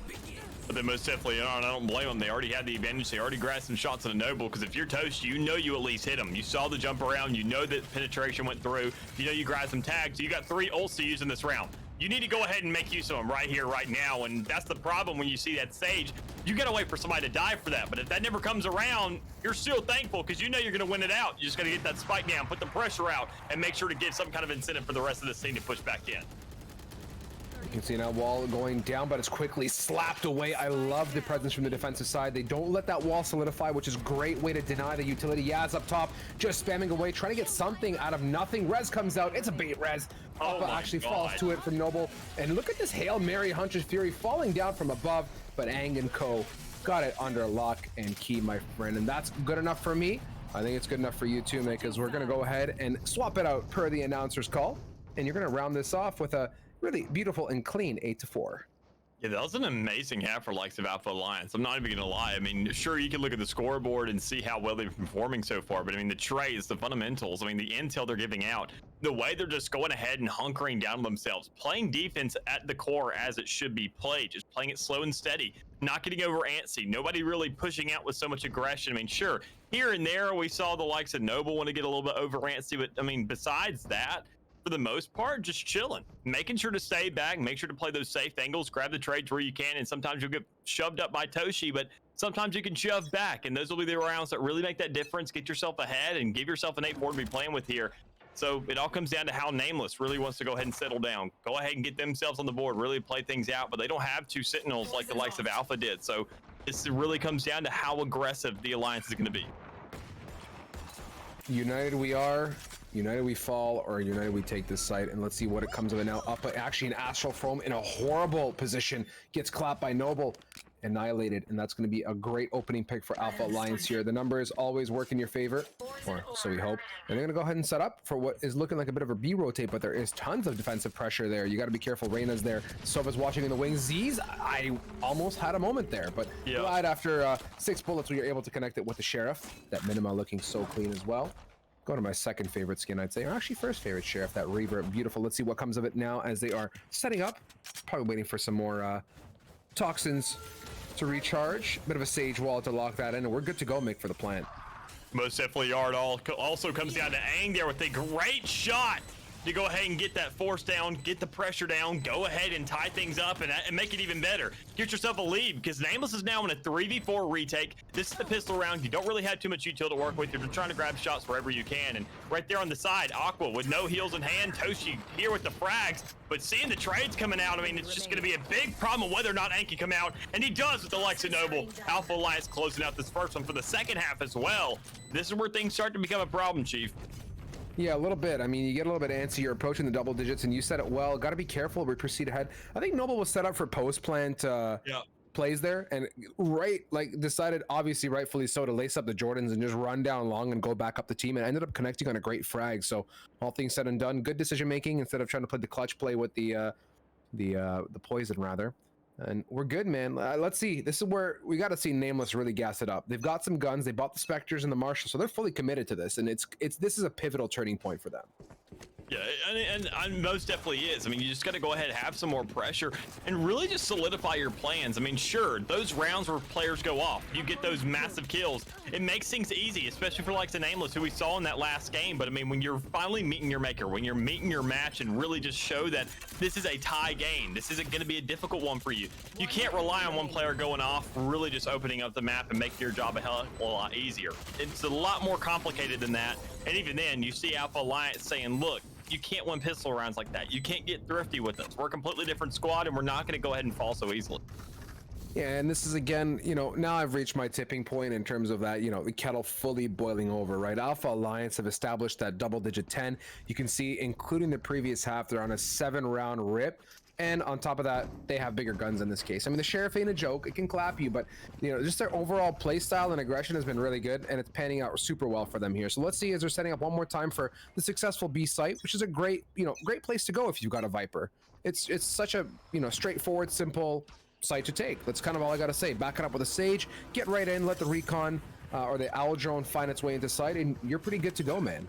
But they most definitely are, and I don't blame them. They already had the advantage. They already grabbed some shots on a Noble, because if you're Toast, you know you at least hit him. You saw the jump around. You know that penetration went through. You know you grabbed some tags. So you got 3 ults to use in this round. You need to go ahead and make use of them right here, right now, and that's the problem when you see that Sage. You gotta wait for somebody to die for that, but if that never comes around, you're still thankful, because you know you're gonna win it out. You just gotta get that spike down, put the pressure out, and make sure to give some kind of incentive for the rest of the scene to push back in. You can see now wall going down, but it's quickly slapped away. I love the presence from the defensive side. They don't let that wall solidify, which is a great way to deny the utility. Yaz up top, just spamming away, trying to get something out of nothing. Rez comes out. It's a bait Rez. Oh Papa actually falls to it from Noble. And look at this Hail Mary Hunter's Fury falling down from above, but Aang and Co. got it under lock and key, my friend. And that's good enough for me. I think it's good enough for you too, mate, because we're going to go ahead and swap it out per the announcer's call. And you're going to round this off with a really beautiful and clean 8-4. Yeah, that was an amazing half for likes of Alpha Alliance. I'm not even gonna lie. I mean, sure, you can look at the scoreboard and see how well they've been performing so far, but I mean, the trades, the fundamentals, I mean, the intel they're giving out, the way they're just going ahead and hunkering down on themselves, playing defense at the core as it should be played, just playing it slow and steady, not getting over antsy, nobody really pushing out with so much aggression. I mean, sure, here and there we saw the likes of Noble want to get a little bit over antsy, but I mean, besides that, for the most part, just chilling, making sure to stay back, make sure to play those safe angles, grab the trades where you can, and sometimes you'll get shoved up by Toshi, but sometimes you can shove back, and those will be the rounds that really make that difference. Get yourself ahead and give yourself an 8-4 to be playing with here. So it all comes down to how Nameless really wants to go ahead and settle down, go ahead and get themselves on the board, really play things out, but they don't have 2 Sentinels like the likes of Alpha did. So this really comes down to how aggressive the Alliance is going to be. United we are, united we fall, or united we take this site, and let's see what it comes of it now. Up actually an Astral Foam in a horrible position, gets clapped by Noble, annihilated, and that's going to be a great opening pick for Alpha Alliance here. The numbers always work in your favor, or so we hope. And they're going to go ahead and set up for what is looking like a bit of a B rotate, but there is tons of defensive pressure there. You got to be careful. Reyna's there, Sova's watching in the wings. Z's, I almost had a moment there, but glad after 6 bullets we were able to connect it with the Sheriff. That Minima looking so clean as well. Go to my second favorite skin, I'd say, or actually first favorite Sheriff, that Reaver. Beautiful. Let's see what comes of it now as they are setting up. Probably waiting for some more toxins to recharge. Bit of a Sage wall to lock that in, and we're good to go, Mick, for the plant. Most definitely are. It all also comes down to Aang there with a great shot to go ahead and get that force down, get the pressure down, go ahead and tie things up and make it even better. Get yourself a lead, because Nameless is now in a 3v4 retake. This is the pistol round. You don't really have too much utility to work with. You're just trying to grab shots wherever you can. And right there on the side, Aqua with no heals in hand. Toshi here with the frags. But seeing the trades coming out, I mean, it's just going to be a big problem whether or not Aang can come out. And he does with the likes of Noble. Alpha Alliance closing out this first one for the second half as well. This is where things start to become a problem, Chief. Yeah, a little bit. I mean, you get a little bit antsy. You're approaching the double digits, and you said it well. Got to be careful. We proceed ahead. I think Noble was set up for post-plant plays there, and decided, obviously rightfully so, to lace up the Jordans and just run down long and go back up the team, and ended up connecting on a great frag. So all things said and done, good decision making instead of trying to play the clutch play with the poison rather. And we're good, man. Let's see. This is where we got to see Nameless really gas it up. They've got some guns. They bought the Spectres and the Marshall, so they're fully committed to this. And this is a pivotal turning point for them. Yeah, and most definitely is. I mean, you just got to go ahead and have some more pressure and really just solidify your plans. I mean, sure, those rounds where players go off, you get those massive kills. It makes things easy, especially for like the Nameless, who we saw in that last game. But I mean, when you're finally meeting your maker, when you're meeting your match and really just show that this is a tie game, this isn't going to be a difficult one for you. You can't rely on one player going off, really just opening up the map and making your job a hell of a lot easier. It's a lot more complicated than that. And even then, you see Alpha Alliance saying, look, you can't win pistol rounds like that. You can't get thrifty with us. We're a completely different squad, and we're not going to go ahead and fall so easily. Yeah, and this is again, now I've reached my tipping point in terms of that, the kettle fully boiling over, right? Alpha Alliance have established that double-digit 10. You can see, including the previous half, they're on a 7-round rip. And on top of that, they have bigger guns in this case. I mean, the Sheriff ain't a joke. It can clap you, but, just their overall play style and aggression has been really good, and it's panning out super well for them here. So let's see as they're setting up one more time for the successful B site, which is a great, great place to go if you've got a Viper. It's such a, straightforward, simple site to take. That's kind of all I gotta say. Back it up with a Sage, get right in, let the recon or the Owl drone find its way into sight, and you're pretty good to go, man.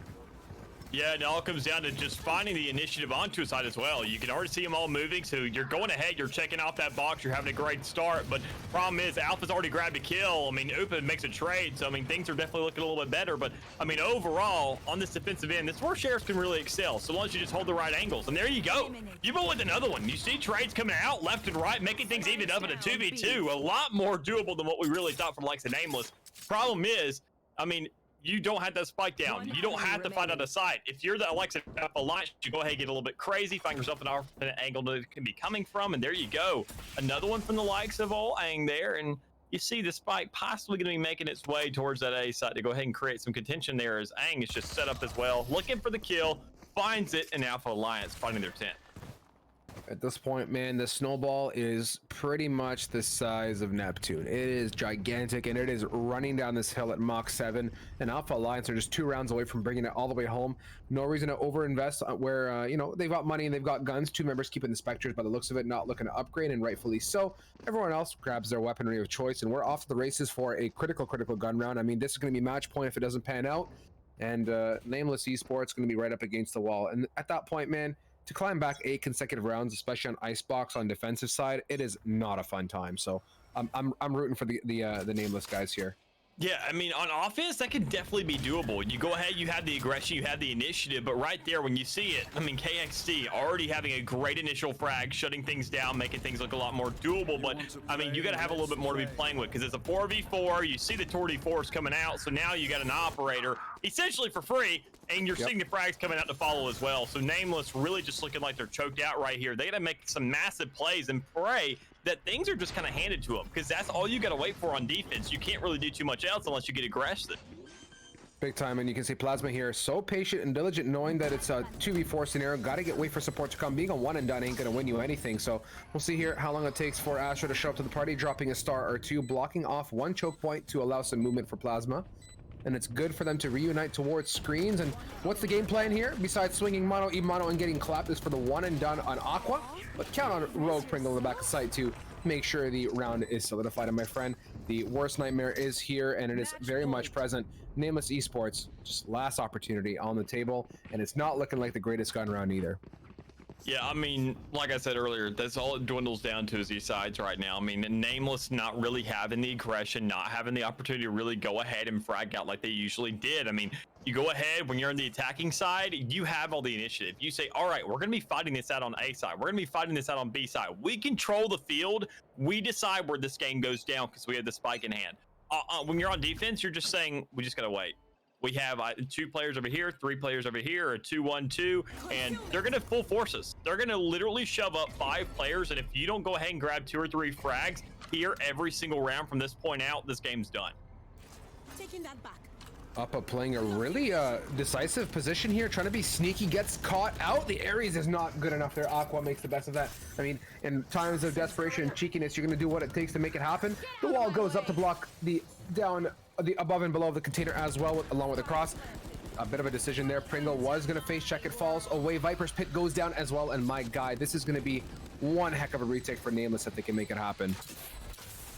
Yeah, it all comes down to just finding the initiative onto a side as well. You can already see them all moving, so you're going ahead, you're checking off that box, you're having a great start, but problem is Alpha's already grabbed a kill. I mean, Upa makes a trade, so I mean, things are definitely looking a little bit better, but I mean, overall, on this defensive end, this is where Sheriffs can really excel, so long as you just hold the right angles, and there you go. You've been with another one. You see trades coming out left and right, making things even up in a 2v2, a lot more doable than what we really thought from the likes of Nameless. Problem is, I mean, you don't have that spike down. You don't have to find out a site. If you're the Alexa Alliance, you go ahead and get a little bit crazy, find yourself an alternate angle that it can be coming from, and there you go. Another one from the likes of Ol Ang there, and you see the spike possibly going to be making its way towards that A site to go ahead and create some contention there as Ang is just set up as well, looking for the kill, finds it, and Alpha Alliance finding their tent. At this point, man, the snowball is pretty much the size of Neptune. It is gigantic, and it is running down this hill at Mach 7, and Alpha Alliance are just 2 rounds away from bringing it all the way home. No reason to overinvest where, they've got money and they've got guns. 2 members keeping the Spectres, by the looks of it, not looking to upgrade, and rightfully so. Everyone else grabs their weaponry of choice, and we're off to the races for a critical gun round. I mean, this is going to be match point if it doesn't pan out, and Nameless Esports going to be right up against the wall. And at that point, man, to climb back 8 consecutive rounds, especially on Icebox on defensive side, it is not a fun time. So I'm rooting for the Nameless guys here. Yeah, I mean, on offense, that could definitely be doable. You go ahead, you have the aggression, you have the initiative, but right there, when you see it, I mean, KXT already having a great initial frag, shutting things down, making things look a lot more doable, but, I mean, you got to have a little bit more to be playing with, because it's a 4v4, you see the Torty Force coming out, so now you got an operator, essentially for free, and you're seeing the frags coming out to follow as well, so Nameless really just looking like they're choked out right here. They got to make some massive plays and pray that things are just kind of handed to them, because that's all you got to wait for on defense. You can't really do too much else unless you get aggressive. Big time, and you can see Plasma here, so patient and diligent, knowing that it's a 2v4 scenario. Got to wait for support to come. Being a one and done ain't gonna win you anything. So we'll see here how long it takes for Astra to show up to the party, dropping a star or 2, blocking off 1 choke point to allow some movement for Plasma. And it's good for them to reunite towards screens. And what's the game plan here? Besides swinging mono, e-mono, and getting clapped, is for the one and done on Aqua. But count on Rogue Pringle in the back of sight to make sure the round is solidified. And my friend, the worst nightmare is here, and it is very much present. Nameless Esports, just last opportunity on the table, and it's not looking like the greatest gun round either. Yeah, I mean, like I said earlier, that's all it dwindles down to is these sides right now. I mean, Nameless not really having the aggression, not having the opportunity to really go ahead and frag out like they usually did. I mean, you go ahead when you're on the attacking side, you have all the initiative. You say, all right, we're going to be fighting this out on A side. We're going to be fighting this out on B side. We control the field. We decide where this game goes down because we have the spike in hand. When you're on defense, you're just saying, we just got to wait. We have 2 players over here, 3 players over here, a 2-1-2, and they're going to full force us. They're going to literally shove up 5 players, and if you don't go ahead and grab 2 or 3 frags here every single round from this point out, this game's done. Taking that back. Uppa playing a really decisive position here, trying to be sneaky, gets caught out. The Ares is not good enough there. Aqua makes the best of that. I mean, in times of desperation and cheekiness, you're going to do what it takes to make it happen. The wall goes up to block the above and below the container as well, along with the cross. A bit of a decision there. Pringle was going to face check. It falls away. Viper's Pit goes down as well, and my guy, this is going to be one heck of a retake for Nameless if they can make it happen.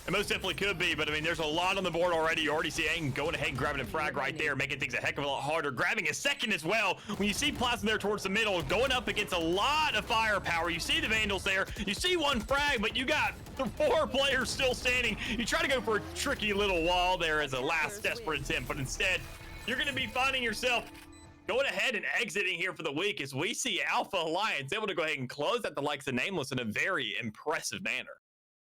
It most definitely could be, but I mean, there's a lot on the board already. You already see Aang going ahead and grabbing a frag right there, making things a heck of a lot harder. Grabbing a second as well. When you see Plasma there towards the middle, going up against a lot of firepower. You see the Vandals there. You see 1 frag, but you got 4 players still standing. You try to go for a tricky little wall there as a last desperate attempt, but instead, you're going to be finding yourself going ahead and exiting here for the week as we see Alpha Alliance able to go ahead and close at the likes of Nameless in a very impressive manner.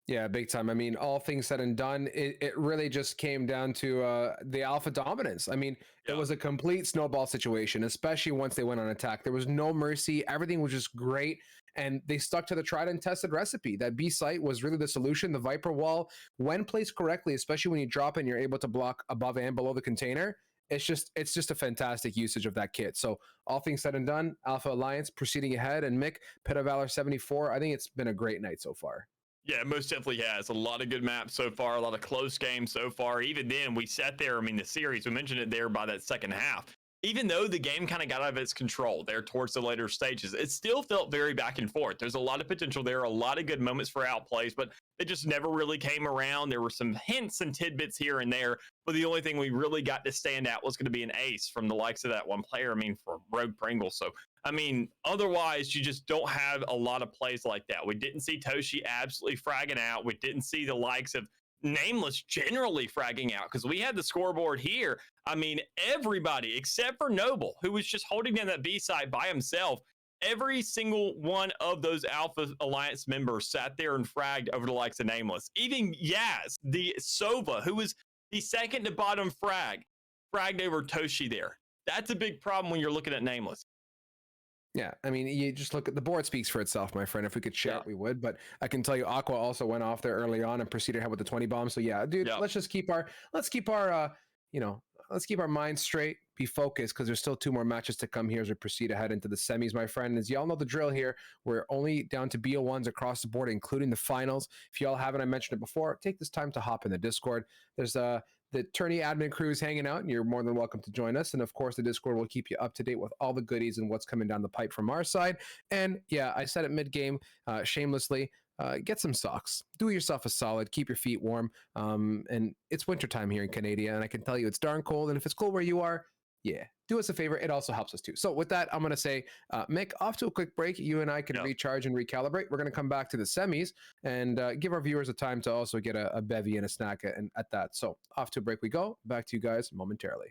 Yeah, big time. I mean, all things said and done, it really just came down to the Alpha dominance. I mean, it was a complete snowball situation, especially once they went on attack. There was no mercy. Everything was just great. and they stuck to the tried and tested recipe. That B site was really the solution. The Viper wall, when placed correctly, especially when you drop and you're able to block above and below the container, it's just a fantastic usage of that kit. So all things said and done, Alpha Alliance proceeding ahead, and Mick, Pit of Valor 74. I think it's been a great night so far. Yeah, it most definitely has. A lot of good maps so far, a lot of close games so far. Even then, we sat there. I mean, the series, we mentioned it there by that second half. Even though the game kind of got out of its control there towards the later stages, it still felt very back and forth. There's a lot of potential there, a lot of good moments for outplays, but they just never really came around. There were some hints and tidbits here and there, but the only thing we really got to stand out was going to be an ace from the likes of that one player. I mean, for Rogue Pringle. So, I mean, otherwise, you just don't have a lot of plays like that. We didn't see Toshi absolutely fragging out. We didn't see the likes of Nameless generally fragging out, because we had the scoreboard here. I mean, everybody except for Noble, who was just holding down that B side by himself. Every single one of those Alpha Alliance members sat there and fragged over the likes of Nameless. Even Yaz, the Sova, who was the second to bottom fragged over Toshi there. That's a big problem when you're looking at Nameless. Yeah, I mean, you just look at the board speaks for itself, my friend. If we could share it, we would. But I can tell you, Aqua also went off there early on and proceeded ahead with the 20 bombs. So yeah, dude, let's keep our minds straight, be focused, because there's still 2 more matches to come here as we proceed ahead into the semis, my friend. As y'all know the drill here, we're only down to BO1s across the board, including the finals. If y'all haven't, I mentioned it before, take this time to hop in the Discord. There's the tourney admin crew is hanging out, and you're more than welcome to join us. And of course, the Discord will keep you up to date with all the goodies and what's coming down the pipe from our side. And yeah, I said it mid-game, shamelessly, get some socks. Do yourself a solid. Keep your feet warm. And it's wintertime here in Canada, and I can tell you it's darn cold. And if it's cold where you are, yeah, do us a favor. It also helps us too. So with that, I'm going to say, Mick, off to a quick break. You and I can recharge and recalibrate. We're going to come back to the semis and give our viewers a time to also get a bevy and a snack at that. So off to a break we go. Back to you guys momentarily.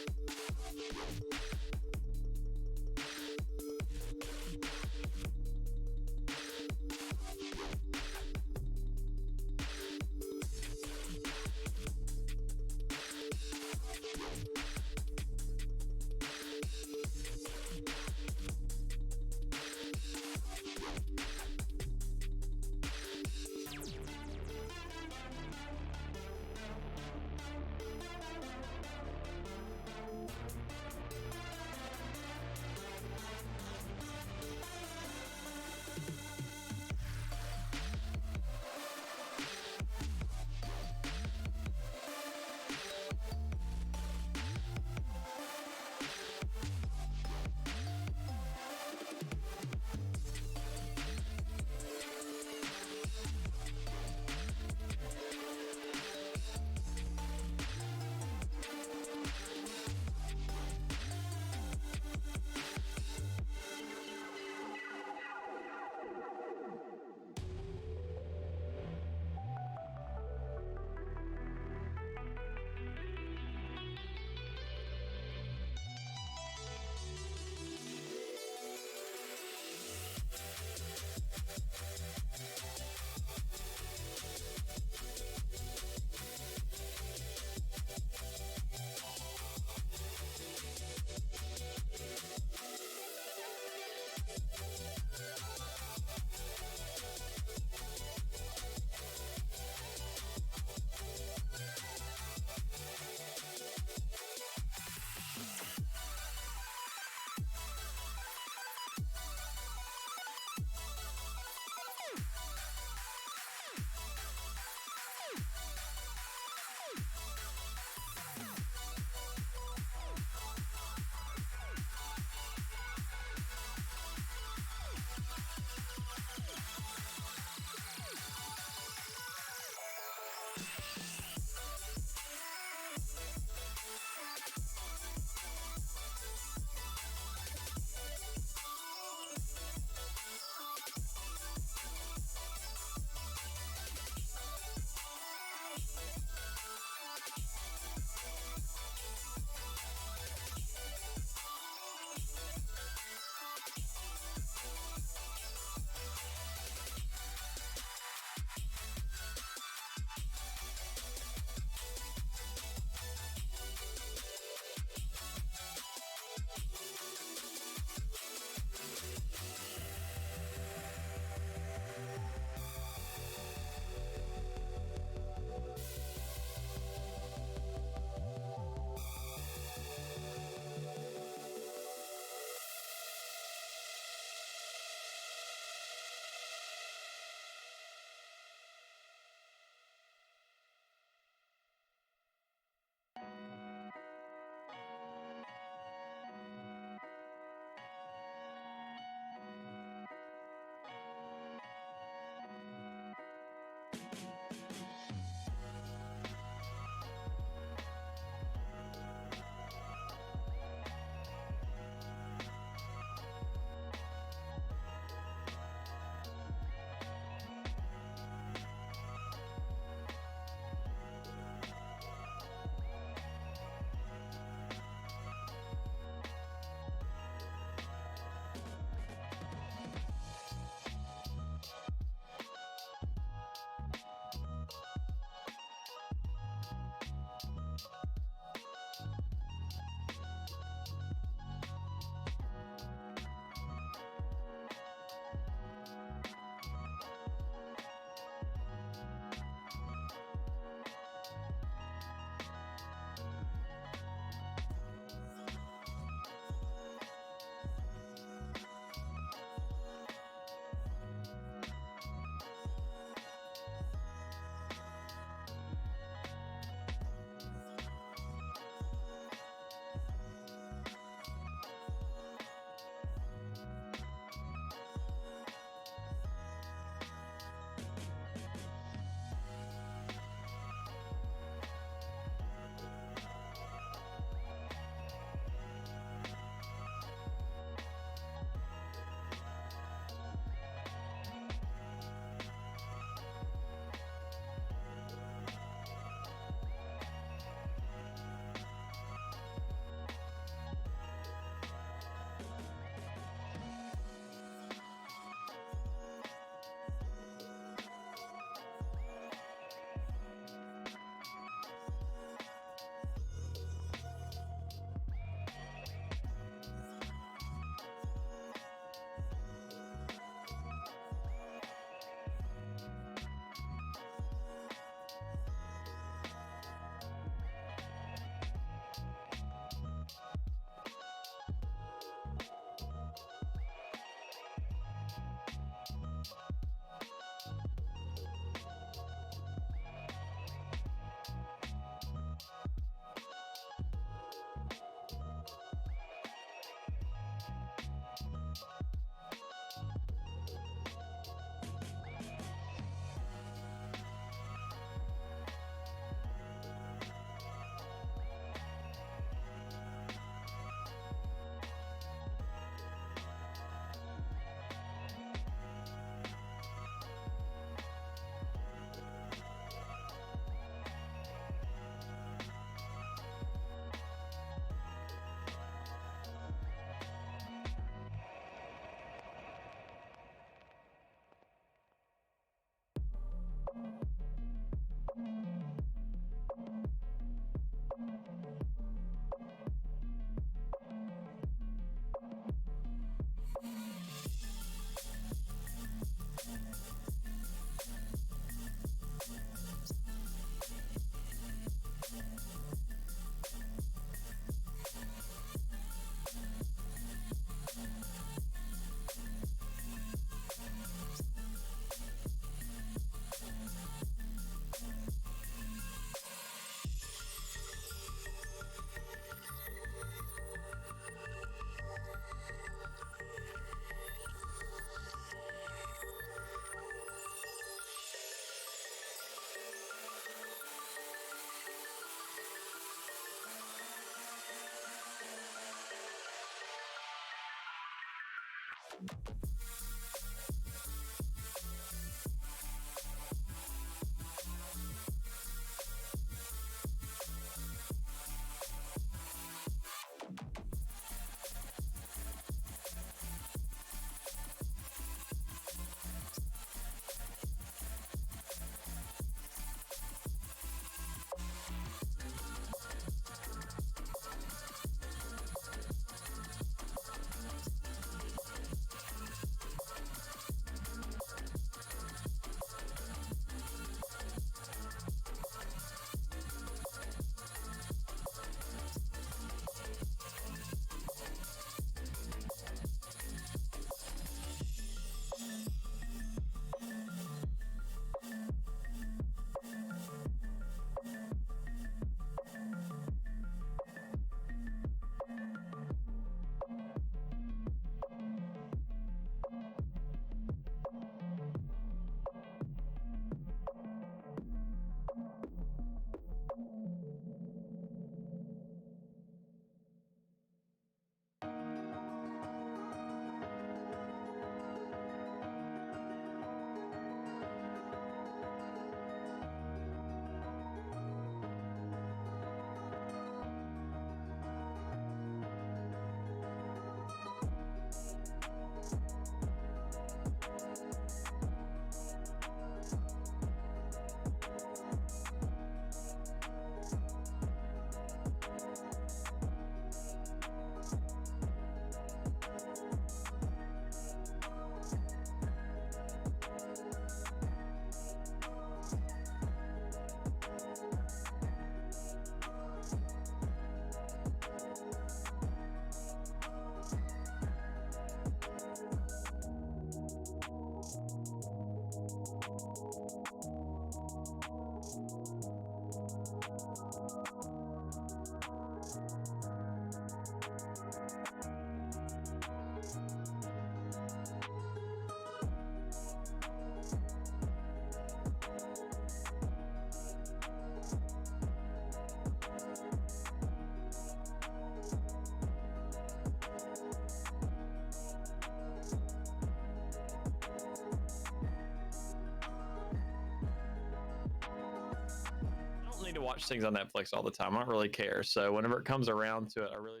Need to watch things on Netflix all the time. I don't really care. So whenever it comes around to it, I really.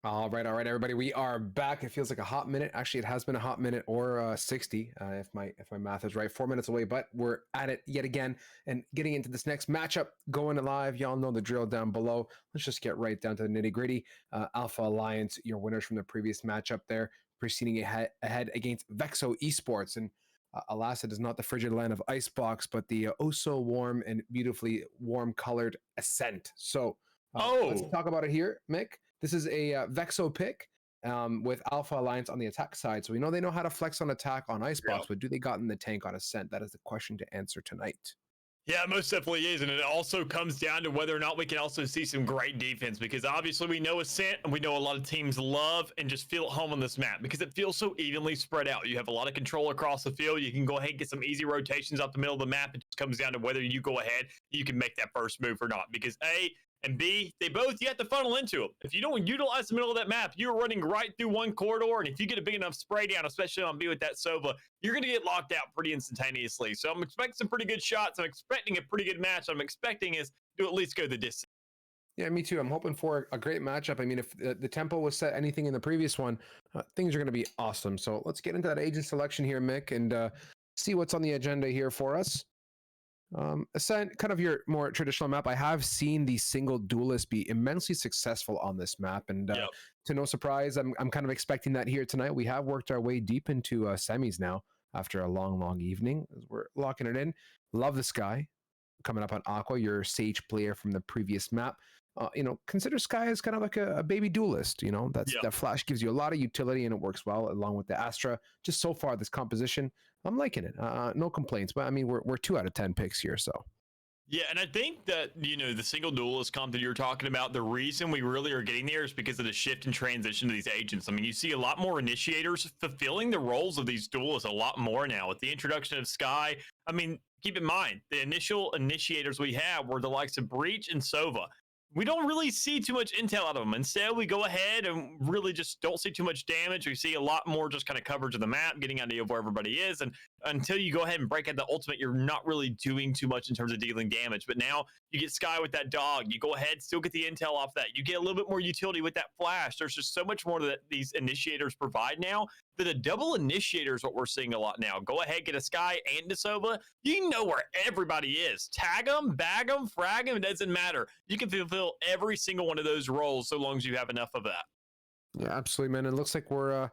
All right, everybody. We are back. It feels like a hot minute. Actually, it has been a hot minute, or 60, if my math is right. 4 minutes away, but we're at it yet again and getting into this next matchup. Going live, y'all know the drill down below. Let's just get right down to the nitty gritty. Alpha Alliance, your winners from the previous matchup there, proceeding ahead against Vexo Esports. And alas, it is not the frigid land of Icebox, but the oh so warm and beautifully warm colored Ascent. So let's talk about it here, Mick. This is a Vexo pick with Alpha Alliance on the attack side. So we know they know how to flex on attack on Icebox, but do they got in the tank on Ascent? That is the question to answer tonight. Yeah, most definitely is. And it also comes down to whether or not we can also see some great defense, because obviously we know Ascent and we know a lot of teams love and just feel at home on this map because it feels so evenly spread out. You have a lot of control across the field. You can go ahead and get some easy rotations up the middle of the map. It just comes down to whether you go ahead, you can make that first move or not, because A and B, you have to funnel into them. If you don't utilize the middle of that map, you're running right through one corridor, and if you get a big enough spray down, especially on B with that Sova, you're going to get locked out pretty instantaneously. So I'm expecting some pretty good shots. I'm expecting a pretty good match. I'm expecting is to at least go the distance. Yeah, me too. I'm hoping for a great matchup. I mean, if the tempo was set anything in the previous one, things are going to be awesome. So let's get into that agent selection here, Mick, and see what's on the agenda here for us. Ascent, kind of your more traditional map. I have seen the single duelist be immensely successful on this map, and to no surprise, I'm kind of expecting that here tonight. We have worked our way deep into semis now after a long evening. We're locking it in. Love this guy coming up on Aqua, your Sage player from the previous map. Consider Sky as kind of like a baby duelist. That flash gives you a lot of utility and it works well along with the Astra. Just so far, this composition, I'm liking it. No complaints, but I mean, we're 2 out of 10 picks here, so. Yeah, and I think that, the single duelist comp that you're talking about, the reason we really are getting there is because of the shift and transition to these agents. I mean, you see a lot more initiators fulfilling the roles of these duelists a lot more now with the introduction of Sky. I mean, keep in mind, the initial initiators we had were the likes of Breach and Sova. We don't really see too much intel out of them. Instead, we go ahead and really just don't see too much damage. We see a lot more just kind of coverage of the map, getting an idea of where everybody is. And until you go ahead and break out the ultimate, you're not really doing too much in terms of dealing damage. But now you get Sky with that dog. You go ahead, still get the intel off that. You get a little bit more utility with that flash. There's just so much more that these initiators provide now that a double initiator is what we're seeing a lot now. Go ahead, get a Sky and a Sova. You know where everybody is. Tag them, bag them, frag them. It doesn't matter. You can fulfill every single one of those roles so long as you have enough of that. Yeah, absolutely, man. It looks like we're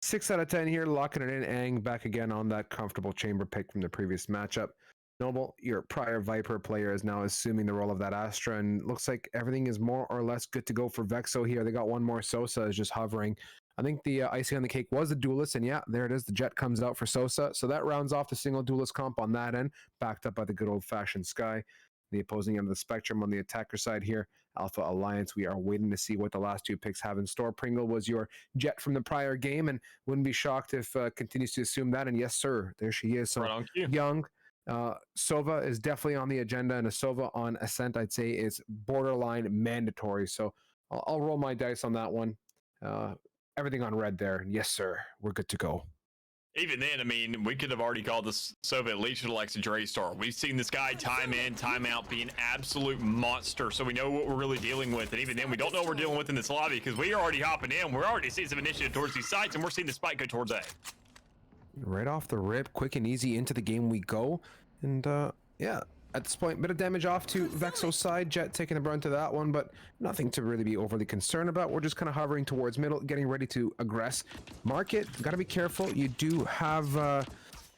6 out of 10 here, locking it in. Ang back again on that comfortable chamber pick from the previous matchup. Noble, your prior Viper player, is now assuming the role of that Astra, and looks like everything is more or less good to go for Vexo here. They got one more. Sosa is just hovering. I think the icing on the cake was the duelist, and yeah, there it is. The jet comes out for Sosa. So that rounds off the single duelist comp on that end, backed up by the good old-fashioned Sky. The opposing end of the spectrum on the attacker side here, Alpha Alliance. We are waiting to see what the last 2 picks have in store. Pringle was your jet from the prior game, and wouldn't be shocked if continues to assume that. And yes, sir, there she is. So right on cue. Young. Sova is definitely on the agenda, and a Sova on Ascent, I'd say, is borderline mandatory. So I'll roll my dice on that one. Everything on red there. Yes, sir. We're good to go. Even then, I mean, we could have already called this Sova at least to the likes of Draystar. We've seen this guy time in, time out be an absolute monster, so we know what we're really dealing with. And even then, we don't know what we're dealing with in this lobby because we are already hopping in. We're already seeing some initiative towards these sites, and we're seeing the spike go towards A. Right off the rip, quick and easy into the game we go. And yeah, at this point, bit of damage off to Vexo's side. Jet taking the brunt of that one, but nothing to really be overly concerned about. We're just kind of hovering towards middle, getting ready to aggress. Market, got to be careful. You do have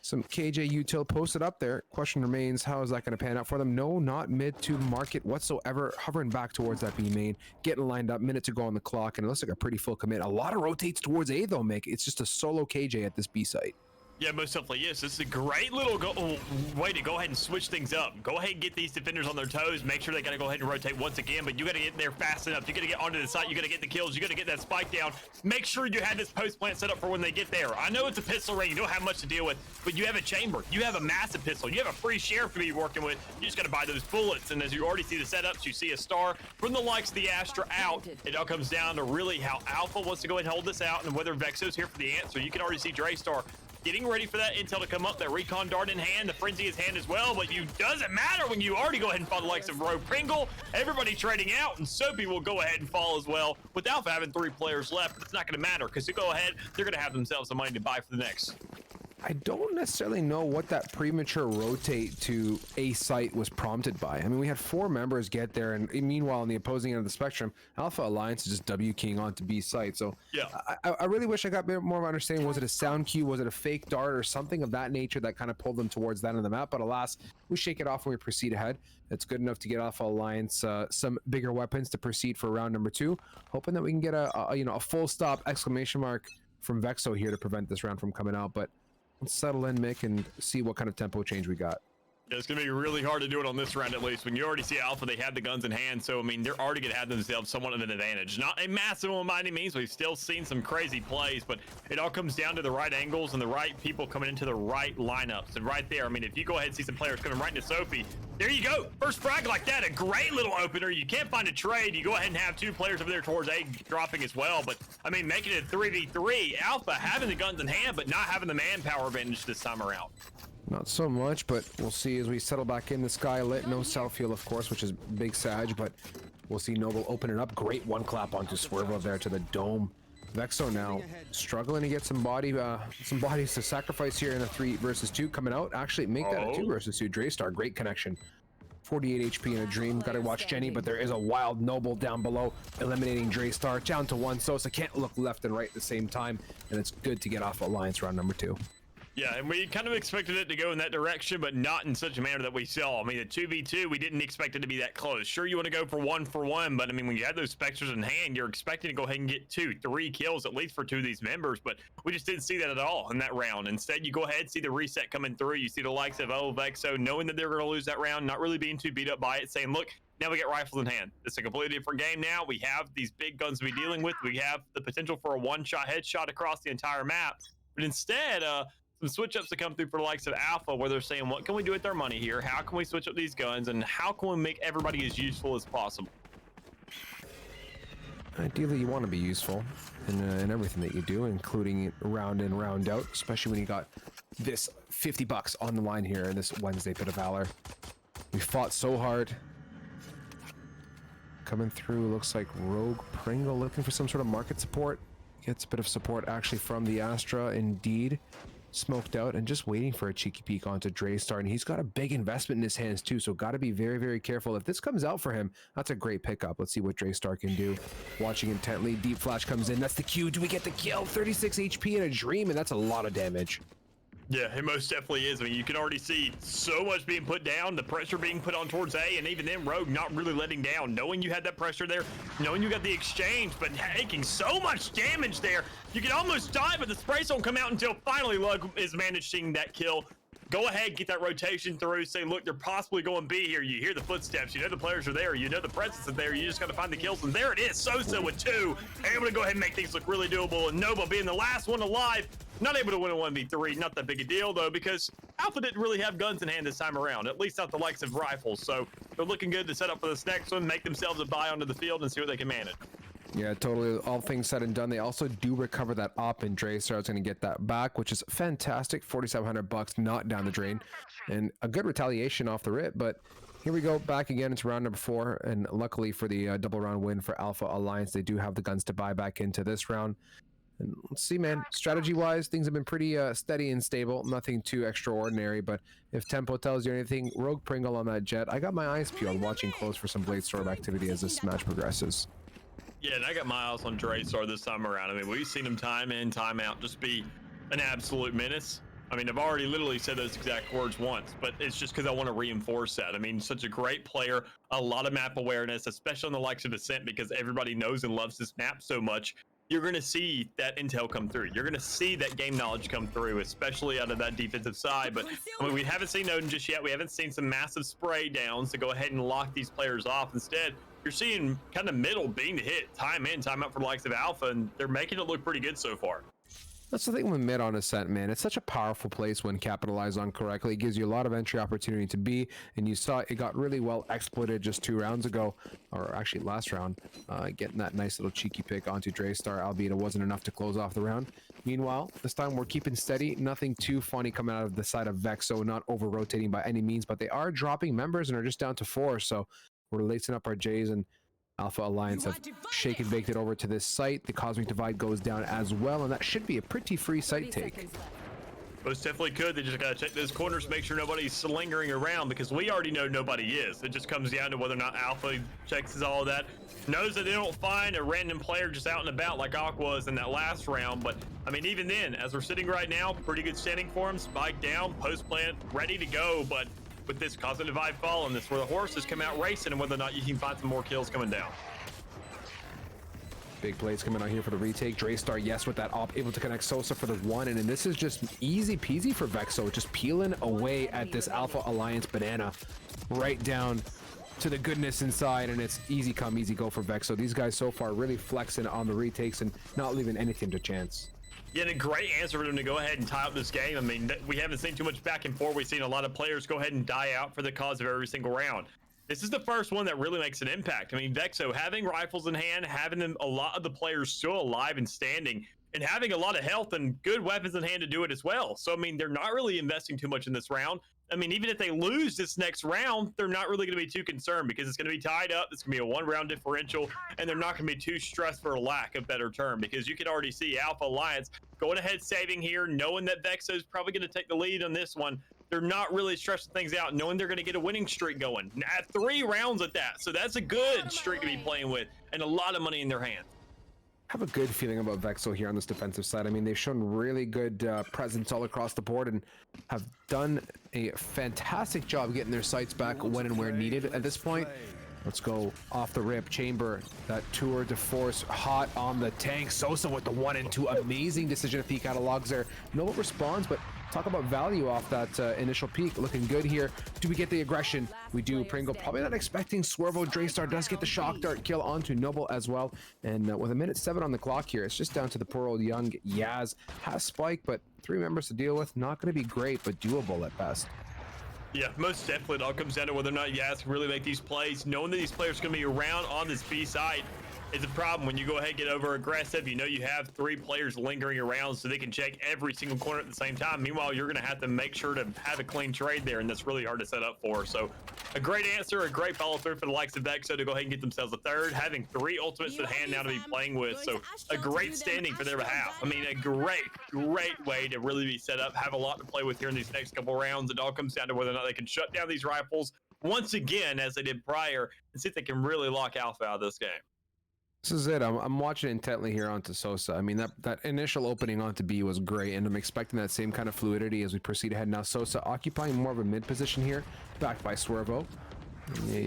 some KJ util posted up there. Question remains, how is that going to pan out for them? No, not mid to market whatsoever. Hovering back towards that B main, getting lined up, minute to go on the clock, and it looks like a pretty full commit. A lot of rotates towards A though, Mick. It's just a solo KJ at this B site. Yeah, most definitely is. This is a great little way to go ahead and switch things up. Go ahead and get these defenders on their toes. Make sure they got to go ahead and rotate once again, but you got to get there fast enough. You got to get onto the site. You got to get the kills. You got to get that spike down. Make sure you have this post plant set up for when they get there. I know it's a pistol range. You don't have much to deal with, but you have a chamber. You have a massive pistol. You have a free sheriff to be working with. You just got to buy those bullets. And as you already see the setups, you see a star from the likes of the Astra out. It all comes down to really how Alpha wants to go ahead and hold this out and whether Vexo's here for the answer. You can already see Draystar getting ready for that intel to come up, that recon dart in hand, the frenzy is hand as well, but you doesn't matter when you already go ahead and follow the likes of Rogue Pringle, everybody trading out, and Soapy will go ahead and fall as well, with Alpha having 3 players left. But it's not going to matter, because to go ahead, they're going to have themselves the money to buy for the next. I don't necessarily know what that premature rotate to a site was prompted by. I mean, we had 4 members get there, and meanwhile, on the opposing end of the spectrum, Alpha Alliance is just W keying onto B site. So yeah, I really wish I got a bit more of an understanding. Was it a sound cue? Was it a fake dart or something of that nature that kind of pulled them towards that end of the map? But alas, we shake it off and we proceed ahead. It's good enough to get Alpha Alliance some bigger weapons to proceed for round number 2, hoping that we can get a full stop exclamation mark from Vexo here to prevent this round from coming out. But let's settle in, Mick, and see what kind of tempo change we got. Yeah, it's going to be really hard to do it on this round, at least. When you already see Alpha, they have the guns in hand. So, I mean, they're already going to have themselves somewhat of an advantage. Not a massive one by any means. We've still seen some crazy plays, but it all comes down to the right angles and the right people coming into the right lineups. And right there, I mean, if you go ahead and see some players coming right into Sophie, there you go. First frag like that, a great little opener. You can't find a trade. You go ahead and have 2 players over there towards A dropping as well. But, I mean, making it a 3v3, Alpha having the guns in hand, but not having the manpower advantage this time around. Not so much, but we'll see as we settle back in. The sky lit, no self heal, of course, which is big Sag, but we'll see Noble open it up. Great one clap onto Swervo there to the dome. Vexo now struggling to get some bodies to sacrifice here in a 3 versus 2 coming out. Actually, make that a 2 versus 2. Draystar, great connection. 48 HP in a dream. Gotta watch Jenny, but there is a wild Noble down below, eliminating Draystar. Down to 1 Sosa, can't look left and right at the same time, and it's good to get off Alliance round number 2. Yeah, and we kind of expected it to go in that direction, but not in such a manner that we saw. I mean, the 2v2, we didn't expect it to be that close. Sure, you want to go for 1-for-1, but I mean, when you have those Spectres in hand, you're expecting to go ahead and get 2, 3 kills, at least for 2 of these members, but we just didn't see that at all in that round. Instead, you go ahead, see the reset coming through. You see the likes of Vexo knowing that they're going to lose that round, not really being too beat up by it, saying, look, now we get rifles in hand. It's a completely different game now. We have these big guns to be dealing with. We have the potential for a one-shot headshot across the entire map, but instead, some switch ups to come through for the likes of Alpha, where they're saying, what can we do with our money here? How can we switch up these guns? And how can we make everybody as useful as possible? Ideally, you want to be useful in everything that you do, including round in, round out, especially when you got this $50 on the line here in this Wednesday Pit of Valor. We fought so hard. Coming through, looks like Rogue Pringle looking for some sort of market support. Gets a bit of support actually from the Astra, indeed. Smoked out and just waiting for a cheeky peek onto Draystar, and he's got a big investment in his hands too, so got to be very, very careful. If this comes out for him, that's a great pickup. Let's see what Draystar can do. Watching intently, deep flash comes in. That's the Q. Do we get the kill? 36 HP in a dream, and that's a lot of damage. Yeah, it most definitely is. I mean, you can already see so much being put down, the pressure being put on towards A, and even then Rogue not really letting down, knowing you had that pressure there, knowing you got the exchange, but taking so much damage there. You can almost die, but the sprays don't come out until finally Lug is managing that kill. Go ahead, get that rotation through, say, look, they're possibly going B here. You hear the footsteps, you know the players are there, you know the presence is there, you just got to find the kills, and there it is, Sosa with 2, able to go ahead and make things look really doable, and Nova being the last one alive, not able to win a 1v3, not that big a deal, though, because Alpha didn't really have guns in hand this time around, at least not the likes of rifles, so they're looking good to set up for this next one, make themselves a buy onto the field, and see what they can manage. Yeah, totally. All things said and done, they also do recover that op, and Draystar's going to get that back, which is fantastic. $4,700 not down the drain, and a good retaliation off the rip. But here we go, back again. It's round number 4, and luckily for the double round win for Alpha Alliance, they do have the guns to buy back into this round. And let's see, man. Strategy-wise, things have been pretty steady and stable. Nothing too extraordinary, but if tempo tells you anything, Rogue Pringle on that jet. I got my eyes peeled, watching close for some Blade Storm activity as this match progresses. Yeah, and I got my eyes on Draystar this time around. I mean, we've seen him time in, time out just be an absolute menace. I mean, I've already literally said those exact words once, but it's just because I want to reinforce that. I mean, such a great player, a lot of map awareness, especially on the likes of Descent, because everybody knows and loves this map so much. You're going to see that intel come through. You're going to see that game knowledge come through, especially out of that defensive side. But I mean, we haven't seen Odin just yet. We haven't seen some massive spray downs to go ahead and lock these players off. Instead, you're seeing kind of middle being the hit, time in, time out for the likes of Alpha, and they're making it look pretty good so far. That's the thing with mid on Ascent, man. It's such a powerful place when capitalized on correctly. It gives you a lot of entry opportunity to be, and you saw it got really well exploited just 2 rounds ago, or actually last round, getting that nice little cheeky pick onto Draystar, albeit it wasn't enough to close off the round. Meanwhile, this time we're keeping steady. Nothing too funny coming out of the side of Vexo, not over-rotating by any means, but they are dropping members and are just down to 4, so we're lacing up our J's, and Alpha Alliance have shaken baked it over to this site. The Cosmic Divide goes down as well, and that should be a pretty free site take. Most definitely could. They just gotta check those corners, make sure nobody's lingering around, because we already know nobody is. It just comes down to whether or not Alpha checks all of that, knows that they don't find a random player just out and about like Aqua was in that last round. But I mean, even then, as we're sitting right now, pretty good standing for him. Spike down, post plant, ready to go. But with this Cosmic Divide falling, this is where the horses come out racing, and whether or not you can find some more kills coming down. Big plays coming out here for the retake. Draystar, yes, with that op, able to connect Sosa for the 1, and then this is just easy peasy for Vexo, just peeling away at this Alpha Alliance banana, right down to the goodness inside, and it's easy come, easy go for Vexo. These guys so far really flexing on the retakes and not leaving anything to chance. Yeah, and a great answer for them to go ahead and tie up this game. I mean, we haven't seen too much back and forth. We've seen a lot of players go ahead and die out for the cause of every single round. This is the first one that really makes an impact. I mean, Vexo having rifles in hand, having them, a lot of the players still alive and standing, and having a lot of health and good weapons in hand to do it as well. So, I mean, they're not really investing too much in this round. I mean, even if they lose this next round, they're not really going to be too concerned because it's going to be tied up. It's going to be a 1-round differential, and they're not going to be too stressed, for a lack of better term, because you can already see Alpha Alliance going ahead saving here, knowing that Vexo is probably going to take the lead on this one. They're not really stressing things out, knowing they're going to get a winning streak going at 3 rounds at that. So that's a good streak to be playing with, and a lot of money in their hand. I have a good feeling about Vexo here on this defensive side. I mean, they've shown really good presence all across the board and have done a fantastic job getting their sights back when and where needed at this point. Let's go off the rip. Chamber, that tour de force, hot on the tank. Sosa with the 1 and 2. Amazing decision to peek out of logs there. No one responds, but talk about value off that initial peak. Looking good here. Do we get the aggression? We do. Pringle probably not expecting Swervo. Draystar does get the shock dart kill onto Noble as well. And with 1:07 on the clock here, it's just down to the poor old young Yaz. Has Spike, but 3 members to deal with. Not going to be great, but doable at best. Yeah, most definitely. It all comes down to whether or not Yaz can really make these plays. Knowing that these players are going to be around on this B side is a problem when you go ahead and get over aggressive. You know you have 3 players lingering around so they can check every single corner at the same time. Meanwhile, you're going to have to make sure to have a clean trade there, and that's really hard to set up for. So a great answer, a great follow through for the likes of Vexo to go ahead and get themselves a 3rd, having 3 ultimates at hand now to be playing with. So a great standing for their behalf. I mean, a great way to really be set up, have a lot to play with here in these next couple rounds. It all comes down to whether or not they can shut down these rifles once again, as they did prior, and see if they can really lock Alpha out of this game. This is it. I'm watching intently here onto Sosa. I mean, that initial opening onto B was great, and I'm expecting that same kind of fluidity as we proceed ahead. Now Sosa occupying more of a mid position here, backed by Swervo.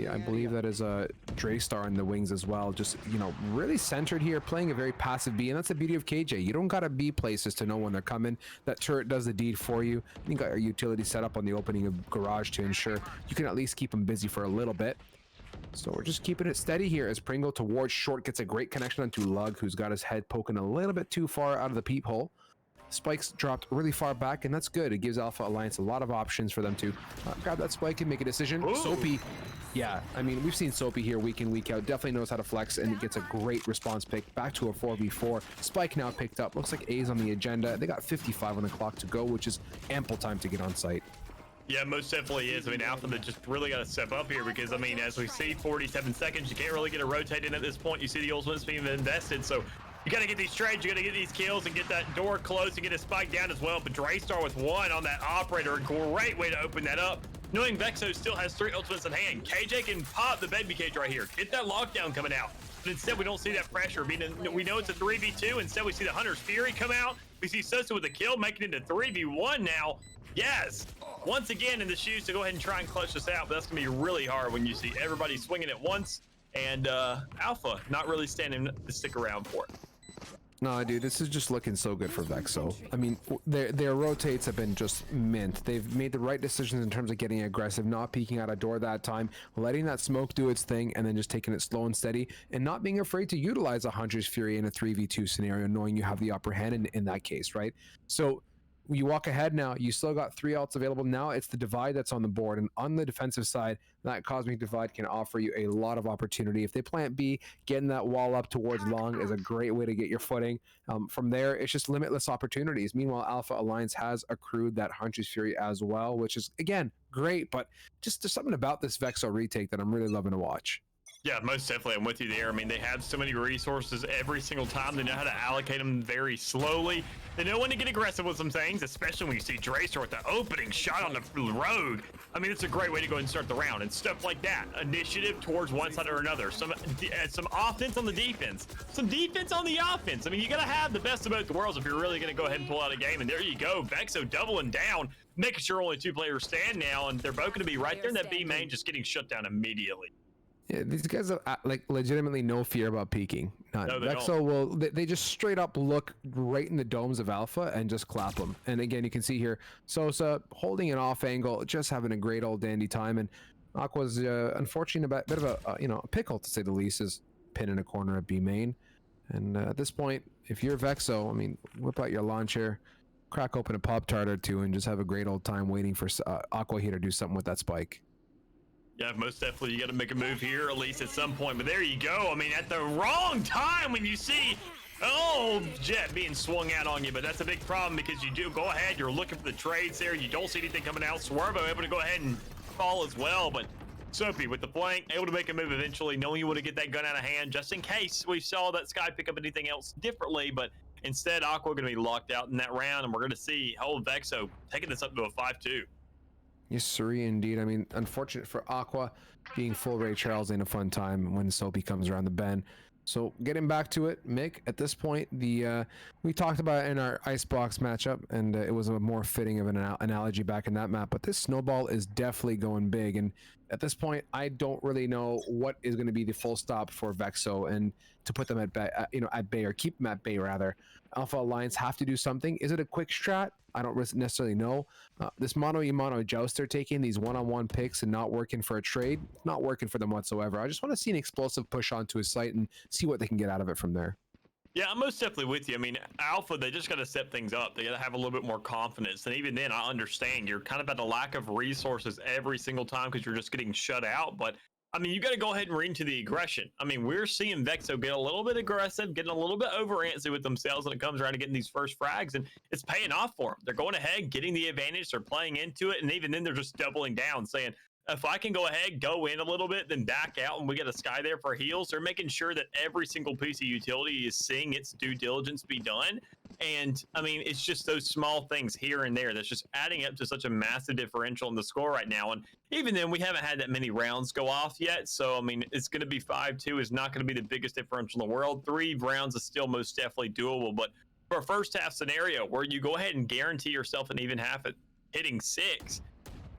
I believe that is a Draystar in the wings as well. Just, you know, really centered here, playing a very passive B, and that's the beauty of KJ. You don't gotta be places to know when they're coming. That turret does the deed for you. You got your utility set up on the opening of garage to ensure you can at least keep them busy for a little bit. So we're just keeping it steady here as Pringle towards short gets a great connection onto Lug, who's got his head poking a little bit too far out of the peephole. Spike's dropped really far back, and that's good. It gives Alpha Alliance a lot of options for them to grab that spike and make a decision. Ooh. Soapy, yeah, I mean, we've seen Soapy here week in, week out. Definitely knows how to flex, and gets a great response pick. Back to a 4v4. Spike now picked up. Looks like A's on the agenda. They got 55 on the clock to go, which is ample time to get on site. Yeah, most definitely is. I mean, Alpha, that just really got to step up here because, I mean, as we see, 47 seconds, you can't really get a rotate in at this point. You see the ultimates being invested, so you got to get these trades, you got to get these kills and get that door closed and get a spike down as well. But Draystar with 1 on that operator, a great way to open that up. Knowing Vexo still has 3 ultimates in hand, KJ can pop the baby cage right here. Get that lockdown coming out. But instead, we don't see that pressure. I mean, we know it's a 3v2. Instead, we see the Hunter's Fury come out. We see Sosa with a kill, making it into 3v1 now. Yes, once again in the shoes to go ahead and try and clutch this out, but that's going to be really hard when you see everybody swinging at once and Alpha not really standing to stick around for it. No, dude, this is just looking so good for Vexo. I mean, their rotates have been just mint. They've made the right decisions in terms of getting aggressive, not peeking out a door that time, letting that smoke do its thing, and then just taking it slow and steady, and not being afraid to utilize a Hunter's Fury in a 3v2 scenario, knowing you have the upper hand in that case, right? So you walk ahead now, you still got 3 ults available. Now it's the divide that's on the board, and on the defensive side, that cosmic divide can offer you a lot of opportunity. If they plant B, getting that wall up towards long is a great way to get your footing. From there, it's just limitless opportunities. Meanwhile, Alpha Alliance has accrued that Hunter's Fury as well, which is, again, great, but just there's something about this Vexo retake that I'm really loving to watch. Yeah, most definitely. I'm with you there. I mean, they have so many resources every single time. They know how to allocate them very slowly. They know when to get aggressive with some things, especially when you see Dracer with the opening shot on the road. I mean, it's a great way to go and start the round and stuff like that. Initiative towards one side or another. Some offense on the defense. Some defense on the offense. I mean, you got to have the best of both worlds if you're really going to go ahead and pull out a game. And there you go. Vexo doubling down, making sure only 2 players stand now, and they're both going to be right there in that B main, just getting shut down immediately. Yeah, these guys have like legitimately no fear about peeking. No, they Vexo will they just straight up look right in the domes of Alpha and just clap them. And again, you can see here Sosa holding an off angle, just having a great old dandy time. And Aqua's unfortunate about bit of a a pickle to say the least, is pin in a corner at B main. And at this point, if you're Vexo, I mean, whip out your lawn chair, crack open a Pop Tart or two, and just have a great old time waiting for Aqua here to do something with that spike. Yeah, most definitely. You got to make a move here, at least at some point. But there you go. I mean, at the wrong time when you see, Jet being swung out on you. But that's a big problem because you do go ahead. You're looking for the trades there. You don't see anything coming out. Swervo able to go ahead and fall as well. But Soapy with the flank, able to make a move eventually, knowing you want to get that gun out of hand just in case we saw that Sky pick up anything else differently. But instead, Aqua going to be locked out in that round. And we're going to see old Vexo taking this up to a 5-2. Yes, sir, indeed. I mean, unfortunate for Aqua, being full Ray Charles ain't a fun time when Soapy comes around the bend. So getting back to it, Mick, at this point, we talked about it in our Icebox matchup, and it was a more fitting of an analogy back in that map, but this snowball is definitely going big, and at this point, I don't really know what is going to be the full stop for Vexo, and to put them at bay, or keep them at bay, rather. Alpha Alliance have to do something. Is it a quick strat? I don't necessarily know. This mono-y-mono joust they're taking, these one-on-one picks and not working for a trade, not working for them whatsoever. I just want to see an explosive push onto his site and see what they can get out of it from there. Yeah, I'm most definitely with you. I mean, Alpha, they just got to step things up. They got to have a little bit more confidence. And even then, I understand you're kind of at a lack of resources every single time because you're just getting shut out. But I mean, you got to go ahead and read into the aggression. I mean, we're seeing Vexo get a little bit aggressive, getting a little bit over antsy with themselves when it comes around to getting these first frags, and it's paying off for them. They're going ahead, getting the advantage, they're playing into it, and even then they're just doubling down, saying, if I can go ahead, go in a little bit, then back out, and we get a Sky there for heals. They're making sure that every single piece of utility is seeing its due diligence be done. And I mean, it's just those small things here and there that's just adding up to such a massive differential in the score right now. And even then, we haven't had that many rounds go off yet. So, I mean, it's going to be 5-2 is not going to be the biggest differential in the world. 3 rounds is still most definitely doable. But for a first half scenario where you go ahead and guarantee yourself an even half at hitting 6,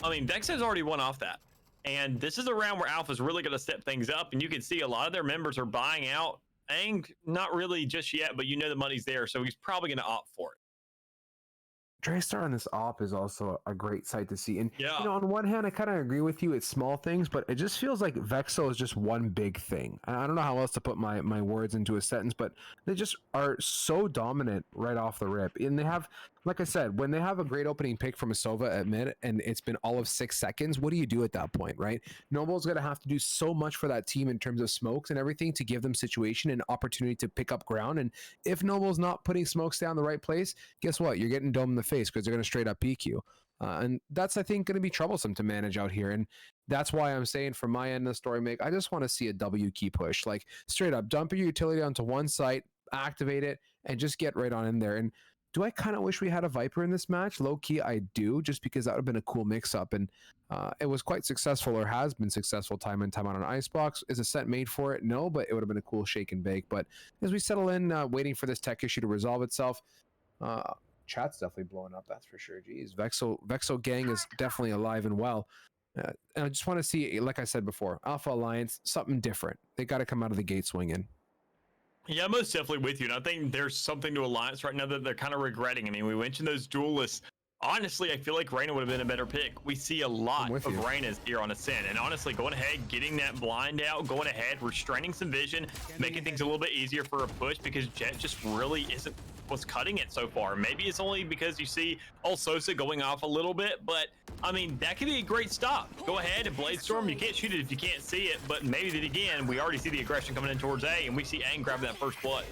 I mean, Vex has already won off that. And this is a round where Alpha's really going to step things up. And you can see a lot of their members are buying out. Aang, not really just yet, but you know the money's there. So he's probably going to opt for it. Draystar on this op is also a great sight to see. And yeah, on one hand, I kind of agree with you. It's small things, but it just feels like Vexo is just one big thing. I don't know how else to put my words into a sentence, but they just are so dominant right off the rip. And they have, like I said, when they have a great opening pick from a Sova at mid, and it's been all of 6 seconds, what do you do at that point, right? Noble's going to have to do so much for that team in terms of smokes and everything to give them situation and opportunity to pick up ground. And if Noble's not putting smokes down the right place, guess what? You're getting domed in the face because they're going to straight up peek you. And that's, I think, going to be troublesome to manage out here. And that's why I'm saying from my end of the story, Mick, I just want to see a W key push. Like, straight up, dump your utility onto one site, activate it, and just get right on in there. And do I kind of wish we had a Viper in this match? Low key, I do, just because that would have been a cool mix up. And it was quite successful, or has been successful time and time out on Icebox. Is a set made for it? No, but it would have been a cool shake and bake. But as we settle in, waiting for this tech issue to resolve itself, chat's definitely blowing up, that's for sure. Geez, Vexo gang is definitely alive and well. And I just want to see, like I said before, Alpha Alliance, something different. They got to come out of the gate swinging. Yeah, most definitely with you. And I think there's something to Alliance right now that they're kind of regretting. I mean, we mentioned those duelists. Honestly, I feel like Reyna would have been a better pick. We see a lot of Reynas here on Ascent. And honestly, going ahead, getting that blind out, going ahead, restraining some vision, making things a little bit easier for a push because Jet just really isn't what's cutting it so far. Maybe it's only because you see Sosa going off a little bit, but I mean, that could be a great stop. Go ahead and Blade Storm. You can't shoot it if you can't see it, but maybe then again, we already see the aggression coming in towards A, and we see Aang grabbing that first blood.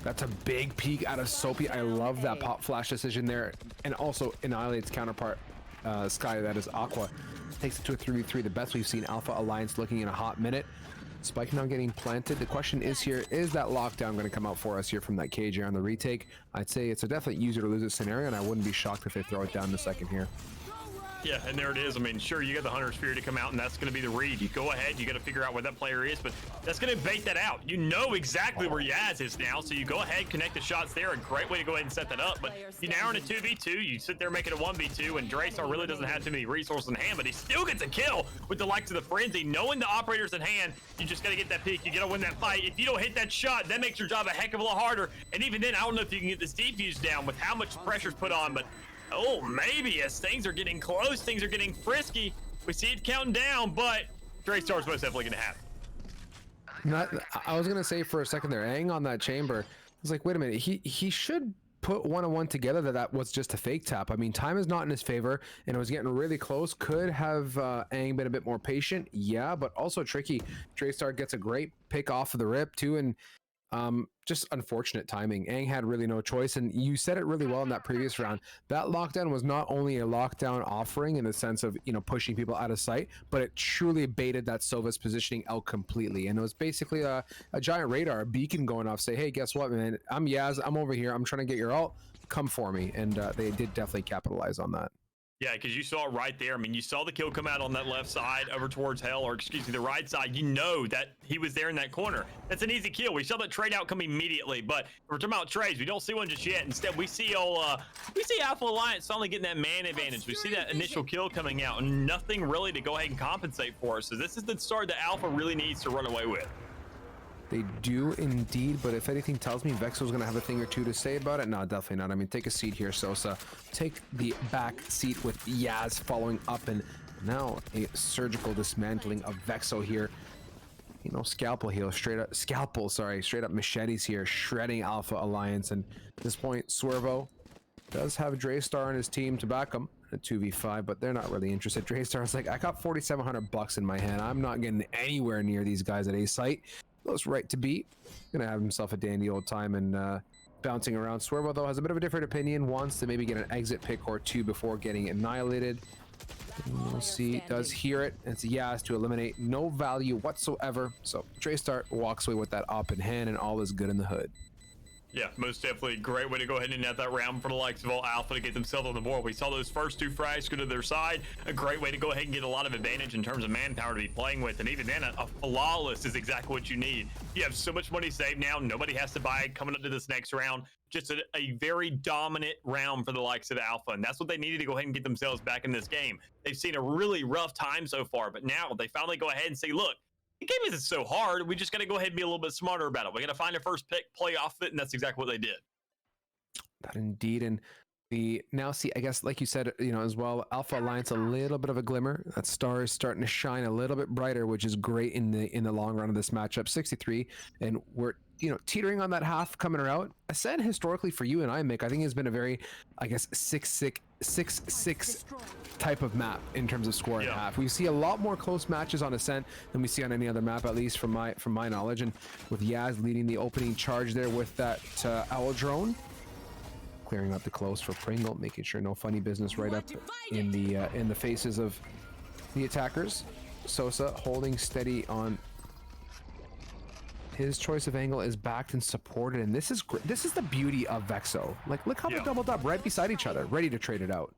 That's a big peek out of Soapy. I love that pop flash decision there. And also Annihilate's counterpart, Sky, that is Aqua. Takes it to a 3v3, the best we've seen Alpha Alliance looking in a hot minute. Spike now getting planted. The question is here, is that lockdown going to come out for us here from that cage here on the retake? I'd say it's a definite use it or lose it scenario, and I wouldn't be shocked if they throw it down in a second here. Yeah, and there it is. I mean, sure, you got the Hunter Sphere to come out, and that's going to be the read. You go ahead, you got to figure out where that player is, but that's going to bait that out. You know exactly where Yaz is now, so you go ahead, connect the shots there. A great way to go ahead and set that up, but you now are in a 2v2. You sit there making a 1v2, and Draystar really doesn't have too many resources in hand, but he still gets a kill with the likes of the Frenzy. Knowing the operators in hand, you just got to get that peak. You got to win that fight. If you don't hit that shot, that makes your job a heck of a lot harder, and even then, I don't know if you can get this defuse down with how much pressure's put on, but oh, maybe as things are getting close, things are getting frisky. We see it counting down, but Draystar's most definitely going to happen. I was going to say for a second there, Aang on that chamber, I was like, wait a minute, he should put one-on-one together that was just a fake tap. I mean, time is not in his favor, and it was getting really close. Could have Aang been a bit more patient? Yeah, but also tricky. Draystar gets a great pick off of the rip, too, and just unfortunate timing. Aang had really no choice, and you said it really well in that previous round. That lockdown was not only a lockdown offering in the sense of, you know, pushing people out of sight, but it truly baited that Sova's positioning out completely. And it was basically a giant radar, a beacon going off, say, hey, guess what, man? I'm Yaz, I'm over here, I'm trying to get your ult, come for me. And they did definitely capitalize on that. Yeah, because you saw it right there. I mean, you saw the kill come out on that left side over towards Hell, or excuse me, the right side. You know that he was there in that corner. That's an easy kill. We saw that trade out come immediately, but we're talking about trades. We don't see one just yet. Instead, we see Alpha Alliance finally getting that man advantage. We see that initial kill coming out, and nothing really to go ahead and compensate for us. So this is the start that Alpha really needs to run away with. They do indeed, but if anything tells me Vexo's going to have a thing or two to say about it, no, definitely not. I mean, take a seat here, Sosa. Take the back seat with Yaz following up, and now a surgical dismantling of Vexo here. You know, scalpel straight up machetes here, shredding Alpha Alliance. And at this point, Swervo does have Draystar on his team to back him. A 2v5, but they're not really interested. Draystar's like, I got $4,700 in my hand. I'm not getting anywhere near these guys at A site. Goes right to B. Gonna have himself a dandy old time and bouncing around. Swervo, though, has a bit of a different opinion. Wants to maybe get an exit pick or two before getting annihilated. We'll see. Does hear it. It's a Yaz to eliminate. No value whatsoever. So Draystar walks away with that op in hand, and all is good in the hood. Yeah, most definitely. Great way to go ahead and net that round for the likes of all Alpha to get themselves on the board. We saw those first two frags go to their side. A great way to go ahead and get a lot of advantage in terms of manpower to be playing with. And even then, a flawless is exactly what you need. You have so much money saved now. Nobody has to buy coming up to this next round. Just a very dominant round for the likes of Alpha. And that's what they needed to go ahead and get themselves back in this game. They've seen a really rough time so far, but now they finally go ahead and say, look, the game isn't so hard. We just got to go ahead and be a little bit smarter about it. We got to find a first pick, play off it, and that's exactly what they did. That indeed, and we now see, I guess, like you said, you know, as well, Alpha Alliance a little bit of a glimmer. That star is starting to shine a little bit brighter, which is great in the long run of this matchup. 63, and we're, you know, teetering on that half coming out. Ascent historically for you and I, Mick, I think has been a very, I guess, 6-6 type of map in terms of scoring half. We see a lot more close matches on Ascent than we see on any other map, at least from my knowledge. And with Yaz leading the opening charge there with that owl drone, clearing up the close for Pringle, making sure no funny business right up in the faces of the attackers. Sosa holding steady on his choice of angle is backed and supported, and this is the beauty of Vexo. Like, look how they're doubled up right beside each other, ready to trade it out.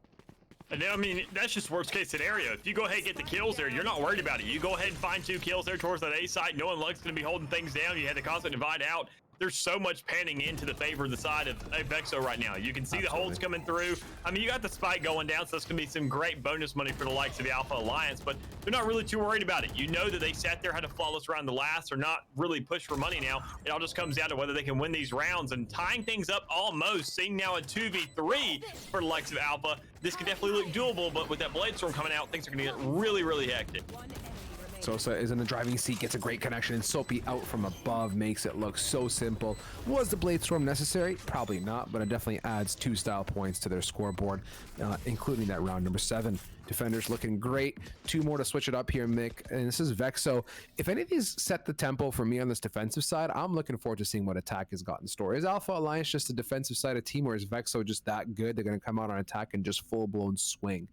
And I mean, that's just worst case scenario. If you go ahead and get the kills there, you're not worried about it. You go ahead and find 2 kills there towards that A site. No one Luck's going to be holding things down. You had the constant divide out. there's so much panning into the favor of the side of Vexo right now. You can see the holds coming through. I mean, you got the spike going down, so that's going to be some great bonus money for the likes of the Alpha Alliance, but they're not really too worried about it. You know that they sat there, had a flawless round the last. They're not really pushed for money now. It all just comes down to whether they can win these rounds, and tying things up almost, seeing now a 2v3 for the likes of Alpha. This could definitely look doable, but with that Blade Storm coming out, things are going to get really, really hectic. Sosa is in the driving seat, gets a great connection, and Soapy out from above makes it look so simple. Was the Blade Storm necessary? Probably not, but it definitely adds 2 style points to their scoreboard, including that round number 7. Defenders looking great. 2 more to switch it up here, Mick. And this is Vexo. If any of these set the tempo for me on this defensive side, I'm looking forward to seeing what attack has got in store. Is Alpha Alliance just a defensive side of team, or is Vexo just that good? They're going to come out on attack and just full-blown swing.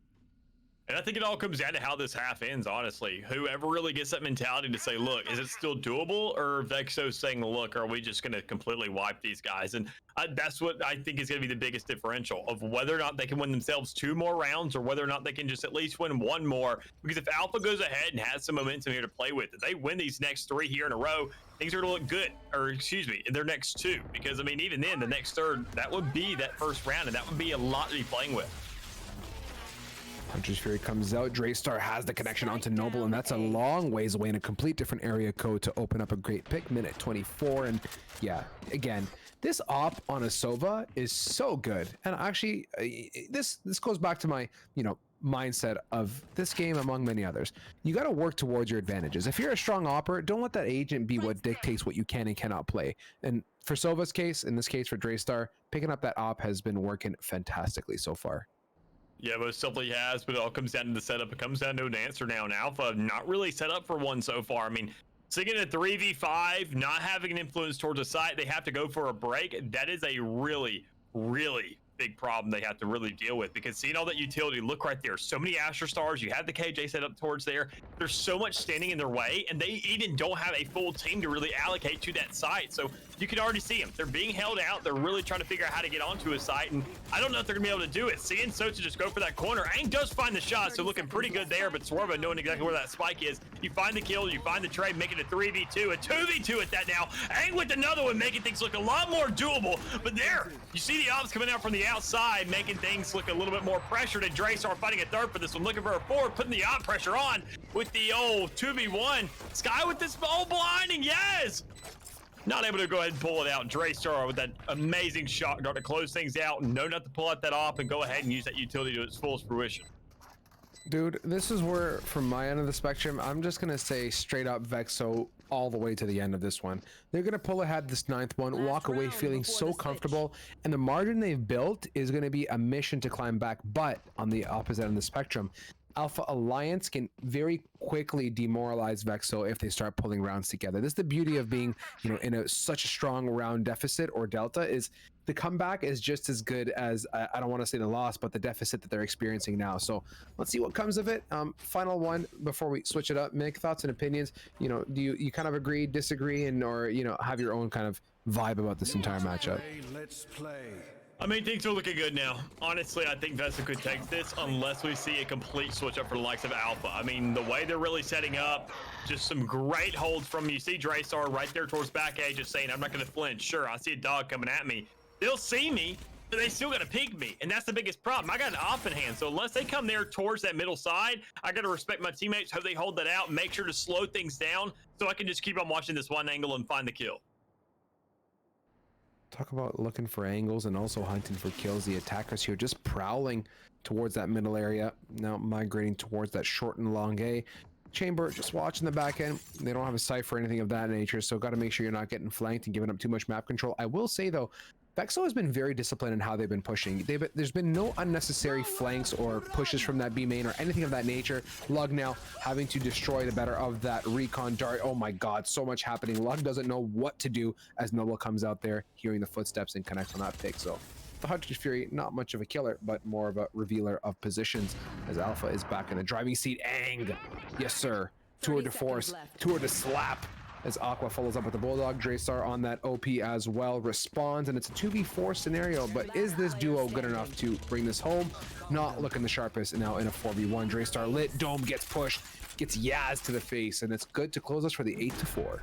And I think it all comes down to how this half ends, honestly. Whoever really gets that mentality to say, look, is it still doable? Or Vexo saying, look, are we just going to completely wipe these guys? And that's what I think is going to be the biggest differential of whether or not they can win themselves 2 more rounds or whether or not they can just at least win 1 more. Because if Alpha goes ahead and has some momentum here to play with, if they win these next 3 here in a row, things are going to look good. Or excuse me, their next 2. Because, I mean, even then, the next 3rd, that would be that first round. And that would be a lot to be playing with. Hunter's Fury comes out. Draystar has the connection onto Noble, and that's a long ways away in a complete different area code to open up a great pick. Minute 24, and yeah, again, this op on a Sova is so good. And actually, this goes back to my, mindset of this game among many others. You got to work towards your advantages. If you're a strong opper, don't let that agent be what dictates what you can and cannot play. And for Sova's case, in this case for Draystar, picking up that op has been working fantastically so far. Yeah, most simply has, but it all comes down to the setup. It comes down to an answer now. And Alpha not really set up for one so far. I mean, singing a 3v5, not having an influence towards a site, they have to go for a break. That is a really, really big problem they have to really deal with, because seeing all that utility, look right there, so many Astro Stars, you have the KJ set up towards there, there's so much standing in their way, and they even don't have a full team to really allocate to that site. So you can already see them, they're being held out, they're really trying to figure out how to get onto a site, and I don't know if they're gonna be able to do it. Seeing Sosa just go for that corner, Aang does find the shot, so looking pretty good there, but Swervo knowing exactly where that spike is, you find the kill, you find the trade, making it a 3v2, a 2v2 at that now. Aang with another one, making things look a lot more doable, but there, you see the ops coming out from the outside, making things look a little bit more pressured, and Draystar fighting a 3rd for this one, looking for a 4th, putting the op pressure on with the old 2v1. Sky with this ball blinding, yes! Not able to go ahead and pull it out. Draystar with that amazing shot got to close things out, and know not to pull out that op and go ahead and use that utility to its fullest fruition. Dude, this is where, from my end of the spectrum, I'm just going to say straight up Vexo all the way to the end of this one. They're going to pull ahead this 9th one, walk away feeling so comfortable, and the margin they've built is going to be a mission to climb back. But on the opposite end of the spectrum, Alpha Alliance can very quickly demoralize Vexo if they start pulling rounds together. This is the beauty of being, in such a strong round deficit or delta, is the comeback is just as good as, I don't want to say the loss, but the deficit that they're experiencing now. So let's see what comes of it. Final one before we switch it up. Mick, thoughts and opinions. Do you kind of agree, disagree, and or have your own kind of vibe about this entire matchup? Let's play. I mean, things are looking good now. Honestly, I think Vesta could take this unless we see a complete switch up for the likes of Alpha. I mean, the way they're really setting up, just some great holds from you. See Draystar right there towards back A, just saying, I'm not going to flinch. Sure, I see a dog coming at me. They'll see me, but they still got to peek me. And that's the biggest problem. I got an op in hand. So unless they come there towards that middle side, I got to respect my teammates, hope they hold that out, make sure to slow things down so I can just keep on watching this one angle and find the kill. Talk about looking for angles and also hunting for kills. The attackers here just prowling towards that middle area, now migrating towards that short and long A. Chamber just watching the back end. They don't have a sight for anything of that nature, so got to make sure you're not getting flanked and giving up too much map control. I will say though, Vexo has been very disciplined in how they've been pushing. There's been no unnecessary flanks or pushes from that B main or anything of that nature. Lug now having to destroy the better of that recon dart. Oh my god, so much happening. Lug doesn't know what to do as Noble comes out there, hearing the footsteps and connects on that pick. So the Hunter's Fury, not much of a killer, but more of a revealer of positions as Alpha is back in the driving seat. Aang, yes sir. Tour de force, tour de slap. As Aqua follows up with the Bulldog. Draystar on that OP as well responds, and it's a 2v4 scenario, but is this duo good enough to bring this home? Not looking the sharpest, and now in a 4v1. Draystar lit, Dome gets pushed, gets Yaz to the face, and it's good to close us for the 8-4.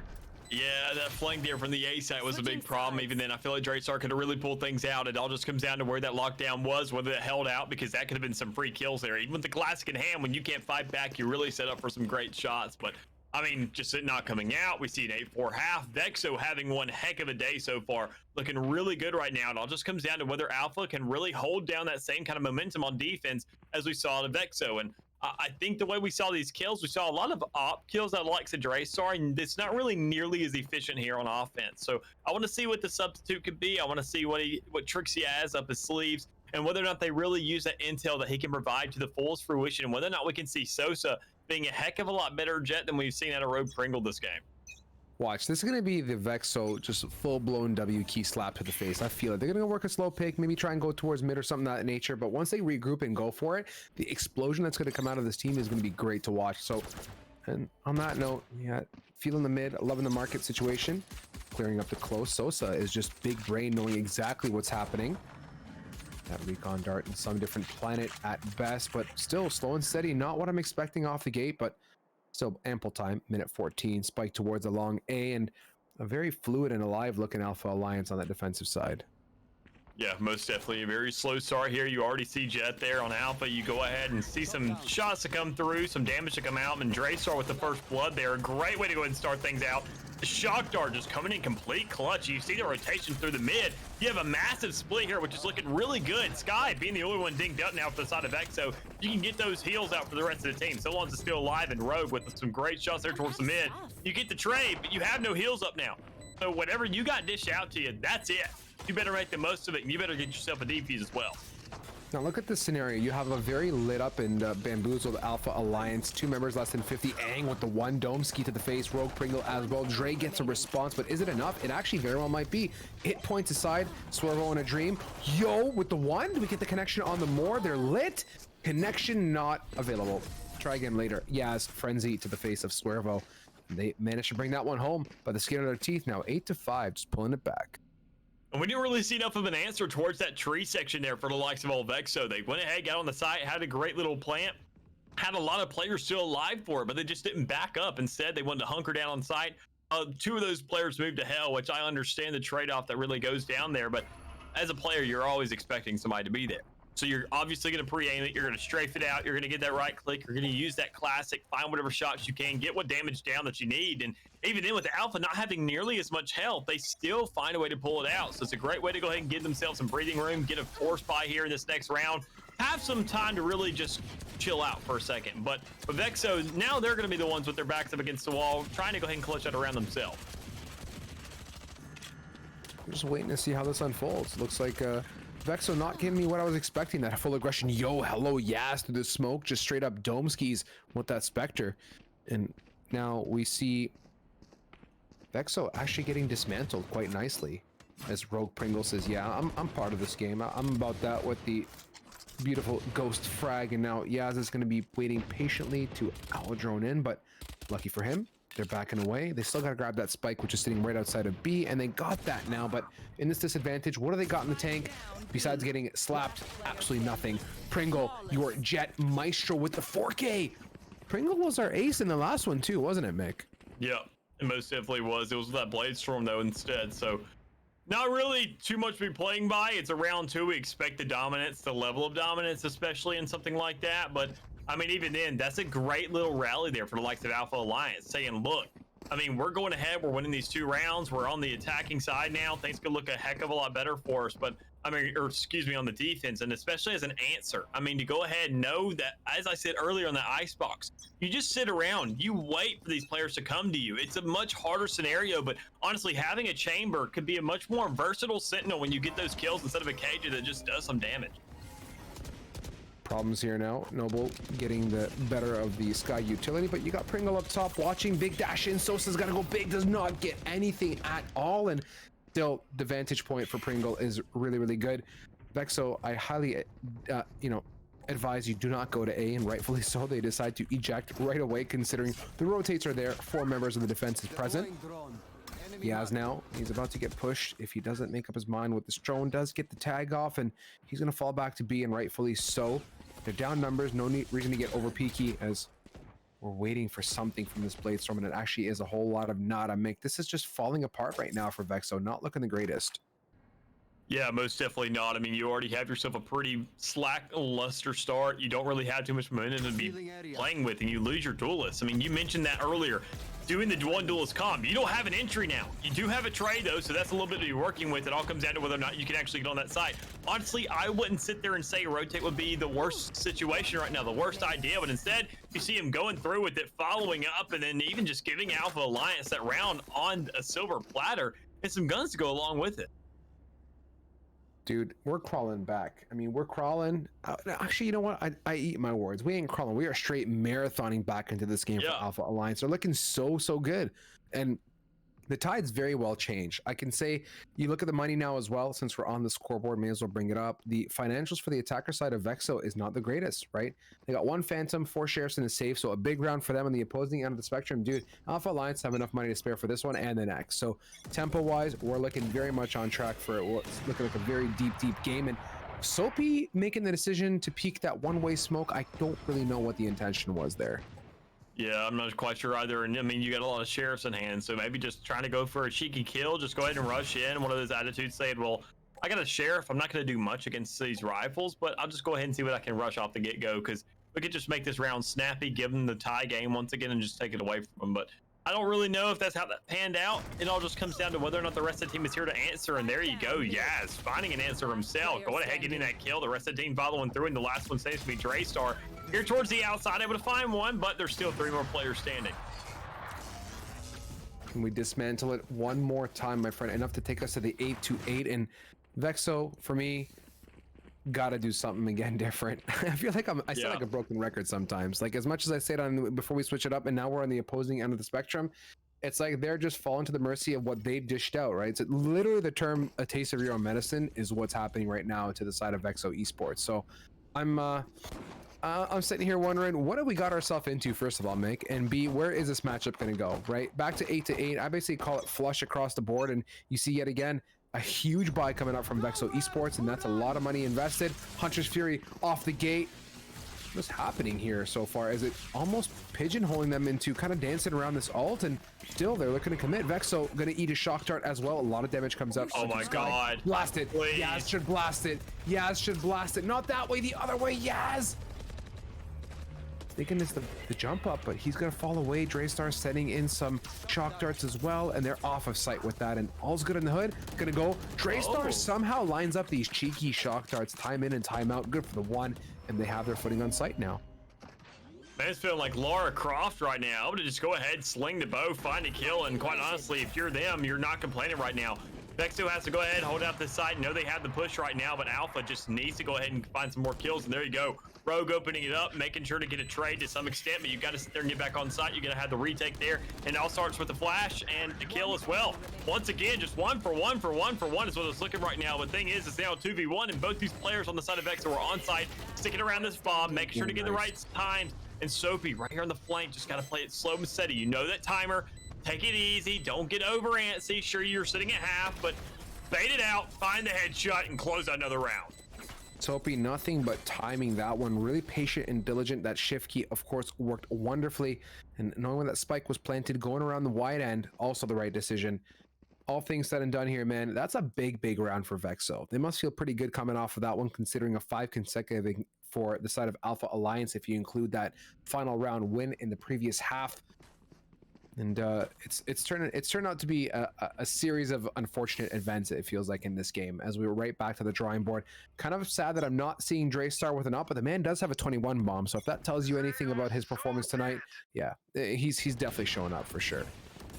Yeah, that flank there from the A side was a big problem. Even then, I feel like Draystar could have really pulled things out. It all just comes down to where that lockdown was, whether it held out, because that could have been some free kills there. Even with the classic in hand, when you can't fight back, you really set up for some great shots. But I mean, just it not coming out. We see an 8-4 half. Vexo having one heck of a day so far, looking really good right now. It all just comes down to whether Alpha can really hold down that same kind of momentum on defense as we saw to Vexo. And I think the way we saw these kills, we saw a lot of op kills that likes of Draystar, and it's not really nearly as efficient here on offense. So I want to see what the substitute could be. I want to see what tricks he has up his sleeves, and whether or not they really use that intel that he can provide to the fullest fruition, and whether or not we can see Sosa being a heck of a lot better Jet than we've seen out of Rogue Pringle this game. Watch, this is going to be the Vexo just full-blown W key slap to the face. I feel it. They're going to work a slow pick, maybe try and go towards mid or something of that nature. But once they regroup and go for it, the explosion that's going to come out of this team is going to be great to watch. So, and on that note, yeah, feeling the mid, loving the market situation, clearing up the close. Sosa is just big brain, knowing exactly what's happening. That recon dart in some different planet at best, but still slow and steady. Not what I'm expecting off the gate, but still ample time. Minute 14, spike towards a long A, and a very fluid and alive looking Alpha Alliance on that defensive side. Yeah, most definitely a very slow start here. You already see Jet there on Alpha. You go ahead and see some shots to come through, some damage to come out, and Draystar with the first blood there. A great way to go ahead and start things out. The shock dart just coming in complete clutch. You see the rotation through the mid. You have a massive split here, which is looking really good. Sky being the only one dinged up now for the side of Exo. You can get those heals out for the rest of the team. Someone's still alive and Rogue with some great shots there towards the mid. You get the trade, but you have no heals up now. So whatever you got dished out to you, that's it. You better make the most of it, and you better get yourself a defuse as well. Now look at this scenario. You have a very lit up and bamboozled Alpha Alliance. 2 members less than 50. Aang with the 1 dome ski to the face. Rogue Pringle as well. Dre gets a response, but is it enough? It actually very well might be. Hit points aside. Swervo in a dream. Yo with the 1. Do we get the connection on the more? They're lit. Connection not available. Try again later. Yaz frenzy to the face of Swervo. They managed to bring that one home by the skin of their teeth. Now 8-5, just pulling it back. And we didn't really see enough of an answer towards that tree section there for the likes of Vexo. They went ahead, got on the site, had a great little plant, had a lot of players still alive for it, but they just didn't back up. Instead, they wanted to hunker down on site. 2 of those players moved to hell, which I understand the trade-off that really goes down there. But as a player, you're always expecting somebody to be there. So you're obviously going to pre-aim it. You're going to strafe it out. You're going to get that right click. You're going to use that classic, find whatever shots you can, get what damage down that you need. And even then with the Alpha not having nearly as much health, they still find a way to pull it out. So it's a great way to go ahead and give themselves some breathing room, get a force buy here in this next round, have some time to really just chill out for a second. But with Vexo, now they're going to be the ones with their backs up against the wall, trying to go ahead and clutch that around themselves. I'm just waiting to see how this unfolds. Looks like Vexo not giving me what I was expecting. That full aggression. Yo, hello, Yas through the smoke. Just straight up dome skis with that Spectre. And now we see Vexo actually getting dismantled quite nicely. As Rogue Pringle says, yeah, I'm part of this game. I'm about that with the beautiful ghost frag. And now Yaz is going to be waiting patiently to owl drone in. But lucky for him, they're backing away. They still got to grab that spike, which is sitting right outside of B, and they got that now. But in this disadvantage, what do they got in the tank besides getting slapped? Absolutely nothing. Pringle, your Jet Maestro with the 4K. Pringle was our ace in the last one too, wasn't it, Mick? Yeah, it most definitely was. It was that Blade Storm though instead. So not really too much to be playing by. It's a round 2. We expect the dominance, the level of dominance, especially in something like that. But I mean, even then, that's a great little rally there for the likes of Alpha Alliance, saying, look, I mean, we're going ahead, we're winning these 2 rounds, we're on the attacking side now, things could look a heck of a lot better for us, but, I mean, or excuse me, on the defense, and especially as an answer, I mean, to go ahead and know that, as I said earlier on the icebox, you just sit around, you wait for these players to come to you. It's a much harder scenario, but honestly, having a chamber could be a much more versatile sentinel when you get those kills instead of a cage that just does some damage. Problems here now. Noble getting the better of the Sky utility, but you got Pringle up top watching. Big dash in. Sosa's got to go big. Does not get anything at all. And still, the vantage point for Pringle is really, really good. Vexo, I highly, advise you do not go to A, and rightfully so. They decide to eject right away, considering the rotates are there. 4 members of the defense is present. Yaz now, he's about to get pushed. If he doesn't make up his mind with this drone, does get the tag off, and he's going to fall back to B, and rightfully so. They're down numbers, no reason to get over peaky, as we're waiting for something from this Blade Storm, and it actually is a whole lot of nada. Mick, this is just falling apart right now for Vexo, not looking the greatest. Yeah, most definitely not. I mean, you already have yourself a pretty lackluster start. You don't really have too much momentum to be playing with, and you lose your duelists. I mean, you mentioned that earlier. Doing the one duelist comp, you don't have an entry now. You do have a trade though, so that's a little bit to be working with. It all comes down to whether or not you can actually get on that side. Honestly, I wouldn't sit there and say rotate would be the worst situation right now, the worst idea, but instead you see him going through with it, following up, and then even just giving Alpha Alliance that round on a silver platter and some guns to go along with it. Dude, we're crawling back. I mean, we're crawling. Actually, you know what? I eat my words. We ain't crawling. We are straight marathoning back into this game for Alpha Alliance. They're looking so good. And the tide's very well changed. I can say, you look at the money now as well, since we're on the scoreboard, may as well bring it up. The financials for the attacker side of Vexo is not the greatest, right? They got 1 Phantom, 4 Sheriffs in a safe, so a big round for them on the opposing end of the spectrum. Dude, Alpha Alliance have enough money to spare for this one and the next. So tempo-wise, we're looking very much on track for what's looking like a very deep game. And Soapy making the decision to peek that one-way smoke, I don't really know what the intention was there. Yeah, I'm not quite sure either. And I mean, you got a lot of sheriffs in hand, so maybe just trying to go for a cheeky kill, just go ahead and rush in. One of those attitudes saying, well, I got a sheriff. I'm not going to do much against these rifles, but I'll just go ahead and see what I can rush off the get-go, because we could just make this round snappy, give them the tie game once again, and just take it away from them. But I don't really know if that's how that panned out. It all just comes down to whether or not the rest of the team is here to answer, and there you go. Yaz finding an answer himself. Going ahead, getting that kill. The rest of the team following through, and the last one seems to be Draystar. Here towards the outside, able to find one, but there's still 3 more players standing. Can we dismantle it one more time, my friend? Enough to take us to the 8-8. And Vexo, for me, gotta do something again different. I feel like I sound like a broken record sometimes. Like, as much as I say it on before we switch it up, and now we're on the opposing end of the spectrum, it's like they're just falling to the mercy of what they've dished out, right? So literally the term "a taste of your own medicine" is what's happening right now to the side of Vexo Esports. So I'm sitting here wondering, what have we got ourselves into, first of all, Mick, and B, where is this matchup going to go, right? Back to 8-8. I basically call it flush across the board, and you see yet again a huge buy coming up from Vexo Esports, and that's a lot of money invested. Hunter's Fury off the gate. What's happening here so far? Is it almost pigeonholing them into kind of dancing around this ult, and still they're looking to commit? Vexo going to eat a shock dart as well. A lot of damage comes up. Oh my god. Blast it. Please. Yaz should blast it. Yaz should blast it. Not that way, the other way. Yaz! Thinking it's the jump up, but he's going to fall away. Draystar setting in some shock darts as well, and they're off of sight with that, and all's good in the hood. Gonna go. Draystar somehow lines up these cheeky shock darts, time in and time out. Good for the one, and they have their footing on sight now. Man, it's feeling like Lara Croft right now. Able to just go ahead, sling the bow, find a kill, and quite honestly, if you're them, you're not complaining right now. Vexo has to go ahead, hold out this side. Know they have the push right now, but Alpha just needs to go ahead and find some more kills, and there you go. Rogue opening it up, making sure to get a trade to some extent, but you got to sit there and get back on site. You're going to have the retake there, and it all starts with the flash and the kill as well. Once again, just 1 for 1 for 1 for 1 is what it's looking right now. But the thing is, it's now 2v1, and both these players on the side of Vexo are on site, sticking around this bomb, making sure to get the right times. And Soapy right here on the flank, just got to play it slow and steady. You know that timer. Take it easy. Don't get over antsy. Sure, you're sitting at half, but bait it out, find the headshot, and close out another round. Soapy, nothing but timing that one. Really patient and diligent. That shift key, of course, worked wonderfully. And knowing when that spike was planted, going around the wide end, also the right decision. All things said and done here, man, that's a big round for Vexo. They must feel pretty good coming off of that one, considering a 5 consecutive for the side of Alpha Alliance, if you include that final round win in the previous half. And it's turned out to be a series of unfortunate events, it feels like, in this game, as we were right back to the drawing board. Kind of sad that I'm not seeing Draystar with an up, but the man does have a 21 bomb, so if that tells you anything about his performance tonight, yeah, he's definitely showing up for sure.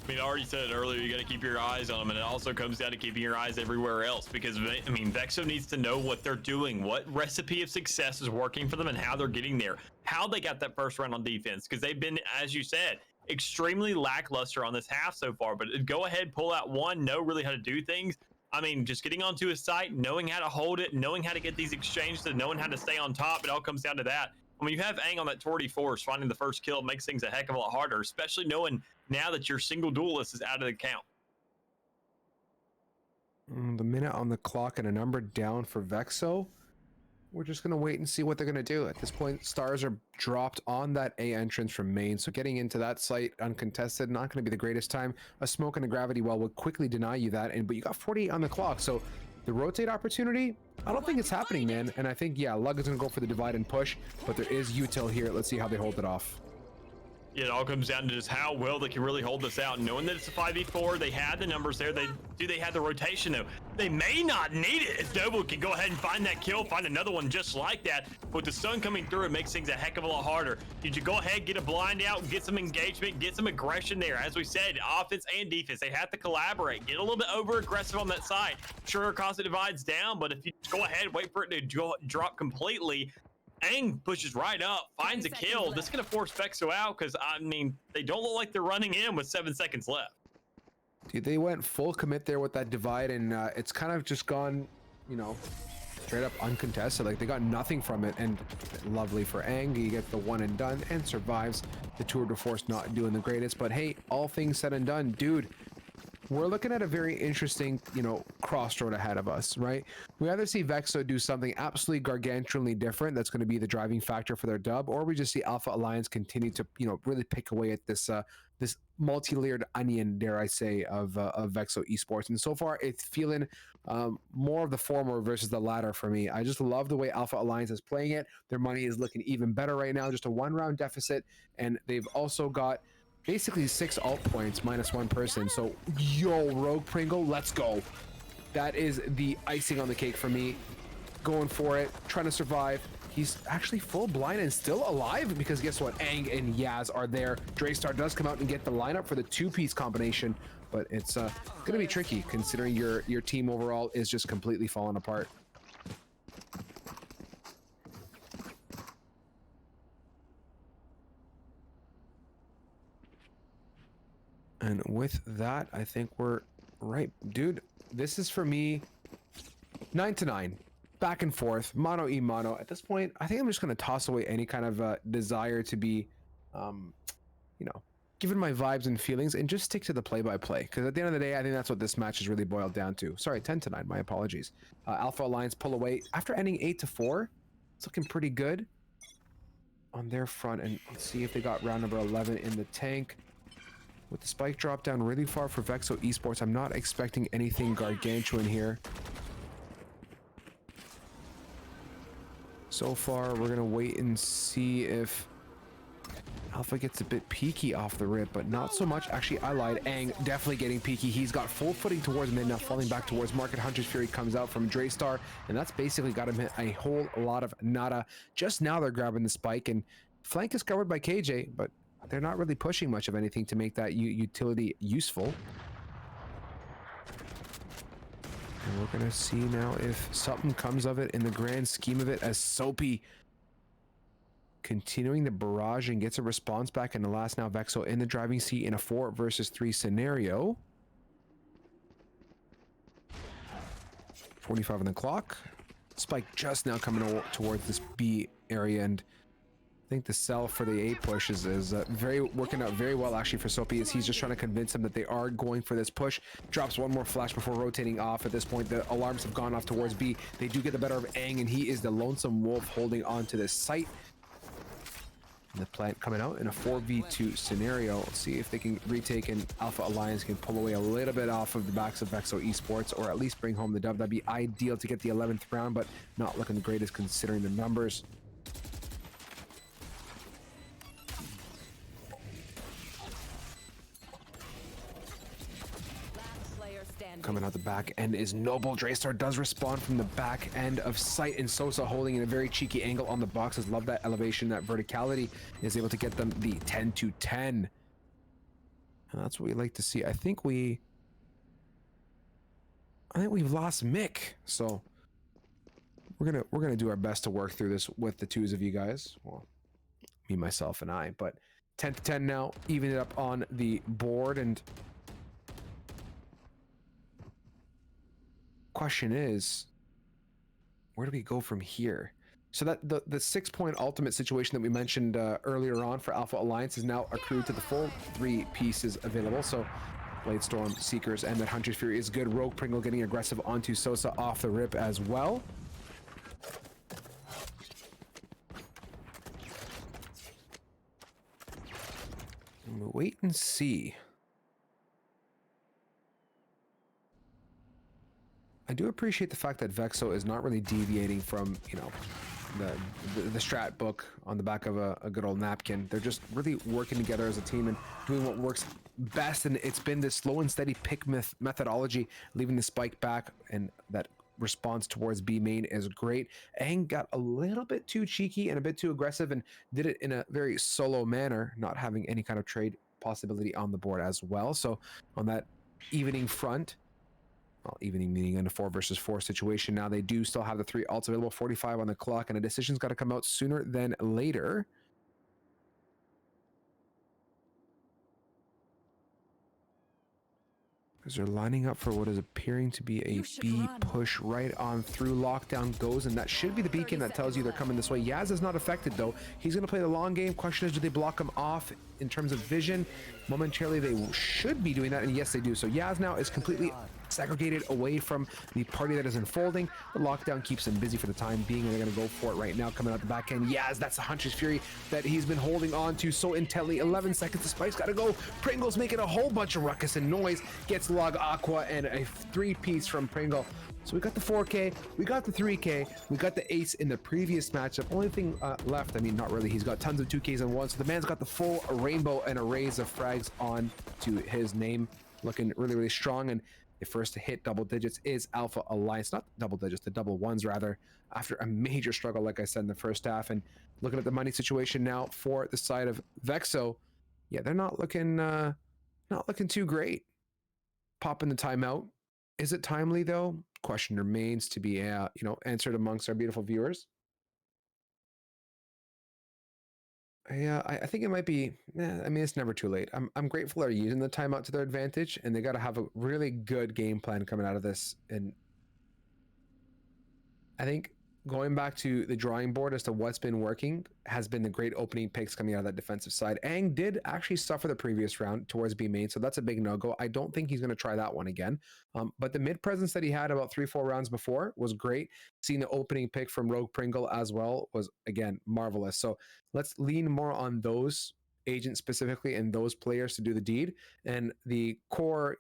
I mean, I already said it earlier, you got to keep your eyes on them, and it also comes down to keeping your eyes everywhere else, because, I mean, Vexo needs to know what they're doing, what recipe of success is working for them, and how they're getting there, how they got that first round on defense, because they've been, as you said, extremely lackluster on this half so far. But go ahead, pull out one, know really how to do things. I mean, just getting onto a site, knowing how to hold it, knowing how to get these exchanges, and knowing how to stay on top, it all comes down to that. When you have Aang on that 24, finding the first kill makes things a heck of a lot harder, especially knowing now that your single duelist is out of the count. The minute on the clock and a number down for Vexo. we're just going to wait and see what they're going to do. At this point, stars are dropped on that A entrance from main, so getting into that site uncontested, not going to be the greatest time. A smoke and a gravity well would quickly deny you that, but you got 48 on the clock, so the rotate opportunity, I don't think it's happening, man. And I think, yeah, Lug is going to go for the divide and push, but there is util here. Let's see how they hold it off. Yeah, it all comes down to just how well they can really hold this out. Knowing that it's a 5v4, they had the numbers there. They had the rotation though. They may not need it if Noble can go ahead and find that kill, find another one just like that. With the sun coming through, it makes things a heck of a lot harder. You should go ahead, get a blind out, get some engagement, get some aggression there. As we said, offense and defense, they have to collaborate. Get a little bit over aggressive on that side. Sure, constant divides down, but if you go ahead, wait for it to drop completely. Aang pushes right up, finds a kill. This is going to force Vexo out because, I mean, they don't look like they're running in with 7 seconds left. Dude, they went full commit there with that divide, and it's kind of just gone, you know, straight up uncontested. Like, they got nothing from it, and lovely for Aang. He gets the one and done and survives the Tour de Force, not doing the greatest. But hey, all things said and done, dude, we're looking at a very interesting, you know, crossroad ahead of us, right? We either see Vexo do something absolutely gargantuanly different that's going to be the driving factor for their dub, or we just see Alpha Alliance continue to, you know, really pick away at this this multi-layered onion, dare I say, of Vexo esports. And so far, it's feeling more of the former versus the latter for me. I just love the way Alpha Alliance is playing it. Their money is looking even better right now, just a one-round deficit, and they've also got basically 6 alt points minus 1 person. So, yo, Rogue Pringle, let's go. That is the icing on the cake for me. Going for it, trying to survive. He's actually full blind and still alive because guess what? Aang and Yaz are there. Draystar does come out and get the lineup for the 2-piece combination, but it's gonna be tricky considering your team overall is just completely falling apart. And with that, I think we're right. Dude, this is for me 9 to 9. Back and forth, mono e mono. At this point, I think I'm just going to toss away any kind of desire to be, you know, given my vibes and feelings and just stick to the play-by-play. Because at the end of the day, I think that's what this match is really boiled down to. Sorry, 10 to 9, my apologies. Alpha Alliance pull away. After ending 8 to 4, it's looking pretty good on their front. And let's see if they got round number 11 in the tank. With the spike drop down really far for Vexo Esports, I'm not expecting anything gargantuan here. So far, we're gonna wait and see if Alpha gets a bit peaky off the rip, but not so much. Actually, I lied. Aang definitely getting peaky. He's got full footing towards mid, now falling back towards Market. Hunter's Fury comes out from Draystar, and that's basically got him hit a whole lot of nada. Just now they're grabbing the spike, and flank is covered by KJ, but they're not really pushing much of anything to make that utility useful. And we're gonna see now if something comes of it in the grand scheme of it, as Soapy continuing the barrage and gets a response back in the last. Now Vexo in the driving seat in a 4 versus 3 scenario. 45 on the clock. Spike just now coming towards this B area, and I think the sell for the A push is working out very well actually for Soapy, as he's just trying to convince them that they are going for this push. Drops one more flash before rotating off. At this point, the alarms have gone off towards B. They do get the better of Aang, and he is the lonesome wolf holding on to this site. And the plant coming out in a 4v2 scenario. Let's see if they can retake, and Alpha Alliance can pull away a little bit off of the backs of Vexo Esports, or at least bring home the dub. That'd be ideal to get the 11th round, but not looking the greatest considering the numbers. Coming out the back end is Noble. Draystar does respond from the back end of sight, and Sosa holding in a very cheeky angle on the boxes. Love that elevation, that verticality is able to get them the 10 to 10. And that's what we like to see. I think we've lost Mick, so we're gonna do our best to work through this with the twos of you guys. Well, me, myself, and I. But 10 to 10 now, even it up on the board. And question is, where do we go from here? So that the 6-point ultimate situation that we mentioned earlier on for Alpha Alliance is now accrued to the full 3 pieces available. So Blade Storm, Seekers, and that Hunter's Fury is good. Rogue Pringle getting aggressive onto Sosa off the rip as well. and see. I do appreciate the fact that Vexo is not really deviating from, you know, the strat book on the back of a good old napkin. They're just really working together as a team and doing what works best. And it's been this slow and steady pick methodology, leaving the spike back, and that response towards B main is great. Aang got a little bit too cheeky and a bit too aggressive and did it in a very solo manner, not having any kind of trade possibility on the board as well. So on that evening front, well, evening meaning in a 4 versus 4 situation, now they do still have the 3 ults available, 45 on the clock, and a decision's got to come out sooner than later. Because they're lining up for what is appearing to be a B push right on through. Lockdown goes, and that should be the beacon that tells you they're coming this way. Yaz is not affected, though. He's going to play the long game. Question is, do they block him off in terms of vision? Momentarily, they should be doing that, and yes, they do. So Yaz now is completely segregated away from the party that is unfolding. The lockdown keeps him busy for the time being, and they're going to go for it right now. Coming out the back end, Yaz, that's the Hunter's Fury that he's been holding on to so intently. 11 seconds, the Spike's got to go. Pringle's making a whole bunch of ruckus and noise, gets Log Aqua and a 3-piece from Pringle. So we got the 4K, we got the 3K, we got the ace in the previous matchup. Only thing left, I mean, not really, he's got tons of 2Ks in one, so the man's got the full rainbow and arrays of frags on to his name, looking really, really strong. And the first to hit double digits is Alpha Alliance, not double digits, the double ones rather, after a major struggle, like I said, in the first half. And looking at the money situation now for the side of Vexo, yeah, they're not looking too great. Popping the timeout. Is it timely though? Question remains to be answered amongst our beautiful viewers. I think it might be. I mean, it's never too late. I'm grateful they're using the timeout to their advantage, and they got to have a really good game plan coming out of this. And I think going back to the drawing board as to what's been working has been the great opening picks coming out of that defensive side. Aang did actually suffer the previous round towards B main, so that's a big no-go. I don't think he's going to try that one again. But the mid presence that he had about 3-4 rounds before was great. Seeing the opening pick from Rogue Pringle as well was, again, marvelous. So let's lean more on those agents specifically and those players to do the deed, and the core,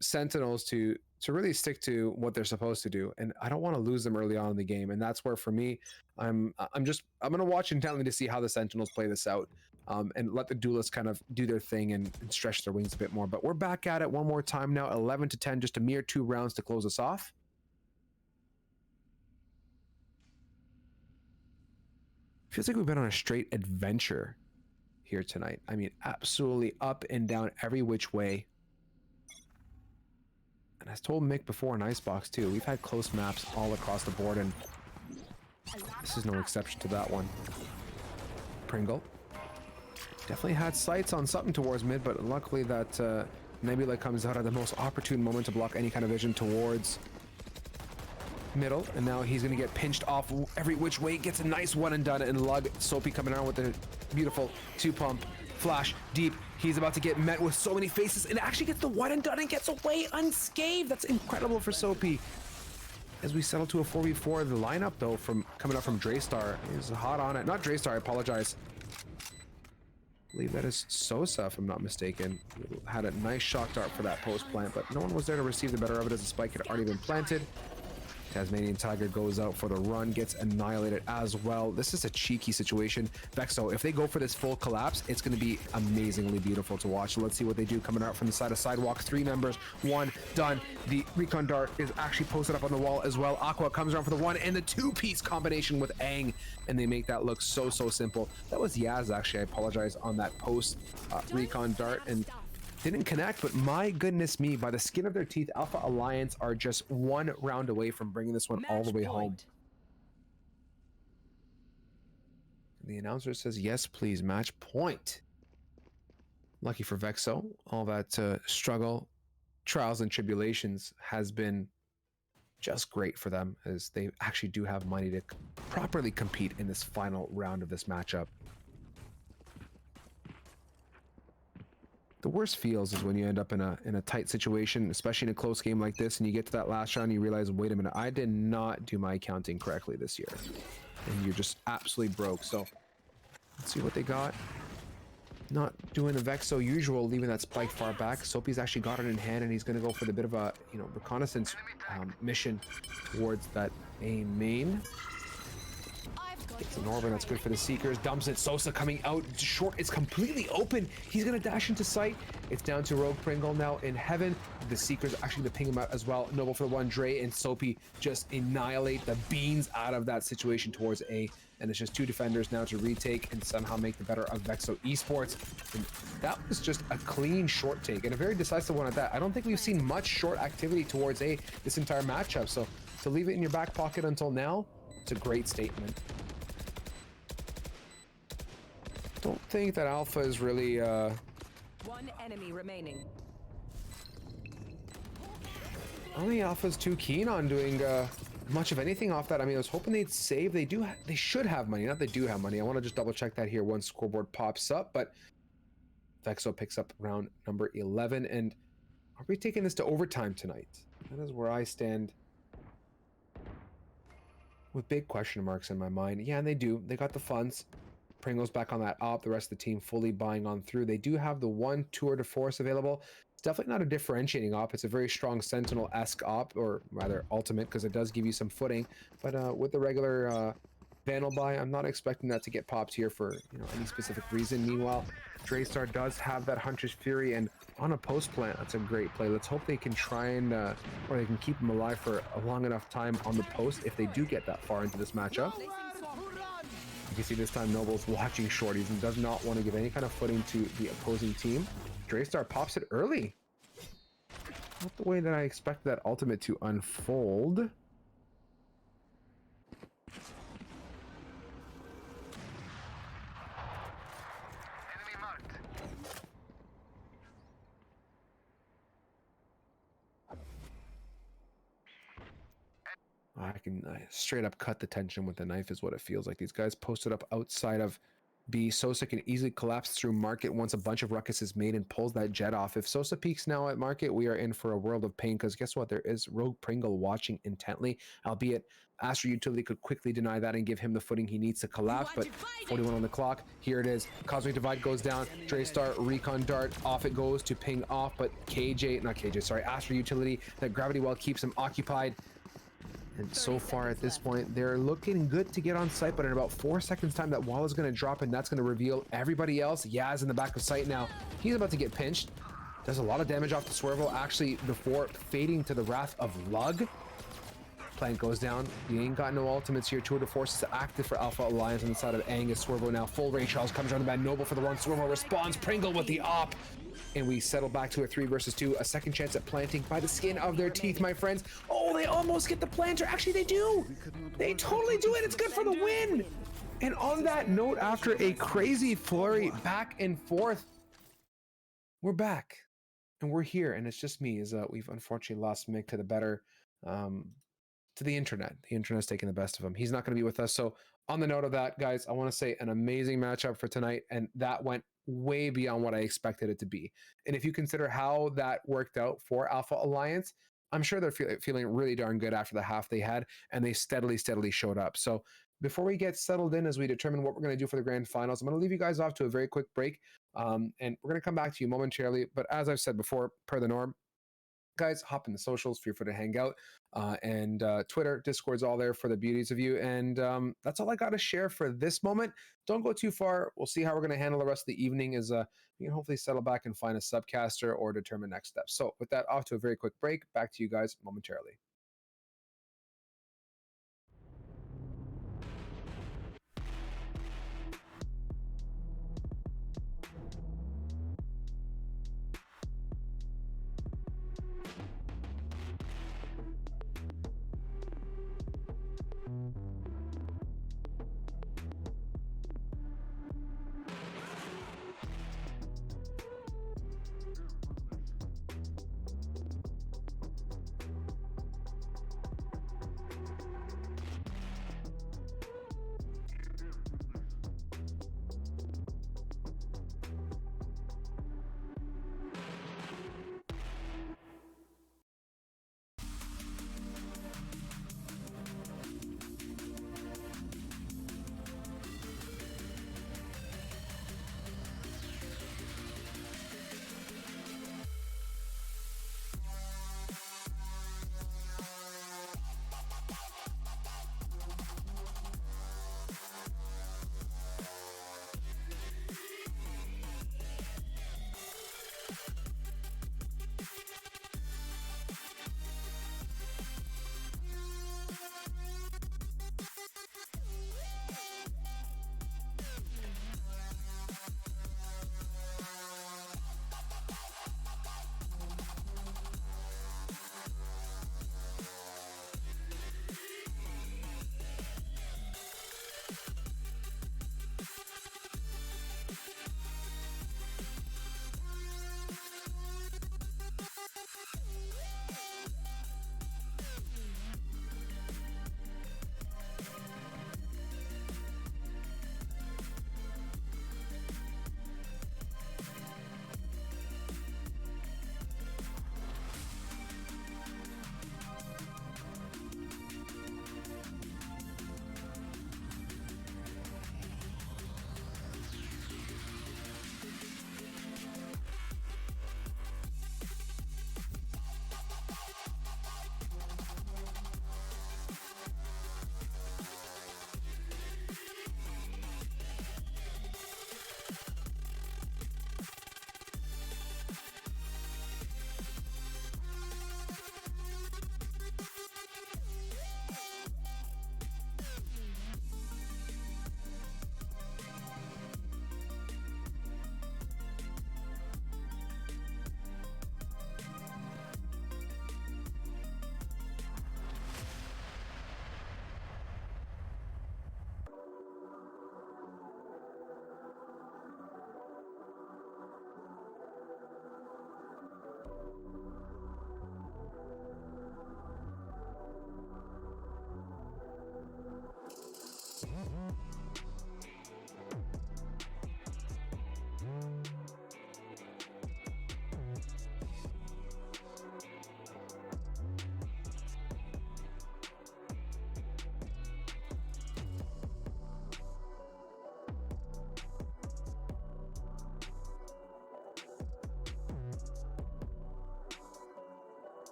Sentinels to really stick to what they're supposed to do. And I don't want to lose them early on in the game, and that's where, for me, I'm going to watch intently to see how the Sentinels play this out, and let the duelists kind of do their thing and stretch their wings a bit more. But we're back at it one more time now, 11-10, just a mere 2 rounds to close us off. Feels like we've been on a straight adventure here tonight. I mean, absolutely up and down every which way. And I told Mick before in Icebox too, we've had close maps all across the board, and this is no exception to that one. Pringle definitely had sights on something towards mid, but luckily that Nebula comes out at the most opportune moment to block any kind of vision towards middle, and now he's going to get pinched off every which way. Gets a nice one and done, and Lug Soapy coming out with a beautiful 2-pump flash deep. He's about to get met with so many faces, and actually gets the one and done and gets away unscathed. That's incredible for Soapy. As we settle to a 4v4, the lineup though from coming up from Draystar is hot on it. Not Draystar, I apologize. I believe that is Sosa, if I'm not mistaken. Had a nice shock dart for that post plant, but no one was there to receive the better of it as the spike had already been planted. Tasmanian Tiger goes out for the run, gets annihilated as well. This is a cheeky situation. Vexo, if they go for this full collapse, it's going to be amazingly beautiful to watch. So let's see what they do coming out from the side of Sidewalk. 3 members, 1 done. The recon dart is actually posted up on the wall as well. Aqua comes around for the 1 and the 2-piece combination with Aang, and they make that look so simple. That was Yaz, actually. I apologize on that post recon dart, and didn't connect, but my goodness me, by the skin of their teeth, Alpha Alliance are just 1 round away from bringing this one all the way home. The announcer says, yes, please, match point. Lucky for Vexo, all that struggle, trials, and tribulations has been just great for them, as they actually do have money to properly compete in this final round of this matchup. The worst feels is when you end up in a tight situation, especially in a close game like this, and you get to that last round and you realize, wait a minute, I did not do my accounting correctly this year. And you're just absolutely broke. So let's see what they got. not doing the Vexo usual, leaving that spike far back. Soapy's actually got it in hand, and he's going to go for the bit of a, you know, reconnaissance mission towards that A main. It's an Orban, that's good for the Seekers. Dumps it. Sosa coming out short. It's completely open. He's going to dash into sight. It's down to Rogue Pringle now in heaven. The Seekers actually going to ping him out as well. Noble for the one. Dre and Soapy just annihilate the beans out of that situation towards A. And it's just two defenders now to retake and somehow make the better of Vexo Esports. And that was just a clean short take and a very decisive one at that. I don't think we've seen much short activity towards A this entire matchup. So to leave it in your back pocket until now, it's a great statement. Don't think that Alpha is really One enemy remaining. I don't think Alpha's too keen on doing much of anything off that. I mean, I was hoping they'd save. They should have money. Not they do have money. I want to just double check that here once scoreboard pops up. But Vexo picks up round number 11. And are we taking this to overtime tonight? That is where I stand with big question marks in my mind. Yeah, and they do. They got the funds. Pringle's back on that op. The rest of the team fully buying on through. They do have the one tour de force available. It's definitely not a differentiating op. It's a very strong Sentinel-esque op, or rather ultimate, because it does give you some footing. But with the regular Vandal buy, I'm not expecting that to get popped here for any specific reason. Meanwhile, Draystar does have that Hunter's Fury, and on a post plant, that's a great play. Let's hope they can try and, or they can keep him alive for a long enough time on the post if they do get that far into this matchup. You can see this time Noble's watching shorties and does not want to give any kind of footing to the opposing team. Draystar pops it early. Not the way that I expected that ultimate to unfold. I can straight up cut the tension with the knife is what it feels like. These guys posted up outside of B. Sosa can easily collapse through market once a bunch of ruckus is made and pulls that jet off. If Sosa peaks now at market, we are in for a world of pain, because guess what? There is Rogue Pringle watching intently, albeit Astro Utility could quickly deny that and give him the footing he needs to collapse, but 41 on the clock. Here it is. Cosmic Divide goes down. Draystar, Recon Dart, off it goes to ping off, but Astro Utility, that Gravity Well keeps him occupied. And so far at this point, they're looking good to get on site, but in about 4 seconds time, that wall is going to drop, and that's going to reveal everybody else. Yaz in the back of sight now. He's about to get pinched. Does a lot of damage off the Swervo, actually, before fading to the wrath of Lug. Plant goes down. You ain't got no ultimates here. Tour de Force is active for Alpha Alliance on the side of Angus. Swervo now full range. Charles comes around the bad. Noble for the one. Swervo responds. Pringle with the op. And we settle back to a 3 versus 2. A second chance at planting by the skin of their teeth, my friends. Oh, they almost get the planter. Actually, they do. They totally do it. It's good for the win. And on that note, after a crazy flurry back and forth, we're back. And we're here. And it's just me. We've unfortunately lost Mick to the better, to the internet. The internet's taking the best of him. He's not going to be with us. So on the note of that, guys, I want to say an amazing matchup for tonight. And that went way beyond what I expected it to be. And if you consider how that worked out for Alpha Alliance, I'm sure they're feeling really darn good after the half they had, and they steadily showed up. So before we get settled in as we determine what we're going to do for the grand finals, I'm going to leave you guys off to a very quick break, and we're going to come back to you momentarily. But as I've said before, per the norm, guys, hop in the socials, feel free to hang out, and Twitter, Discord's all there for the beauties of you. And that's all I got to share for this moment. Don't go too far. We'll see how we're going to handle the rest of the evening as we can hopefully settle back and find a subcaster or determine next steps. So with that, off to a very quick break. Back to you guys momentarily.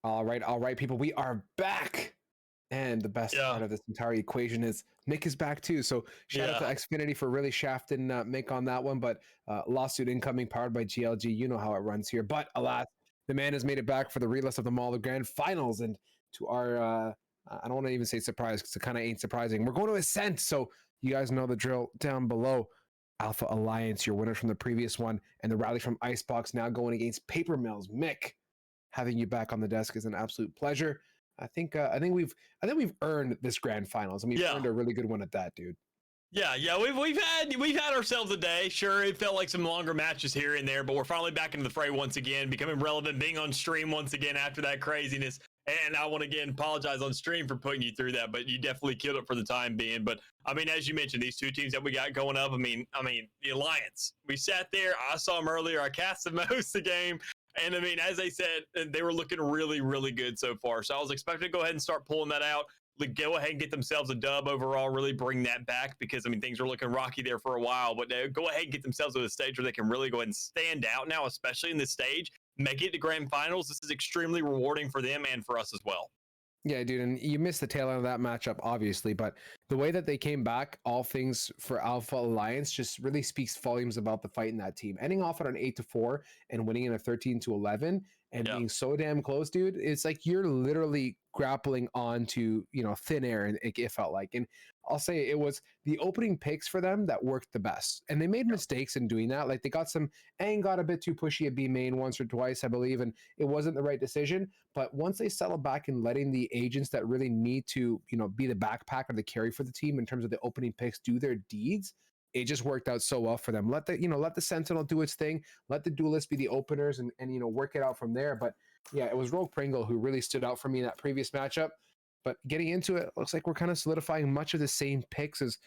All right, people. We are back. And the best Yeah. part of this entire equation is Mick is back too. So shout out to Xfinity for really shafting Mick on that one. But lawsuit incoming, powered by GLG. You know how it runs here. But alas, the man has made it back for the realest of them all, the grand finals. And to our, I don't want to even say surprise because it kind of ain't surprising. We're going to Ascent. So you guys know the drill down below. Alpha Alliance, your winners from the previous one, and the rally from Icebox now going against Paper Mills. Mick, having you back on the desk is an absolute pleasure. I think we've earned this grand finals, and we've earned a really good one at that, dude. Yeah, we've had ourselves a day. Sure, it felt like some longer matches here and there, but we're finally back into the fray once again, becoming relevant, being on stream once again after that craziness. And I want to again apologize on stream for putting you through that, but you definitely killed it for the time being. But I mean, as you mentioned, these two teams that we got going up. I mean, the Alliance. We sat there. I saw them earlier. I cast them most of the game. And I mean, as I said, they were looking really, really good so far. So I was expecting to go ahead and start pulling that out. Go ahead and get themselves a dub overall, really bring that back because, I mean, things were looking rocky there for a while. But go ahead and get themselves to a stage where they can really go ahead and stand out now, especially in this stage. Make it to grand finals. This is extremely rewarding for them and for us as well. Yeah, dude, and you missed the tail end of that matchup, obviously, but the way that they came back, all things for Alpha Alliance, just really speaks volumes about the fight in that team. Ending off at an 8-4 and winning in a 13-11 and being so damn close, dude, it's like you're literally grappling onto, thin air, and it felt like. And I'll say it was the opening picks for them that worked the best. And they made mistakes in doing that. Like they got a bit too pushy at B main once or twice, I believe, and it wasn't the right decision. But once they settled back and letting the agents that really need to, be the backpack or the carry for the team in terms of the opening picks do their deeds, it just worked out so well for them. Let the Sentinel do its thing. Let the duelists be the openers and work it out from there. But yeah, it was Rogue Pringle who really stood out for me in that previous matchup. But getting into it, looks like we're kind of solidifying much of the same picks as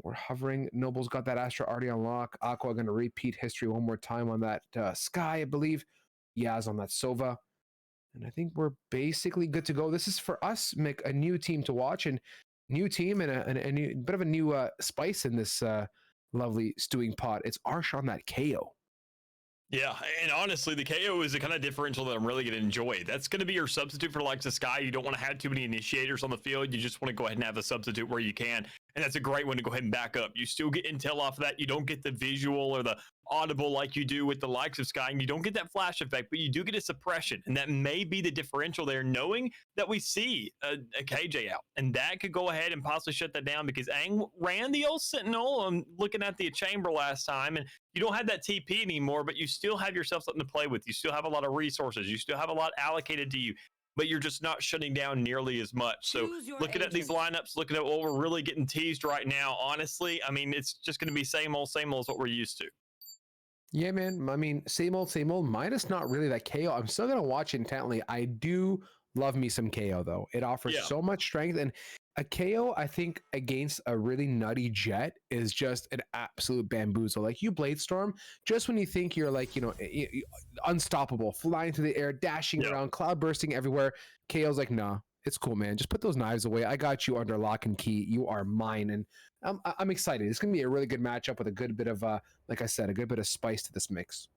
we're hovering. Noble's got that Astra already on lock. Aqua going to repeat history one more time on that Sky, I believe. Yaz on that Sova. And I think we're basically good to go. This is for us, Mick, a new team to watch and new team and a new, bit of a new spice in this lovely stewing pot. It's Arsh on that KO. Yeah, and honestly, the KO is the kind of differential that I'm really going to enjoy. That's going to be your substitute for like the Sky. You don't want to have too many initiators on the field. You just want to go ahead and have a substitute where you can. And that's a great one to go ahead and back up. You still get intel off of that. You don't get the visual or the audible like you do with the likes of Sky, and you don't get that flash effect, but you do get a suppression. And that may be the differential there, knowing that we see a KJ out. And that could go ahead and possibly shut that down because Aang ran the old Sentinel. I'm looking at the chamber last time, and you don't have that TP anymore, but you still have yourself something to play with. You still have a lot of resources. You still have a lot allocated to you, but you're just not shutting down nearly as much. So looking at these lineups, looking at what we're really getting teased right now, honestly, I mean, it's just going to be same old is what we're used to. Yeah, man. I mean, same old, minus not really that KO. I'm still going to watch intently. I do love me some KO, though. It offers so much strength. And a KO, I think, against a really nutty Jet is just an absolute bamboozle. Like you Blade Storm, just when you think you're like, unstoppable, flying through the air, dashing around, cloud bursting everywhere, KO's like, nah, it's cool, man. Just put those knives away. I got you under lock and key. You are mine. And I'm excited. It's going to be a really good matchup with a good bit of, like I said, a good bit of spice to this mix.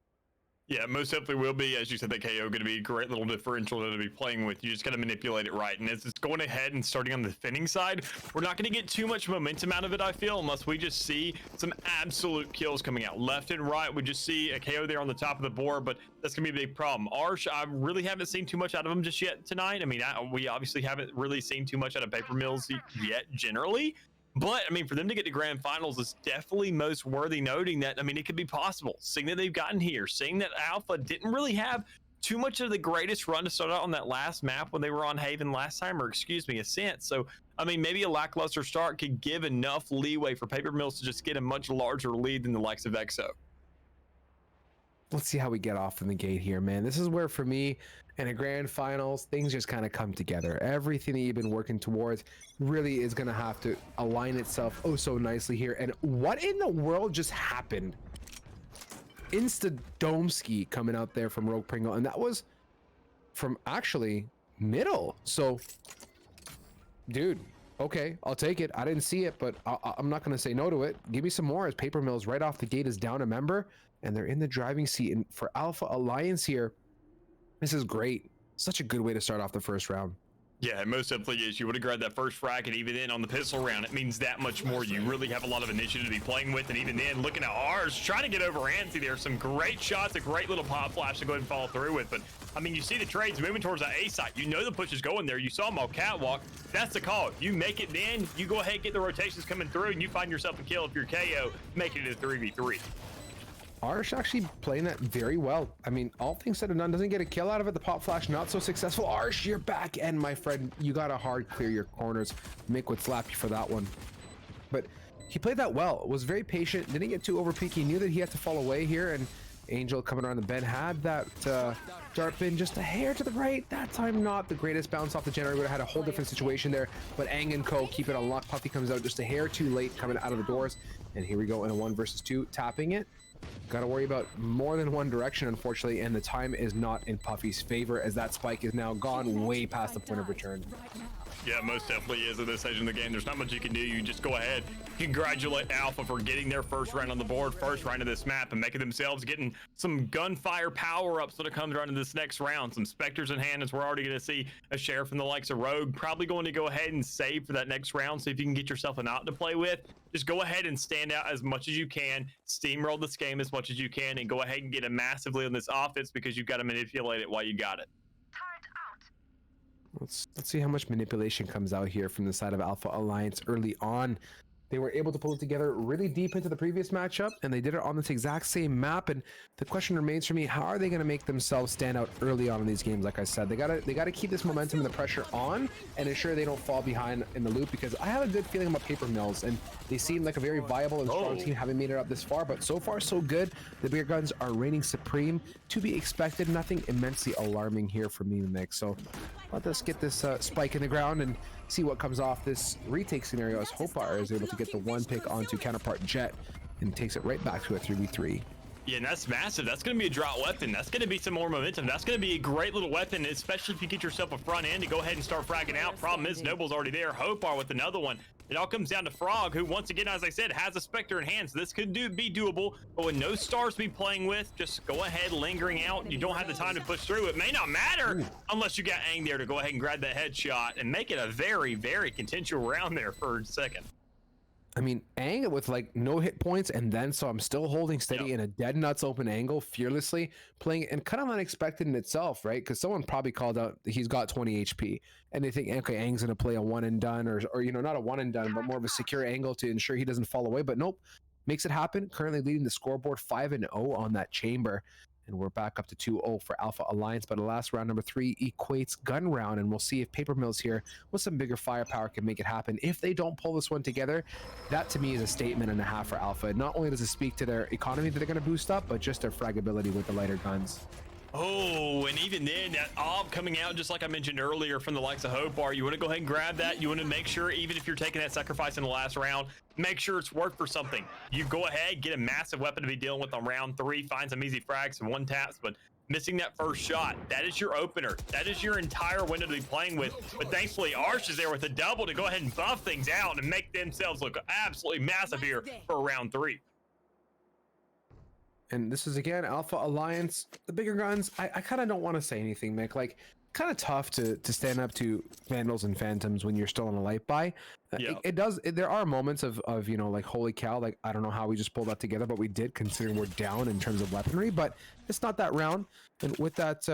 Yeah, most definitely will be. As you said, the KO going to be a great little differential to be playing with. You just got to manipulate it right. And as it's going ahead and starting on the defending side, we're not going to get too much momentum out of it, I feel, unless we just see some absolute kills coming out left and right. We just see a KO there on the top of the board, but that's going to be a big problem. Arsh, I really haven't seen too much out of him just yet tonight. I mean, we obviously haven't really seen too much out of Paper Mills yet generally. But, I mean, for them to get to grand finals is definitely most worthy noting that, I mean, it could be possible. Seeing that they've gotten here, seeing that Alpha didn't really have too much of the greatest run to start out on that last map when they were on Haven last time, or excuse me, Ascent. So, I mean, maybe a lackluster start could give enough leeway for Paper Mills to just get a much larger lead than the likes of EXO. Let's see how we get off in the gate here, man. This is where, for me, in a grand finals, things just kind of come together. Everything that you've been working towards really is going to have to align itself oh so nicely here. And what in the world just happened? Insta-Domski coming out there from Rogue Pringle, and that was from actually middle. So, dude, okay, I'll take it. I didn't see it, but I'm not going to say no to it. Give me some more as Paper Mills right off the gate is down a member, and they're in the driving seat. And for Alpha Alliance here, this is great. Such a good way to start off the first round. Yeah, it most definitely is. You would have grabbed that first frag, and even then on the pistol round, it means that much more. You really have a lot of initiative to be playing with, and even then, looking at ours, trying to get over Antsy there. Some great shots, a great little pop flash to go ahead and follow through with. But, I mean, you see the trades moving towards that A site. You know the push is going there. You saw them on catwalk. That's the call. You make it then, you go ahead and get the rotations coming through, and you find yourself a kill. If you're KO, making it a 3v3. Arsh actually playing that very well. I mean, all things said and done, doesn't get a kill out of it. The pop flash not so successful. Arsh, you're back, and my friend, you got to hard clear your corners. Mick would slap you for that one. But he played that well, was very patient, didn't get too over peak. He knew that he had to fall away here, and Angel coming around the bend had that dart bin just a hair to the right. That time not the greatest bounce off the generator. Would have had a whole different situation there, but Ang and Co keep it on lock. Puffy comes out just a hair too late coming out of the doors, and here we go in a 1 versus 2, tapping it. Got to worry about more than one direction, unfortunately, and the time is not in Puffy's favor as that spike is now gone way past the point of return. Yeah, most definitely is at this stage in the game. There's not much you can do. You just go ahead, congratulate Alpha for getting their first round on the board, first round of this map, and making themselves getting some gunfire power-ups when it comes around to this next round. Some Spectres in hand, as we're already going to see a share from the likes of Rogue. Probably going to go ahead and save for that next round, so if you can get yourself an op to play with, just go ahead and stand out as much as you can, steamroll this game as much as you can, and go ahead and get a massive lead on this offense because you've got to manipulate it while you got it. Let's see how much manipulation comes out here from the side of Alpha Alliance early on. They were able to pull it together really deep into the previous matchup, and they did it on this exact same map. And the question remains for me: how are they going to make themselves stand out early on in these games? Like I said, they gotta keep this momentum and the pressure on, and ensure they don't fall behind in the loop. Because I have a good feeling about Paper Mills, and they seem like a very viable and strong team, having made it up this far. But so far, so good. The bigger guns are reigning supreme. To be expected. Nothing immensely alarming here for me, Mick. So let us get this spike in the ground and see what comes off this retake scenario, as Hopar is able to get the 1 pick onto counterpart Jet and takes it right back to a 3v3. Yeah, and that's massive. That's going to be a drop weapon. That's going to be some more momentum. That's going to be a great little weapon, especially if you get yourself a front end to go ahead and start fragging out. Problem is, Noble's already there. Hopar with another one. It all comes down to Frog, who, once again, as I said, has a Spectre in hand. So this could be doable. But with no stars to be playing with, just go ahead, lingering out. You don't have the time to push through. It may not matter unless you got Aang there to go ahead and grab that headshot and make it a very, very contentious round there for a second. I mean, Aang with like no hit points, and then so I'm still holding steady in a dead nuts open angle, fearlessly playing, and kind of unexpected in itself, right? Because someone probably called out he's got 20 HP, and they think, okay, Aang's gonna play a one and done, or you know, not a one and done, but more of a secure angle to ensure he doesn't fall away. But nope, makes it happen. Currently leading the scoreboard 5-0 on that chamber. And we're back up to 2-0 for Alpha Alliance. But the last round, number 3, equates gun round. And we'll see if Paper Mills here with some bigger firepower can make it happen. If they don't pull this one together, that to me is a statement and a half for Alpha. Not only does it speak to their economy that they're going to boost up, but just their fragability with the lighter guns. Oh, and even then, that ob coming out, just like I mentioned earlier, from the likes of Hopar, you want to go ahead and grab that. You want to make sure, even if you're taking that sacrifice in the last round, make sure it's worth for something. You go ahead, get a massive weapon to be dealing with on round 3, find some easy frags and 1-taps, but missing that first shot, that is your opener. That is your entire window to be playing with. But thankfully, Arsh is there with a double to go ahead and buff things out and make themselves look absolutely massive here for round 3. And this is, again, Alpha Alliance. The bigger guns, I kind of don't want to say anything, Mick. Like, kind of tough to stand up to Vandals and Phantoms when you're still on a light buy. It does. There are moments of, you know, like, holy cow, like, I don't know how we just pulled that together, but we did, considering we're down in terms of weaponry. But it's not that round. And with that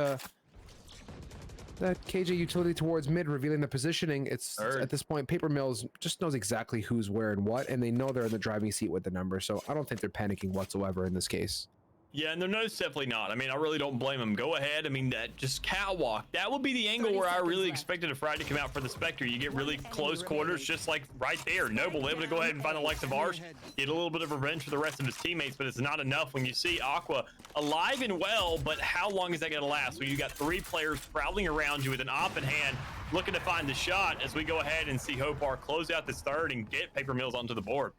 KJ utility towards mid, revealing the positioning, it's at this point, Paper Mills just knows exactly who's where and what, and they know they're in the driving seat with the number, so I don't think they're panicking whatsoever in this case. Yeah, and no, definitely not. I mean, I really don't blame them. Go ahead. I mean, that just catwalk. That would be the angle where I really expected a frag to come out for the Spectre. You get really close quarters, just like right there. Noble able to go ahead and find the likes of Arsh, get a little bit of revenge for the rest of his teammates, but it's not enough when you see Aqua alive and well, but how long is that going to last? When you got 3 players prowling around you with an op in hand, looking to find the shot, as we go ahead and see Hopar close out this third and get Paper Mills onto the board.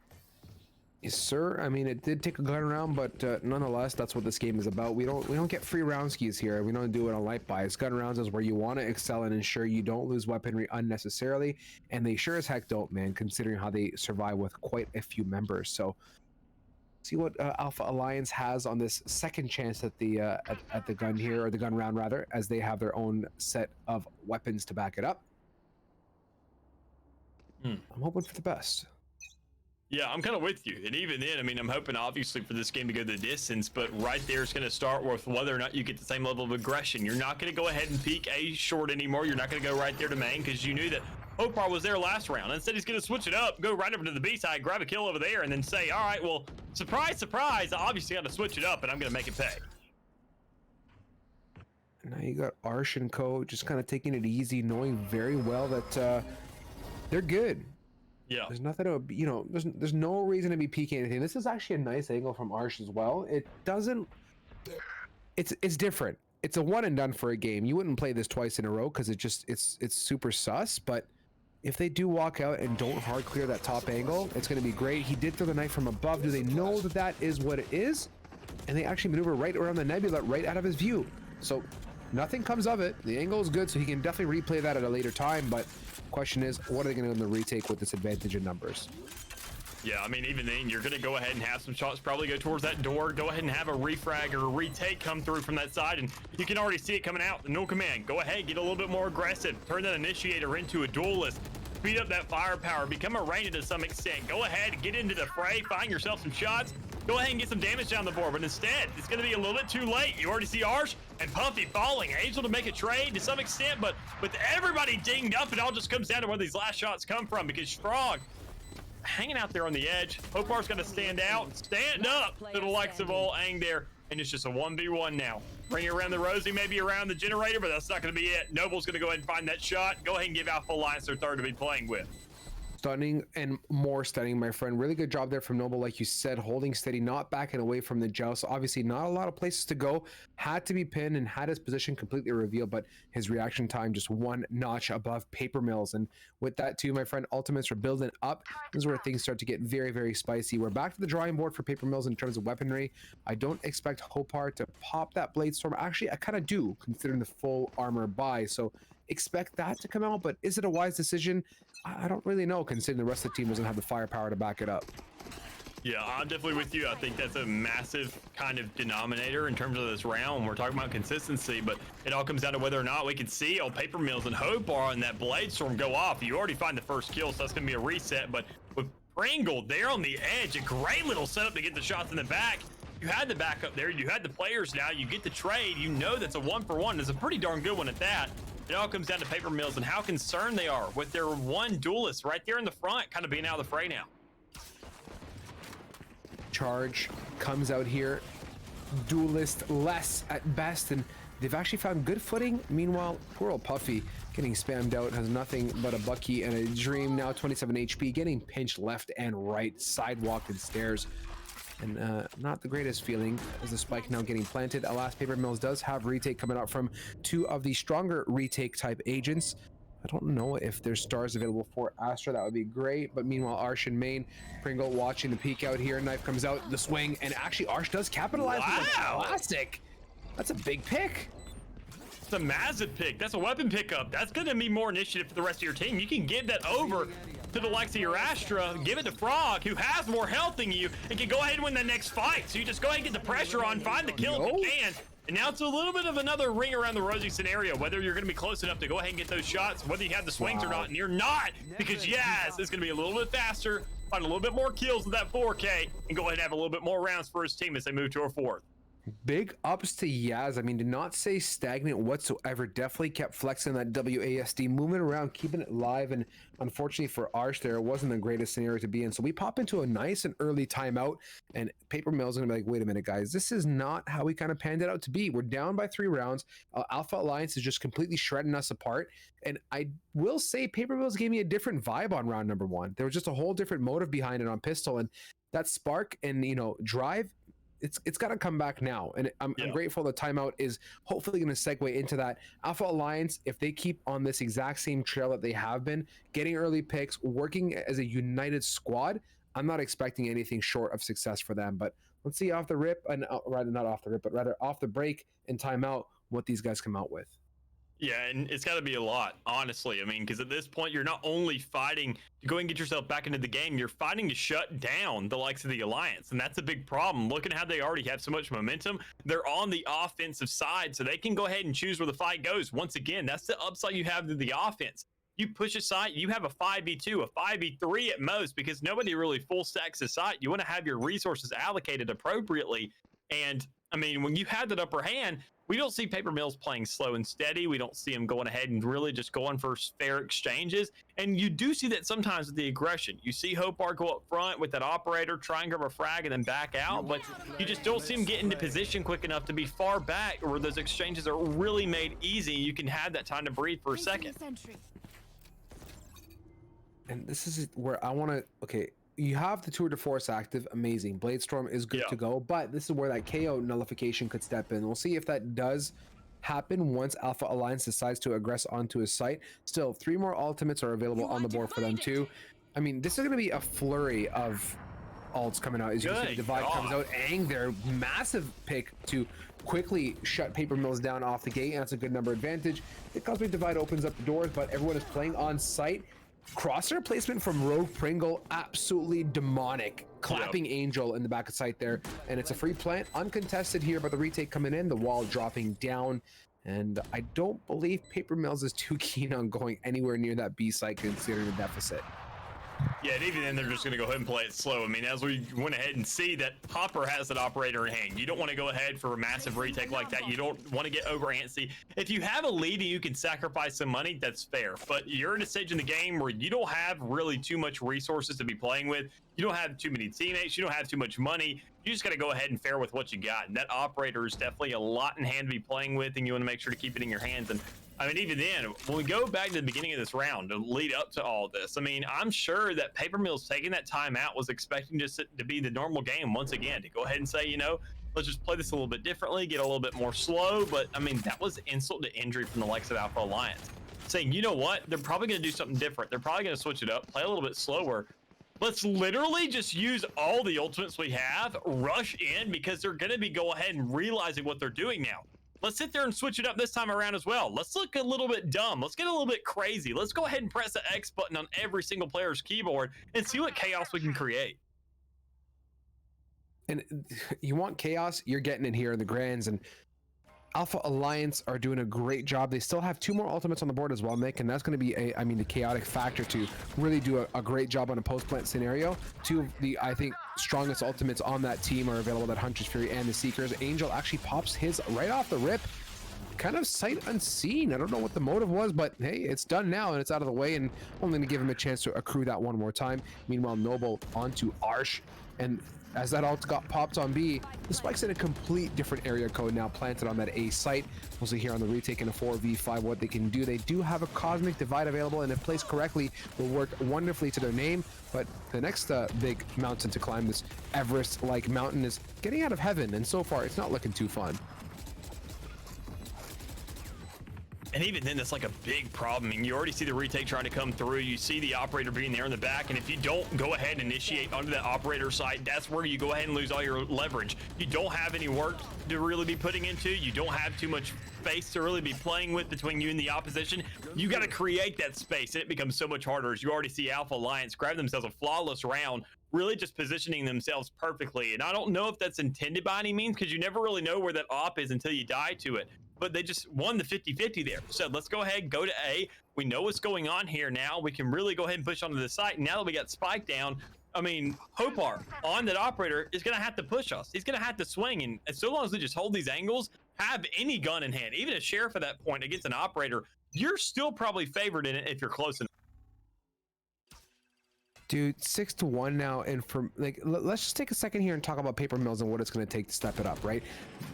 Yes, sir. I mean, it did take a gun round, but nonetheless, that's what this game is about. We don't get free round skis here. We don't do it on light buys. Gun rounds is where you want to excel and ensure you don't lose weaponry unnecessarily, and they sure as heck don't, man, considering how they survive with quite a few members. So See what Alpha Alliance has on this second chance at the at the gun here, or the gun round rather, as they have their own set of weapons to back it up. I'm hoping for the best. Yeah, I'm kind of with you. And even then, I mean, I'm hoping obviously for this game to go the distance, but right there it's going to start with whether or not you get the same level of aggression. You're not going to go ahead and peek A short anymore. You're not going to go right there to main because you knew that Hopar was there last round. Instead, he's going to switch it up, go right over to the B side, grab a kill over there, and then say, all right, well, surprise, surprise, I obviously got to switch it up, and I'm going to make it pay. Now you got Arsh and Co. just kind of taking it easy, knowing very well that they're good. Yeah. There's nothing to, you know, there's no reason to be peeking anything. This is actually a nice angle from Arsh as well. It doesn't, it's different. It's a one and done for a game. You wouldn't play this twice in a row because it's super sus, but if they do walk out and don't hard clear that top angle, it's going to be great. He did throw the knife from above. Do they know that that is what it is? And they actually maneuver right around the nebula, right out of his view. So nothing comes of it. The angle is good, so he can definitely replay that at a later time, but question is, what are they going to do in the retake with this advantage in numbers? Yeah, I mean, even then, you're going to go ahead and have some shots probably go towards that door. Go ahead and have a refrag or a retake come through from that side, and you can already see it coming out. No command. Go ahead, get a little bit more aggressive. Turn that initiator into a duelist. Speed up that firepower. Become a Reina to some extent. Go ahead, get into the fray. Find yourself some shots. Go ahead and get some damage down the board, but instead, it's going to be a little bit too late. You already see Arsh and Puffy falling. Angel to make a trade to some extent, but with everybody dinged up, it all just comes down to where these last shots come from, because Frog hanging out there on the edge. Hopar's got to stand out, stand up to the likes of old Aang there, and it's just a 1v1 now. Bring it around the Rosie, maybe around the generator, but that's not going to be it. Noble's going to go ahead and find that shot. Go ahead and give Alpha Alliance their third to be playing with. Stunning and more stunning, my friend. Really good job there from Noble, like you said, holding steady, not backing away from the joust. Obviously, not a lot of places to go. Had to be pinned and had his position completely revealed, but his reaction time just one notch above Paper Mills. And with that too, my friend, ultimates are building up. This is where things start to get very, very spicy. We're back to the drawing board for Paper Mills in terms of weaponry. I don't expect Hopar to pop that Blade Storm. Actually, I kind of do, considering the full armor buy. So expect that to come out, but is it a wise decision? I don't really know, considering the rest of the team doesn't have the firepower to back it up. Yeah, I'm definitely with you. I think that's a massive kind of denominator in terms of this round. We're talking about consistency, but it all comes down to whether or not we can see old Paper Mills and Hopar and that Blade Storm go off. You already find the first kill, so that's going to be a reset, but with Pringle there on the edge, a great little setup to get the shots in the back. You had the backup there. You had the players now. You get the trade. You know that's a 1-for-1. It's a pretty darn good one at that. It all comes down to Paper Mills and how concerned they are with their one duelist right there in the front, kind of being out of the fray now. Charge comes out here, duelist less at best, and they've actually found good footing. Meanwhile, poor old Puffy getting spammed out, has nothing but a Bucky and a Dream, now 27 HP, getting pinched left and right, sidewalk and stairs. And not the greatest feeling as the spike now getting planted. Alas, Paper Mills does have retake coming out from two of the stronger retake type agents. I don't know if there's stars available for Astra. That would be great. But meanwhile, Arsh and Main, Pringle watching the peek out here. Knife comes out, the swing, and actually Arsh does capitalize with a classic. That's a big pick. It's a massive pick. That's a weapon pickup. That's going to be more initiative for the rest of your team. You can give that over to the likes of your Astra, give it to Frog, who has more health than you, and can go ahead and win the next fight. So you just go ahead and get the pressure on, find the kill if you can. And now it's a little bit of another ring around the Rosie scenario, whether you're going to be close enough to go ahead and get those shots, whether you have the swings or not, and you're not, because Yaz is going to be a little bit faster, find a little bit more kills with that 4K, and go ahead and have a little bit more rounds for his team as they move to a fourth. Big ups to Yaz. I mean, did not say stagnant whatsoever. Definitely kept flexing that WASD, moving around, keeping it live. And unfortunately for Arsh there, it wasn't the greatest scenario to be in. So we pop into a nice and early timeout, and Paper Mill's gonna be like, wait a minute, guys, this is not how we kind of panned it out to be. We're down by 3 rounds. Alpha Alliance is just completely shredding us apart. And I will say Paper Mills gave me a different vibe on round number 1. There was just a whole different motive behind it on pistol, and that spark and, you know, drive, it's got to come back now. And I'm grateful the timeout is hopefully going to segue into that. Alpha Alliance, if they keep on this exact same trail that they have been, getting early picks, working as a united squad, I'm not expecting anything short of success for them. But let's see off the rip, and rather not off the rip, but rather off the break and timeout, what these guys come out with. Yeah, and it's got to be a lot, honestly. I mean, because at this point, you're not only fighting to go and get yourself back into the game, you're fighting to shut down the likes of the Alliance. And that's a big problem. Looking at how they already have so much momentum, they're on the offensive side, so they can go ahead and choose where the fight goes. Once again, that's the upside you have to the offense. You push aside, you have a 5v2, a 5v3 at most, because nobody really full stacks the site. You want to have your resources allocated appropriately. And I mean, when you have that upper hand, we don't see Paper Mills playing slow and steady. We don't see them going ahead and really just going for fair exchanges. And you do see that sometimes with the aggression. You see Hopar go up front with that operator, try and grab a frag and then back out. But you just don't see him get into position quick enough to be far back where those exchanges are really made easy. You can have that time to breathe for a second. And this is where I want to, okay, you have the Tour de Force active, amazing. Bladestorm is good to go, but this is where that KO nullification could step in. We'll see if that does happen once Alpha Alliance decides to aggress onto his site. Still, 3 more ultimates are available on the board for them too. I mean, this is going to be a flurry of ults coming out. As you can see, the Divide comes out, Aang, their massive pick to quickly shut Paper Mills down off the gate, and that's a good number advantage. The Cosmic Divide opens up the doors, but everyone is playing on site. Crosshair placement from Rogue Pringle, absolutely demonic. Clapping Angel in the back of sight there, and it's a free plant, uncontested here, but the retake coming in, the wall dropping down, and I don't believe Paper Mills is too keen on going anywhere near that B site considering the deficit. Yeah, and even then, they're just going to go ahead and play it slow. I mean, as we went ahead and see that Hopper has that operator in hand, you don't want to go ahead for a massive retake like that. You don't want to get over antsy. If you have a lead and you can sacrifice some money, that's fair. But you're in a stage in the game where you don't have really too much resources to be playing with. You don't have too many teammates. You don't have too much money. You just got to go ahead and fare with what you got. And that operator is definitely a lot in hand to be playing with, and you want to make sure to keep it in your hands. And I mean, even then, when we go back to the beginning of this round to lead up to all this, I mean, I'm sure that Paper Mills taking that time out was expecting just to be the normal game once again, to go ahead and say, you know, let's just play this a little bit differently, get a little bit more slow. But I mean, that was insult to injury from the likes of Alpha Alliance, saying, you know what, they're probably going to do something different. They're probably going to switch it up, play a little bit slower. Let's literally just use all the ultimates we have, rush in, because they're going to be go ahead and realizing what they're doing now. Let's sit there and switch it up this time around as well. Let's look a little bit dumb. Let's get a little bit crazy. Let's go ahead and press the X button on every single player's keyboard and see what chaos we can create. And you want chaos, you're getting it here in the Grands, and Alpha Alliance are doing a great job. They still have 2 more ultimates on the board as well, Nick, and that's going to be the chaotic factor to really do a great job on a post-plant scenario. 2 of the, I think, strongest ultimates on that team are available, that Huntress Fury and the Seekers. Angel actually pops his right off the rip, kind of sight unseen. I don't know what the motive was, but hey, it's done now and it's out of the way, and only going to give him a chance to accrue that one more time. Meanwhile, Noble onto Arsh, and as that ult got popped on B, the spike's in a complete different area code now, planted on that A site. We'll see here on the retake in a 4v5 what they can do. They do have a Cosmic Divide available, and if placed correctly, will work wonderfully to their name. But the next big mountain to climb, this Everest-like mountain, is getting out of heaven, and so far it's not looking too fun. And even then, that's like a big problem. I mean, you already see the retake trying to come through. You see the operator being there in the back. And if you don't go ahead and initiate onto that operator side, that's where you go ahead and lose all your leverage. You don't have any work to really be putting into. You don't have too much space to really be playing with between you and the opposition. You got to create that space, and it becomes so much harder. As you already see Alpha Alliance grab themselves a flawless round, really just positioning themselves perfectly. And I don't know if that's intended by any means, because you never really know where that op is until you die to it. But they just won the 50-50 there. So let's go ahead, go to A. We know what's going on here now. We can really go ahead and push onto the site. And now that we got Spike down, I mean, Hopar on that operator is going to have to push us. He's going to have to swing. And so long as we just hold these angles, have any gun in hand, even a sheriff at that point against an operator, you're still probably favored in it if you're close enough. Dude, 6-1 now, and for like, let's just take a second here and talk about Paper Mills and what it's going to take to step it up, right?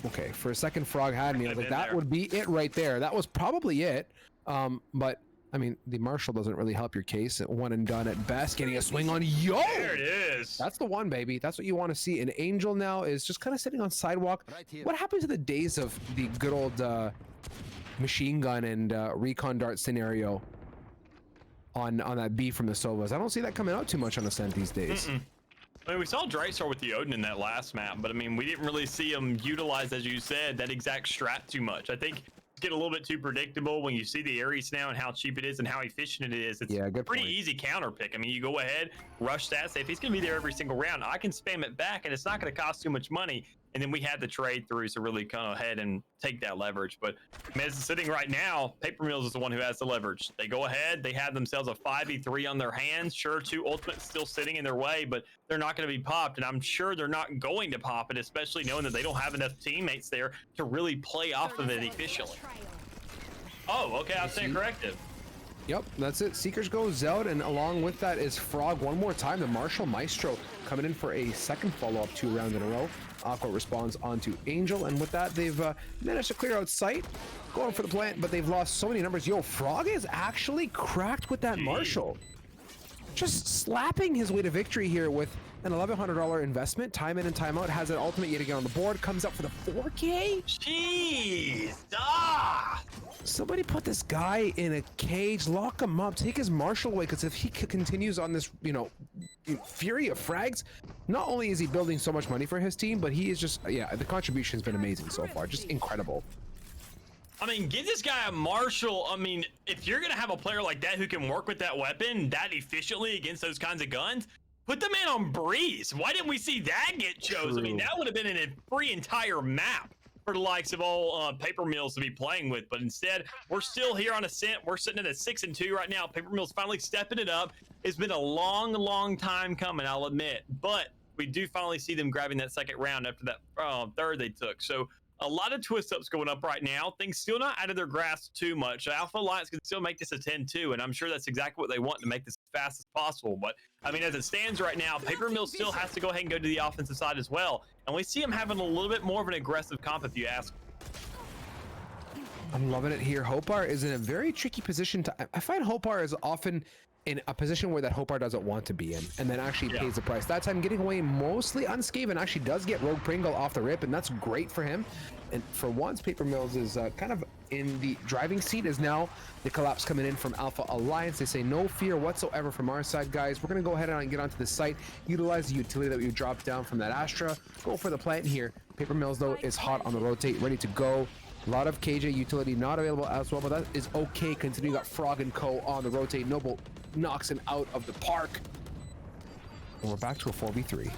Okay, for a second, Frog had me. I was like, that would be it right there. That was probably it. But I mean, the Marshall doesn't really help your case. One and done at best. Getting a swing on yo. There it is. That's the one, baby. That's what you want to see. And Angel now is just kind of sitting on sidewalk. What happened to the days of the good old machine gun and recon dart scenario on that B from the Sovas? I don't see that coming out too much on Ascent these days. I mean, we saw Draystar with the Odin in that last map, but I mean, we didn't really see him utilize, as you said, that exact strat too much. I think get a little bit too predictable when you see the Ares now and how cheap it is and how efficient it is. It's Yeah, good pretty point. easy counter pick. I mean, you go ahead, rush that, say if he's going to be there every single round, I can spam it back and it's not going to cost too much money. And then we had the trade through to really come ahead and take that leverage. But I mean, as it's sitting right now, Paper Mills is the one who has the leverage. They go ahead, they have themselves a 5v3 on their hands. Sure, 2 ultimates still sitting in their way, but they're not going to be popped. And I'm sure they're not going to pop it, especially knowing that they don't have enough teammates there to really play off of it efficiently. Oh, okay, I'll stand corrected. Yep, that's it. Seekers goes out, and along with that is Frog one more time. The Marshall Maestro coming in for a second follow-up 2 rounds in a row. Aqua responds onto Angel, and with that, they've managed to clear out sight, going for the plant, but they've lost so many numbers. Yo, Frog is actually cracked with that Marshall. Just slapping his way to victory here with an $1,100 investment. Time in and time out. Has an ultimate yet again on the board. Comes up for the 4K. Jeez. Somebody put this guy in a cage, lock him up, take his Marshall away, because if he continues on this, you know, fury of frags, not only is he building so much money for his team, but he is just, yeah, the contribution has been amazing so far. Just incredible. I mean, give this guy a Marshall. I mean, if you're going to have a player like that who can work with that weapon that efficiently against those kinds of guns, put the man on Breeze. Why didn't we see that get chosen? I mean, that would have been in a free entire map for the likes of all Paper Mills to be playing with. But instead, we're still here on Ascent. We're sitting at a 6-2 right now. Paper Mills finally stepping it up. It's been a long, long time coming, I'll admit. But we do finally see them grabbing that second round after that third they took. So a lot of twist ups going up right now. Things still not out of their grasp too much. Alpha Alliance can still make this a 10-2, and I'm sure that's exactly what they want, to make this as fast as possible. But I mean, as it stands right now, Paper Mill still has to go ahead and go to the offensive side as well. And we see him having a little bit more of an aggressive comp, if you ask. I'm loving it here. Hopar is in a very tricky position to, I find Hopar is often in a position where that Hopar doesn't want to be in, and then actually pays the price. That time getting away mostly unscathed, and actually does get Rogue Pringle off the rip, and that's great for him. And for once, Paper Mills is kind of in the driving seat, as now the collapse coming in from Alpha Alliance. They say no fear whatsoever from our side, guys. We're going to go ahead and get onto the site, utilize the utility that we dropped down from that Astra, go for the plant here. Paper Mills, though, is hot on the rotate, ready to go. A lot of KJ utility not available as well, but that is okay considering you got Frog and Co on the rotate. Noble knocks him out of the park. And we're back to a 4v3.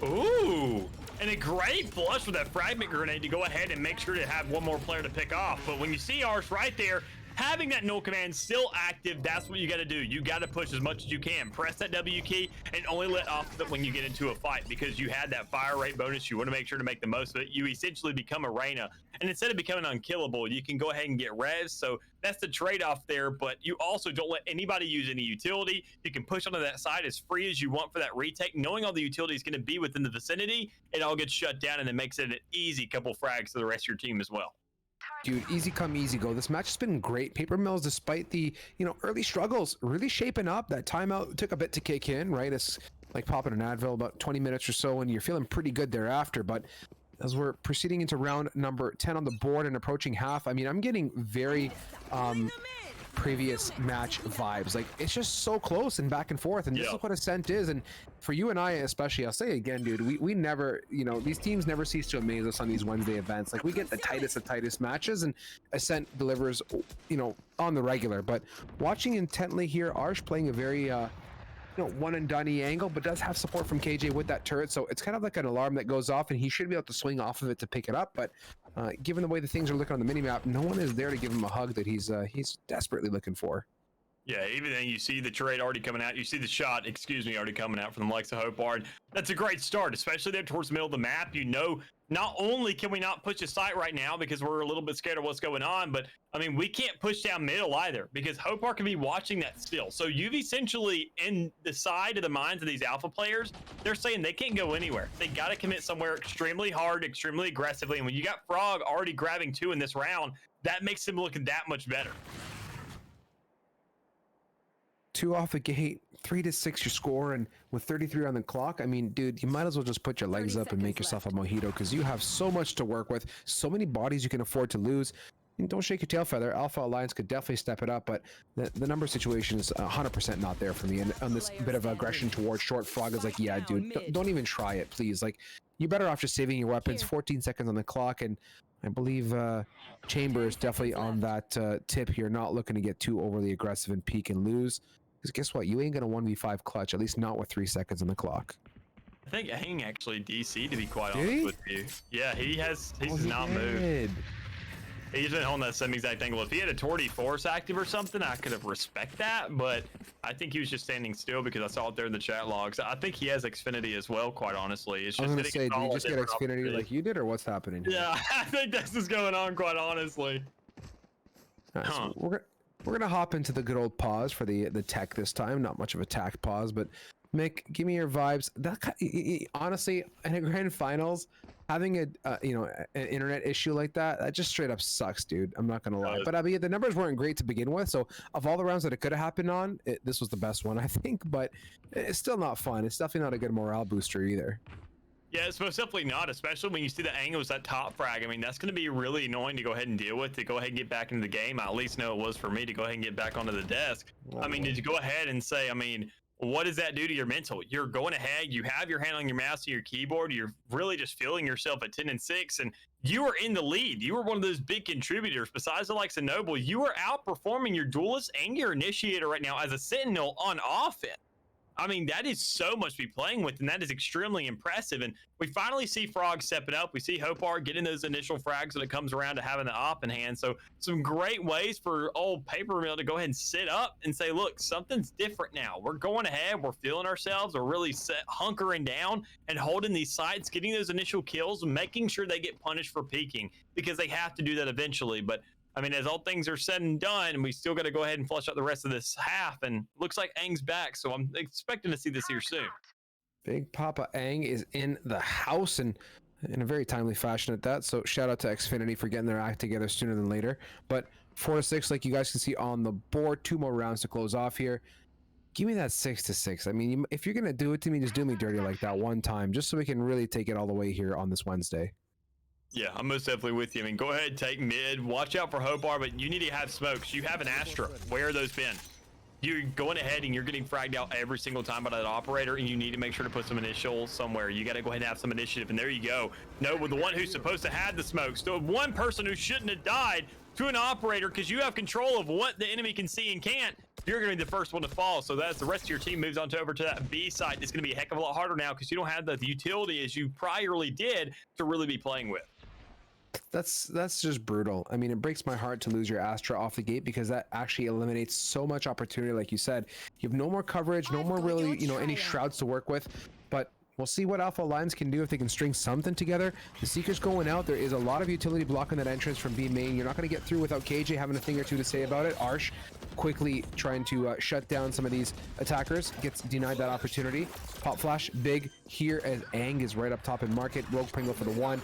Ooh, and a great flush with that fragment grenade to go ahead and make sure to have one more player to pick off. But when you see ours right there, having that null command still active, that's what you got to do. You got to push as much as you can. Press that W key and only let off of it when you get into a fight, because you had that fire rate bonus. You want to make sure to make the most of it. You essentially become a Reyna, and instead of becoming unkillable, you can go ahead and get res. So that's the trade-off there, but you also don't let anybody use any utility. You can push onto that side as free as you want for that retake. Knowing all the utility is going to be within the vicinity, it all gets shut down, and it makes it an easy couple frags to the rest of your team as well. Dude, easy come, easy go. This match has been great. Paper Mills, despite the, you know, early struggles, really shaping up. That timeout took a bit to kick in, right? It's like popping an Advil, about 20 minutes or so, and you're feeling pretty good thereafter. But as we're proceeding into round number 10 on the board and approaching half, I mean, I'm getting very previous match vibes. Like, it's just so close and back and forth, and this is what Ascent is. And for you and I especially, I'll say it again, dude, we never, you know, these teams never cease to amaze us on these Wednesday events. Like, we get the tightest of tightest matches, and Ascent delivers, you know, on the regular. But watching intently here, Arsh playing a very you know, one and done angle, but does have support from KJ with that turret, so it's kind of like an alarm that goes off, and he should be able to swing off of it to pick it up. But given the way the things are looking on the minimap, no one is there to give him a hug that he's desperately looking for. Yeah, even then you see the trade already coming out. You see the shot, already coming out from the likes of Hopard. That's a great start, especially there towards the middle of the map. You know, not only can we not push the site right now because we're a little bit scared of what's going on, but I mean, we can't push down middle either because Hopard can be watching that still. So you've essentially, in the side of the minds of these alpha players, they're saying they can't go anywhere. They got to commit somewhere extremely hard, extremely aggressively. And when you got Frog already grabbing 2 in this round, that makes him look that much better. 2 off the gate, 3-6 your score, and with 33 on the clock, I mean, dude, you might as well just put your legs up and make yourself a mojito, because you have so much to work with, so many bodies you can afford to lose. don't shake your tail feather. Alpha Alliance could definitely step it up, but the number situation is 100% not there for me. And on this bit of aggression towards short, Frog is like, yeah, dude, don't even try it, please. Like, you're better off just saving your weapons. 14 seconds on the clock, and I believe Chamber is definitely on that tip here, not looking to get too overly aggressive and peek and lose. Because guess what? You ain't going to 1v5 clutch, at least not with 3 seconds on the clock. I think Aang actually DC, to be quite honest with you. Yeah, he's not moved. He's been holding that same exact angle. If he had a Torty Force active or something, I could have respect that, but I think he was just standing still because I saw it there in the chat logs. I think he has Xfinity as well, quite honestly. It's just I was gonna say, do you just get Xfinity like you did, or what's happening here? Yeah, I think this is going on, quite honestly. Right, so we're gonna hop into the good old pause for the tech this time. Not much of a tack pause, but Mick, give me your vibes. That honestly, in a grand finals, having an internet issue like that just straight up sucks, dude. I'm not gonna lie. But I mean, the numbers weren't great to begin with. So of all the rounds that it could have happened on, this was the best one, I think. But it's still not fun. It's definitely not a good morale booster either. Yeah, it's most definitely not, especially when you see the angles that top frag. I mean, that's going to be really annoying to go ahead and deal with, to go ahead and get back into the game. I at least know it was for me to go ahead and get back onto the desk. I mean, did you go ahead and say, I mean, what does that do to your mental? You're going ahead, you have your hand on your mouse and your keyboard, you're really just feeling yourself at 10-6, and you are in the lead. You were one of those big contributors. Besides the likes of Noble, you are outperforming your duelist and your initiator right now as a sentinel on offense. I mean, that is so much to be playing with, and that is extremely impressive. And we finally see Frog stepping up. We see Hopar getting those initial frags when it comes around to having the op in hand. So some great ways for old Paper Mill to go ahead and sit up and say, look, something's different now. We're going ahead. We're feeling ourselves. We're really hunkering down and holding these sites, getting those initial kills, making sure they get punished for peeking, because they have to do that eventually. But I mean, as all things are said and done, we still got to go ahead and flush out the rest of this half, and looks like Aang's back, so I'm expecting to see this here soon. Big Papa Aang is in the house, and in a very timely fashion at that, so shout out to Xfinity for getting their act together sooner than later. But 4-6, like you guys can see on the board, 2 more rounds to close off here. Give me that 6-6. I mean, if you're going to do it to me, just do me dirty like that one time, just so we can really take it all the way here on this Wednesday. Yeah, I'm most definitely with you. I mean, go ahead, take mid. Watch out for Hopar, but you need to have smokes. You have an Astra. Where are those been? You're going ahead and you're getting fragged out every single time by that operator, and you need to make sure to put some initials somewhere. You got to go ahead and have some initiative, and there you go. No, with the one who's supposed to have the smokes, to one person who shouldn't have died to an operator, because you have control of what the enemy can see and can't. You're going to be the first one to fall. So that's the rest of your team moves on over to that B site. It's going to be a heck of a lot harder now because you don't have the utility as you priorly did to really be playing with. That's just brutal. I mean, it breaks my heart to lose your Astra off the gate, because that actually eliminates so much opportunity. Like you said, you have no more coverage, no more really, any shrouds to work with. But we'll see what Alpha Alliance can do if they can string something together. The Seeker's going out. There is a lot of utility blocking that entrance from B main. You're not going to get through without KJ having a thing or two to say about it. Arsh quickly trying to shut down some of these attackers, gets denied that opportunity. Pop flash big here as Aang is right up top in market. Rogue Pringle for the 1.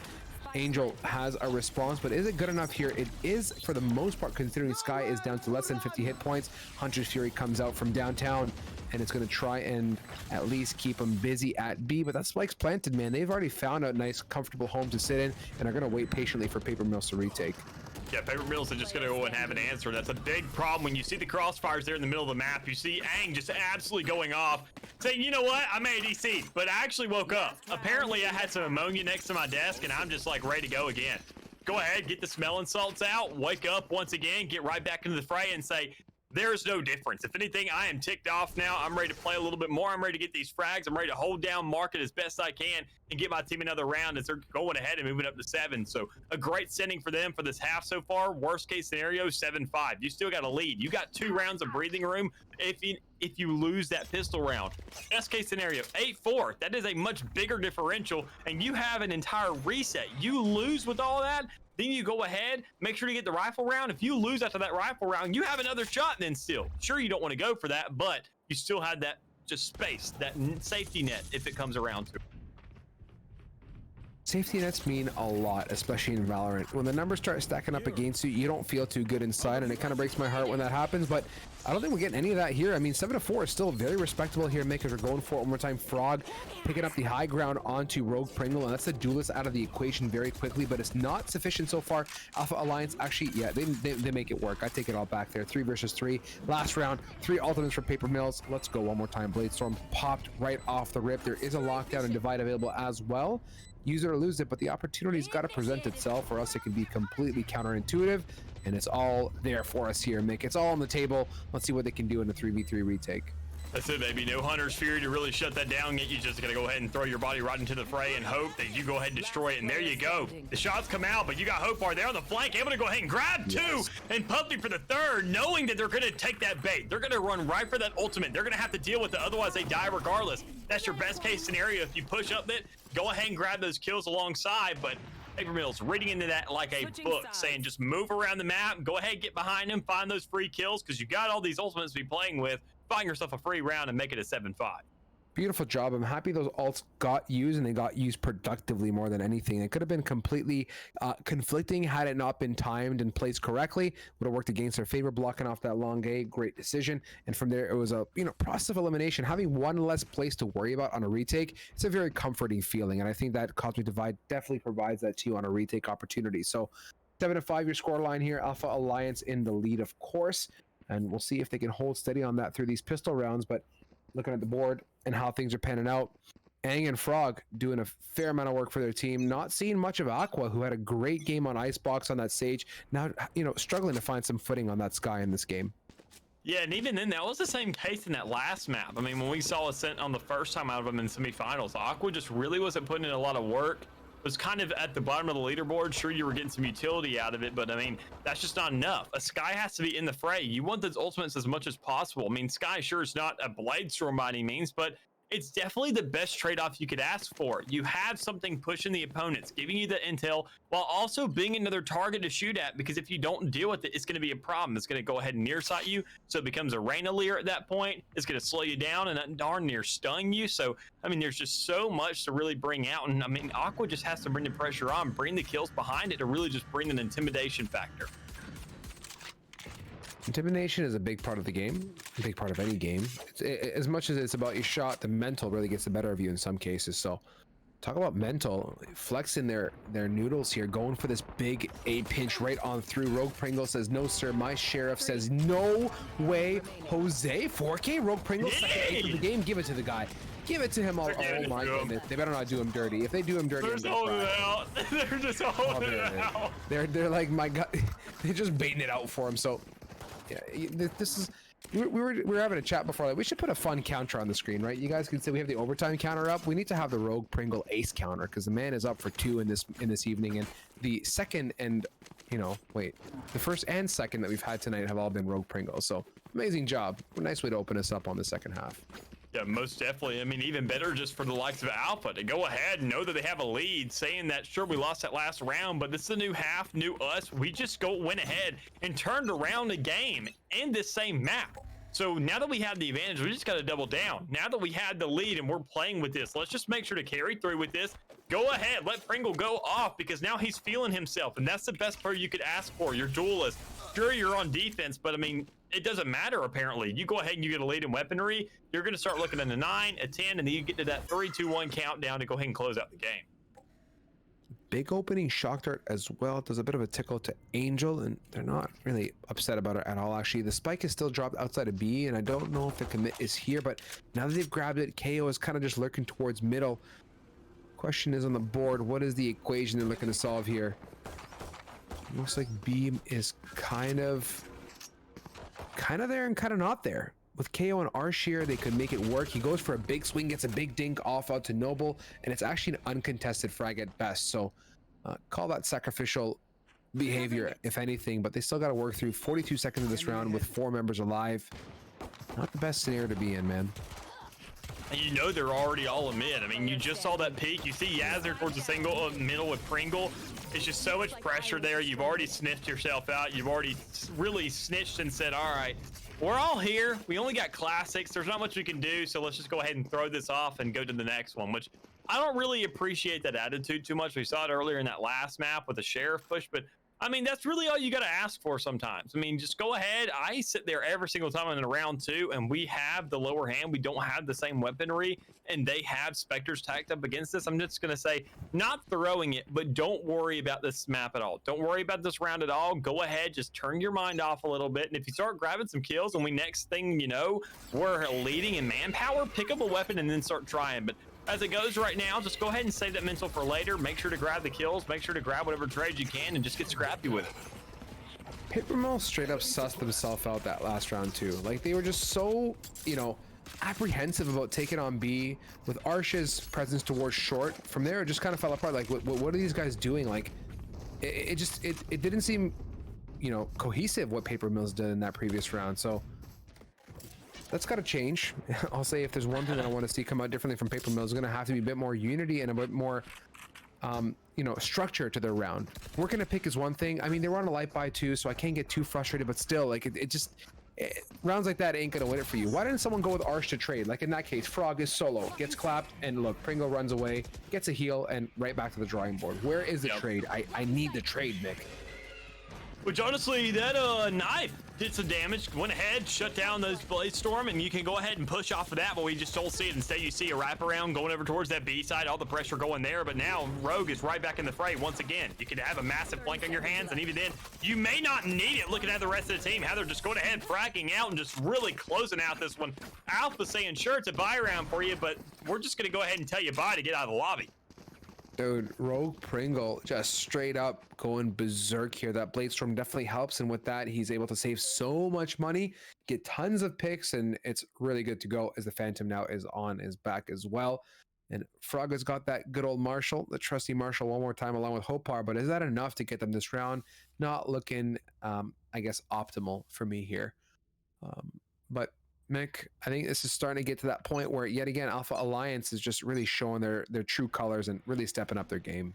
Angel has a response, but is it good enough here? It is, for the most part, considering Sky is down to less than 50 hit points. Hunter's Fury comes out from downtown, and it's going to try and at least keep him busy at B, but that spike's planted, man. They've already found a nice, comfortable home to sit in, and are going to wait patiently for Paper Mills to retake. Yeah, Paper Mills are just going to go and have an answer. That's a big problem when you see the crossfires there in the middle of the map. You see Aang just absolutely going off, saying, you know what, I made ADC, but I actually woke up. Apparently, I had some ammonia next to my desk, and I'm just like ready to go again. Go ahead, get the smelling salts out, wake up once again, get right back into the fray, and say, there's no difference. If anything, I am ticked off now. I'm ready to play a little bit more. I'm ready to get these frags. I'm ready to hold down market as best I can and get my team another round as they're going ahead and moving up to 7. So a great setting for them for this half so far. Worst case scenario, 7-5. You still got a lead. You got 2 rounds of breathing room if you lose that pistol round. Best case scenario, 8-4. That is a much bigger differential, and you have an entire reset. You lose with all that, then you go ahead, make sure to get the rifle round. If you lose after that rifle round, you have another shot then still. Sure, you don't want to go for that, but you still had that just space, that safety net if it comes around to it. Safety nets mean a lot, especially in Valorant. When the numbers start stacking up against you, you don't feel too good inside, and it kind of breaks my heart when that happens, but I don't think we're getting any of that here. I mean, 7-4 is still very respectable here. Makers are going for it one more time. Frog picking up the high ground onto Rogue Pringle, and that's the duelist out of the equation very quickly, but it's not sufficient so far. Alpha Alliance, actually, yeah, they make it work. I take it all back there. 3 versus 3. Last round, 3 ultimates for Paper Mills. Let's go one more time. Bladestorm popped right off the rip. There is a lockdown and divide available as well. Use it or lose it, but the opportunity's got to present itself, or else it can be completely counterintuitive, and it's all there for us here, Mick. It's all on the table. Let's see what they can do in a 3v3 retake. That's it, baby. No Hunter's Fury to really shut that down. You just got to go ahead and throw your body right into the fray and hope that you go ahead and destroy it. And there you go. The shots come out, but you got Hope there on the flank, able to go ahead and grab 2 and Puppy for the 3rd, knowing that they're going to take that bait. They're going to run right for that ultimate. They're going to have to deal with it, otherwise they die regardless. That's your best case scenario. If you push up it, go ahead and grab those kills alongside, but Paper Mills reading into that like a book, saying just move around the map, go ahead, get behind them, find those free kills, because you got all these ultimates to be playing with. Find yourself a free round and make it a 7-5. Beautiful job. I'm happy those alts got used, and they got used productively more than anything. It could have been completely conflicting had it not been timed and placed correctly. Would have worked against their favor, blocking off that long A. Great decision. And from there, it was a process of elimination. Having one less place to worry about on a retake, it's a very comforting feeling. And I think that Cosmic Divide definitely provides that to you on a retake opportunity. So 7-5 your score line here. Alpha Alliance in the lead, of course. And we'll see if they can hold steady on that through these pistol rounds. But looking at the board and how things are panning out, Aang and Frog doing a fair amount of work for their team. Not seeing much of Aqua, who had a great game on Icebox on that stage. Now, struggling to find some footing on that Sky in this game. Yeah, and even then, that was the same case in that last map. I mean, when we saw Ascent on the first time out of them in semifinals, Aqua just really wasn't putting in a lot of work. Was kind of at the bottom of the leaderboard. Sure, you were getting some utility out of it, but I mean, that's just not enough. A Sky has to be in the fray. You want those ultimates as much as possible. I mean, Sky sure is not a Bladestorm by any means, but it's definitely the best trade-off you could ask for. You have something pushing the opponents, giving you the intel, while also being another target to shoot at, because if you don't deal with it, it's going to be a problem. It's going to go ahead and nearsight you, so it becomes a Rain-a-Leer at that point. It's going to slow you down and that darn near stun you. So, I mean, there's just so much to really bring out, and I mean, Aqua just has to bring the pressure on, bring the kills behind it to really just bring an intimidation factor. Intimidation is a big part of the game, a big part of any game. As much as it's about your shot, the mental really gets the better of you in some cases. So talk about mental, flexing their noodles here, going for this big A pinch right on through. Rogue Pringle says, no sir, my sheriff says, no way, Jose. 4K, Rogue Pringle, second eighth of the game, give it to the guy. Give it to him. Oh my goodness, they better not do him dirty. If they do him dirty, they're just holding it out. They're just holding it out. They're like, my God, they're just baiting it out for him. So yeah, this is, we were having a chat before that we should put a fun counter on the screen, right? You guys can see we have the overtime counter up. We need to have the Rogue Pringle ace counter, because the man is up for 2 in this evening, and the second and the first and second that we've had tonight have all been Rogue Pringle. So amazing job. Nice way to open us up on the second half. Yeah, most definitely. I mean, even better just for the likes of Alpha to go ahead and know that they have a lead, saying that, sure, we lost that last round, but this is a new half, new us. We just went ahead and turned around the game in this same map. So now that we have the advantage, we just got to double down. Now that we had the lead and we're playing with this, let's just make sure to carry through with this. Go ahead, let Pringle go off, because now he's feeling himself, and that's the best player you could ask for, your duelist. Sure, you're on defense, but I mean, it doesn't matter apparently. You go ahead and you get a lead in weaponry, you're going to start looking at a 9, a 10, and then you get to that 3, 2, 1 countdown to go ahead and close out the game. Big opening shock dart as well. It does a bit of a tickle to Angel, and they're not really upset about it at all. Actually, the spike is still dropped outside of B, and I don't know if the commit is here, but now that they've grabbed it, KO is kind of just lurking towards middle. Question is on the board, what is the equation they're looking to solve here? Looks like B is kind of there and kind of not there. With KO and Arshear, they could make it work. He goes for a big swing, gets a big dink off out to Noble, and it's actually an uncontested frag at best. So call that sacrificial behavior, if anything, but they still got to work through 42 seconds of this round with 4 members alive. Not the best scenario to be in, man. And you know they're already all amid. I mean, you just saw that peak. You see Yazzer towards the single middle with Pringle. It's just so much pressure there. You've already sniffed yourself out. You've already really snitched and said, all right, we're all here. We only got classics. There's not much we can do, so let's just go ahead and throw this off and go to the next one, which I don't really appreciate that attitude too much. We saw it earlier in that last map with the sheriff push, but I mean, that's really all you got to ask for sometimes. I mean, just go ahead. I sit there every single time in a round 2, and we have the lower hand. We don't have the same weaponry, and they have Spectres tacked up against us. I'm just going to say, not throwing it, but don't worry about this map at all. Don't worry about this round at all. Go ahead, just turn your mind off a little bit, and if you start grabbing some kills, and we next thing you know, we're leading in manpower, pick up a weapon and then start trying. But as it goes right now, just go ahead and save that mental for later. Make sure to grab the kills. Make sure to grab whatever trades you can and just get scrappy with it. Paper Mill straight up sussed themselves out that last round too. Like they were just so, you know, apprehensive about taking on B with Arsh's presence towards short. From there, it just kind of fell apart. Like, what are these guys doing? Like, it didn't seem, you know, cohesive what Paper Mills did in that previous round. So that's got to change. I'll say if there's one thing that I want to see come out differently from Paper Mills, it's going to have to be a bit more unity and a bit more, you know, structure to their round. Working a pick is one thing. I mean, they were on a light buy too, so I can't get too frustrated, but still, like, rounds like that ain't going to win it for you. Why didn't someone go with Arsh to trade? Like in that case, Frog is solo, gets clapped, and look, Pringle runs away, gets a heal, and right back to the drawing board. Where is the trade? I need the trade, Mick. Which honestly, that knife did some damage. Went ahead, shut down those Blaze Storm, and you can go ahead and push off of that, but we just don't see it. Instead, you see a wraparound going over towards that B side, all the pressure going there, but now Rogue is right back in the fray once again. You could have a massive flank on your hands, and even then, you may not need it looking at the rest of the team. How they're just going ahead, fracking out, and just really closing out this one. Alpha saying, sure, it's a buy round for you, but we're just going to go ahead and tell you bye to get out of the lobby. Dude, Rogue Pringle just straight up going berserk here. That Blade Storm definitely helps, and with that, he's able to save so much money, get tons of picks, and it's really good to go as the Phantom now is on his back as well. And Frog has got that good old Marshall, the trusty Marshall, one more time along with Hopar, but is that enough to get them this round? Not looking, I guess, optimal for me here. But Mick, I think this is starting to get to that point where yet again Alpha Alliance is just really showing their true colors and really stepping up their game.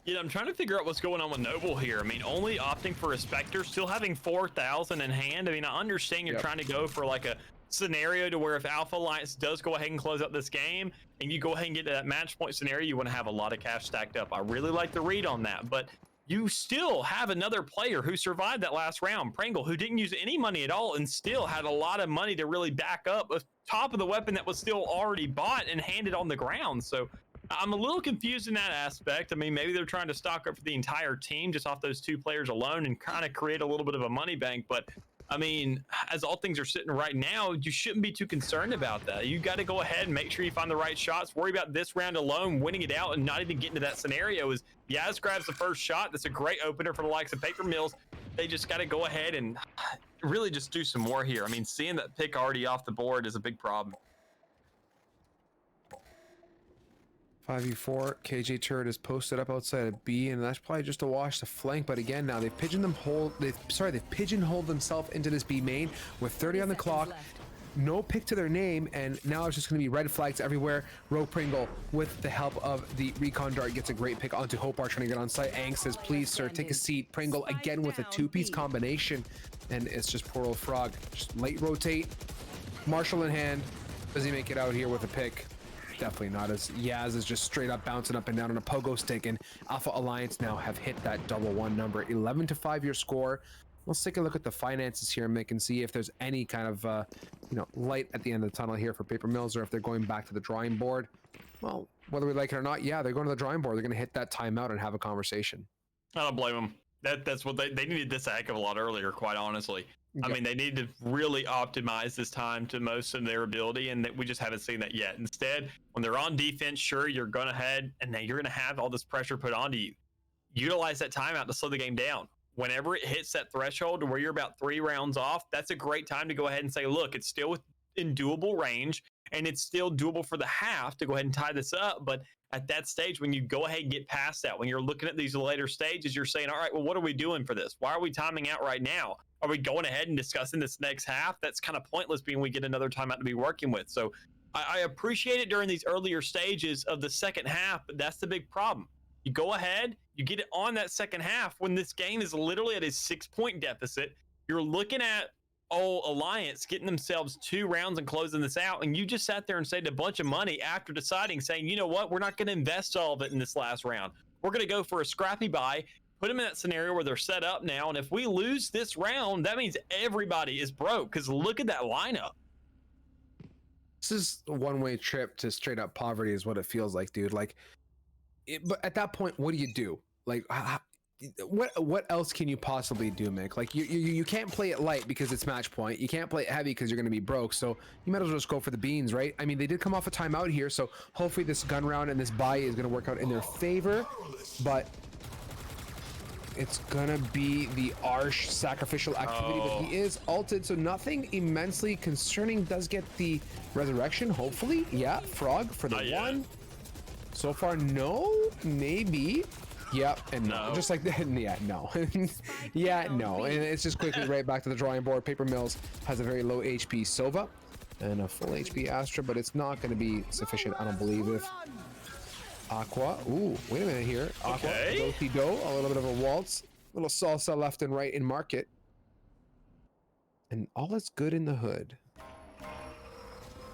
Yeah, I'm trying to figure out what's going on with Noble here. I mean, only opting for a Spectre, still having 4,000 in hand. I mean, I understand you're trying to go for like a scenario to where if Alpha Alliance does go ahead and close out this game and you go ahead and get to that match point scenario, you want to have a lot of cash stacked up. I really like the read on that, but you still have another player who survived that last round, Pringle, who didn't use any money at all and still had a lot of money to really back up a top of the weapon that was still already bought and handed on the ground. So I'm a little confused in that aspect. I mean, maybe they're trying to stock up for the entire team just off those 2 players alone and kind of create a little bit of a money bank. But I mean, as all things are sitting right now, you shouldn't be too concerned about that. You got to go ahead and make sure you find the right shots. Worry about this round alone, winning it out, and not even getting to that scenario. As Yaz grabs the first shot, that's a great opener for the likes of Paper Mills. They just got to go ahead and really just do some more here. I mean, seeing that pick already off the board is a big problem. 5v4, KJ turret is posted up outside of B, and that's probably just to wash the flank. But again, now they've pigeonholed themselves into this B main with 30 on the clock. No pick to their name, and now it's just going to be red flags everywhere. Rogue Pringle, with the help of the recon dart, gets a great pick onto Hopar trying to get on site. Ang says, please, sir, take a seat. Pringle again with a 2-piece combination, and it's just poor old Frog. Just late rotate, Marshall in hand. Does he make it out here with a pick? Definitely not, as Yaz is just straight up bouncing up and down on a pogo stick, and Alpha Alliance now have hit that double one number. 11-5 your score. Let's take a look at the finances here, Mick, and see if there's any kind of you know, light at the end of the tunnel here for Paper Mills, or if they're going back to the drawing board. Well, whether we like it or not, yeah, they're going to the drawing board. They're going to hit that timeout and have a conversation. I don't blame them. That's what they needed this a heck of a lot earlier, quite honestly. I mean, they need to really optimize this time to most of their ability, and that we just haven't seen that yet. Instead, when they're on defense, sure, you're going ahead, and then you're going to have all this pressure put onto you. Utilize that timeout to slow the game down. Whenever it hits that threshold to where you're about 3 rounds off, that's a great time to go ahead and say, look, it's still in doable range, and it's still doable for the half to go ahead and tie this up. But at that stage, when you go ahead and get past that, when you're looking at these later stages, you're saying, all right, well, what are we doing for this? Why are we timing out right now? Are we going ahead and discussing this next half? That's kind of pointless, being we get another timeout to be working with. So I appreciate it during these earlier stages of the second half, but that's the big problem. You go ahead, you get it on that second half when this game is literally at a 6-point deficit. You're looking at Alliance getting themselves 2 rounds and closing this out, and you just sat there and saved a bunch of money after deciding, saying, you know what, we're not going to invest all of it in this last round. We're going to go for a scrappy buy, put them in that scenario where they're set up now, and if we lose this round, that means everybody is broke, because look at that lineup. This is a one-way trip to straight up poverty is what it feels like, dude. Like, but at that point, what do you do? Like, what else can you possibly do, Mick? Like, you can't play it light because it's match point. You can't play it heavy because you're going to be broke. So you might as well just go for the beans, right? I mean, they did come off a timeout here, so hopefully this gun round and this buy is going to work out in their favor. But it's gonna be the Arsh sacrificial activity, but he is ulted, so nothing immensely concerning. Does get the resurrection, hopefully. Yeah, Frog for the one. So far, no, maybe. Yep, and no. Just like that, yeah, no. Yeah, no. And it's just quickly right back to the drawing board. Paper Mills has a very low HP Sova and a full HP Astra, but it's not going to be sufficient, I don't believe, if Aqua. Ooh, wait a minute here. Aqua, do a little bit of a waltz, a little salsa left and right in market, and all is good in the hood.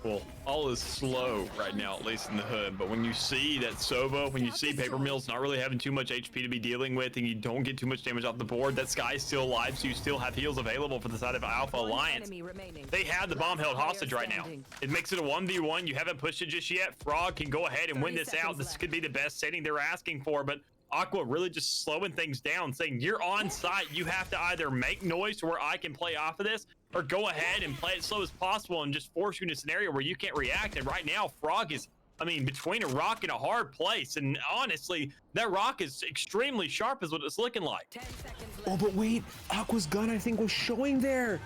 Well, all is slow right now, at least in the hood. But when you see that Sova, when you see Paper Mills not really having too much HP to be dealing with, and you don't get too much damage off the board, that Sky's still alive, so you still have heals available for the side of Alpha Alliance. They have the bomb held hostage right now. It makes it a 1v1. You haven't pushed it just yet. Frog can go ahead and win this out. This could be the best setting they're asking for, but Aqua really just slowing things down, saying you're on site. You have to either make noise to where I can play off of this, or go ahead and play it slow as possible and just force you in a scenario where you can't react. And right now, Frog is, I mean, between a rock and a hard place. And honestly, that rock is extremely sharp is what it's looking like. Oh, but wait, Aqua's gun, I think, was showing there.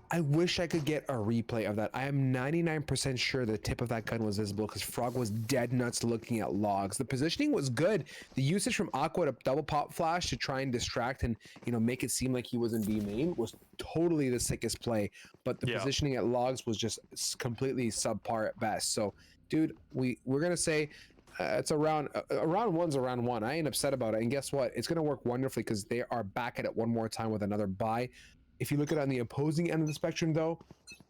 I wish I could get a replay of that. I am 99% sure the tip of that gun was visible because Frog was dead nuts looking at logs. The positioning was good. The usage from Aqua to double pop flash to try and distract and, you know, make it seem like he was in B main was totally the sickest play. But the positioning at logs was just completely subpar at best. So, dude, we're gonna say it's round one's a round one. I ain't upset about it. And guess what? It's gonna work wonderfully because they are back at it one more time with another buy. If you look at it on the opposing end of the spectrum, though,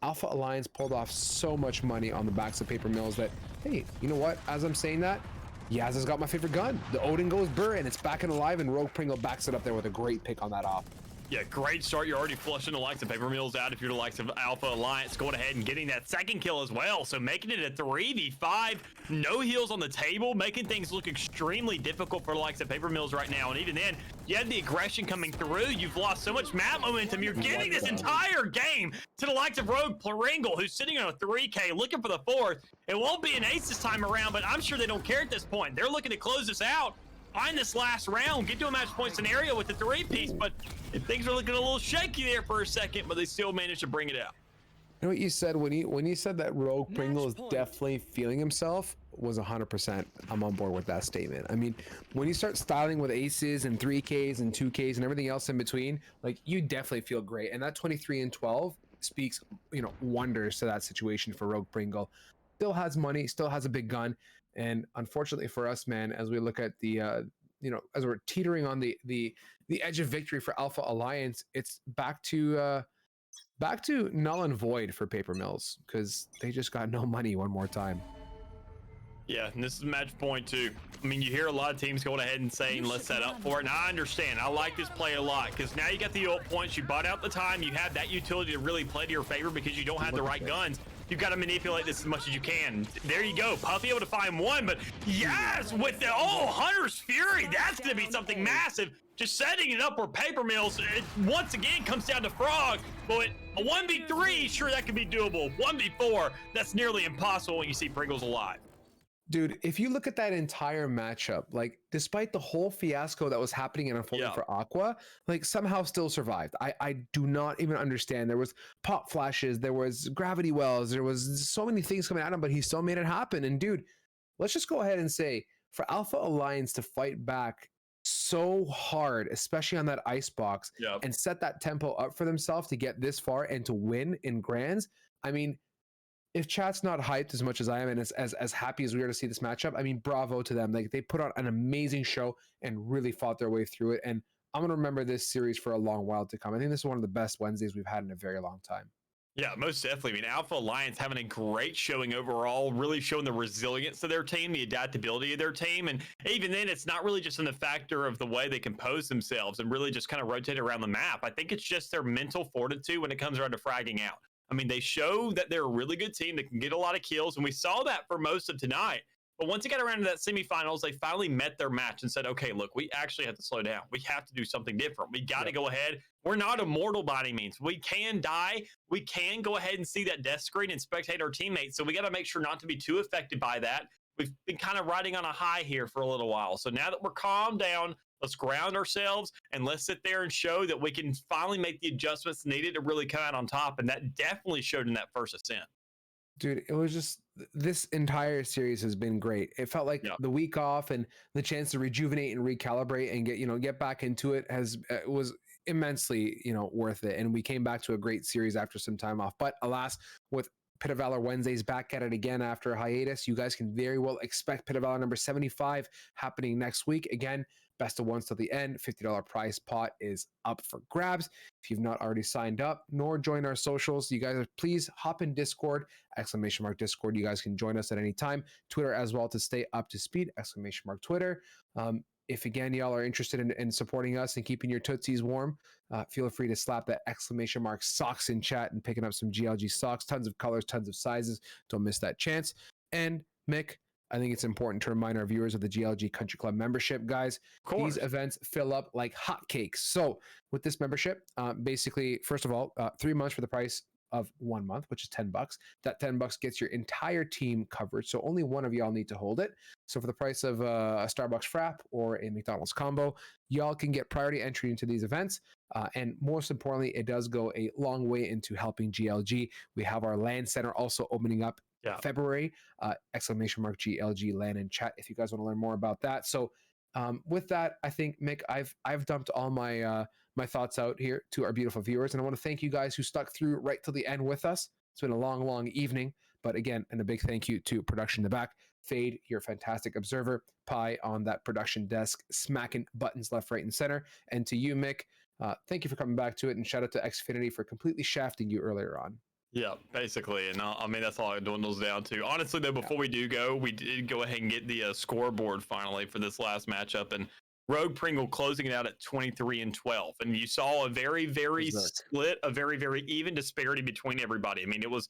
Alpha Alliance pulled off so much money on the backs of Paper Mills that, hey, you know what? As I'm saying that, Yaz has got my favorite gun. The Odin goes burr, and it's back and alive, and Rogue Pringle backs it up there with a great pick on that off. Yeah, great start. You're already flushing the likes of Paper Mills out if you're the likes of Alpha Alliance. Going ahead and getting that second kill as well. So making it a 3v5, no heals on the table, making things look extremely difficult for the likes of Paper Mills right now. And even then, you had the aggression coming through. You've lost so much map momentum. You're giving this entire game to the likes of Rogue Pringle, who's sitting on a 3K looking for the fourth. It won't be an ace this time around, but I'm sure they don't care at this point. They're looking to close this out. Find this last round, get to a match point scenario with the 3-piece, but things are looking a little shaky there for a second, but they still managed to bring it out. You know what you said when you said that Rogue Pringle is definitely feeling himself was 100%. I'm on board with that statement. I mean, when you start styling with aces and 3Ks and 2Ks and everything else in between, like, you definitely feel great. And that 23 and 12 speaks, you know, wonders to that situation for Rogue Pringle. Still has money, still has a big gun. And unfortunately for us, man, as we look at the, you know, as we're teetering on the edge of victory for Alpha Alliance, it's back to null and void for Paper Mills because they just got no money one more time. Yeah, and this is match point too. I mean, you hear a lot of teams going ahead and saying, let's set up for it. And I understand. I like this play a lot because now you got the ult points. You bought out the time. You have that utility to really play to your favor because you don't have the right guns. You've got to manipulate this as much as you can. There you go. Puffy able to find one, but yes, with the, Hunter's Fury, that's going to be something massive. Just setting it up where Paper Mills, it once again comes down to Frog. But a 1v3, sure, that could be doable. 1v4, that's nearly impossible when you see Pringles alive. Dude, if you look at that entire matchup, like, despite the whole fiasco that was happening and unfolding for Aqua, like, somehow still survived. I do not even understand. There was pop flashes, there was gravity wells, there was so many things coming at him, but he still made it happen. And dude, let's just go ahead and say, for Alpha Alliance to fight back so hard, especially on that ice box, and set that tempo up for themselves to get this far and to win in grands, I mean, if chat's not hyped as much as I am and as happy as we are to see this matchup, I mean, bravo to them. Like, they put on an amazing show and really fought their way through it. And I'm gonna remember this series for a long while to come. I think this is one of the best Wednesdays we've had in a very long time. Yeah, most definitely. I mean, Alpha Alliance having a great showing overall, really showing the resilience of their team, the adaptability of their team. And even then, it's not really just in the factor of the way they compose themselves and really just kind of rotate around the map. I think it's just their mental fortitude when it comes around to fragging out. I mean, they show that they're a really good team that can get a lot of kills, and we saw that for most of tonight. But once it got around to that semifinals, they finally met their match and said, okay, look, we actually have to slow down. We have to do something different. We got to go ahead. We're not immortal by any means. We can die. We can go ahead and see that death screen and spectate our teammates. So we got to make sure not to be too affected by that. We've been kind of riding on a high here for a little while. So now that we're calmed down, let's ground ourselves and let's sit there and show that we can finally make the adjustments needed to really come out on top. And that definitely showed in that first ascent. Dude, it was just this entire series has been great. It felt like the week off and the chance to rejuvenate and recalibrate and get back into it was immensely worth it. And we came back to a great series after some time off. But alas, with Pit of Valor Wednesdays back at it again after a hiatus, you guys can very well expect Pit of Valor number 75 happening next week. Again, best of ones till the end. $50 prize pot is up for grabs. If you've not already signed up nor joined our socials, you guys please hop in Discord, !Discord. You guys can join us at any time. Twitter as well to stay up to speed, !Twitter. If again, y'all are interested in supporting us and keeping your tootsies warm, feel free to slap that !socks in chat and picking up some GLG socks. Tons of colors, tons of sizes. Don't miss that chance. And Mick, I think it's important to remind our viewers of the GLG Country Club membership, guys. These events fill up like hotcakes. So with this membership, basically, first of all, 3 months for the price of 1 month, which is $10. That $10 gets your entire team covered. So only one of y'all need to hold it. So for the price of a Starbucks frap or a McDonald's combo, y'all can get priority entry into these events. And most importantly, it does go a long way into helping GLG. We have our LAN center also opening up February, !GLG LAN in chat if you guys want to learn more about that. So with that, I think, Mick, I've dumped all my my thoughts out here to our beautiful viewers, and I want to thank you guys who stuck through right till the end with us. It's been a long evening, but again, and a big thank you to production in the back. Fade, you're a fantastic observer. Pie on that production desk, smacking buttons left, right, and center. And to you, Mick, thank you for coming back to it, and shout out to Xfinity for completely shafting you earlier on. Yeah, basically. And I mean, that's all it dwindles down to. Honestly, though, before we do go, we did go ahead and get the scoreboard finally for this last matchup. And Rogue Pringle closing it out at 23-12. And you saw a very split, a very even disparity between everybody. I mean, it was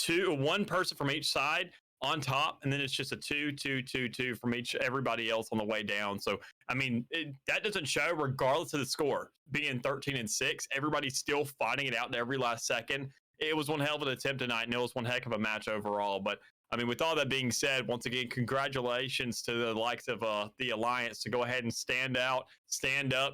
one person from each side on top, and then it's just a 2 from everybody else on the way down. So, I mean, that doesn't show, regardless of the score, being 13-6, everybody's still fighting it out in every last second. It was one hell of an attempt tonight, and it was one heck of a match overall. But I mean, with all that being said, once again, congratulations to the likes of the Alliance to go ahead and stand up,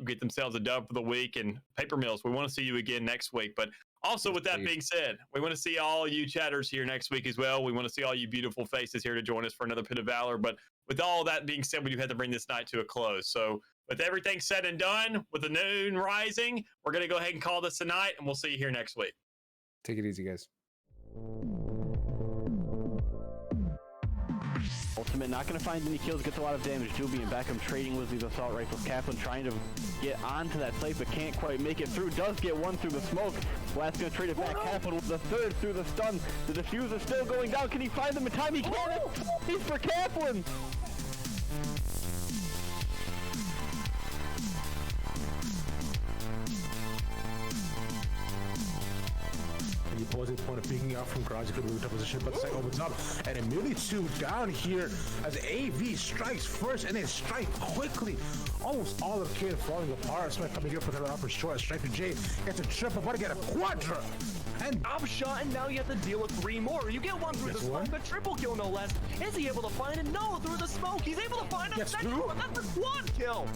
get themselves a dub for the week. And Paper Mills, we want to see you again next week. But also, with that being said, we want to see all you chatters here next week as well. We want to see all you beautiful faces here to join us for another Pit of Valor. But with all that being said, we do have to bring this night to a close. So with everything said and done, with the noon rising, we're going to go ahead and call this a night, and we'll see you here next week. Take it easy, guys. Ultimate not going to find any kills, gets a lot of damage. Doobie and Beckham trading with these assault rifles. Kaplan trying to get onto that site, but can't quite make it through. Does get one through the smoke. Last going to trade it back. Kaplan with the third through the stun. The diffuser still going down. Can he find them in time? He can. He's for Kaplan. The opposing opponent peeking out from garage, could move to position, but the second opens up, and immediately 2 down here as AV strikes first, and then strike quickly. Almost all of Kid falling apart. Smith coming here for the upper short. Strike to J. Gets a triple, but to get a quadra. And Opshot, and now you have to deal with 3 more. You get one through the smoke, a triple kill no less. Is he able to find it? No, through the smoke. He's able to find a second one. That's a quad kill.